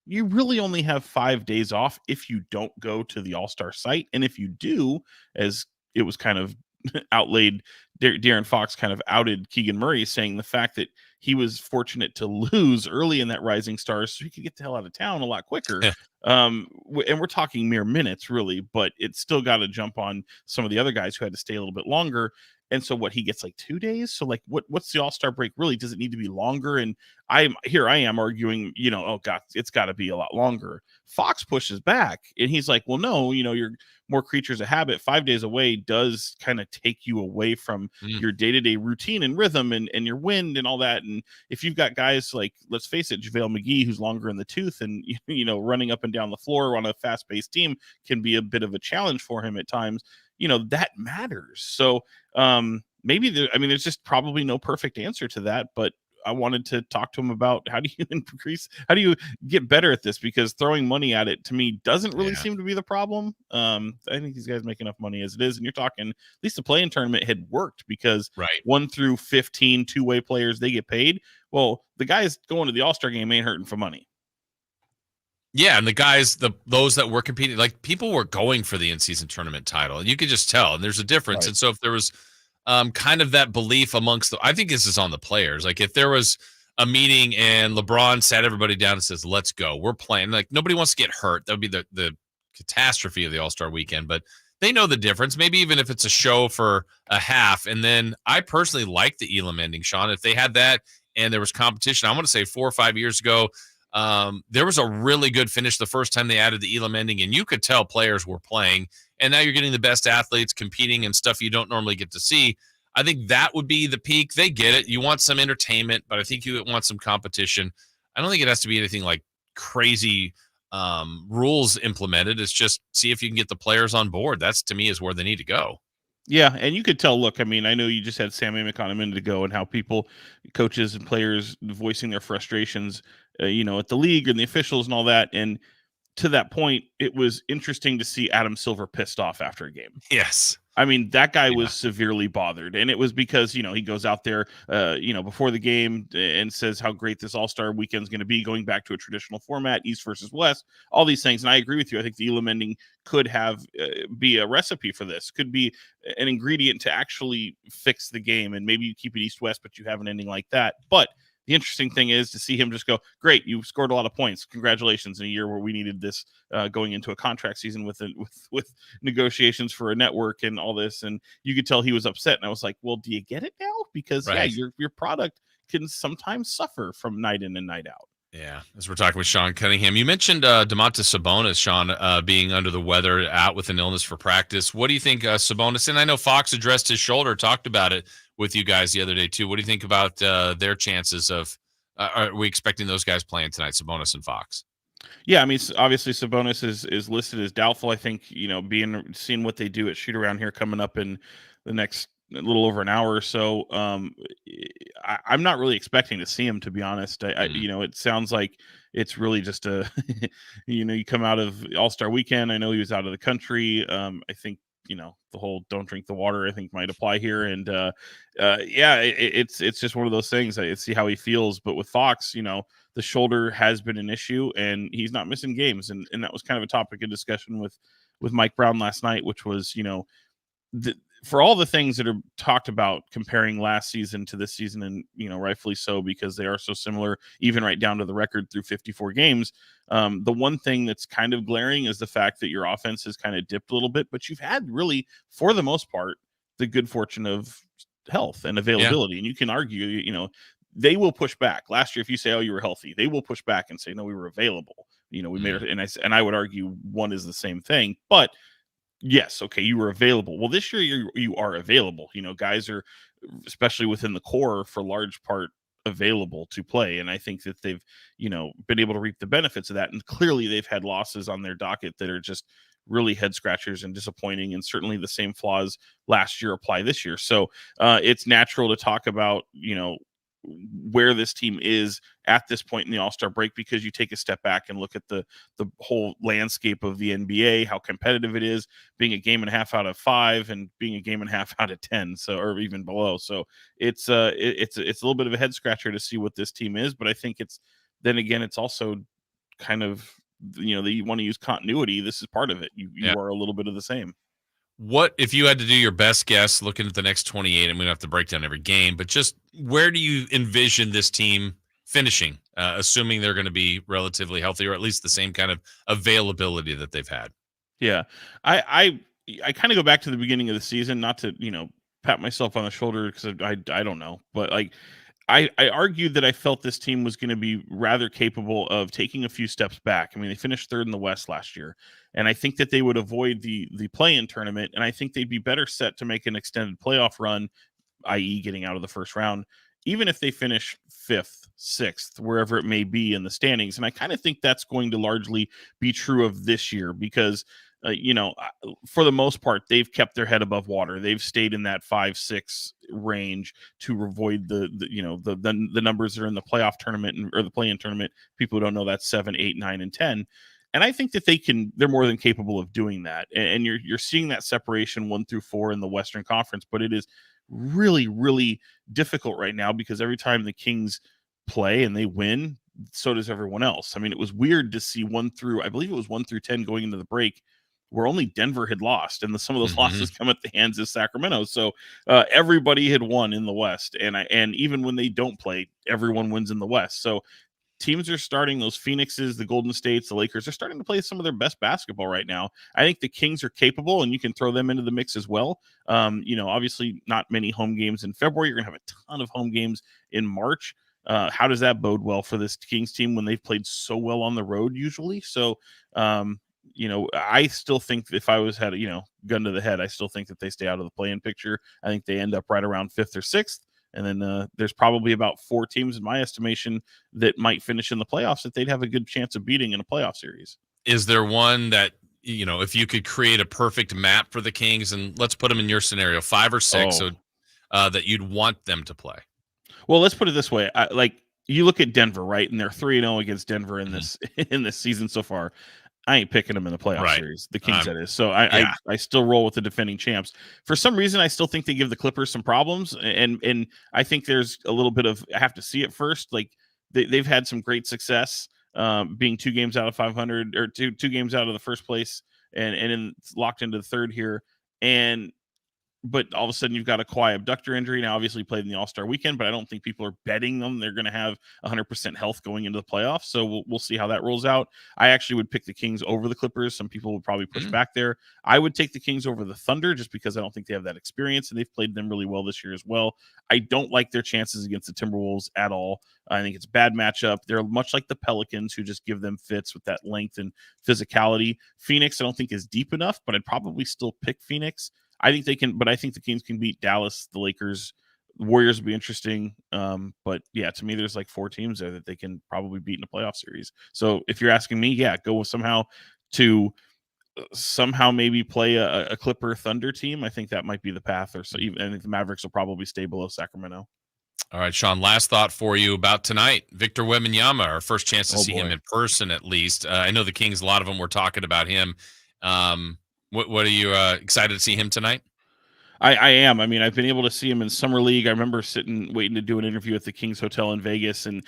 you really only have 5 days off if you don't go to the All-Star site. And if you do, as it was kind of outlaid, De'Aaron Fox kind of outed Keegan Murray, saying the fact that he was fortunate to lose early in that Rising Stars so he could get the hell out of town a lot quicker. And we're talking mere minutes, really, but it's still got to jump on some of the other guys who had to stay a little bit longer. And so he gets 2 days. So what's the All-Star break really? Does it need to be longer? And I am arguing, oh God, it's got to be a lot longer. Fox pushes back and he's like, well, no, you're more creatures of habit. 5 days away does kind of take you away from your day-to-day routine and rhythm and your wind and all that. And if you've got guys like, let's face it, JaVale McGee, who's longer in the tooth and, running up and down the floor on a fast-paced team can be a bit of a challenge for him at times. That matters. So maybe there's just probably no perfect answer to that, but I wanted to talk to him about how do you get better at this, because throwing money at it to me doesn't really seem to be the problem. I think these guys make enough money as it is. And you're talking, at least the play-in tournament had worked because 1 through 15 two-way players, they get paid. Well, the guys going to the All-Star game ain't hurting for money. Yeah, and the guys, those that were competing, people were going for the in-season tournament title, and you could just tell, and there's a difference. Right. And so if there was kind of that belief amongst I think this is on the players. If there was a meeting and LeBron sat everybody down and says, let's go, we're playing, nobody wants to get hurt. That would be the catastrophe of the All-Star weekend, but they know the difference, maybe even if it's a show for a half. And then I personally like the Elam ending, Sean. If they had that and there was competition, I want to say 4 or 5 years ago, there was a really good finish the first time they added the Elam ending, and you could tell players were playing, and now you're getting the best athletes competing and stuff you don't normally get to see. I think that would be the peak. They get it. You want some entertainment, but I think you want some competition. I don't think it has to be anything like crazy rules implemented. It's just see if you can get the players on board. That's, to me, is where they need to go. Yeah, and you could tell, look, I know you just had Sam Amick on a minute ago and how coaches and players voicing their frustrations, at the league and the officials and all that. And to that point, it was interesting to see Adam Silver pissed off after a game. Yes. That guy was severely bothered, and it was because, he goes out there, before the game and says how great this All-Star weekend is going to be, going back to a traditional format, East versus West, all these things. And I agree with you. I think the Elam ending could have be a recipe for this, could be an ingredient to actually fix the game. And maybe you keep it East-West, but you have an ending like that. But the interesting thing is to see him just go, great, you scored a lot of points. Congratulations, in a year where we needed this going into a contract season with negotiations for a network and all this. And you could tell he was upset. And I was like, well, do you get it now? Because your product can sometimes suffer from night in and night out. Yeah, as we're talking with Sean Cunningham, you mentioned Domantas Sabonis, Sean, being under the weather, out with an illness for practice. What do you think, Sabonis? And I know Fox addressed his shoulder, talked about it with you guys the other day too. What do you think about their chances of? Are we expecting those guys playing tonight, Sabonis and Fox? Yeah, obviously Sabonis is listed as doubtful. I think seeing what they do at shoot around here coming up in the next a little over an hour or so. I'm not really expecting to see him, to be honest. It sounds like it's really just you come out of All-Star weekend. I know he was out of the country. I think, the whole don't drink the water, I think, might apply here. And it's just one of those things. I see how he feels. But with Fox, the shoulder has been an issue and he's not missing games. And that was kind of a topic of discussion with Mike Brown last night, which was, for all the things that are talked about comparing last season to this season, and rightfully so, because they are so similar, even right down to the record through 54 games. The one thing that's kind of glaring is the fact that your offense has kind of dipped a little bit, but you've had really, for the most part, the good fortune of health and availability. And you can argue, they will push back. Last year, if you say, "Oh, you were healthy," they will push back and say, "No, we were available." We made it, and I would argue one is the same thing, but yes, okay, you were available. Well, this year you are available. Guys are, especially within the core, for large part available to play, and I think that they've been able to reap the benefits of that. And clearly, they've had losses on their docket that are just really head scratchers and disappointing, and certainly the same flaws last year apply this year. So it's natural to talk about where this team is at this point in the All-Star break, because you take a step back and look at the whole landscape of the NBA, how competitive it is, being a game and a half out of 5 and being a game and a half out of 10, so, or even below. So it's a little bit of a head scratcher to see what this team is, but I think it's also kind of, that you want to use continuity. This is part of it. You are a little bit of the same. What if you had to do your best guess looking at the next 28, and we don't have to break down every game, but just where do you envision this team finishing, assuming they're going to be relatively healthy, or at least the same kind of availability that they've had? Yeah. I kind of go back to the beginning of the season, not to, pat myself on the shoulder, because I don't know, but I argued that I felt this team was going to be rather capable of taking a few steps back. I mean, they finished 3rd in the West last year, and I think that they would avoid the play-in tournament, and I think they'd be better set to make an extended playoff run, i.e. getting out of the first round, even if they finish 5th, 6th, wherever it may be in the standings. And I kind of think that's going to largely be true of this year, because for the most part, they've kept their head above water. They've stayed in that 5-6 range to avoid the numbers that are in the playoff tournament or the play-in tournament. People who don't know, that's 7, 8, 9, and 10. And I think that they're more than capable of doing that. And you're seeing that separation 1 through 4 in the Western Conference, but it is really, really difficult right now, because every time the Kings play and they win, so does everyone else. I mean, it was weird to see 1 through 10 going into the break, where only Denver had lost, and some of those losses come at the hands of Sacramento. So everybody had won in the West, and even when they don't play, everyone wins in the West. So teams are starting, those Phoenixes, the Golden States, the Lakers are starting to play some of their best basketball right now. I think the Kings are capable, and you can throw them into the mix as well. Obviously not many home games in February. You're going to have a ton of home games in March. How does that bode well for this Kings team when they've played so well on the road usually? So, I still think if I had gun to the head, I still think that they stay out of the play-in picture. I think they end up right around 5th or 6th. And then there's probably about 4 teams, in my estimation, that might finish in the playoffs that they'd have a good chance of beating in a playoff series. Is there one that, if you could create a perfect map for the Kings, and let's put them in your scenario, 5 or 6, so that you'd want them to play? Well, let's put it this way. You look at Denver, right? And they're 3-0 against Denver in this season so far. I ain't picking them in the playoff series, the Kings, that is. So I still roll with the defending champs. For some reason, I still think they give the Clippers some problems. And I think there's a little bit of, I have to see it first. Like they've had some great success being 2 games out of 500, or two games out of the first place, and locked into the third here. But all of a sudden you've got a Kawhi abductor injury. Now, obviously played in the All-Star weekend, but I don't think people are betting them they're going to have 100% health going into the playoffs. So we'll see how that rolls out. I actually would pick the Kings over the Clippers. Some people would probably push back there. I would take the Kings over the Thunder, just because I don't think they have that experience, and they've played them really well this year as well. I don't like their chances against the Timberwolves at all. I think it's a bad matchup. They're much like the Pelicans, who just give them fits with that length and physicality. Phoenix, I don't think is deep enough, but I'd probably still pick Phoenix. I think they can, but I think the Kings can beat Dallas, the Lakers. The Warriors would be interesting. But yeah, to me, there's like 4 teams there that they can probably beat in a playoff series. So if you're asking me, go with somehow maybe play a Clipper Thunder team. I think that might be the path, or so even I think the Mavericks will probably stay below Sacramento. All right, Sean, last thought for you about tonight. Victor Wembanyama, our first chance to see him in person, at least. I know the Kings, a lot of them were talking about him. What are you excited to see him tonight? I am. I mean, I've been able to see him in Summer League. I remember waiting to do an interview at the Kings Hotel in Vegas. And,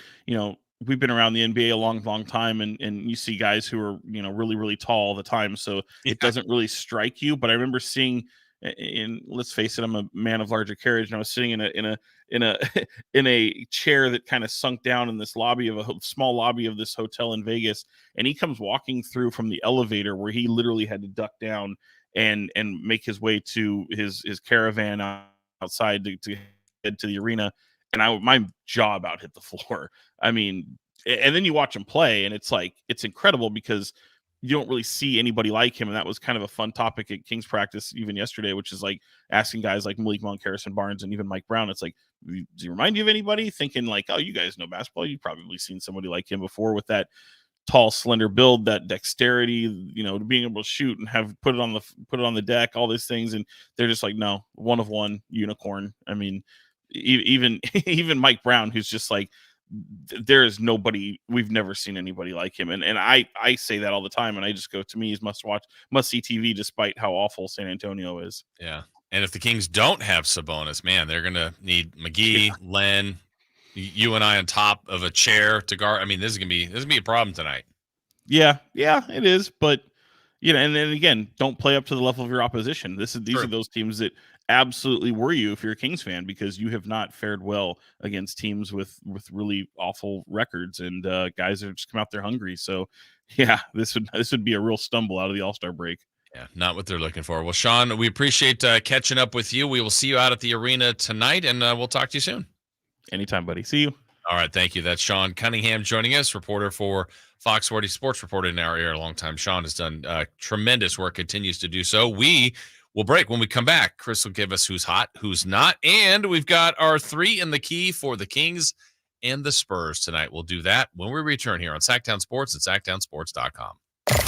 we've been around the NBA a long, long time. And you see guys who are, really, really tall all the time. So it doesn't really strike you. But I remember seeing And let's face it, I'm a man of larger carriage, and I was sitting in a chair that kind of sunk down in this lobby of a small lobby of this hotel in Vegas, and he comes walking through from the elevator where he literally had to duck down and make his way to his caravan outside to head to the arena, and my jaw about hit the floor. I mean, and then you watch him play, and it's incredible because you don't really see anybody like him. And that was kind of a fun topic at Kings practice even yesterday, which is like asking guys like Malik Monk, Harrison Barnes, and even Mike Brown. It's like, does he remind you of anybody? Thinking like, oh, you guys know basketball. You've probably seen somebody like him before with that tall, slender build, that dexterity, being able to shoot and have put it on the deck, all these things. And they're just like, no, one of one unicorn. I mean, even Mike Brown, who's just like, there is nobody, we've never seen anybody like him. And I say that all the time, and I just go, to me, he's must see TV, despite how awful San Antonio is. Yeah. And if the Kings don't have Sabonis, man, they're going to need McGee, Len, you and I on top of a chair to guard. I mean, this is gonna be a problem tonight. Yeah, it is. But and then again, don't play up to the level of your opposition. These are those teams that absolutely worry you if you're a Kings fan, because you have not fared well against teams with really awful records, and guys that just come out there hungry. So yeah, this would be a real stumble out of the All-Star break. Yeah, not what they're looking for. Well, Sean, we appreciate catching up with you. We will see you out at the arena tonight, and we'll talk to you soon. Anytime, buddy. See you. All right. Thank you. That's Sean Cunningham joining us, reporter for Fox 40 Sports, reporter in our area a long time. Sean has done tremendous work, continues to do so. We will break. When we come back, Chris will give us who's hot, who's not. And we've got our 3 in the key for the Kings and the Spurs tonight. We'll do that when we return here on Sactown Sports at SactownSports.com.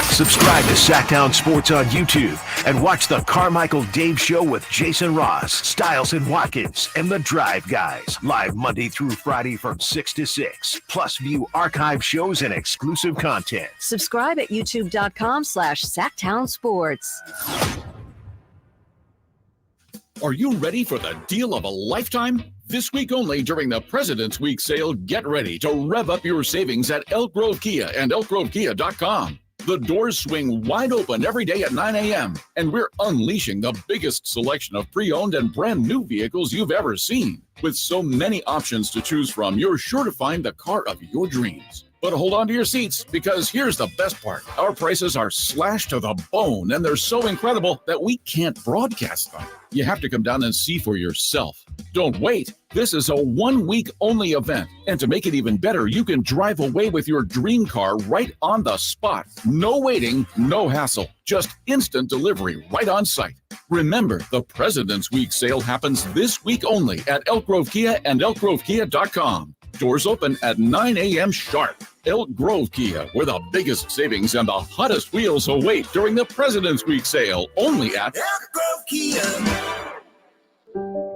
Subscribe to Sactown Sports on YouTube and watch the Carmichael Dave Show with Jason Ross, Stiles and Watkins, and the Drive Guys. Live Monday through Friday from 6 to 6. Plus view archive shows and exclusive content. Subscribe at youtube.com/Sactown Sports. Are you ready for the deal of a lifetime? This week only during the President's Week sale, get ready to rev up your savings at Elk Grove Kia and elkgrovekia.com. The doors swing wide open every day at 9 a.m., and we're unleashing the biggest selection of pre-owned and brand new vehicles you've ever seen. With so many options to choose from, you're sure to find the car of your dreams. But hold on to your seats, because here's the best part. Our prices are slashed to the bone, and they're so incredible that we can't broadcast them. You have to come down and see for yourself. Don't wait. This is a 1-week only event. And to make it even better, you can drive away with your dream car right on the spot. No waiting, no hassle. Just instant delivery right on site. Remember, the President's Week sale happens this week only at Elk Grove Kia and elkgrovekia.com. Doors open at 9 a.m. sharp. Elk Grove Kia, where the biggest savings and the hottest wheels await during the President's Week sale, only at Elk Grove Kia.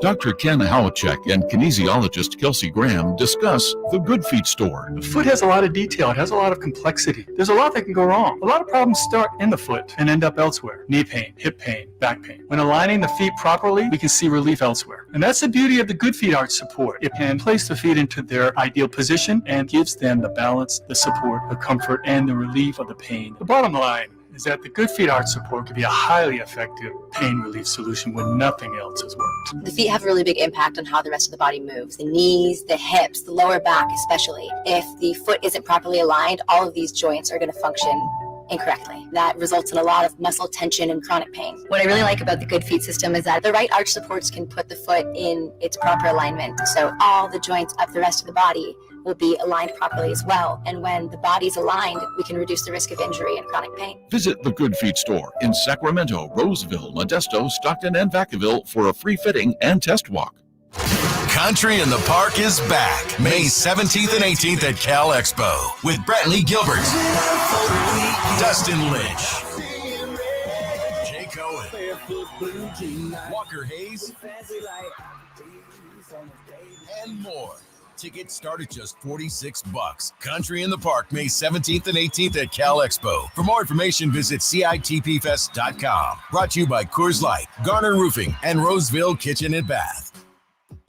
Dr. Ken Howachek and kinesiologist Kelsey Graham discuss the Good Feet store. The foot has a lot of detail. It has a lot of complexity. There's a lot that can go wrong. A lot of problems start in the foot and end up elsewhere. Knee pain, hip pain, back pain. When aligning the feet properly, we can see relief elsewhere. And that's the beauty of the Good Feet Arch support. It can place the feet into their ideal position and gives them the balance, the support, the comfort, and the relief of the pain. The bottom line is that the Good Feet Arch support can be a highly effective pain relief solution when nothing else has worked. The feet have a really big impact on how the rest of the body moves. The knees, the hips, the lower back especially. If the foot isn't properly aligned, all of these joints are going to function incorrectly. That results in a lot of muscle tension and chronic pain. What I really like about the Good Feet system is that the right arch supports can put the foot in its proper alignment. So all the joints of the rest of the body will be aligned properly as well. And when the body's aligned, we can reduce the risk of injury and chronic pain. Visit the Good Feet store in Sacramento, Roseville, Modesto, Stockton, and Vacaville for a free fitting and test walk. Country in the Park is back May 17th and 18th at Cal Expo with Brantley Gilbert, Dustin Lynch, Jay Cohen, Walker Hayes, and more. Tickets start at just $46. Country in the Park, May 17th and 18th at Cal Expo. For more information, visit CITPFest.com. Brought to you by Coors Light, Garner Roofing, and Roseville Kitchen and Bath.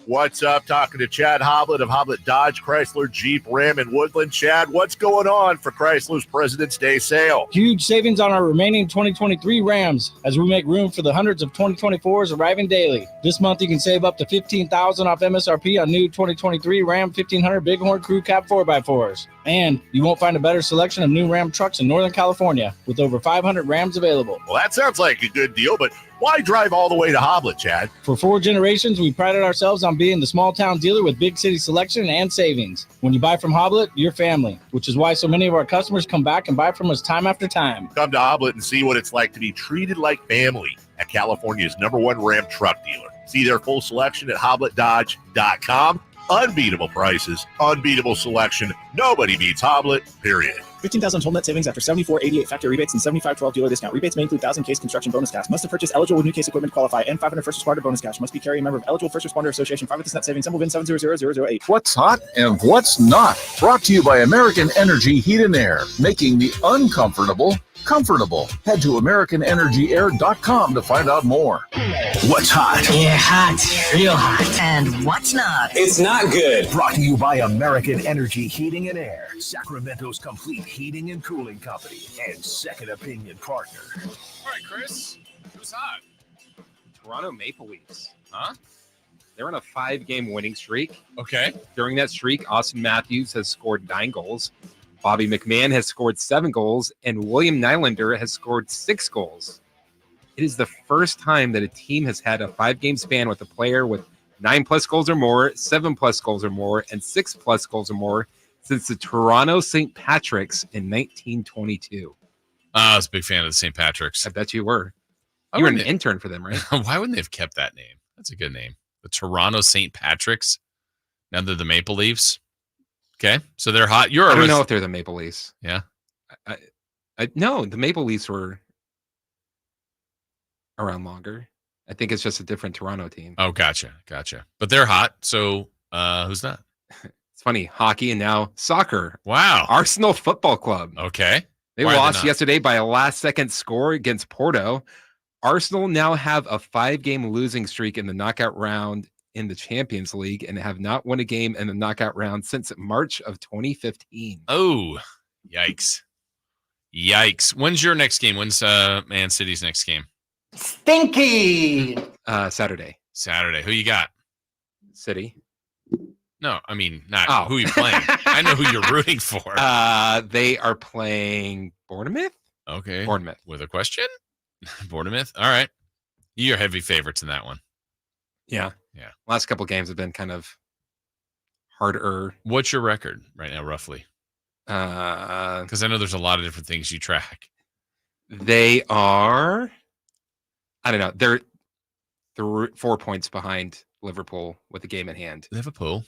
What's up? Talking to Chad Hoblet of Hoblet Dodge, Chrysler, Jeep, Ram, and Woodland. Chad, what's going on for Chrysler's President's Day sale? Huge savings on our remaining 2023 Rams as we make room for the hundreds of 2024s arriving daily. This month, you can save up to $15,000 off MSRP on new 2023 Ram 1500 Bighorn Crew Cab 4x4s. And you won't find a better selection of new Ram trucks in Northern California with over 500 Rams available. Well, that sounds like a good deal, but why drive all the way to Hoblet, Chad? For 4 generations, we prided ourselves on being the small town dealer with big city selection and savings. When you buy from Hoblet, you're family, which is why so many of our customers come back and buy from us time after time. Come to Hoblet and see what it's like to be treated like family at California's #1 Ram truck dealer. See their full selection at HobletDodge.com. Unbeatable prices, unbeatable selection. Nobody beats Hoblet, period. 15,000 total net savings after 74.88 factory rebates and 75.12 dealer discount. Rebates may include 1,000 case construction bonus cash. Must have purchased eligible with new case equipment to qualify and 500 first responder bonus cash. Must be carrying a member of eligible first responder association. 5 net savings. Symbol VIN 7000008. What's hot and what's not? Brought to you by American Energy Heat and Air, making the uncomfortable comfortable. Head to AmericanEnergyAir.com to find out more. What's hot? Yeah, hot. Real hot. And what's not? It's not good. Brought to you by American Energy Heating and Air, Sacramento's complete heating and cooling company, and second opinion partner. All right, Chris, who's hot? Toronto Maple Leafs. Huh? They're on a 5-game winning streak. Okay. During that streak, Austin Matthews has scored 9 goals. Bobby McMahon has scored 7 goals, and William Nylander has scored 6 goals. It is the first time that a team has had a 5-game span with a player with 9+ goals or more, 7+ goals or more, and 6+ goals or more since the Toronto St. Patrick's in 1922. I was a big fan of the St. Patrick's. I bet you were. You were an intern for them, right? Why wouldn't they have kept that name? That's a good name. The Toronto St. Patrick's. Now they're the Maple Leafs. Okay, so they're hot. I don't know if they're the Maple Leafs. Yeah. No, the Maple Leafs were around longer. I think it's just a different Toronto team. Oh, gotcha. But they're hot. So who's not? It's funny. Hockey and now soccer. Wow. Arsenal Football Club. Okay. They lost yesterday by a last-second score against Porto. Arsenal now have a 5-game losing streak in the knockout round in the Champions League and have not won a game in the knockout round since March of 2015. Oh, yikes. When's your next game? When's Man City's next game? Stinky. Saturday. Who you got? City. No, I mean, not who you playing. I know who you're rooting for. They are playing Bournemouth. Okay. Bournemouth. With a question? Bournemouth. All right. You're heavy favorites in that one. Yeah. Last couple games have been kind of harder. What's your record right now, roughly? Because I know there's a lot of different things you track. They are, I don't know. They're 4 points behind Liverpool with a game in hand. Liverpool.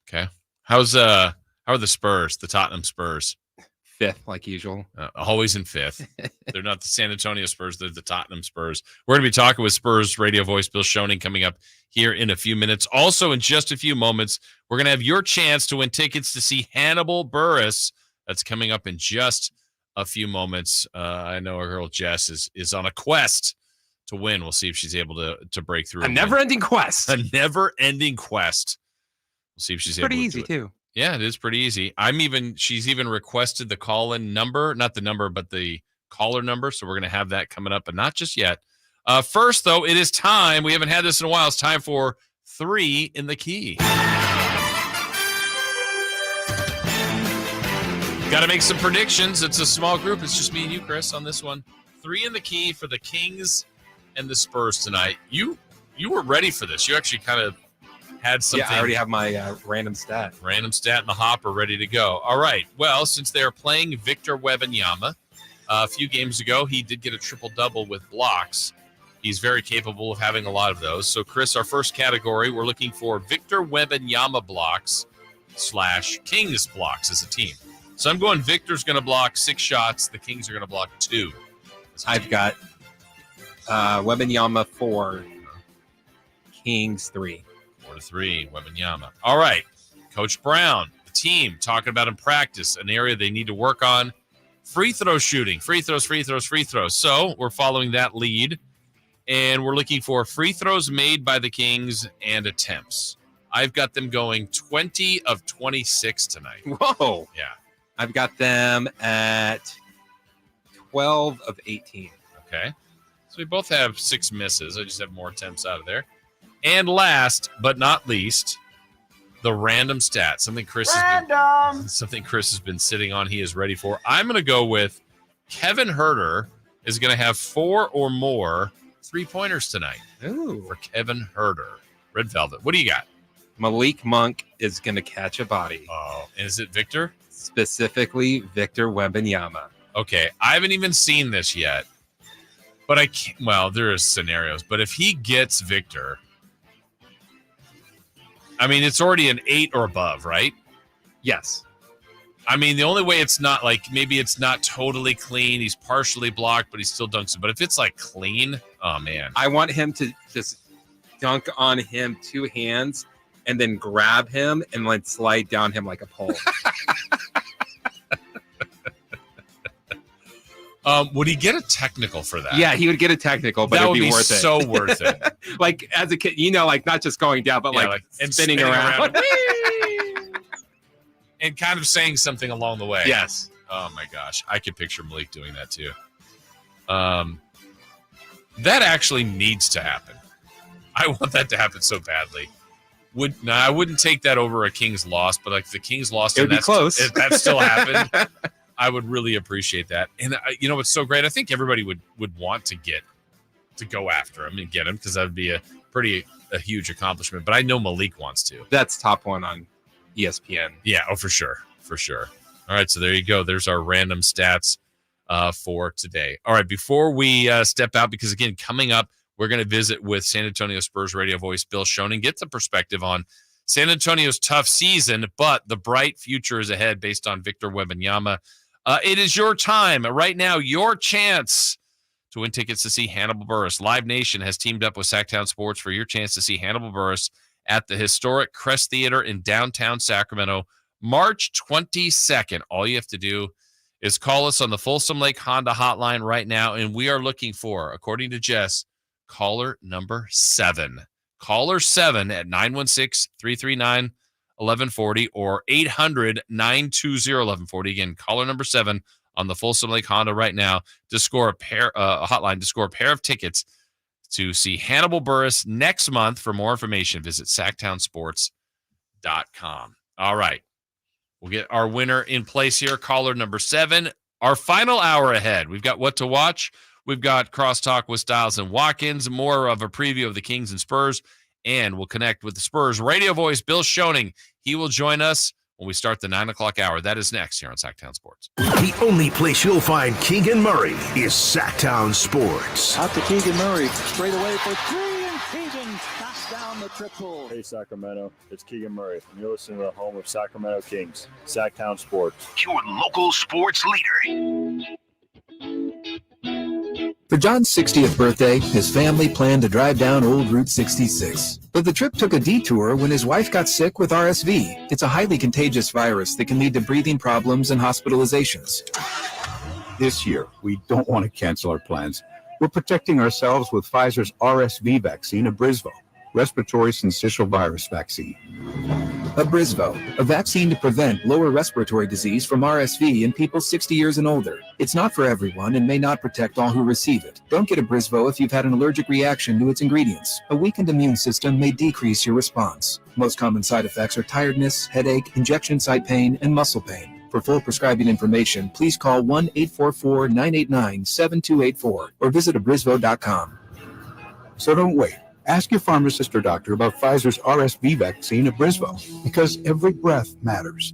Okay. How are the Spurs, the Tottenham Spurs? 5th, like usual. Always in 5th. They're not the San Antonio Spurs. They're the Tottenham Spurs. We're going to be talking with Spurs radio voice Bill Schoening coming up here in a few minutes. Also, in just a few moments, we're going to have your chance to win tickets to see Hannibal Buress. That's coming up in just a few moments. I know our girl Jess is on a quest to win. We'll see if she's able to break through. A never-ending quest. A never-ending quest. We'll see if she's able to do it. Pretty easy, too. Yeah, it is pretty easy. She's even requested the call-in number, not the number, but the caller number. So we're going to have that coming up, but not just yet. First, though, it is time. We haven't had this in a while. It's time for 3 in the Key. Got to make some predictions. It's a small group. It's just me and you, Chris, on this one. 3 in the Key for the Kings and the Spurs tonight. You were ready for this. You actually kind of had something. Yeah, I already have my random stat. Random stat in the hopper ready to go. All right. Well, since they are playing Victor Wembanyama, a few games ago, he did get a triple-double with blocks. He's very capable of having a lot of those. So, Chris, our first category, we're looking for Victor Wembanyama blocks / Kings blocks as a team. So I'm going Victor's going to block 6 shots. The Kings are going to block 2. I've got Wembanyama 4, Kings 3. 4-3, Wembanyama. All right. Coach Brown, the team, talking about in practice, an area they need to work on. Free throw shooting. Free throws. So we're following that lead. And we're looking for free throws made by the Kings and attempts. I've got them going 20 of 26 tonight. Whoa. Yeah. I've got them at 12 of 18. Okay. So we both have 6 misses. I just have more attempts out of there. And last but not least, the random stat. Something Chris has been sitting on. He is ready for. I'm going to go with Kevin Huerter is going to have 4 or more 3-pointers tonight. Ooh. For Kevin Huerter. Red Velvet. What do you got? Malik Monk is going to catch a body. Oh, is it Victor? Specifically, Victor Wembanyama. Okay, I haven't even seen this yet, but I can't. Well, there is scenarios, but if he gets Victor, I mean, it's already an 8 or above, right? Yes. I mean, the only way it's not like maybe it's not totally clean. He's partially blocked, but he still dunks it. But if it's like clean, oh man, I want him to just dunk on him 2 hands and then grab him and like slide down him like a pole. Would he get a technical for that? Yeah, he would get a technical, but that it'd be worth it. So worth it. Like as a kid, like not just going down, but like spinning around. And kind of saying something along the way. Yes. Oh my gosh. I could picture Malik doing that too. That actually needs to happen. I want that to happen so badly. I wouldn't take that over a Kings loss, but like the Kings lost, it would be close. If that still happened, I would really appreciate that. And it's so great. I think everybody would want to go after him and get him because that would be a huge accomplishment. But I know Malik wants to. That's top one on ESPN. Yeah. Oh, for sure. For sure. All right. So there you go. There's our random stats for today. All right. Before we step out, because again, coming up, we're going to visit with San Antonio Spurs radio voice Bill Schoening, get some perspective on San Antonio's tough season, but the bright future is ahead based on Victor Wembanyama. It is your time right now, your chance to win tickets to see Hannibal Buress. Live Nation has teamed up with Sactown Sports for your chance to see Hannibal Buress at the historic Crest Theater in downtown Sacramento, March 22nd. All you have to do is call us on the Folsom Lake Honda hotline right now, and we are looking for, according to Jess, caller number 7. Caller 7 at 916-339-1140 or 800-920-1140. Again, caller number 7 on the Folsom Lake Honda right now to score a pair of tickets to see Hannibal Buress next month. For more information, visit SactownSports.com. All right. We'll get our winner in place here. Caller number 7. Our final hour ahead. We've got what to watch. We've got Crosstalk with Styles and Watkins, more of a preview of the Kings and Spurs, and we'll connect with the Spurs radio voice, Bill Schoening. He will join us when we start the 9 o'clock hour. That is next here on Sactown Sports. The only place you'll find Keegan Murray is Sactown Sports. Out to Keegan Murray, straight away for 3, and Keegan knocks down the triple. Hey, Sacramento, it's Keegan Murray, and you're listening to the home of Sacramento Kings, Sactown Sports. Your local sports leader. For John's 60th birthday, his family planned to drive down Old Route 66. But the trip took a detour when his wife got sick with RSV. It's a highly contagious virus that can lead to breathing problems and hospitalizations. This year, we don't want to cancel our plans. We're protecting ourselves with Pfizer's RSV vaccine, Abrysvo, respiratory syncytial virus vaccine. Abrysvo, a vaccine to prevent lower respiratory disease from RSV in people 60 years and older. It's not for everyone and may not protect all who receive it. Don't get Abrysvo if you've had an allergic reaction to its ingredients. A weakened immune system may decrease your response. Most common side effects are tiredness, headache, injection site pain, and muscle pain. For full prescribing information, please call 1-844-989-7284 or visit abrysvo.com. So don't wait. Ask your pharmacist or doctor about Pfizer's RSV vaccine, Abrysvo, because every breath matters.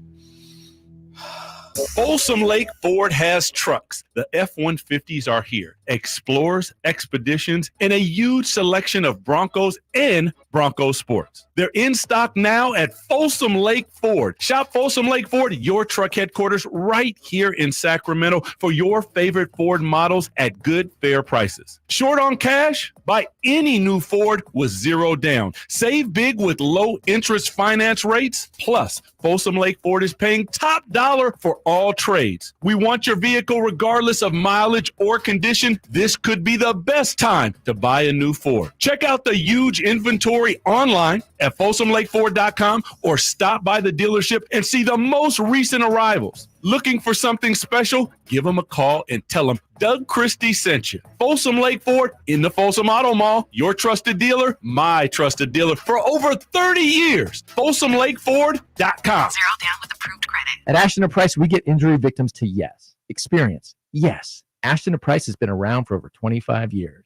Folsom Lake Ford has trucks. The F-150s are here. Explorers, Expeditions, and a huge selection of Broncos and Bronco Sports. They're in stock now at Folsom Lake Ford. Shop Folsom Lake Ford, your truck headquarters, right here in Sacramento for your favorite Ford models at good, fair prices. Short on cash? Buy any new Ford with 0 down. Save big with low interest finance rates. Plus, Folsom Lake Ford is paying top dollar for all trades. We want your vehicle regardless of mileage or condition. This could be the best time to buy a new Ford. Check out the huge inventory online at FolsomLakeFord.com or stop by the dealership and see the most recent arrivals. Looking for something special? Give them a call and tell them Doug Christie sent you. Folsom Lake Ford in the Folsom Auto Mall. Your trusted dealer, my trusted dealer for over 30 years. FolsomLakeFord.com. 0 down with approved credit. At Ashton & Price, we get injury victims to yes. Experience, yes. Ashton & Price has been around for over 25 years.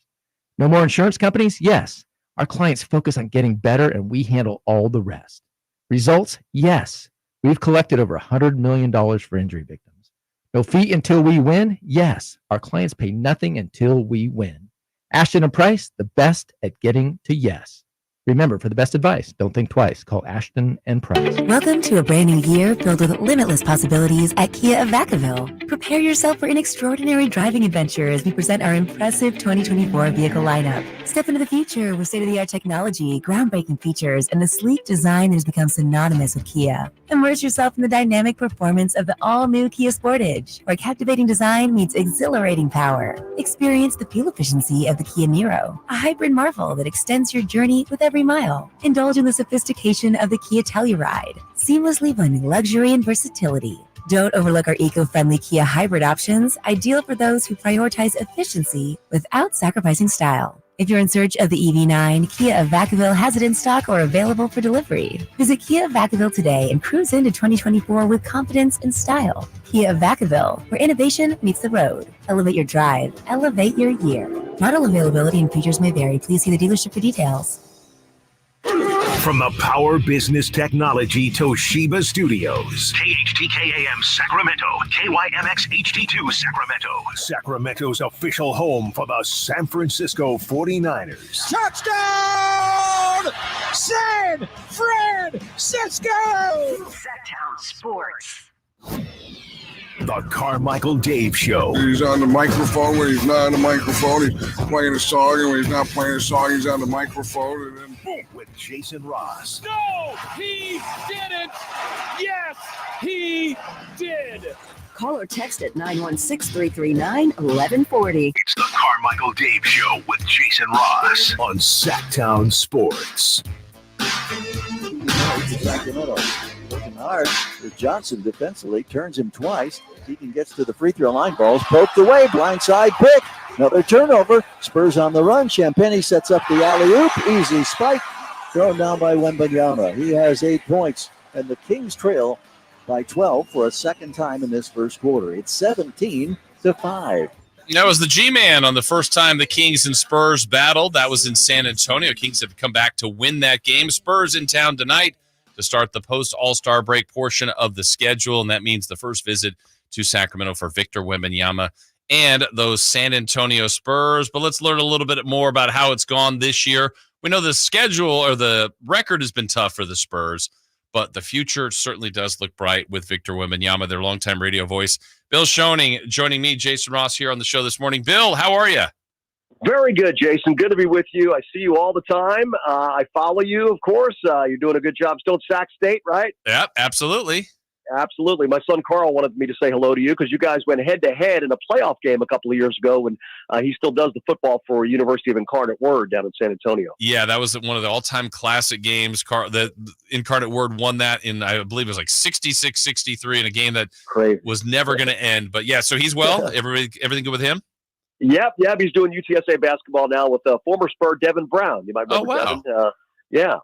No more insurance companies? Yes. Our clients focus on getting better, and we handle all the rest. Results? Yes. We've collected over $100 million for injury victims. No fee until we win? Yes. Our clients pay nothing until we win. Ashton & Price, the best at getting to yes. Remember, for the best advice, don't think twice. Call Ashton & Price. Welcome to a brand new year filled with limitless possibilities at Kia of Vacaville. Prepare yourself for an extraordinary driving adventure as we present our impressive 2024 vehicle lineup. Step into the future with state-of-the-art technology, groundbreaking features, and the sleek design that has become synonymous with Kia. Immerse yourself in the dynamic performance of the all-new Kia Sportage, where captivating design meets exhilarating power. Experience the fuel efficiency of the Kia Niro, a hybrid marvel that extends your journey with every mile. Indulge in the sophistication of the Kia Telluride, seamlessly blending luxury and versatility. Don't overlook our eco-friendly Kia hybrid options, ideal for those who prioritize efficiency without sacrificing style. If you're in search of the EV9, Kia of Vacaville has it in stock or available for delivery. Visit Kia of Vacaville today and cruise into 2024 with confidence and style. Kia of Vacaville, where innovation meets the road. Elevate your drive. Elevate your year. Model availability and features may vary. Please see the dealership for details. From the Power Business Technology Toshiba Studios, KHTKAM Sacramento, KYMX HD2 Sacramento, Sacramento's official home for the San Francisco 49ers. Touchdown! San Francisco! Sactown Sports. The Carmichael Dave Show. He's on the microphone when he's not on the microphone. He's playing a song, and when he's not playing a song, he's on the microphone. And then boom, with Jason Ross. No, he didn't. Yes, he did. Call or text at 916-339-1140. It's the Carmichael Dave Show with Jason Ross on Sactown Sports. Sacramento working hard with Johnson defensively, turns him twice. Deacon gets to the free throw line, ball's poked away, blindside pick. Another turnover. Spurs on the run. Champagny sets up the alley-oop. Easy spike. Thrown down by Wembanyama. He has 8 points, and the Kings trail by 12 for a second time in this first quarter. It's 17-5. That was the G-Man on the first time the Kings and Spurs battled. That was in San Antonio. Kings have come back to win that game. Spurs in town tonight to start the post-All-Star break portion of the schedule, and that means the first visit to Sacramento for Victor Wembanyama and those San Antonio Spurs. But let's learn a little bit more about how it's gone this year. We know the schedule or the record has been tough for the Spurs, but the future certainly does look bright with Victor Wembanyama, their longtime radio voice. Bill Schoening joining me, Jason Ross, here on the show this morning. Bill, how are you? Very good, Jason. Good to be with you. I see you all the time. I follow you, of course. You're doing a good job. Still at Sac State, right? Yep, absolutely. Absolutely. My son Carl wanted me to say hello to you because you guys went head-to-head in a playoff game a couple of years ago, and he still does the football for University of Incarnate Word down in San Antonio. Yeah, that was one of the all-time classic games. The Incarnate Word won that in, I believe it was like 66-63 in a game that was never going to end. But, yeah, so he's well. Everything good with him? Yep. He's doing UTSA basketball now with former Spur Devin Brown. You might remember Devin. Yeah.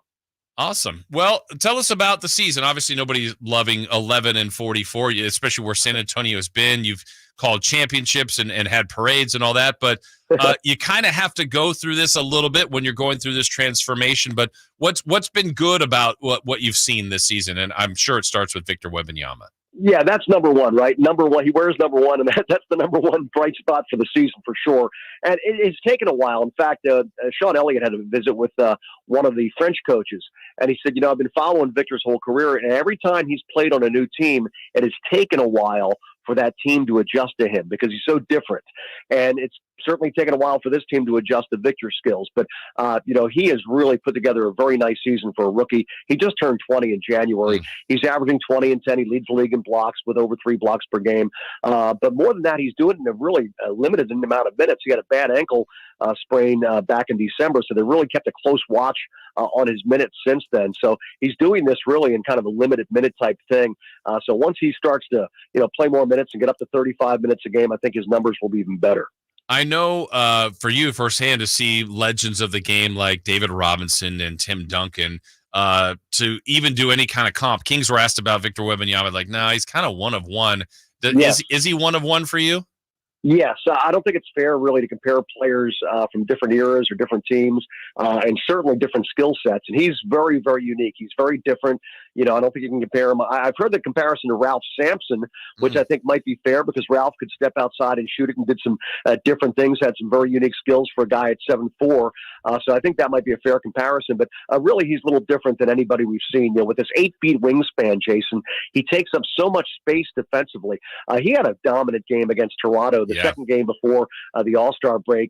Awesome. Well, tell us about the season. Obviously, nobody's loving 11-44, especially where San Antonio has been. You've called championships and had parades and all that, but you kind of have to go through this a little bit when you're going through this transformation. But what's been good about what you've seen this season? And I'm sure it starts with Victor Wembanyama. Yeah, that's number one, right? Number one, he wears number one, and that's the number one bright spot for the season for sure. And it's taken a while. In fact, Sean Elliott had a visit with one of the French coaches, and he said, I've been following Victor's whole career, and every time he's played on a new team, it has taken a while for that team to adjust to him because he's so different. And it's certainly taken a while for this team to adjust to Victor's skills. But, he has really put together a very nice season for a rookie. He just turned 20 in January. He's averaging 20 and 10. He leads the league in blocks with over 3 blocks per game. But more than that, he's doing it in a really limited amount of minutes. He had a bad ankle sprain back in December, so they really kept a close watch on his minutes since then. So he's doing this really in kind of a limited minute type thing. So once he starts to, play more minutes and get up to 35 minutes a game, I think his numbers will be even better. I know for you firsthand to see legends of the game like David Robinson and Tim Duncan to even do any kind of comp. Kings were asked about Victor Wembanyama, like, no, he's kind of one of one. Is he one of one for you? Yes, I don't think it's fair really to compare players from different eras or different teams and certainly different skill sets. And he's very, very unique. He's very different. I don't think you can compare him. I've heard the comparison to Ralph Sampson, which I think might be fair because Ralph could step outside and shoot it and did some different things, had some very unique skills for a guy at 7'4". So I think that might be a fair comparison. But really, he's a little different than anybody we've seen. With this 8-feet wingspan, Jason, he takes up so much space defensively. He had a dominant game against Toronto. The second game before the All-Star break,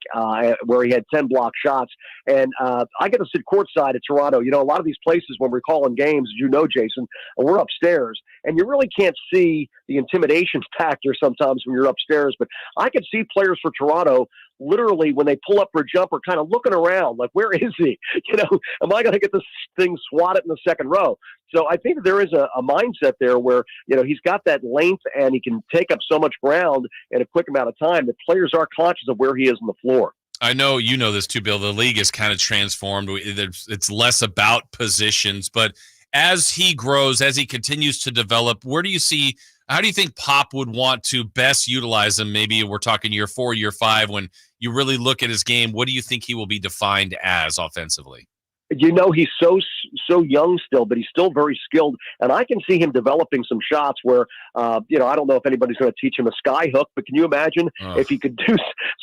where he had 10 block shots. And I get to sit courtside at Toronto. A lot of these places when we're calling games, Jason, we're upstairs. And you really can't see the intimidation factor sometimes when you're upstairs. But I could see players for Toronto literally when they pull up for a jumper kind of looking around like, where is he? Am I going to get this thing swatted in the second row? So I think there is a mindset there where, he's got that length and he can take up so much ground in a quick amount of time that players are conscious of where he is on the floor. I know you know this too, Bill. The league is kind of transformed. It's less about positions, but as he grows, as he continues to develop, how do you think Pop would want to best utilize him? Maybe we're talking year 4, year 5, when you really look at his game. What do you think he will be defined as offensively? He's so young still, but he's still very skilled. And I can see him developing some shots where, I don't know if anybody's going to teach him a sky hook, but can you imagine if he could do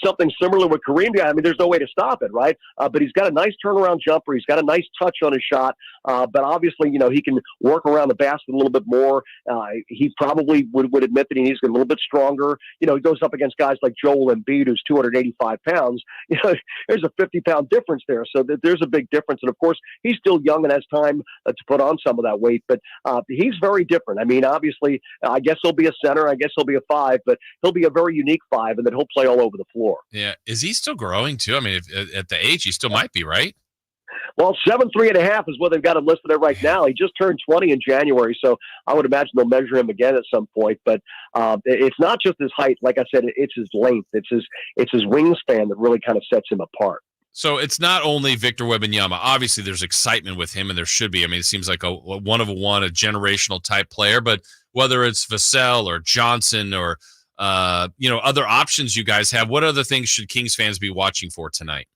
something similar with Kareem? I mean, there's no way to stop it, right? But he's got a nice turnaround jumper. He's got a nice touch on his shot. But obviously, he can work around the basket a little bit more. He probably would admit that he needs to get a little bit stronger. He goes up against guys like Joel Embiid, who's 285 pounds. There's a 50-pound difference there. So there's a big difference. And of course, he's still young and has time to put on some of that weight, but he's very different. I mean, obviously, I guess he'll be a center. I guess he'll be a 5, but he'll be a very unique 5, and then he'll play all over the floor. Yeah. Is he still growing too? I mean, at the age, he still might be, right? Well, 7'3.5" is what they've got him listed at right now. He just turned 20 in January, so I would imagine they'll measure him again at some point. But it's not just his height. Like I said, it's his length. It's his wingspan that really kind of sets him apart. So it's not only Victor Wembanyama. Obviously, there's excitement with him, and there should be. I mean, it seems like a one of one, a generational type player. But whether it's Vassell or Johnson or other options you guys have, what other things should Kings fans be watching for tonight?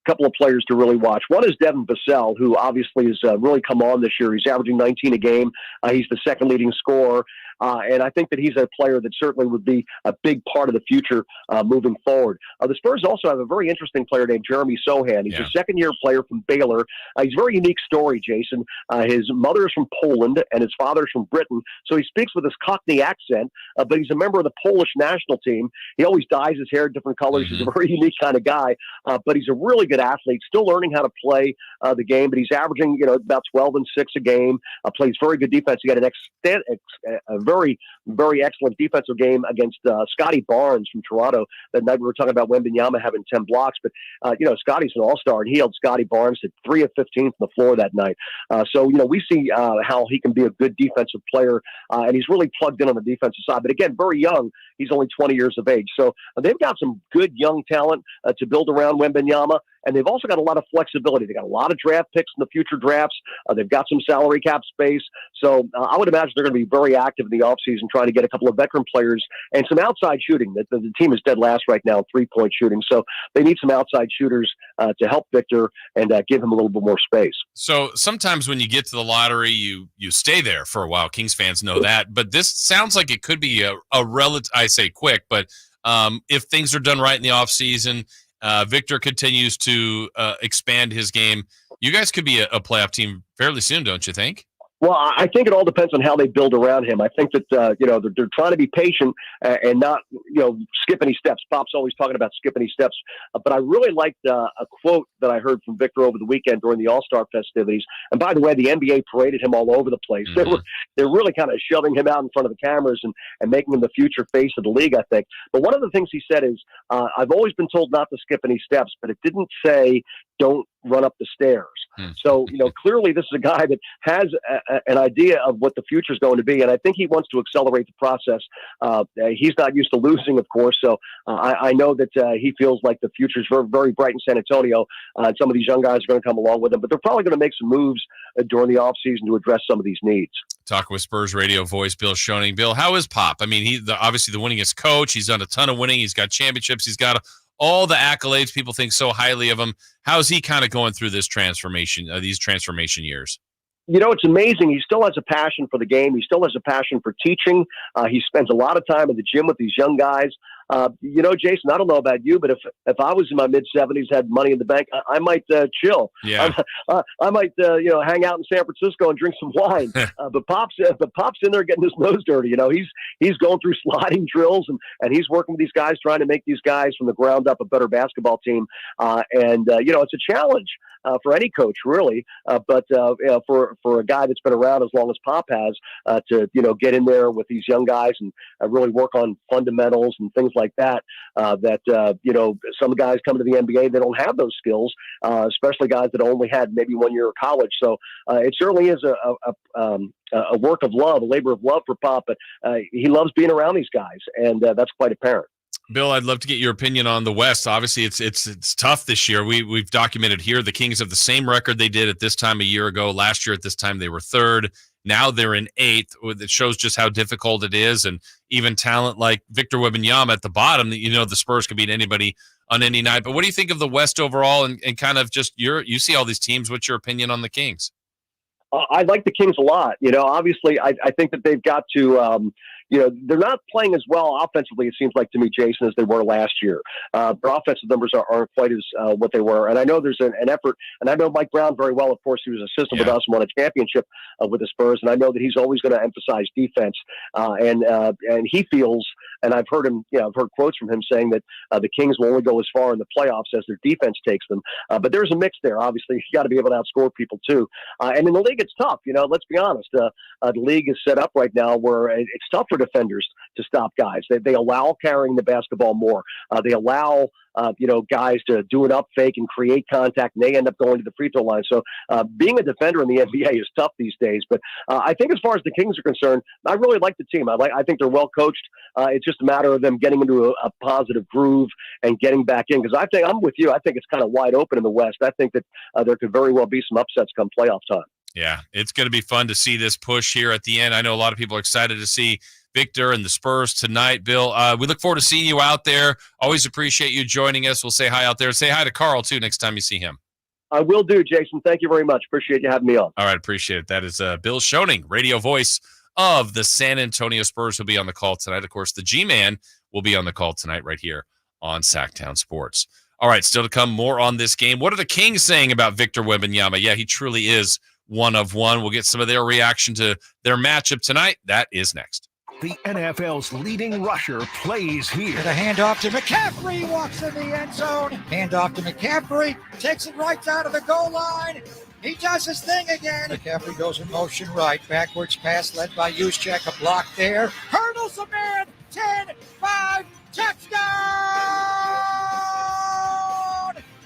Couple of players to really watch. One is Devin Vassell, who obviously has really come on this year. He's averaging 19 a game. He's the second leading scorer. And I think that he's a player that certainly would be a big part of the future moving forward. The Spurs also have a very interesting player named Jeremy Sohan. He's a second-year player from Baylor. He's a very unique story, Jason. His mother is from Poland and his father is from Britain. So he speaks with this Cockney accent, but he's a member of the Polish national team. He always dyes his hair different colors. He's a very unique kind of guy, but he's a really good athlete, still learning how to play the game, but he's averaging, about 12 and 6 a game, plays very good defense. He got a very, very excellent defensive game against Scotty Barnes from Toronto. That night we were talking about Wembanyama having 10 blocks, but, Scotty's an all-star, and he held Scotty Barnes at 3 of 15 from the floor that night. So we see how he can be a good defensive player, and he's really plugged in on the defensive side. But again, very young. He's only 20 years of age. So they've got some good young talent to build around Wembanyama. And they've also got a lot of flexibility. They got a lot of draft picks in the future drafts. They've got some salary cap space. So I would imagine they're going to be very active in the offseason trying to get a couple of veteran players and some outside shooting. The team is dead last right now in three-point shooting. So they need some outside shooters to help Victor and give him a little bit more space. So sometimes when you get to the lottery, you stay there for a while. Kings fans know that. But this sounds like it could be a relative, I say quick, but if things are done right in the offseason, Victor continues to expand his game. You guys could be a playoff team fairly soon, don't you think? Well, I think it all depends on how they build around him. I think that, they're trying to be patient and not, skip any steps. Pop's always talking about skip any steps. But I really liked a quote that I heard from Victor over the weekend during the All-Star festivities. And by the way, the NBA paraded him all over the place. Mm-hmm. They're really kind of shoving him out in front of the cameras and making him the future face of the league, I think. But one of the things he said is, I've always been told not to skip any steps, but it didn't say don't run up the stairs. So, clearly this is a guy that has an idea of what the future is going to be. And I think he wants to accelerate the process. He's not used to losing, of course. So I know that he feels like the future is very, very bright in San Antonio. Some of these young guys are going to come along with him, but they're probably going to make some moves during the offseason to address some of these needs. Talk with Spurs radio voice Bill Schoening. Bill, how is Pop? I mean, he's obviously the winningest coach. He's done a ton of winning. He's got championships. He's got all the accolades. People think so highly of him. How's he kind of going through this transformation, these transformation years? It's amazing. He still has a passion for the game. He still has a passion for teaching. He spends a lot of time in the gym with these young guys. Jason, I don't know about you, but if I was in my mid-70s, had money in the bank, I might chill. Yeah. I might hang out in San Francisco and drink some wine. But Pop's in there getting his nose dirty. He's going through sliding drills and he's working with these guys, trying to make these guys from the ground up a better basketball team. It's a challenge for any coach, really. But for a guy that's been around as long as Pop has, to get in there with these young guys and really work on fundamentals and things like that, some guys come to the NBA, they don't have those skills, especially guys that only had maybe 1 year of college. So it certainly is a work of love, a labor of love for Pop, but he loves being around these guys, and that's quite apparent. Bill, I'd love to get your opinion on the West. Obviously, it's tough this year. We've documented here the Kings have the same record they did at this time a year ago. Last year at this time they were third. Now they're in eighth. It shows just how difficult it is, and even talent like Victor Wembanyama at the bottom. The Spurs can beat anybody on any night. But what do you think of the West overall, and kind of just you see all these teams? What's your opinion on the Kings? I like the Kings a lot. Obviously, I think that they've got to. They're not playing as well offensively, it seems like to me, Jason, as they were last year. Their offensive numbers aren't quite as what they were. And I know there's an effort, and I know Mike Brown very well. Of course, he was assistant with us and won a championship with the Spurs. And I know that he's always going to emphasize defense. And he feels, and I've heard him, I've heard quotes from him saying that the Kings will only go as far in the playoffs as their defense takes them. But there's a mix there. Obviously, you got to be able to outscore people too. And in the league, it's tough. Let's be honest. The league is set up right now where it's tough for defenders to stop guys. They allow carrying the basketball more. They allow guys to do an up fake and create contact, and they end up going to the free throw line. So being a defender in the NBA is tough these days. But I think as far as the Kings are concerned, I really like the team. I think they're well coached. It's just a matter of them getting into a positive groove and getting back in. Because I think I'm with you. I think it's kind of wide open in the West. I think that there could very well be some upsets come playoff time. Yeah, it's going to be fun to see this push here at the end. I know a lot of people are excited to see Victor and the Spurs tonight. Bill, we look forward to seeing you out there. Always appreciate you joining us. We'll say hi out there. Say hi to Carl, too, next time you see him. I will do, Jason. Thank you very much. Appreciate you having me on. All right, appreciate it. That is Bill Schoening, radio voice of the San Antonio Spurs, will be on the call tonight. Of course, the G-Man will be on the call tonight right here on Sactown Sports. All right, still to come, more on this game. What are the Kings saying about Victor Wembanyama? Yeah, he truly is one of one. We'll get some of their reaction to their matchup tonight. That is next. The NFL's leading rusher plays here. The handoff to McCaffrey, walks in the end zone. Handoff to McCaffrey, takes it right out of the goal line. He does his thing again. McCaffrey goes in motion right. Backwards pass led by Juszczyk. A block there. Hurdles a man. 10-5. Touchdown!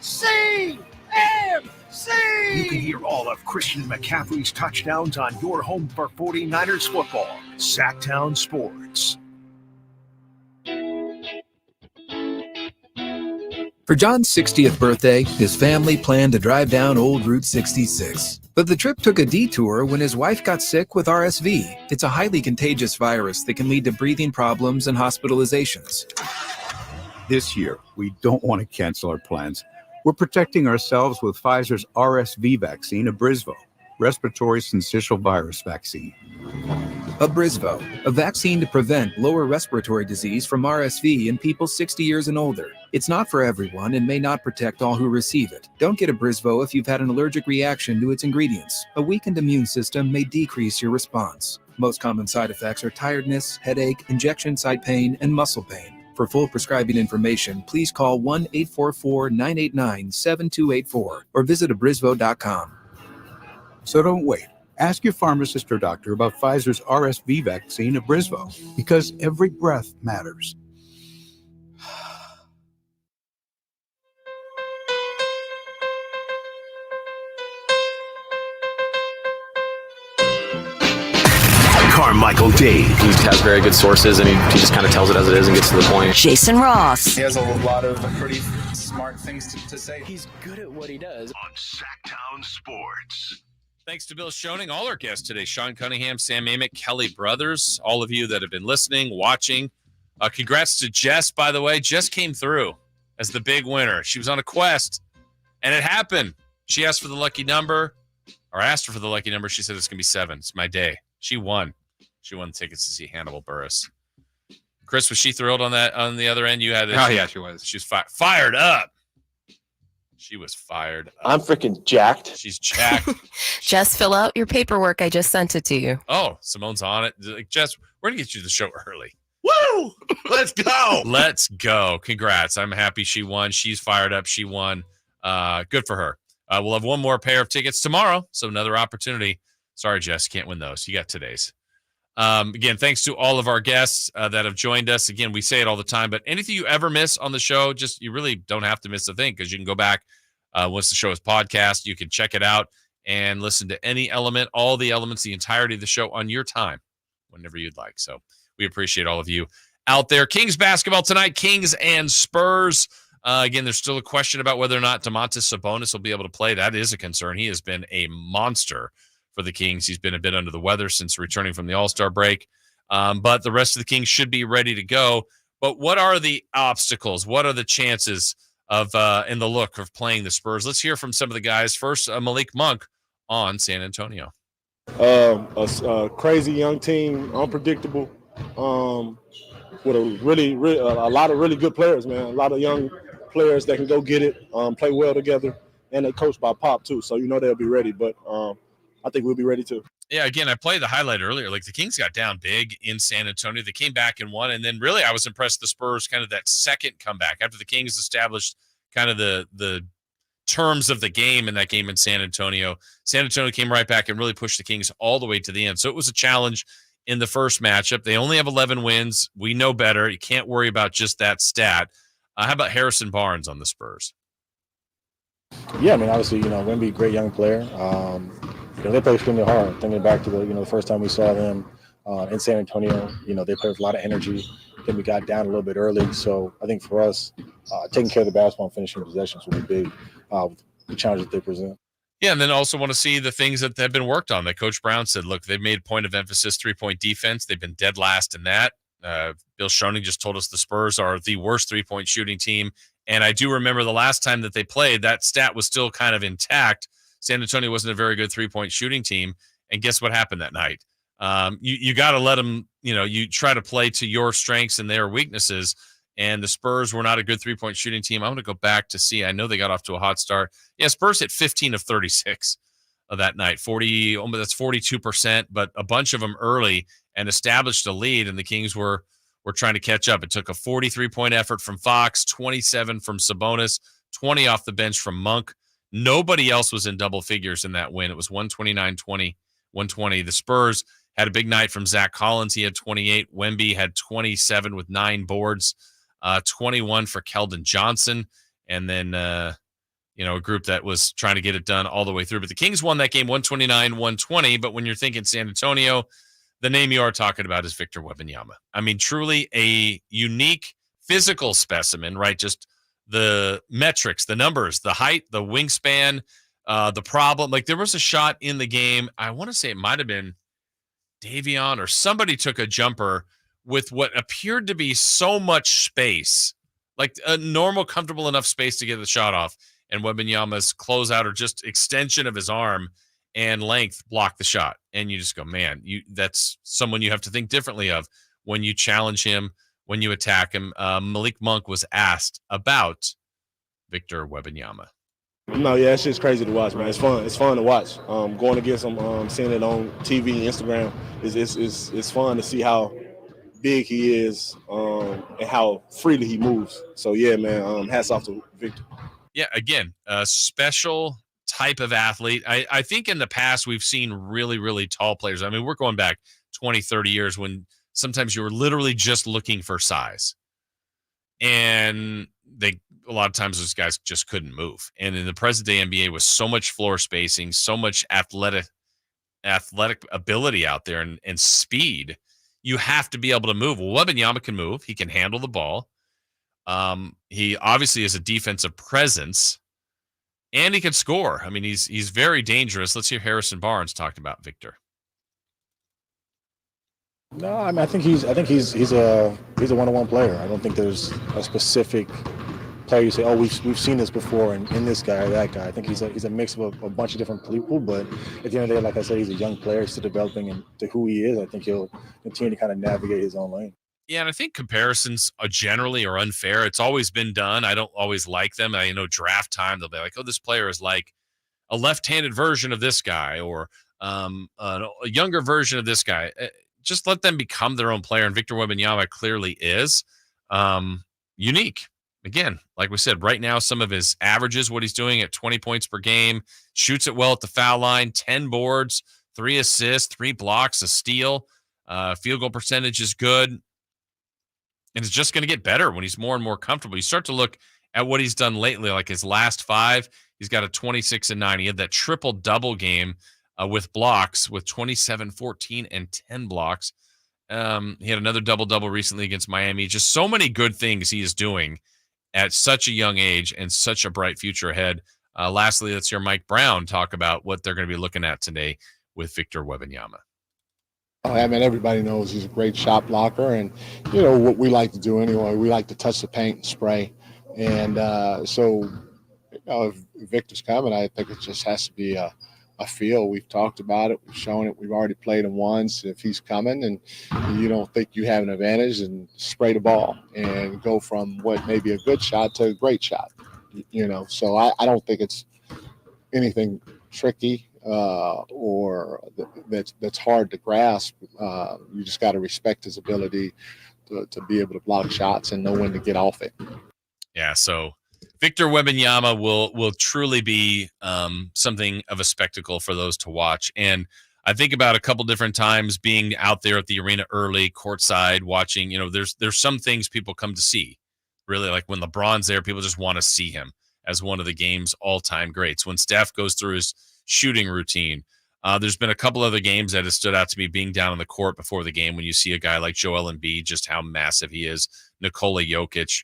CMC! You can hear all of Christian McCaffrey's touchdowns on your home for 49ers football. Sactown Sports. For John's 60th birthday, his family planned to drive down Old Route 66. But the trip took a detour when his wife got sick with RSV. It's a highly contagious virus that can lead to breathing problems and hospitalizations. This year, we don't want to cancel our plans. We're protecting ourselves with Pfizer's RSV vaccine, Abrysvo. respiratory syncytial virus vaccine. Abrysvo, a vaccine to prevent lower respiratory disease from RSV in people 60 years and older. It's not for everyone and may not protect all who receive it. Don't get Abrysvo if you've had an allergic reaction to its ingredients. A weakened immune system may decrease your response. Most common side effects are tiredness, headache, injection site pain, and muscle pain. For full prescribing information, please call 1-844-989-7284 or visit abrysvo.com. So don't wait. Ask your pharmacist or doctor about Pfizer's RSV vaccine, Abrysvo, because every breath matters. Carmichael Dave. He has very good sources, and he just kind of tells it as it is and gets to the point. Jason Ross. He has a lot of pretty smart things to say. He's good at what he does. On Sactown Sports. Thanks to Bill Schoening, all our guests today, Sean Cunningham, Sam Amick, Kelly Brothers, all of you that have been listening, watching. Congrats to Jess, by the way. Jess came through as the big winner. She was on a quest, and it happened. She asked for the lucky number, or asked her for the lucky number. She said it's going to be 7. It's my day. She won. She won tickets to see Hannibal Buress. Chris, was she thrilled on that? On the other end, you had it. Oh, yeah, she was. She was fired up. She was fired up. I'm freaking jacked. She's jacked. Just fill out your paperwork. I just sent it to you. Oh, Simone's on it. Like, Jess, we're going to get you to the show early. Woo! Let's go. Let's go. Congrats. I'm happy she won. She's fired up. She won. Good for her. We'll have one more pair of tickets tomorrow, so another opportunity. Sorry, Jess, can't win those. You got today's. Again, thanks to all of our guests that have joined us. Again, we say it all the time, but anything you ever miss on the show, just you really don't have to miss a thing because you can go back once the show is podcast. You can check it out and listen to any element, all the elements, the entirety of the show on your time, whenever you'd like. So we appreciate all of you out there. Kings basketball tonight, Kings and Spurs. Again, there's still a question about whether or not Domantas Sabonis will be able to play. That is a concern. He has been a monster for the Kings. He's been a bit under the weather since returning from the All-Star break. But the rest of the Kings should be ready to go. But what are the obstacles? What are the chances of in the look of playing the Spurs? Let's hear from some of the guys. First, Malik Monk on San Antonio. A crazy young team, unpredictable, with a lot of really good players, man. A lot of young players that can go get it, play well together, and they coached by Pop too. So they'll be ready. But I think we'll be ready too. Yeah, again, I played the highlight earlier. Like the Kings got down big in San Antonio. They came back and won. And then really I was impressed the Spurs kind of that second comeback after the Kings established kind of the terms of the game in that game in San Antonio. San Antonio came right back and really pushed the Kings all the way to the end. So it was a challenge in the first matchup. They only have 11 wins. We know better. You can't worry about just that stat. How about Harrison Barnes on the Spurs? Yeah, I mean, obviously, Wemby, great young player. They play extremely hard. Thinking back to the first time we saw them in San Antonio, they played with a lot of energy. Then we got down a little bit early. So I think for us, taking care of the basketball and finishing possessions will be big. The challenge that they present. Yeah, and then also want to see the things that have been worked on. That Coach Brown said, look, they've made point of emphasis 3-point defense. They've been dead last in that. Bill Schoening just told us the Spurs are the worst 3-point shooting team. And I do remember the last time that they played, that stat was still kind of intact. San Antonio wasn't a very good 3-point shooting team. And guess what happened that night? You got to let them, you try to play to your strengths and their weaknesses. And the Spurs were not a good 3-point shooting team. I'm going to go back to see. I know they got off to a hot start. Yeah, Spurs hit 15 of 36 of that night. That's 42%, but a bunch of them early and established a lead. And the Kings were trying to catch up. It took a 43-point effort from Fox, 27 from Sabonis, 20 off the bench from Monk. Nobody else was in double figures in that win. It was 129-20, 120. The Spurs had a big night from Zach Collins. He had 28. Wemby had 27 with 9 boards, 21 for Keldon Johnson. And then, a group that was trying to get it done all the way through. But the Kings won that game 129-120. But when you're thinking San Antonio, the name you are talking about is Victor Wembanyama. I mean, truly a unique physical specimen, right? Just the metrics, the numbers, the height, the wingspan, the problem. Like there was a shot in the game. I want to say it might have been Davion or somebody took a jumper with what appeared to be so much space, like a normal, comfortable enough space to get the shot off. And Wembanyama's closeout or just extension of his arm and length block the shot. And you just go, man, that's someone you have to think differently of when you challenge him, when you attack him. Malik Monk was asked about Victor Wembanyama. No, yeah, it's just crazy to watch, man. It's fun. It's fun to watch. Going against him, seeing it on TV, Instagram, it's fun to see how big he is and how freely he moves. So yeah, man, hats off to Victor. Yeah, again, a special type of athlete. I think in the past we've seen really, really tall players. I mean, we're going back 20, 30 years when sometimes you were literally just looking for size. And a lot of times those guys just couldn't move. And in the present day NBA with so much floor spacing, so much athletic ability out there and speed, you have to be able to move. Well, Wembanyama can move. He can handle the ball. He obviously is a defensive presence, and he can score. I mean, he's very dangerous. Let's hear Harrison Barnes talk about Victor. No, I mean, I think he's a one-on-one player. I don't think there's a specific player you say, oh, we've seen this before in this guy or that guy. I think he's a mix of a bunch of different people, but at the end of the day, like I said, he's a young player, still developing into who he is. I think he'll continue to kind of navigate his own lane. Yeah, and I think comparisons generally are unfair. It's always been done. I don't always like them. I know draft time, they'll be like, oh, this player is like a left-handed version of this guy or a younger version of this guy. Just let them become their own player, and Victor Wembanyama clearly is unique. Again, like we said, right now, some of his averages, what he's doing at 20 points per game, shoots it well at the foul line, 10 boards, 3 assists, 3 blocks, a steal. Field goal percentage is good. And it's just going to get better when he's more and more comfortable. You start to look at what he's done lately, like his last 5, he's got a 26 and 9. He had that triple-double game with blocks with 27, 14, and 10 blocks. He had another double-double recently against Miami. Just so many good things he is doing at such a young age and such a bright future ahead. Lastly, let's hear Mike Brown talk about what they're going to be looking at today with Victor Wembanyama. I mean, everybody knows he's a great shot blocker, and you know what we like to do anyway. We like to touch the paint and spray, and so you know, if Victor's coming, I think it just has to be a feel. We've talked about it, we've shown it, we've already played him once. If he's coming and you don't think you have an advantage, then spray the ball and go from what may be a good shot to a great shot. You know, so I don't think it's anything tricky. Or that's hard to grasp. You just got to respect his ability to be able to block shots and know when to get off it. Yeah, so Victor Wembanyama will truly be something of a spectacle for those to watch. And I think about a couple different times being out there at the arena early, courtside, watching. You know, there's some things people come to see. Really, like when LeBron's there, people just want to see him as one of the game's all-time greats. When Steph goes through his shooting routine. There's been a couple other games that have stood out to me being down on the court before the game when you see a guy like Joel Embiid, just how massive he is, Nikola Jokic.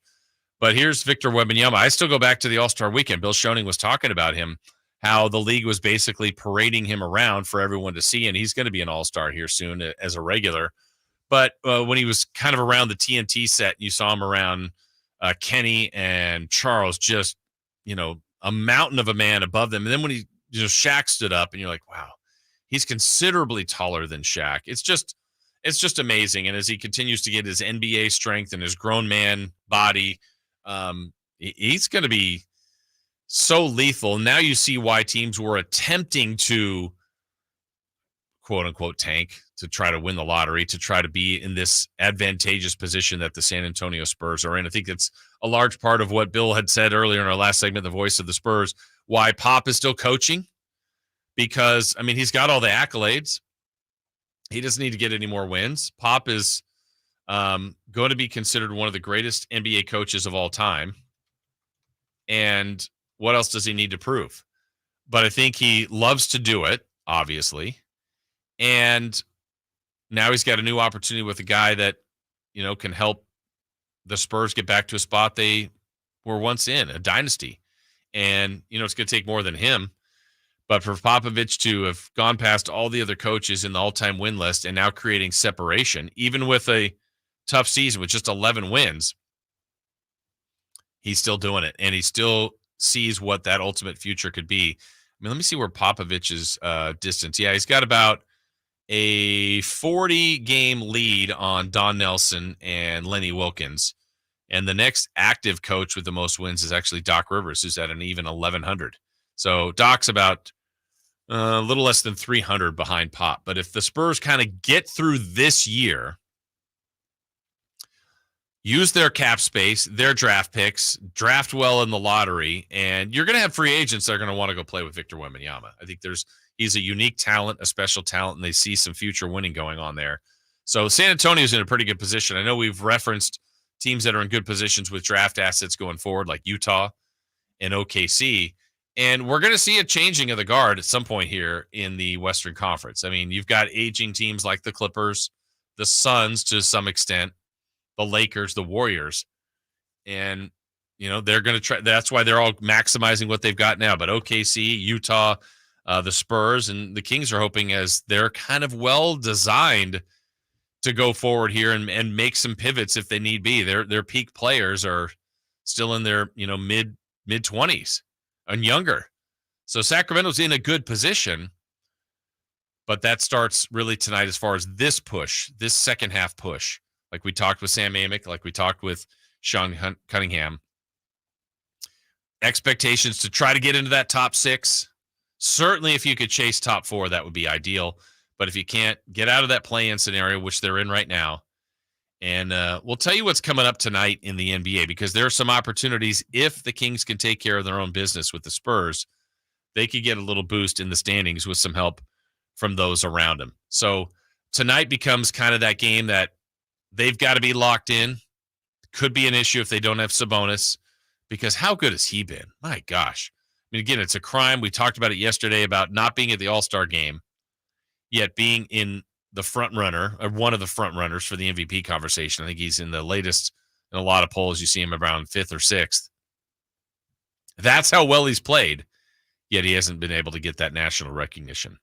But here's Victor Wembanyama. I still go back to the All-Star weekend. Bill Schoening was talking about him, how the league was basically parading him around for everyone to see, and he's going to be an All-Star here soon as a regular. But when he was kind of around the TNT set, you saw him around Kenny and Charles, just, you know, a mountain of a man above them. And then when Shaq stood up and you're like, wow, he's considerably taller than Shaq. It's just amazing. And as he continues to get his NBA strength and his grown man body, he's going to be so lethal. Now you see why teams were attempting to quote unquote tank to try to win the lottery, to try to be in this advantageous position that the San Antonio Spurs are in. I think that's a large part of what Bill had said earlier in our last segment, the voice of the Spurs, why Pop is still coaching, because, I mean, he's got all the accolades. He doesn't need to get any more wins. Pop is going to be considered one of the greatest NBA coaches of all time. And what else does he need to prove? But I think he loves to do it, obviously. And now he's got a new opportunity with a guy that, you know, can help the Spurs get back to a spot they were once in, a dynasty. And, you know, it's going to take more than him. But for Popovich to have gone past all the other coaches in the all-time win list and now creating separation, even with a tough season with just 11 wins, he's still doing it. And he still sees what that ultimate future could be. mean, let me see where Popovich's distance. Yeah, he's got about a 40-game lead on Don Nelson and Lenny Wilkins. And the next active coach with the most wins is actually Doc Rivers, who's at an even 1,100. So Doc's about a little less than 300 behind Pop. But if the Spurs kind of get through this year, use their cap space, their draft picks, draft well in the lottery, and you're going to have free agents that are going to want to go play with Victor Wembanyama. I think he's a unique talent, a special talent, and they see some future winning going on there. So San Antonio's in a pretty good position. I know we've referenced teams that are in good positions with draft assets going forward, like Utah and OKC. And we're going to see a changing of the guard at some point here in the Western Conference. I mean, you've got aging teams like the Clippers, the Suns to some extent, the Lakers, the Warriors. And, they're going to try. That's why they're all maximizing what they've got now. But OKC, Utah, the Spurs, and the Kings are hoping, as they're kind of well designed to go forward here and make some pivots if they need be. Their peak players are still in their mid 20s and younger. So Sacramento's in a good position, but that starts really tonight as far as this push, this second half push. Like we talked with Sam Amick, like we talked with Sean Cunningham. Expectations to try to get into that top 6. Certainly if you could chase top 4, that would be ideal. But if you can't, get out of that play-in scenario, which they're in right now. And we'll tell you what's coming up tonight in the NBA, because there are some opportunities. If the Kings can take care of their own business with the Spurs, they could get a little boost in the standings with some help from those around them. So tonight becomes kind of that game that they've got to be locked in. Could be an issue if they don't have Sabonis, because how good has he been? My gosh. I mean, again, it's a crime. We talked about it yesterday about not being at the All-Star game, yet being in the front runner, or one of the front runners for the MVP conversation. I think he's in the latest, in a lot of polls, you see him around 5th or 6th. That's how well he's played, yet he hasn't been able to get that national recognition.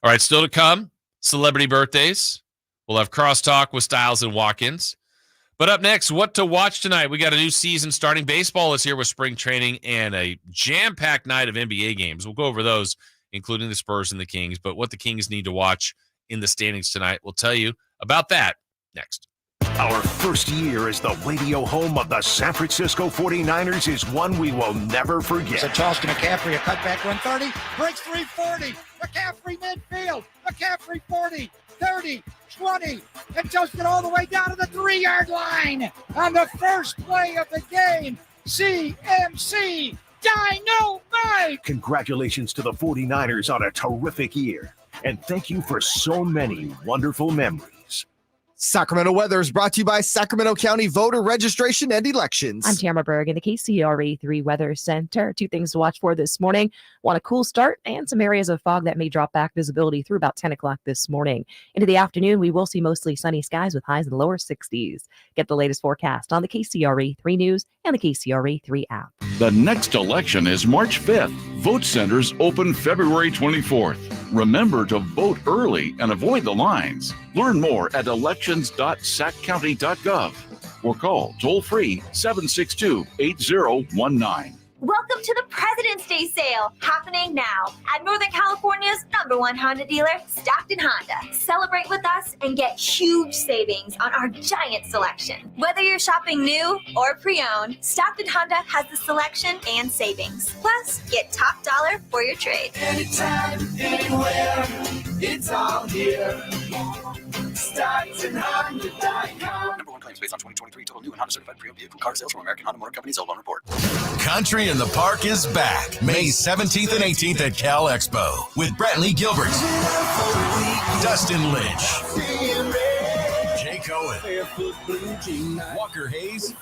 All right, still to come, celebrity birthdays. We'll have crosstalk with Styles and Watkins. But up next, what to watch tonight. We got a new season starting. Baseball is here with spring training and a jam-packed night of NBA games. We'll go over those, including the Spurs and the Kings. But what the Kings need to watch in the standings tonight, we'll tell you about that next. Our first year as the radio home of the San Francisco 49ers is one we will never forget. It's a toss to McCaffrey, a cutback 130, breaks 340. McCaffrey midfield, McCaffrey 40, 30, 20, and toasted all the way down to the 3-yard line on the first play of the game. CMC Dynamite! Congratulations to the 49ers on a terrific year. And thank you for so many wonderful memories. Sacramento weather is brought to you by Sacramento County Voter Registration and Elections. I'm Tamara Berg in the KCRA 3 Weather Center. 2 things to watch for this morning. Want a cool start and some areas of fog that may drop back visibility through about 10 o'clock this morning. Into the afternoon, we will see mostly sunny skies with highs in the lower 60s. Get the latest forecast on the KCRA 3 News and the KCRA 3 app. The next election is March 5th. Vote centers open February 24th. Remember to vote early and avoid the lines. Learn more at elections.saccounty.gov or call toll-free 762-8019. Welcome to the President's Day sale, happening now at Northern California's #1 Honda dealer, Stockton Honda. Celebrate with us and get huge savings on our giant selection. Whether you're shopping new or pre-owned, Stockton Honda has the selection and savings. Plus, get top dollar for your trade. Anytime, anywhere, it's all here. StocktonHonda.com. #1 claims based on 2023 total new and Honda certified pre-owned vehicle car sales from American Honda Motor Company. Old on report. Country in the Park is back May 17th and 18th at Cal Expo with Brantley Gilbert, Dustin Lynch, Jay Cohen, Walker Hayes,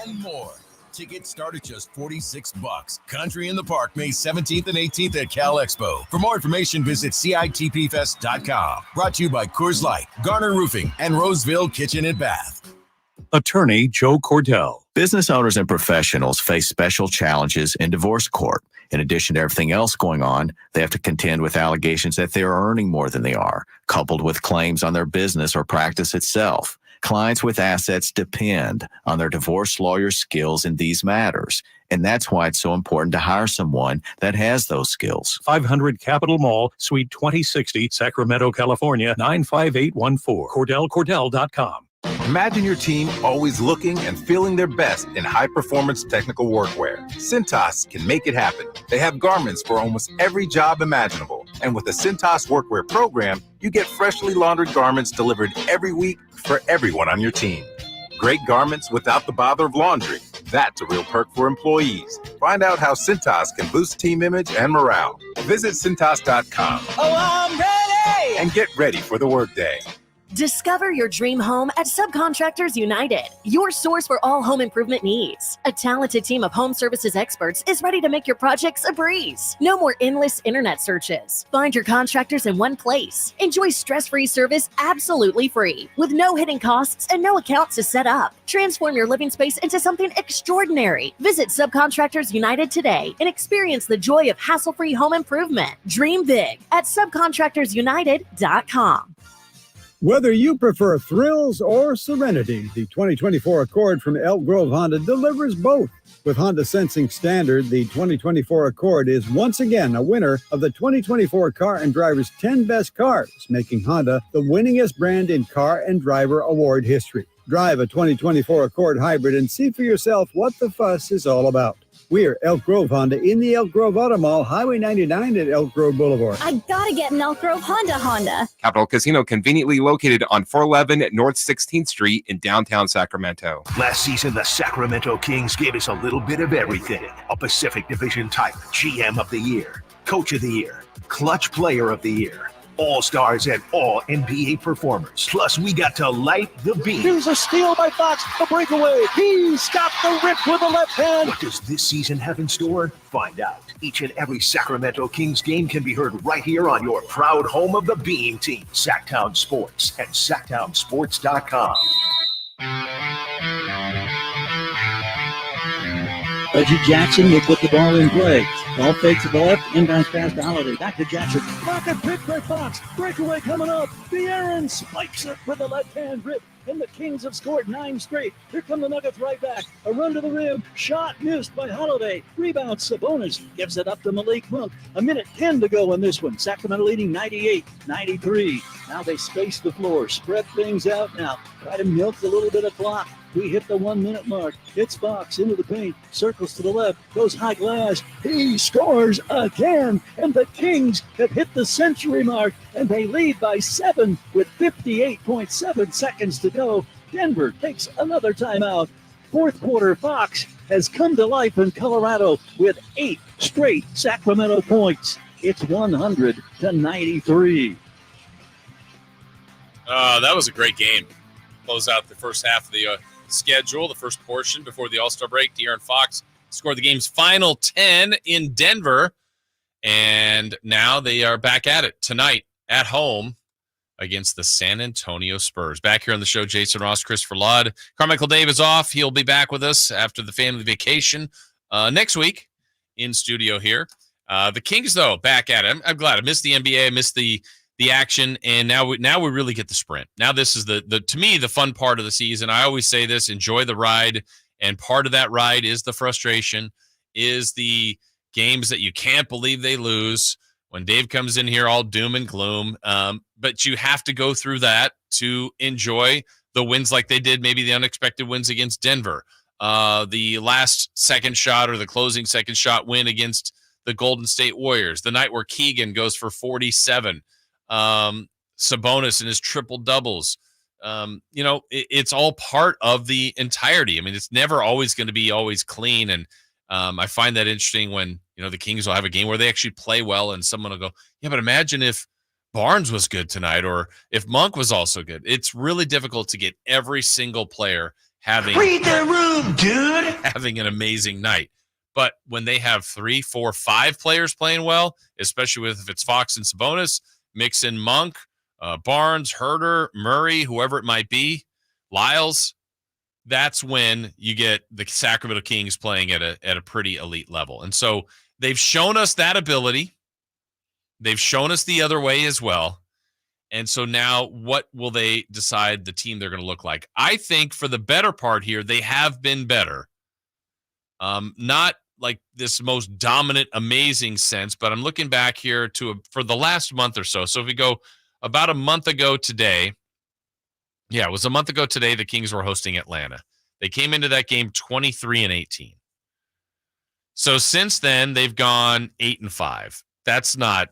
and more. Tickets start at just $46. Country in the Park, May 17th and 18th at Cal Expo. For more information, visit CITPFest.com. Brought to you by Coors Light, Garner Roofing, and Roseville Kitchen and Bath. Attorney Joe Cordell. Business owners and professionals face special challenges in divorce court. In addition to everything else going on, they have to contend with allegations that they are earning more than they are, coupled with claims on their business or practice itself. Clients with assets depend on their divorce lawyer's skills in these matters, and that's why it's so important to hire someone that has those skills. 500 Capitol Mall, Suite 2060, Sacramento, California, 95814. CordellCordell.com. Imagine your team always looking and feeling their best in high-performance technical workwear. Cintas can make it happen. They have garments for almost every job imaginable. And with the Cintas Workwear program, you get freshly laundered garments delivered every week for everyone on your team. Great garments without the bother of laundry. That's a real perk for employees. Find out how Cintas can boost team image and morale. Visit Cintas.com. Oh, I'm ready! And get ready for the workday. Discover your dream home at Subcontractors United, your source for all home improvement needs. A talented team of home services experts is ready to make your projects a breeze. No more endless internet searches. Find your contractors in one place. Enjoy stress-free service absolutely free, with no hidden costs and no accounts to set up. Transform your living space into something extraordinary. Visit Subcontractors United today and experience the joy of hassle-free home improvement. Dream big at subcontractorsunited.com. Whether you prefer thrills or serenity, the 2024 Accord from Elk Grove Honda delivers both. With Honda Sensing Standard, the 2024 Accord is once again a winner of the 2024 Car and Driver's 10 Best Cars, making Honda the winningest brand in car and driver award history. Drive a 2024 Accord Hybrid and see for yourself what the fuss is all about. We're Elk Grove Honda in the Elk Grove Auto Mall, Highway 99 at Elk Grove Boulevard. I gotta get an Elk Grove Honda. Capital Casino, conveniently located on 411 North 16th Street in downtown Sacramento. Last season, the Sacramento Kings gave us a little bit of everything. A Pacific Division type, GM of the Year, Coach of the Year, Clutch Player of the Year, All-Stars and All-NBA performers. Plus, we got to light the beam. Here's a steal by Fox, a breakaway. He's got the rip with the left hand. What does this season have in store? Find out. Each and every Sacramento Kings game can be heard right here on your proud home of the Beam Team, Sactown Sports and SactownSports.com. Reggie Jackson will put the ball in play. Ball fakes to the left, inbounds pass to Holiday. Back to Jackson. Rocket pick by Fox. Breakaway coming up. The Aaron spikes it with the left-hand grip. And the Kings have scored 9 straight. Here come the Nuggets right back. A run to the rim. Shot missed by Holiday. Rebound Sabonis. Gives it up to Malik Monk. 1:10 to go in this one. Sacramento leading 98-93. Now they space the floor. Spread things out now. Try to milk a little bit of clock. We hit the 1 minute mark. It's Fox into the paint. Circles to the left. Goes high glass. He scores again. And the Kings have hit the century mark. And they lead by 7 with 58.7 seconds to go. Denver takes another timeout. Fourth quarter, Fox has come to life in Colorado with 8 straight Sacramento points. It's 100-93. That was a great game. Close out the first half of the schedule, the first portion before the All-Star break. De'Aaron Fox scored the game's final 10 in Denver, and now they are back at it tonight at home against the San Antonio Spurs. Back here on the show, Jason Ross, Christopher Ludd. Carmichael Dave is off. He'll be back with us after the family vacation next week in studio here. The Kings, though, back at it. I'm glad. I missed the NBA. I missed the action, and now we really get the sprint. Now this is the to me the fun part of the season. I always say this: enjoy the ride, and part of that ride is the frustration, is the games that you can't believe they lose when Dave comes in here all doom and gloom. But you have to go through that to enjoy the wins like they did, maybe the unexpected wins against Denver, the last second shot or the closing second shot win against the Golden State Warriors, the night where Keegan goes for 47. Sabonis and his triple doubles. It's all part of the entirety. I mean, it's never always going to be always clean. And I find that interesting when, the Kings will have a game where they actually play well and someone will go, yeah, but imagine if Barnes was good tonight or if Monk was also good. It's really difficult to get every single player Read the room, dude. having an amazing night. But when they have 3, 4, 5 players playing well, especially if it's Fox and Sabonis, mix in Monk, Barnes, Herter, Murray, whoever it might be, Lyles, that's when you get the Sacramento Kings playing at a pretty elite level. And so they've shown us that ability. They've shown us the other way as well. And so now what will they decide the team they're going to look like? I think for the better part here, they have been better. Not like this most dominant, amazing sense, but I'm looking back here for the last month or so. So if we go about a month ago today, it was a month ago today, the Kings were hosting Atlanta. They came into that game 23-18. So since then, they've gone 8-5. That's not,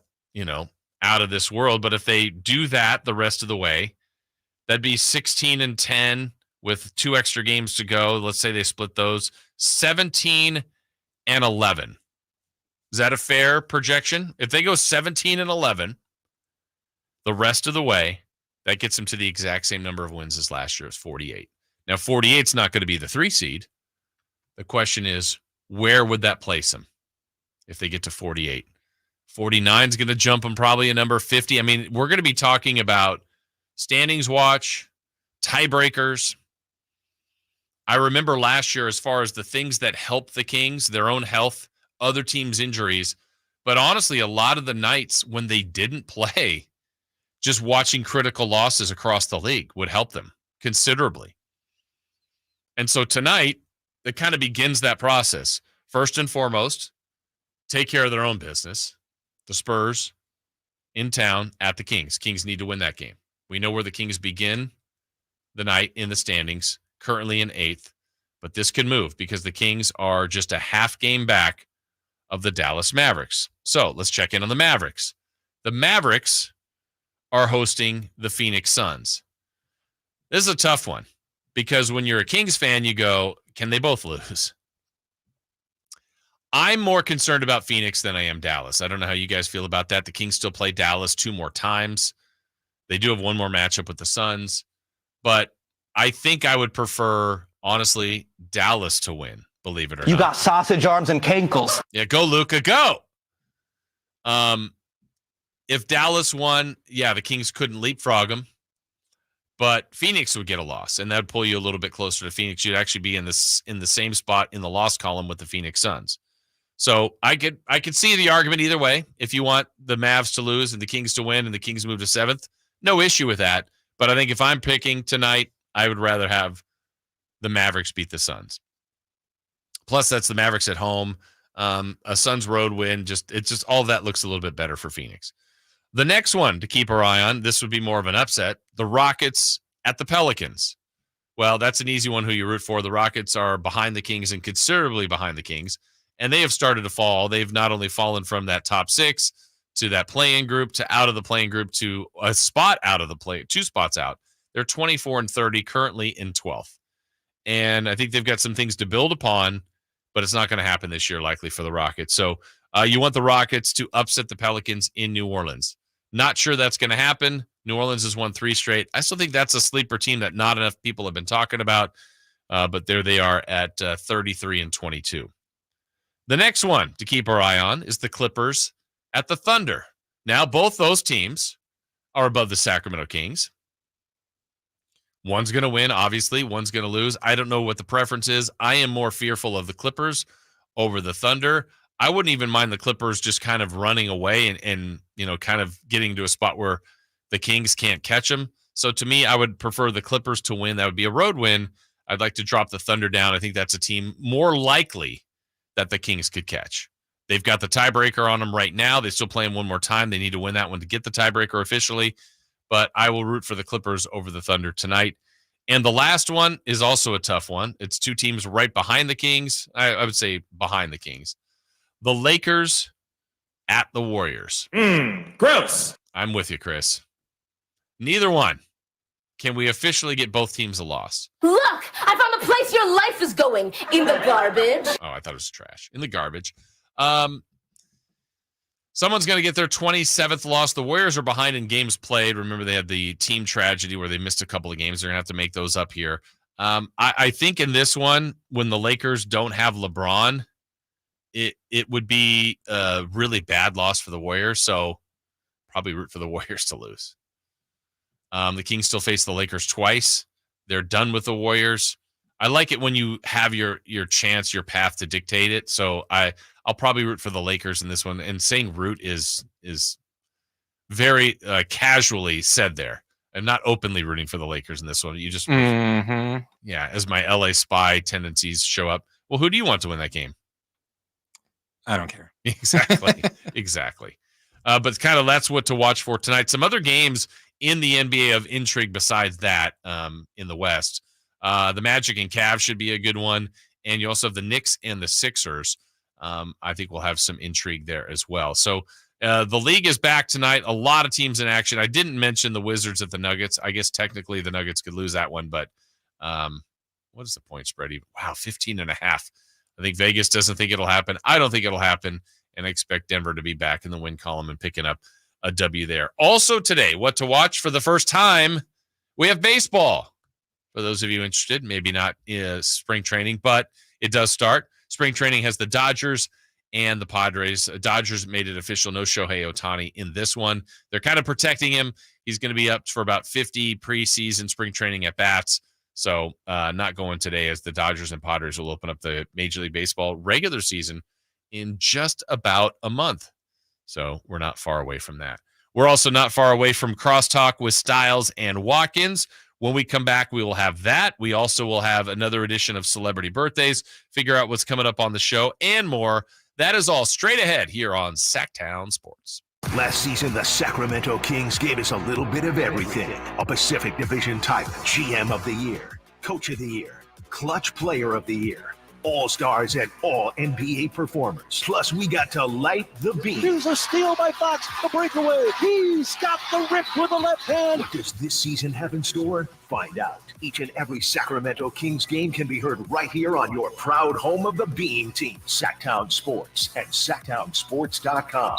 out of this world. But if they do that the rest of the way, that'd be 16-10 with 2 extra games to go. Let's say they split those. 17-11. Is that a fair projection? If they go 17-11 the rest of the way, that gets them to the exact same number of wins as last year. It's 48. Now, 48 is not going to be the 3 seed. The question is, where would that place them if they get to 48? 49 is going to jump them probably a number 50. I mean, we're going to be talking about standings watch, tiebreakers. I remember last year, as far as the things that helped the Kings, their own health, other teams' injuries. But honestly, a lot of the nights when they didn't play, just watching critical losses across the league would help them considerably. And so tonight, it kind of begins that process. First and foremost, take care of their own business. The Spurs in town at the Kings. Kings need to win that game. We know where the Kings begin the night in the standings, currently in 8th. But this can move because the Kings are just a half game back of the Dallas Mavericks. So let's check in on the Mavericks. The Mavericks are hosting the Phoenix Suns. This is a tough one because when you're a Kings fan, you go, can they both lose? I'm more concerned about Phoenix than I am Dallas. I don't know how you guys feel about that. The Kings still play Dallas 2 more times. They do have 1 more matchup with the Suns. But I think I would prefer, honestly, Dallas to win, believe it or not. You got sausage arms and cankles. Yeah, go, Luka, go. If Dallas won, the Kings couldn't leapfrog them. But Phoenix would get a loss, and that would pull you a little bit closer to Phoenix. You'd actually be in the same spot in the loss column with the Phoenix Suns. So I could see the argument either way. If you want the Mavs to lose and the Kings to win and the Kings move to 7th, no issue with that. But I think if I'm picking tonight, I would rather have the Mavericks beat the Suns. Plus, that's the Mavericks at home. A Suns road win, just all of that looks a little bit better for Phoenix. The next one to keep our eye on, this would be more of an upset, the Rockets at the Pelicans. Well, that's an easy one who you root for. The Rockets are behind the Kings and considerably behind the Kings, and they have started to fall. They've not only fallen from that top 6 to that play-in group to out of the play-in group to a spot out of the play, 2 spots out. They're 24-30, currently in 12th. And I think they've got some things to build upon, but it's not going to happen this year likely for the Rockets. So you want the Rockets to upset the Pelicans in New Orleans. Not sure that's going to happen. New Orleans has won 3 straight. I still think that's a sleeper team that not enough people have been talking about, but there they are at 33-22. The next one to keep our eye on is the Clippers at the Thunder. Now, both those teams are above the Sacramento Kings. One's going to win, obviously. One's going to lose. I don't know what the preference is. I am more fearful of the Clippers over the Thunder. I wouldn't even mind the Clippers just kind of running away and kind of getting to a spot where the Kings can't catch them. So to me, I would prefer the Clippers to win. That would be a road win. I'd like to drop the Thunder down. I think that's a team more likely that the Kings could catch. They've got the tiebreaker on them right now. They still play them one more time. They need to win that one to get the tiebreaker officially. But I will root for the Clippers over the Thunder tonight. And the last one is also a tough one. It's 2 teams right behind the Kings. I would say behind the Kings. The Lakers at the Warriors. Gross. I'm with you, Chris. Neither one. Can we officially get both teams a loss? Look, I found the place your life is going. In the garbage. Oh, I thought it was trash. In the garbage. Someone's going to get their 27th loss. The Warriors are behind in games played. Remember, they had the team tragedy where they missed a couple of games. They're going to have to make those up here. I think in this one, when the Lakers don't have LeBron, it would be a really bad loss for the Warriors. So probably root for the Warriors to lose. The Kings still face the Lakers twice. They're done with the Warriors. I like it when you have your chance, your path to dictate it. So I'll probably root for the Lakers in this one. And saying root is very casually said there. I'm not openly rooting for the Lakers in this one. You just, as my LA spy tendencies show up. Well, who do you want to win that game? I don't care. Exactly. Exactly. But kind of that's what to watch for tonight. Some other games in the NBA of intrigue besides that in the West. The Magic and Cavs should be a good one. And you also have the Knicks and the Sixers. I think we'll have some intrigue there as well. So the league is back tonight. A lot of teams in action. I didn't mention the Wizards at the Nuggets. I guess technically the Nuggets could lose that one, but what is the point spread even? Wow, 15.5. I think Vegas doesn't think it'll happen. I don't think it'll happen, and I expect Denver to be back in the win column and picking up a W there. Also today, what to watch for the first time, we have baseball. For those of you interested, maybe not spring training, but it does start. Spring training has the Dodgers and the Padres. Dodgers made it official. No Shohei Ohtani in this one. They're kind of protecting him. He's going to be up for about 50 preseason spring training at bats. So not going today, as the Dodgers and Padres will open up the Major League Baseball regular season in just about a month. So we're not far away from that. We're also not far away from Crosstalk with Styles and Watkins. When we come back, we will have that. We also will have another edition of Celebrity Birthdays, figure out what's coming up on the show, and more. That is all straight ahead here on Sactown Sports. Last season, the Sacramento Kings gave us a little bit of everything. A Pacific Division type, GM of the Year, Coach of the Year, Clutch Player of the Year, All-Stars and All-NBA performers. Plus, we got to light the beam. Here's a steal by Fox, the breakaway. He's got the rip with the left hand. What does this season have in store? Find out. Each and every Sacramento Kings game can be heard right here on your proud home of the Beam team, Sactown Sports and SactownSports.com.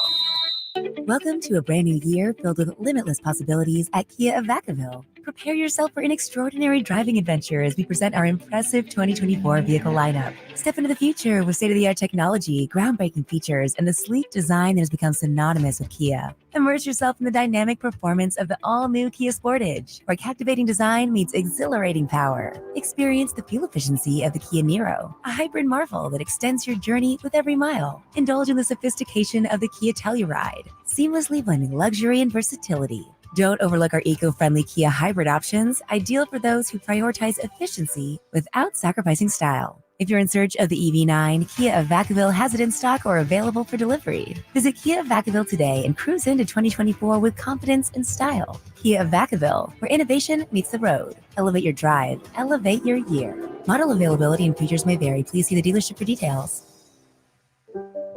Welcome to a brand new year filled with limitless possibilities at Kia of Vacaville. Prepare yourself for an extraordinary driving adventure as we present our impressive 2024 vehicle lineup. Step into the future with state-of-the-art technology, groundbreaking features, and the sleek design that has become synonymous with Kia. Immerse yourself in the dynamic performance of the all-new Kia Sportage, where captivating design meets exhilarating power. Experience the fuel efficiency of the Kia Niro, a hybrid marvel that extends your journey with every mile. Indulge in the sophistication of the Kia Telluride, seamlessly blending luxury and versatility. Don't overlook our eco-friendly Kia hybrid options, ideal for those who prioritize efficiency without sacrificing style. If you're in search of the EV9, Kia of Vacaville has it in stock or available for delivery. Visit Kia of Vacaville today and cruise into 2024 with confidence and style. Kia of Vacaville, where innovation meets the road. Elevate your drive, elevate your year. Model availability and features may vary. Please see the dealership for details.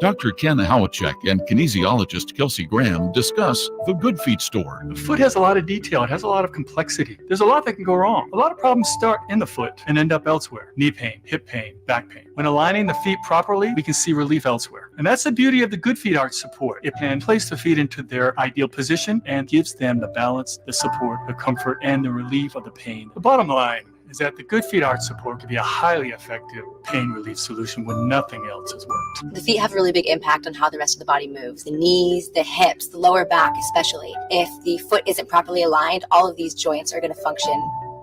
Dr. Ken Howachek and kinesiologist Kelsey Graham discuss the Good Feet store. The foot has a lot of detail. It has a lot of complexity. There's a lot that can go wrong. A lot of problems start in the foot and end up elsewhere. Knee pain, hip pain, back pain. When aligning the feet properly, we can see relief elsewhere. And that's the beauty of the Good Feet Arch support. It can place the feet into their ideal position and gives them the balance, the support, the comfort, and the relief of the pain. The bottom line is that the Good Feet Arch support can be a highly effective pain relief solution when nothing else has worked. The feet have a really big impact on how the rest of the body moves. The knees, the hips, the lower back especially. If the foot isn't properly aligned, all of these joints are going to function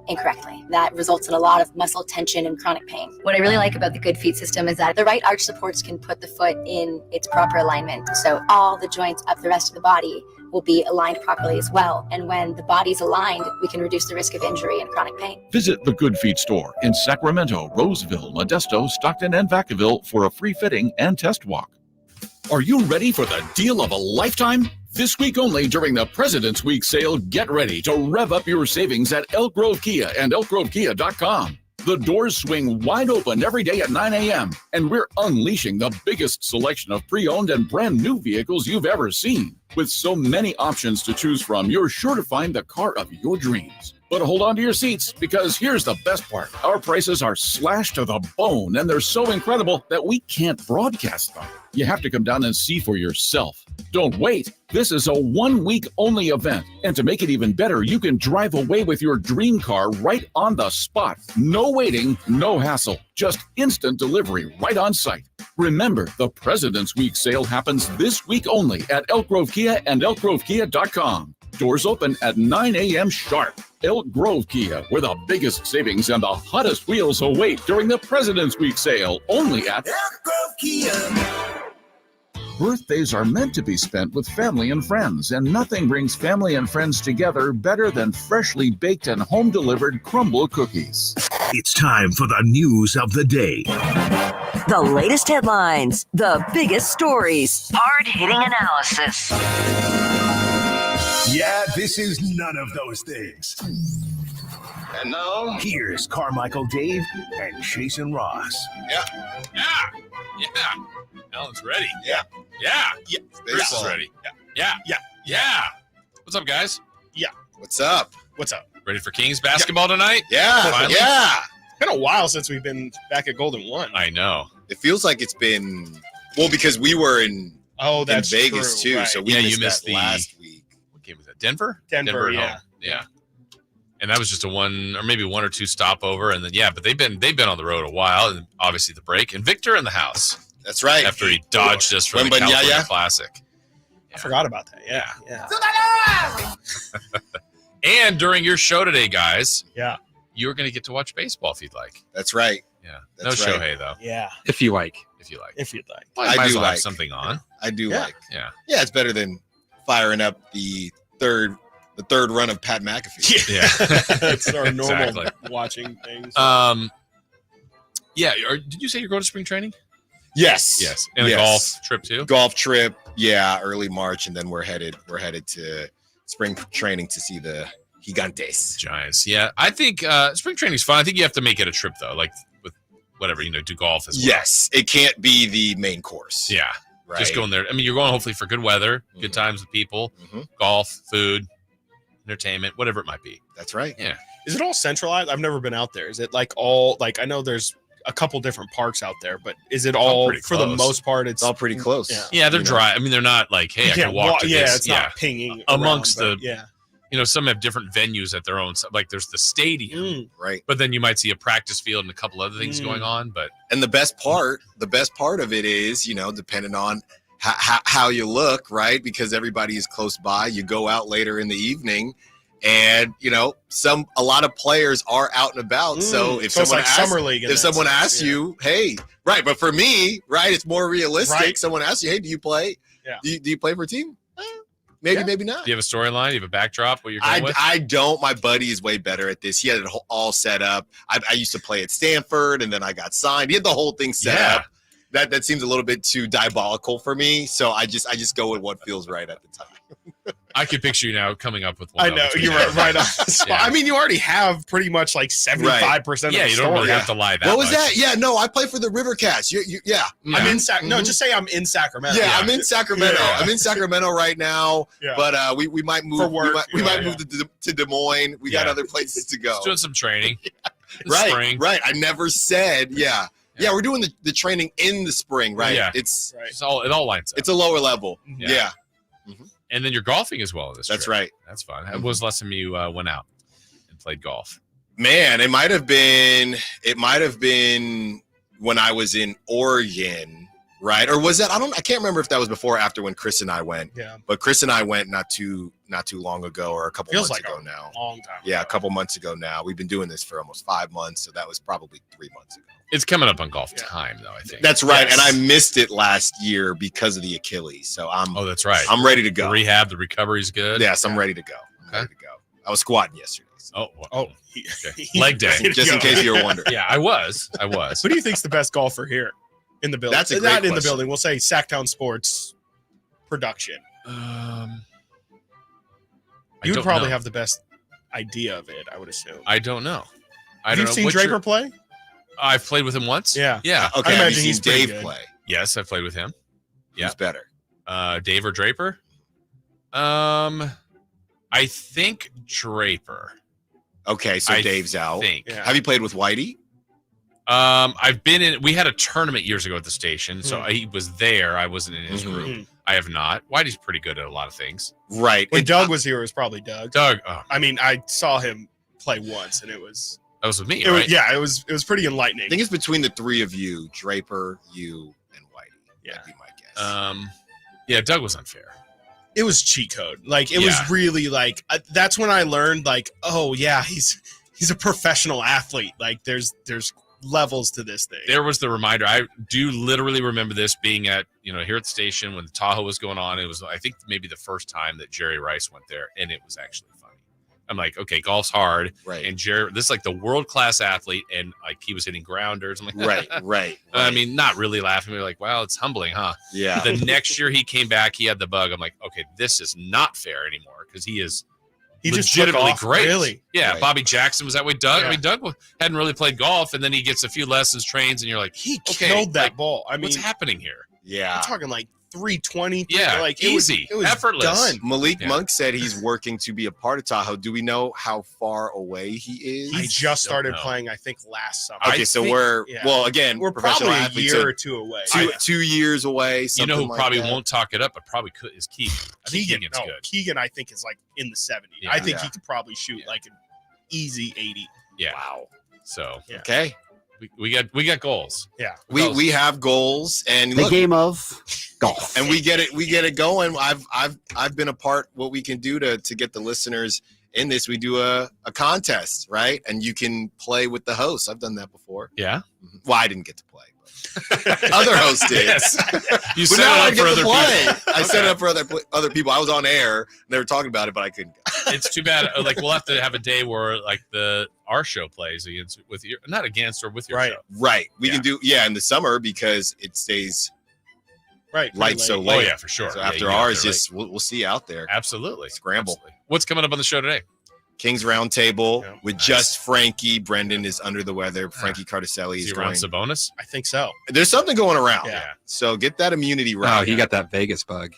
incorrectly. That results in a lot of muscle tension and chronic pain. What I really like about the Good Feet system is that the right arch supports can put the foot in its proper alignment. So all the joints up the rest of the body will be aligned properly as well. And when the body's aligned, we can reduce the risk of injury and chronic pain. Visit the Good Feet store in Sacramento, Roseville, Modesto, Stockton, and Vacaville for a free fitting and test walk. Are you ready for the deal of a lifetime? This week only during the President's Week sale, get ready to rev up your savings at Elk Grove Kia and elkgrovekia.com. The doors swing wide open every day at 9 a.m., and we're unleashing the biggest selection of pre-owned and brand new vehicles you've ever seen. With so many options to choose from, you're sure to find the car of your dreams. But hold on to your seats, because here's the best part. Our prices are slashed to the bone, and they're so incredible that we can't broadcast them. You have to come down and see for yourself. Don't wait. This is a 1 week only event. And to make it even better, you can drive away with your dream car right on the spot. No waiting, no hassle. Just instant delivery right on site. Remember, the President's Week sale happens this week only at Elk Grove Kia and elkgrovekia.com. Doors open at 9 a.m. sharp. Elk Grove Kia, where the biggest savings and the hottest wheels await during the President's Week sale, only at Elk Grove Kia. Birthdays are meant to be spent with family and friends, and nothing brings family and friends together better than freshly baked and home-delivered crumble cookies. It's time for the news of the day. The latest headlines, the biggest stories, hard-hitting analysis. Yeah, this is none of those things. And now, here's Carmichael, Dave, and Jason Ross. Yeah. Alan's ready. Yeah. Chris is ready. Yeah. What's up, guys? Yeah. What's up? Ready for Kings basketball tonight? Yeah. Finally? Yeah. It's been a while since we've been back at Golden One. I know. It feels like it's been, because we were in Vegas true, too, right. so we missed that last week. What game was that? Denver, Denver, at yeah. home. Yeah. And that was just a one or two stopover, and then but they've been on the road a while, and obviously the break. And Victor in the house. That's right. After he dodged us from the California Classic. I forgot about that. Yeah. And during your show today, guys, you're going to get to watch baseball if you'd like. That's right. Yeah. That's no right. Shohei though. Yeah. If you like. If you'd like. Well, I do have like something on. I do like. Yeah. Yeah, it's better than firing up the third run of Pat McAfee. Yeah. That's our normal watching things. Did you say you're going to spring training? Yes. And a golf trip too? Golf trip, early March, and then we're headed to spring training to see the Gigantes. Giants. Yeah. I think spring training's fun. I think you have to make it a trip though, like with whatever, do golf as well. Yes. It can't be the main course. Yeah. Right. Just going there. I mean, you're going hopefully for good weather, good times with people, golf, food, entertainment, whatever it might be. That's right. Yeah. Is it all centralized? I've never been out there. Is it I know there's a couple different parks out there, but is it all for the most part? It's all pretty close. Yeah, they're dry. I mean, they're not like, hey, I can walk to this. It's not pinging amongst around, some have different venues at their own. Like there's the stadium, right? But then you might see a practice field and a couple other things going on. But the best part of it is, depending on how you look, right? Because everybody is close by. You go out later in the evening. And a lot of players are out and about. So if someone asks you, hey, right, but for me, right, it's more realistic. Right. Someone asks you, hey, do you play? Yeah. Do you play for a team? Maybe, maybe not. Do you have a storyline? Do you have a backdrop? What you're going with? I don't. My buddy is way better at this. He had it all set up. I used to play at Stanford, and then I got signed. He had the whole thing set up. That seems a little bit too diabolical for me. So I just go with what feels right at the time. I can picture you now coming up with one. I know you're right on. I mean, you already have pretty much like 75% of the you don't really have to lie that What was much. that? Yeah, no, I play for the River Cats. I'm in No, just say I'm in Sacramento. Yeah, I'm in Sacramento. Yeah. I'm in Sacramento right now. Yeah. But we might move. For work. We might move to Des Moines. We got other places to go. Just doing some training. Right. Spring. Right. I never said. Yeah, we're doing the training in the spring. Right. Yeah. It all lines up. It's a lower level. Yeah. Yeah. And then you're golfing as well this That's trip. right. That's fun. When was the last time you went out and played golf? Man, it might have been when I was in Oregon, right? Or was that I can't remember if that was before or after when Chris and I went. Yeah. But Chris and I went not too long ago, or a couple Feels months like ago now. Long time. Yeah, a couple months ago now. We've been doing this for almost 5 months, so that was probably 3 months ago. It's coming up on golf time, though, I think. That's right. Yes. And I missed it last year because of the Achilles. So that's right. I'm ready to go. The rehab, the recovery's good. Yes, I'm ready to go. Ready to go. I was squatting yesterday. So. Okay. Leg day. Just in case you were wondering. Yeah, I was. Who do you think's the best golfer here in the building? That's a great Not in the question. building. We'll say Sactown Sports production. You would probably have the best idea of it, I would assume. I don't know. Have you seen Draper play? I've played with him once. Yeah. Yeah. Okay. I Have imagine you he's seen pretty Dave good. play? Yes, I've played with him. Who's better? Dave or Draper? I think Draper. Okay, so I Dave's out. think. Have you played with Whitey? I've been in. We had a tournament years ago at the station, so he was there. I wasn't in his group. I have not. Whitey's pretty good at a lot of things. Right. When Doug was here, it was probably Doug. Doug. I mean, I saw him play once, and it was. That was with me, It right? was, yeah, it was pretty enlightening. I think it's between the three of you, Draper, you, and Whitey. Yeah. That'd be my guess. Yeah, Doug was unfair. It was cheat code. Like it was really like that's when I learned like, oh yeah, he's a professional athlete. Like there's levels to this thing. There was the reminder. I do literally remember this being at, here at the station when the Tahoe was going on. It was, I think, maybe the first time that Jerry Rice went there, and it was actually funny. I'm like, okay, golf's hard. Right. And Jerry, this is like the world-class athlete, and like he was hitting grounders. I'm like, right. I mean, not really laughing. We were like, wow, it's humbling, huh? Yeah. The next year he came back, he had the bug. I'm like, okay, this is not fair anymore because he is just legitimately took off, great. really. Yeah, Right. Bobby Jackson was that way. Doug, Yeah. I mean, Doug hadn't really played golf, and then he gets a few lessons, trains, and you're like, He okay, killed that like, ball. I mean, what's happening here? Yeah. I'm talking like 320. Yeah, like easy, it was effortless. done. Malik Yeah. Monk said he's working to be a part of Tahoe. Do we know how far away he is? He just started know. playing, I think, last summer. Okay, so we're again, we're professional probably a athletes, year so or two away. 2 years away. You Something know who like probably that. won't talk it up, but probably could is Keegan. I think Keegan's good. Keegan, I think, is like in the 70s. Yeah. I think Yeah. he could probably shoot like an easy 80. Yeah. Wow. So Yeah. Okay. we got goals. Yeah. We have goals, and The look, game of golf. and we get it going. I've been a part what we can do to get the listeners in this. We do a contest, right? And you can play with the host. I've done that before. Yeah. Well, I didn't get to play. But other hosts did. Yes. You But set now it I up get for to other play. people. I set it up for other people. I was on air. And they were talking about it, but I couldn't go. It's too bad. Like we'll have to have a day where like our show plays against with your not against or with your Right. show. Right. We can do in the summer because it stays Right. light so Oh late. yeah, for sure. So Yeah, after you get out ours, there just we'll see you out there. late. Absolutely Scramble. Absolutely. What's coming up on the show today? Kings Roundtable Yeah. with just Frankie. Brendan is under the weather. Frankie Cardicelli Is is he around going. Sabonis? I think so. There's something going around. Yeah. So get that immunity right. Oh, he got that Vegas bug.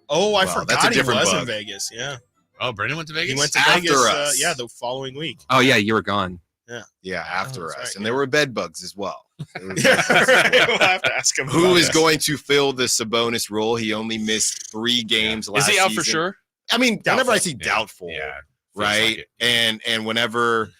Oh, I Wow, forgot that's a he different was in bug. Vegas. Yeah. Oh, Brendan went to Vegas. He went to After Vegas. us. The following week. Oh yeah, you were gone. Yeah, after that's us. right, And there were bed bugs as well. Yeah. We'll have to ask him. Who about is that. going to fill the Sabonis role? He only missed 3 games last Is he out season. for sure? I mean, whenever I see Yeah. doubtful, Yeah. right? Feels like And whenever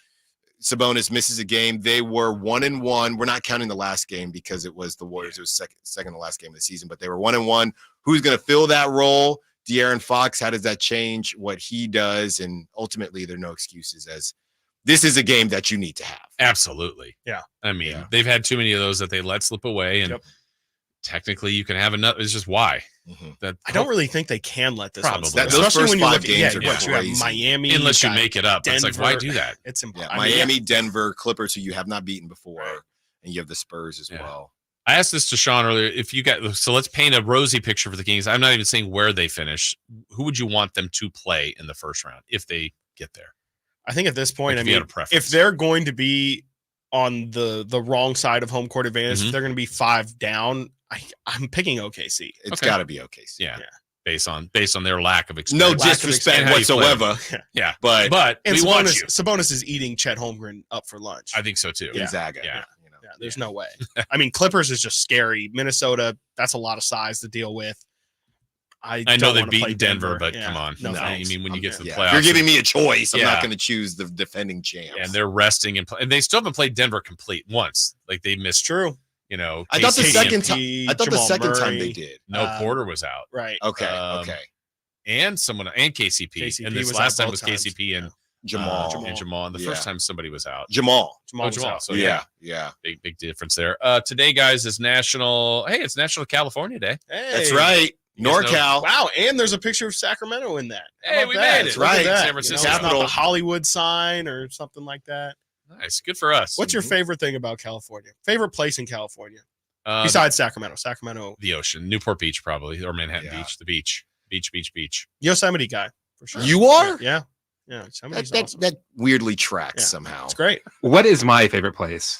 Sabonis misses a game, they were 1-1. We're not counting the last game because it was the Warriors. It was second to last game of the season, but they were 1-1. Who's going to fill that role? De'Aaron Fox. How does that change what he does? And ultimately, there are no excuses as this is a game that you need to have. Absolutely. Yeah. I mean, they've had too many of those that they let slip away, and technically you can have another. It's just why that I don't really think they can let this Probably. one slip. Those Especially first when you 5 look at games are you have crazy. Miami, unless you got make it up. It's like, why Denver. do that? It's impossible. Yeah, Miami, Denver, Clippers, who you have not beaten before, and you have the Spurs as Yeah. well. I asked this to Sean earlier. If you got so, let's paint a rosy picture for the Kings. I'm not even saying where they finish. Who would you want them to play in the first round if they get there? I think at this point, Like, I if you had mean, a preference. if they're going to be on the wrong side of home court advantage, if they're going to be 5 down, I'm picking OKC. It's got to be OKC. Yeah. Based on their lack of experience. No Lack of disrespect experience and how you play. whatsoever. Yeah. But And we want you. Sabonis is eating Chet Holmgren up for lunch. I think so too. Gonzaga. Yeah. Yeah, there's no way. I mean, Clippers is just scary. Minnesota, that's a lot of size to deal with. I know don't they've wanna play beaten Denver, but come on. No, I thanks. mean, when you get to the If playoffs, you're giving me a choice, I'm Yeah. not going to choose the defending champs. and they're resting and they still haven't played Denver complete once. Like they missed. True. You know, I thought the second time. KCP, I thought the Jamal second time Murray. they did. No, Porter was out. Right. Okay. Um, Okay. And KCP. KCP And this was last out time both was times. KCP and Jamal. And Jamal. And the first Yeah. time somebody was out. Jamal. Jamal was Jamal. out. So Yeah. big difference there. Today, guys, is it's National California Day. Hey. That's right. You guys NorCal. Wow, and there's a picture of Sacramento in that. How Hey, about we that? made it. That's Look at right. that. San You know, Francisco. it's not the Hollywood sign or something like that. Nice. Good for us. What's your favorite thing about California? Favorite place in California Uh, besides Sacramento? Sacramento, the ocean, Newport Beach, probably, or Manhattan Yeah. Beach. The beach. Yosemite guy for sure. You are? Yeah. Yosemite's That awesome. that weirdly tracks Yeah. somehow. It's great. What is my favorite place?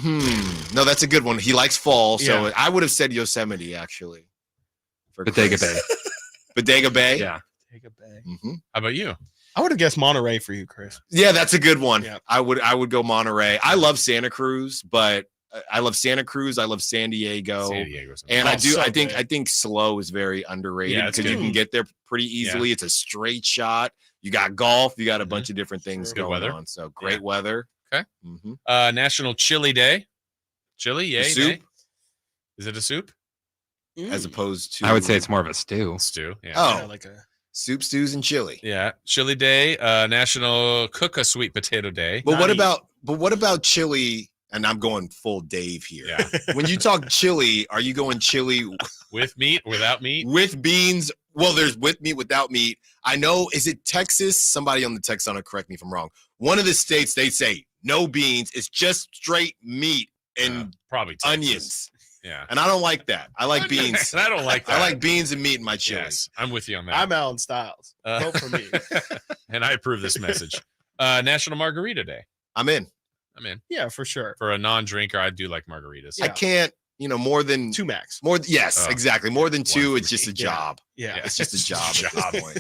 No, that's a good one. He likes fall, so Yeah. I would have said Yosemite actually. For Bodega Chris. Bay. Bodega Bay. Yeah. Take a bay. Mm-hmm. How about you? I would have guessed Monterey for you, Chris. Yeah, that's a good one. Yeah. I would go Monterey. I love Santa Cruz, but I love Santa Cruz. I love San Diego. San Diego's And I so think good. slow is very underrated Yeah, it's because you good. can get there pretty easily. It's a straight shot. You got golf. You got a Mhm. bunch of different things Good going weather. on. So great Yeah. weather. Okay. Mm-hmm. National Chili Day. Chili, yay, soup? nay? Is it a soup? As opposed to I would say it's more of a stew. Stew. Yeah. Oh. Yeah, like a soup, stews, and chili. Yeah. Chili Day. National Cook a Sweet Potato Day. But Not what eat. about chili and I'm going full Dave here. Yeah. When you talk chili, are you going chili with meat, without meat, with beans? Well, there's with meat, without meat. I know. Is it Texas? Somebody on the text on it, correct me if I'm wrong. One of the states, they say no beans. It's just straight meat and probably Texas. Onions. Yeah. And I don't like that. I like beans. And I don't like that. I like beans and meat in my chili. Yes, I'm with you on that. I'm Alan Styles. Vote for me. And I approve this message. National Margarita Day. I'm in. Yeah, for sure. For a non-drinker, I do like margaritas. I can't, more than 2 max. Yes, exactly. More than 2, it's just a job. Yeah. It's just a job at this point.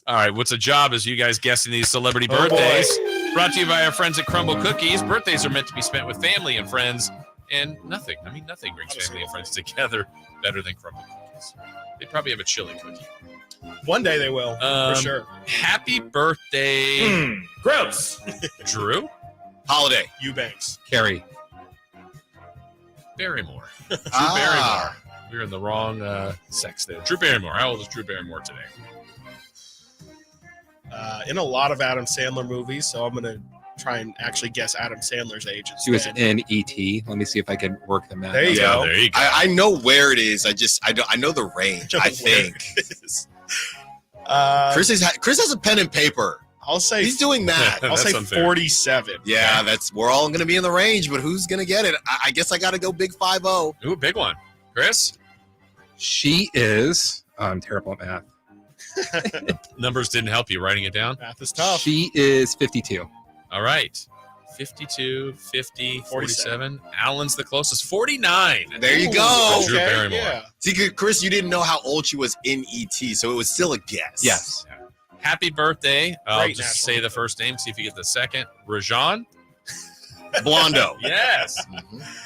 All right, what's a job is you guys guessing these celebrity birthdays. Brought to you by our friends at Crumble Cookies. Birthdays are meant to be spent with family and friends, and nothing brings family and friends together better than Crumble Cookies. They probably have a chili cookie. One day they will, for sure. Happy birthday. Gross. Drew? Holiday. Eubanks. Carrie. Barrymore. Drew Barrymore. We're in the wrong sex there. Drew Barrymore. How old is Drew Barrymore today? In a lot of Adam Sandler movies, so I'm going to try and actually guess Adam Sandler's age. She was in E.T. Let me see if I can work the math. There you go. There you go. I know where it is. I know the range. I think. Chris has a pen and paper. I'll say he's doing math. I'll say unfair. 47. Yeah, we're all going to be in the range, but who's going to get it? I guess I got to go big 5-0. Ooh, big one. Chris? She is. I'm terrible at math. Numbers didn't help you writing it down? Math is tough. She is 52. All right. 52, 50, 47. Alan's the closest. 49. There you go. Drew Barrymore. Yeah. See, Chris, you didn't know how old she was in E.T., so it was still a guess. Yes. Yeah. Happy birthday. I'll Great just say the first name, see if you get the second. Rajon? Blondo. Yes.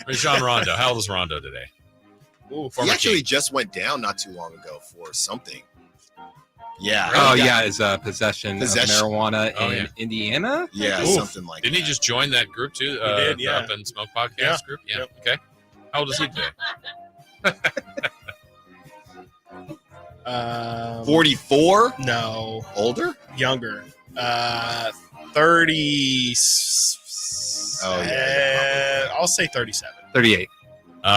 Rajon Rondo. How old is Rondo today? Ooh, he actually just went down not too long ago for something. Yeah. Oh, yeah. Is possession of marijuana in Indiana? Yeah, something like Didn't he just join that group too? He did, yeah. Up and Smoke Podcast group? Yeah. Yep. Okay. How old is he today? 44? No. Older? Younger. 30. Oh, yeah. I'll say 37. 38.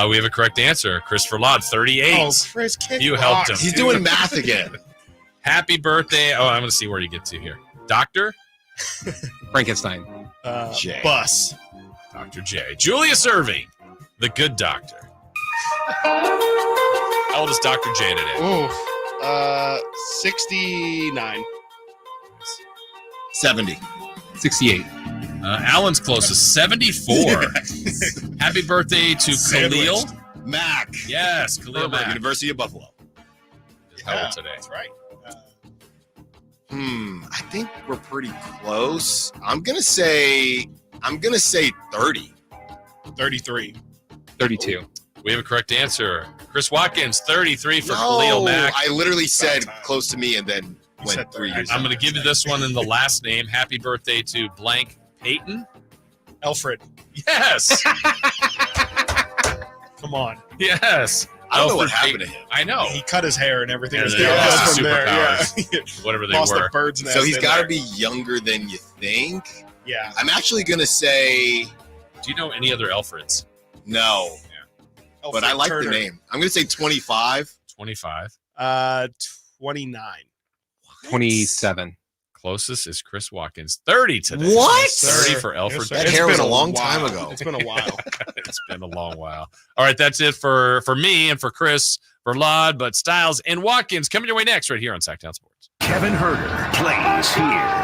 We have a correct answer. Christopher Laud, 38. Oh, Chris, you helped him. He's doing math again. Happy birthday. Oh, I'm going to see where you get to here. Doctor? Frankenstein. J. Bus. Dr. J. Julius Irving, the good doctor. How old is Dr. J today? Ooh, 69. 70. 68. Alan's closest, 74. Happy birthday to Khalil Mack. Yes, Khalil Mack. University of Buffalo. How old today? That's right. I think we're pretty close. I'm gonna say 30. 33. 32. We have a correct answer. Chris Watkins, 33 for Khalil Mack. I literally said close to me and then went 3 years. I'm going to give you this one in the last name. Happy birthday to blank Peyton. Alfred. Yes. Come on. Yes. I don't know what Alfred happened to Payton. him. I know. He cut his hair and everything. Yeah, was they downhill lost from the there. Yeah. superpowers. Whatever they Lost were. the bird's nest. So he's in got to there. be younger than you think. Yeah. I'm actually gonna say Do you know any other Alfreds? no, but I like Turner. the name. I'm gonna say 25. 25. 29. 27. Closest is Chris Watkins, 30 today. What? 30 for Alfred. That hair was a long time ago. It's been a while. It's been a long while. All right, that's it for me and for Chris, for Laud, but Styles and Watkins coming your way next right here on Sactown Sports. Kevin Herter plays here.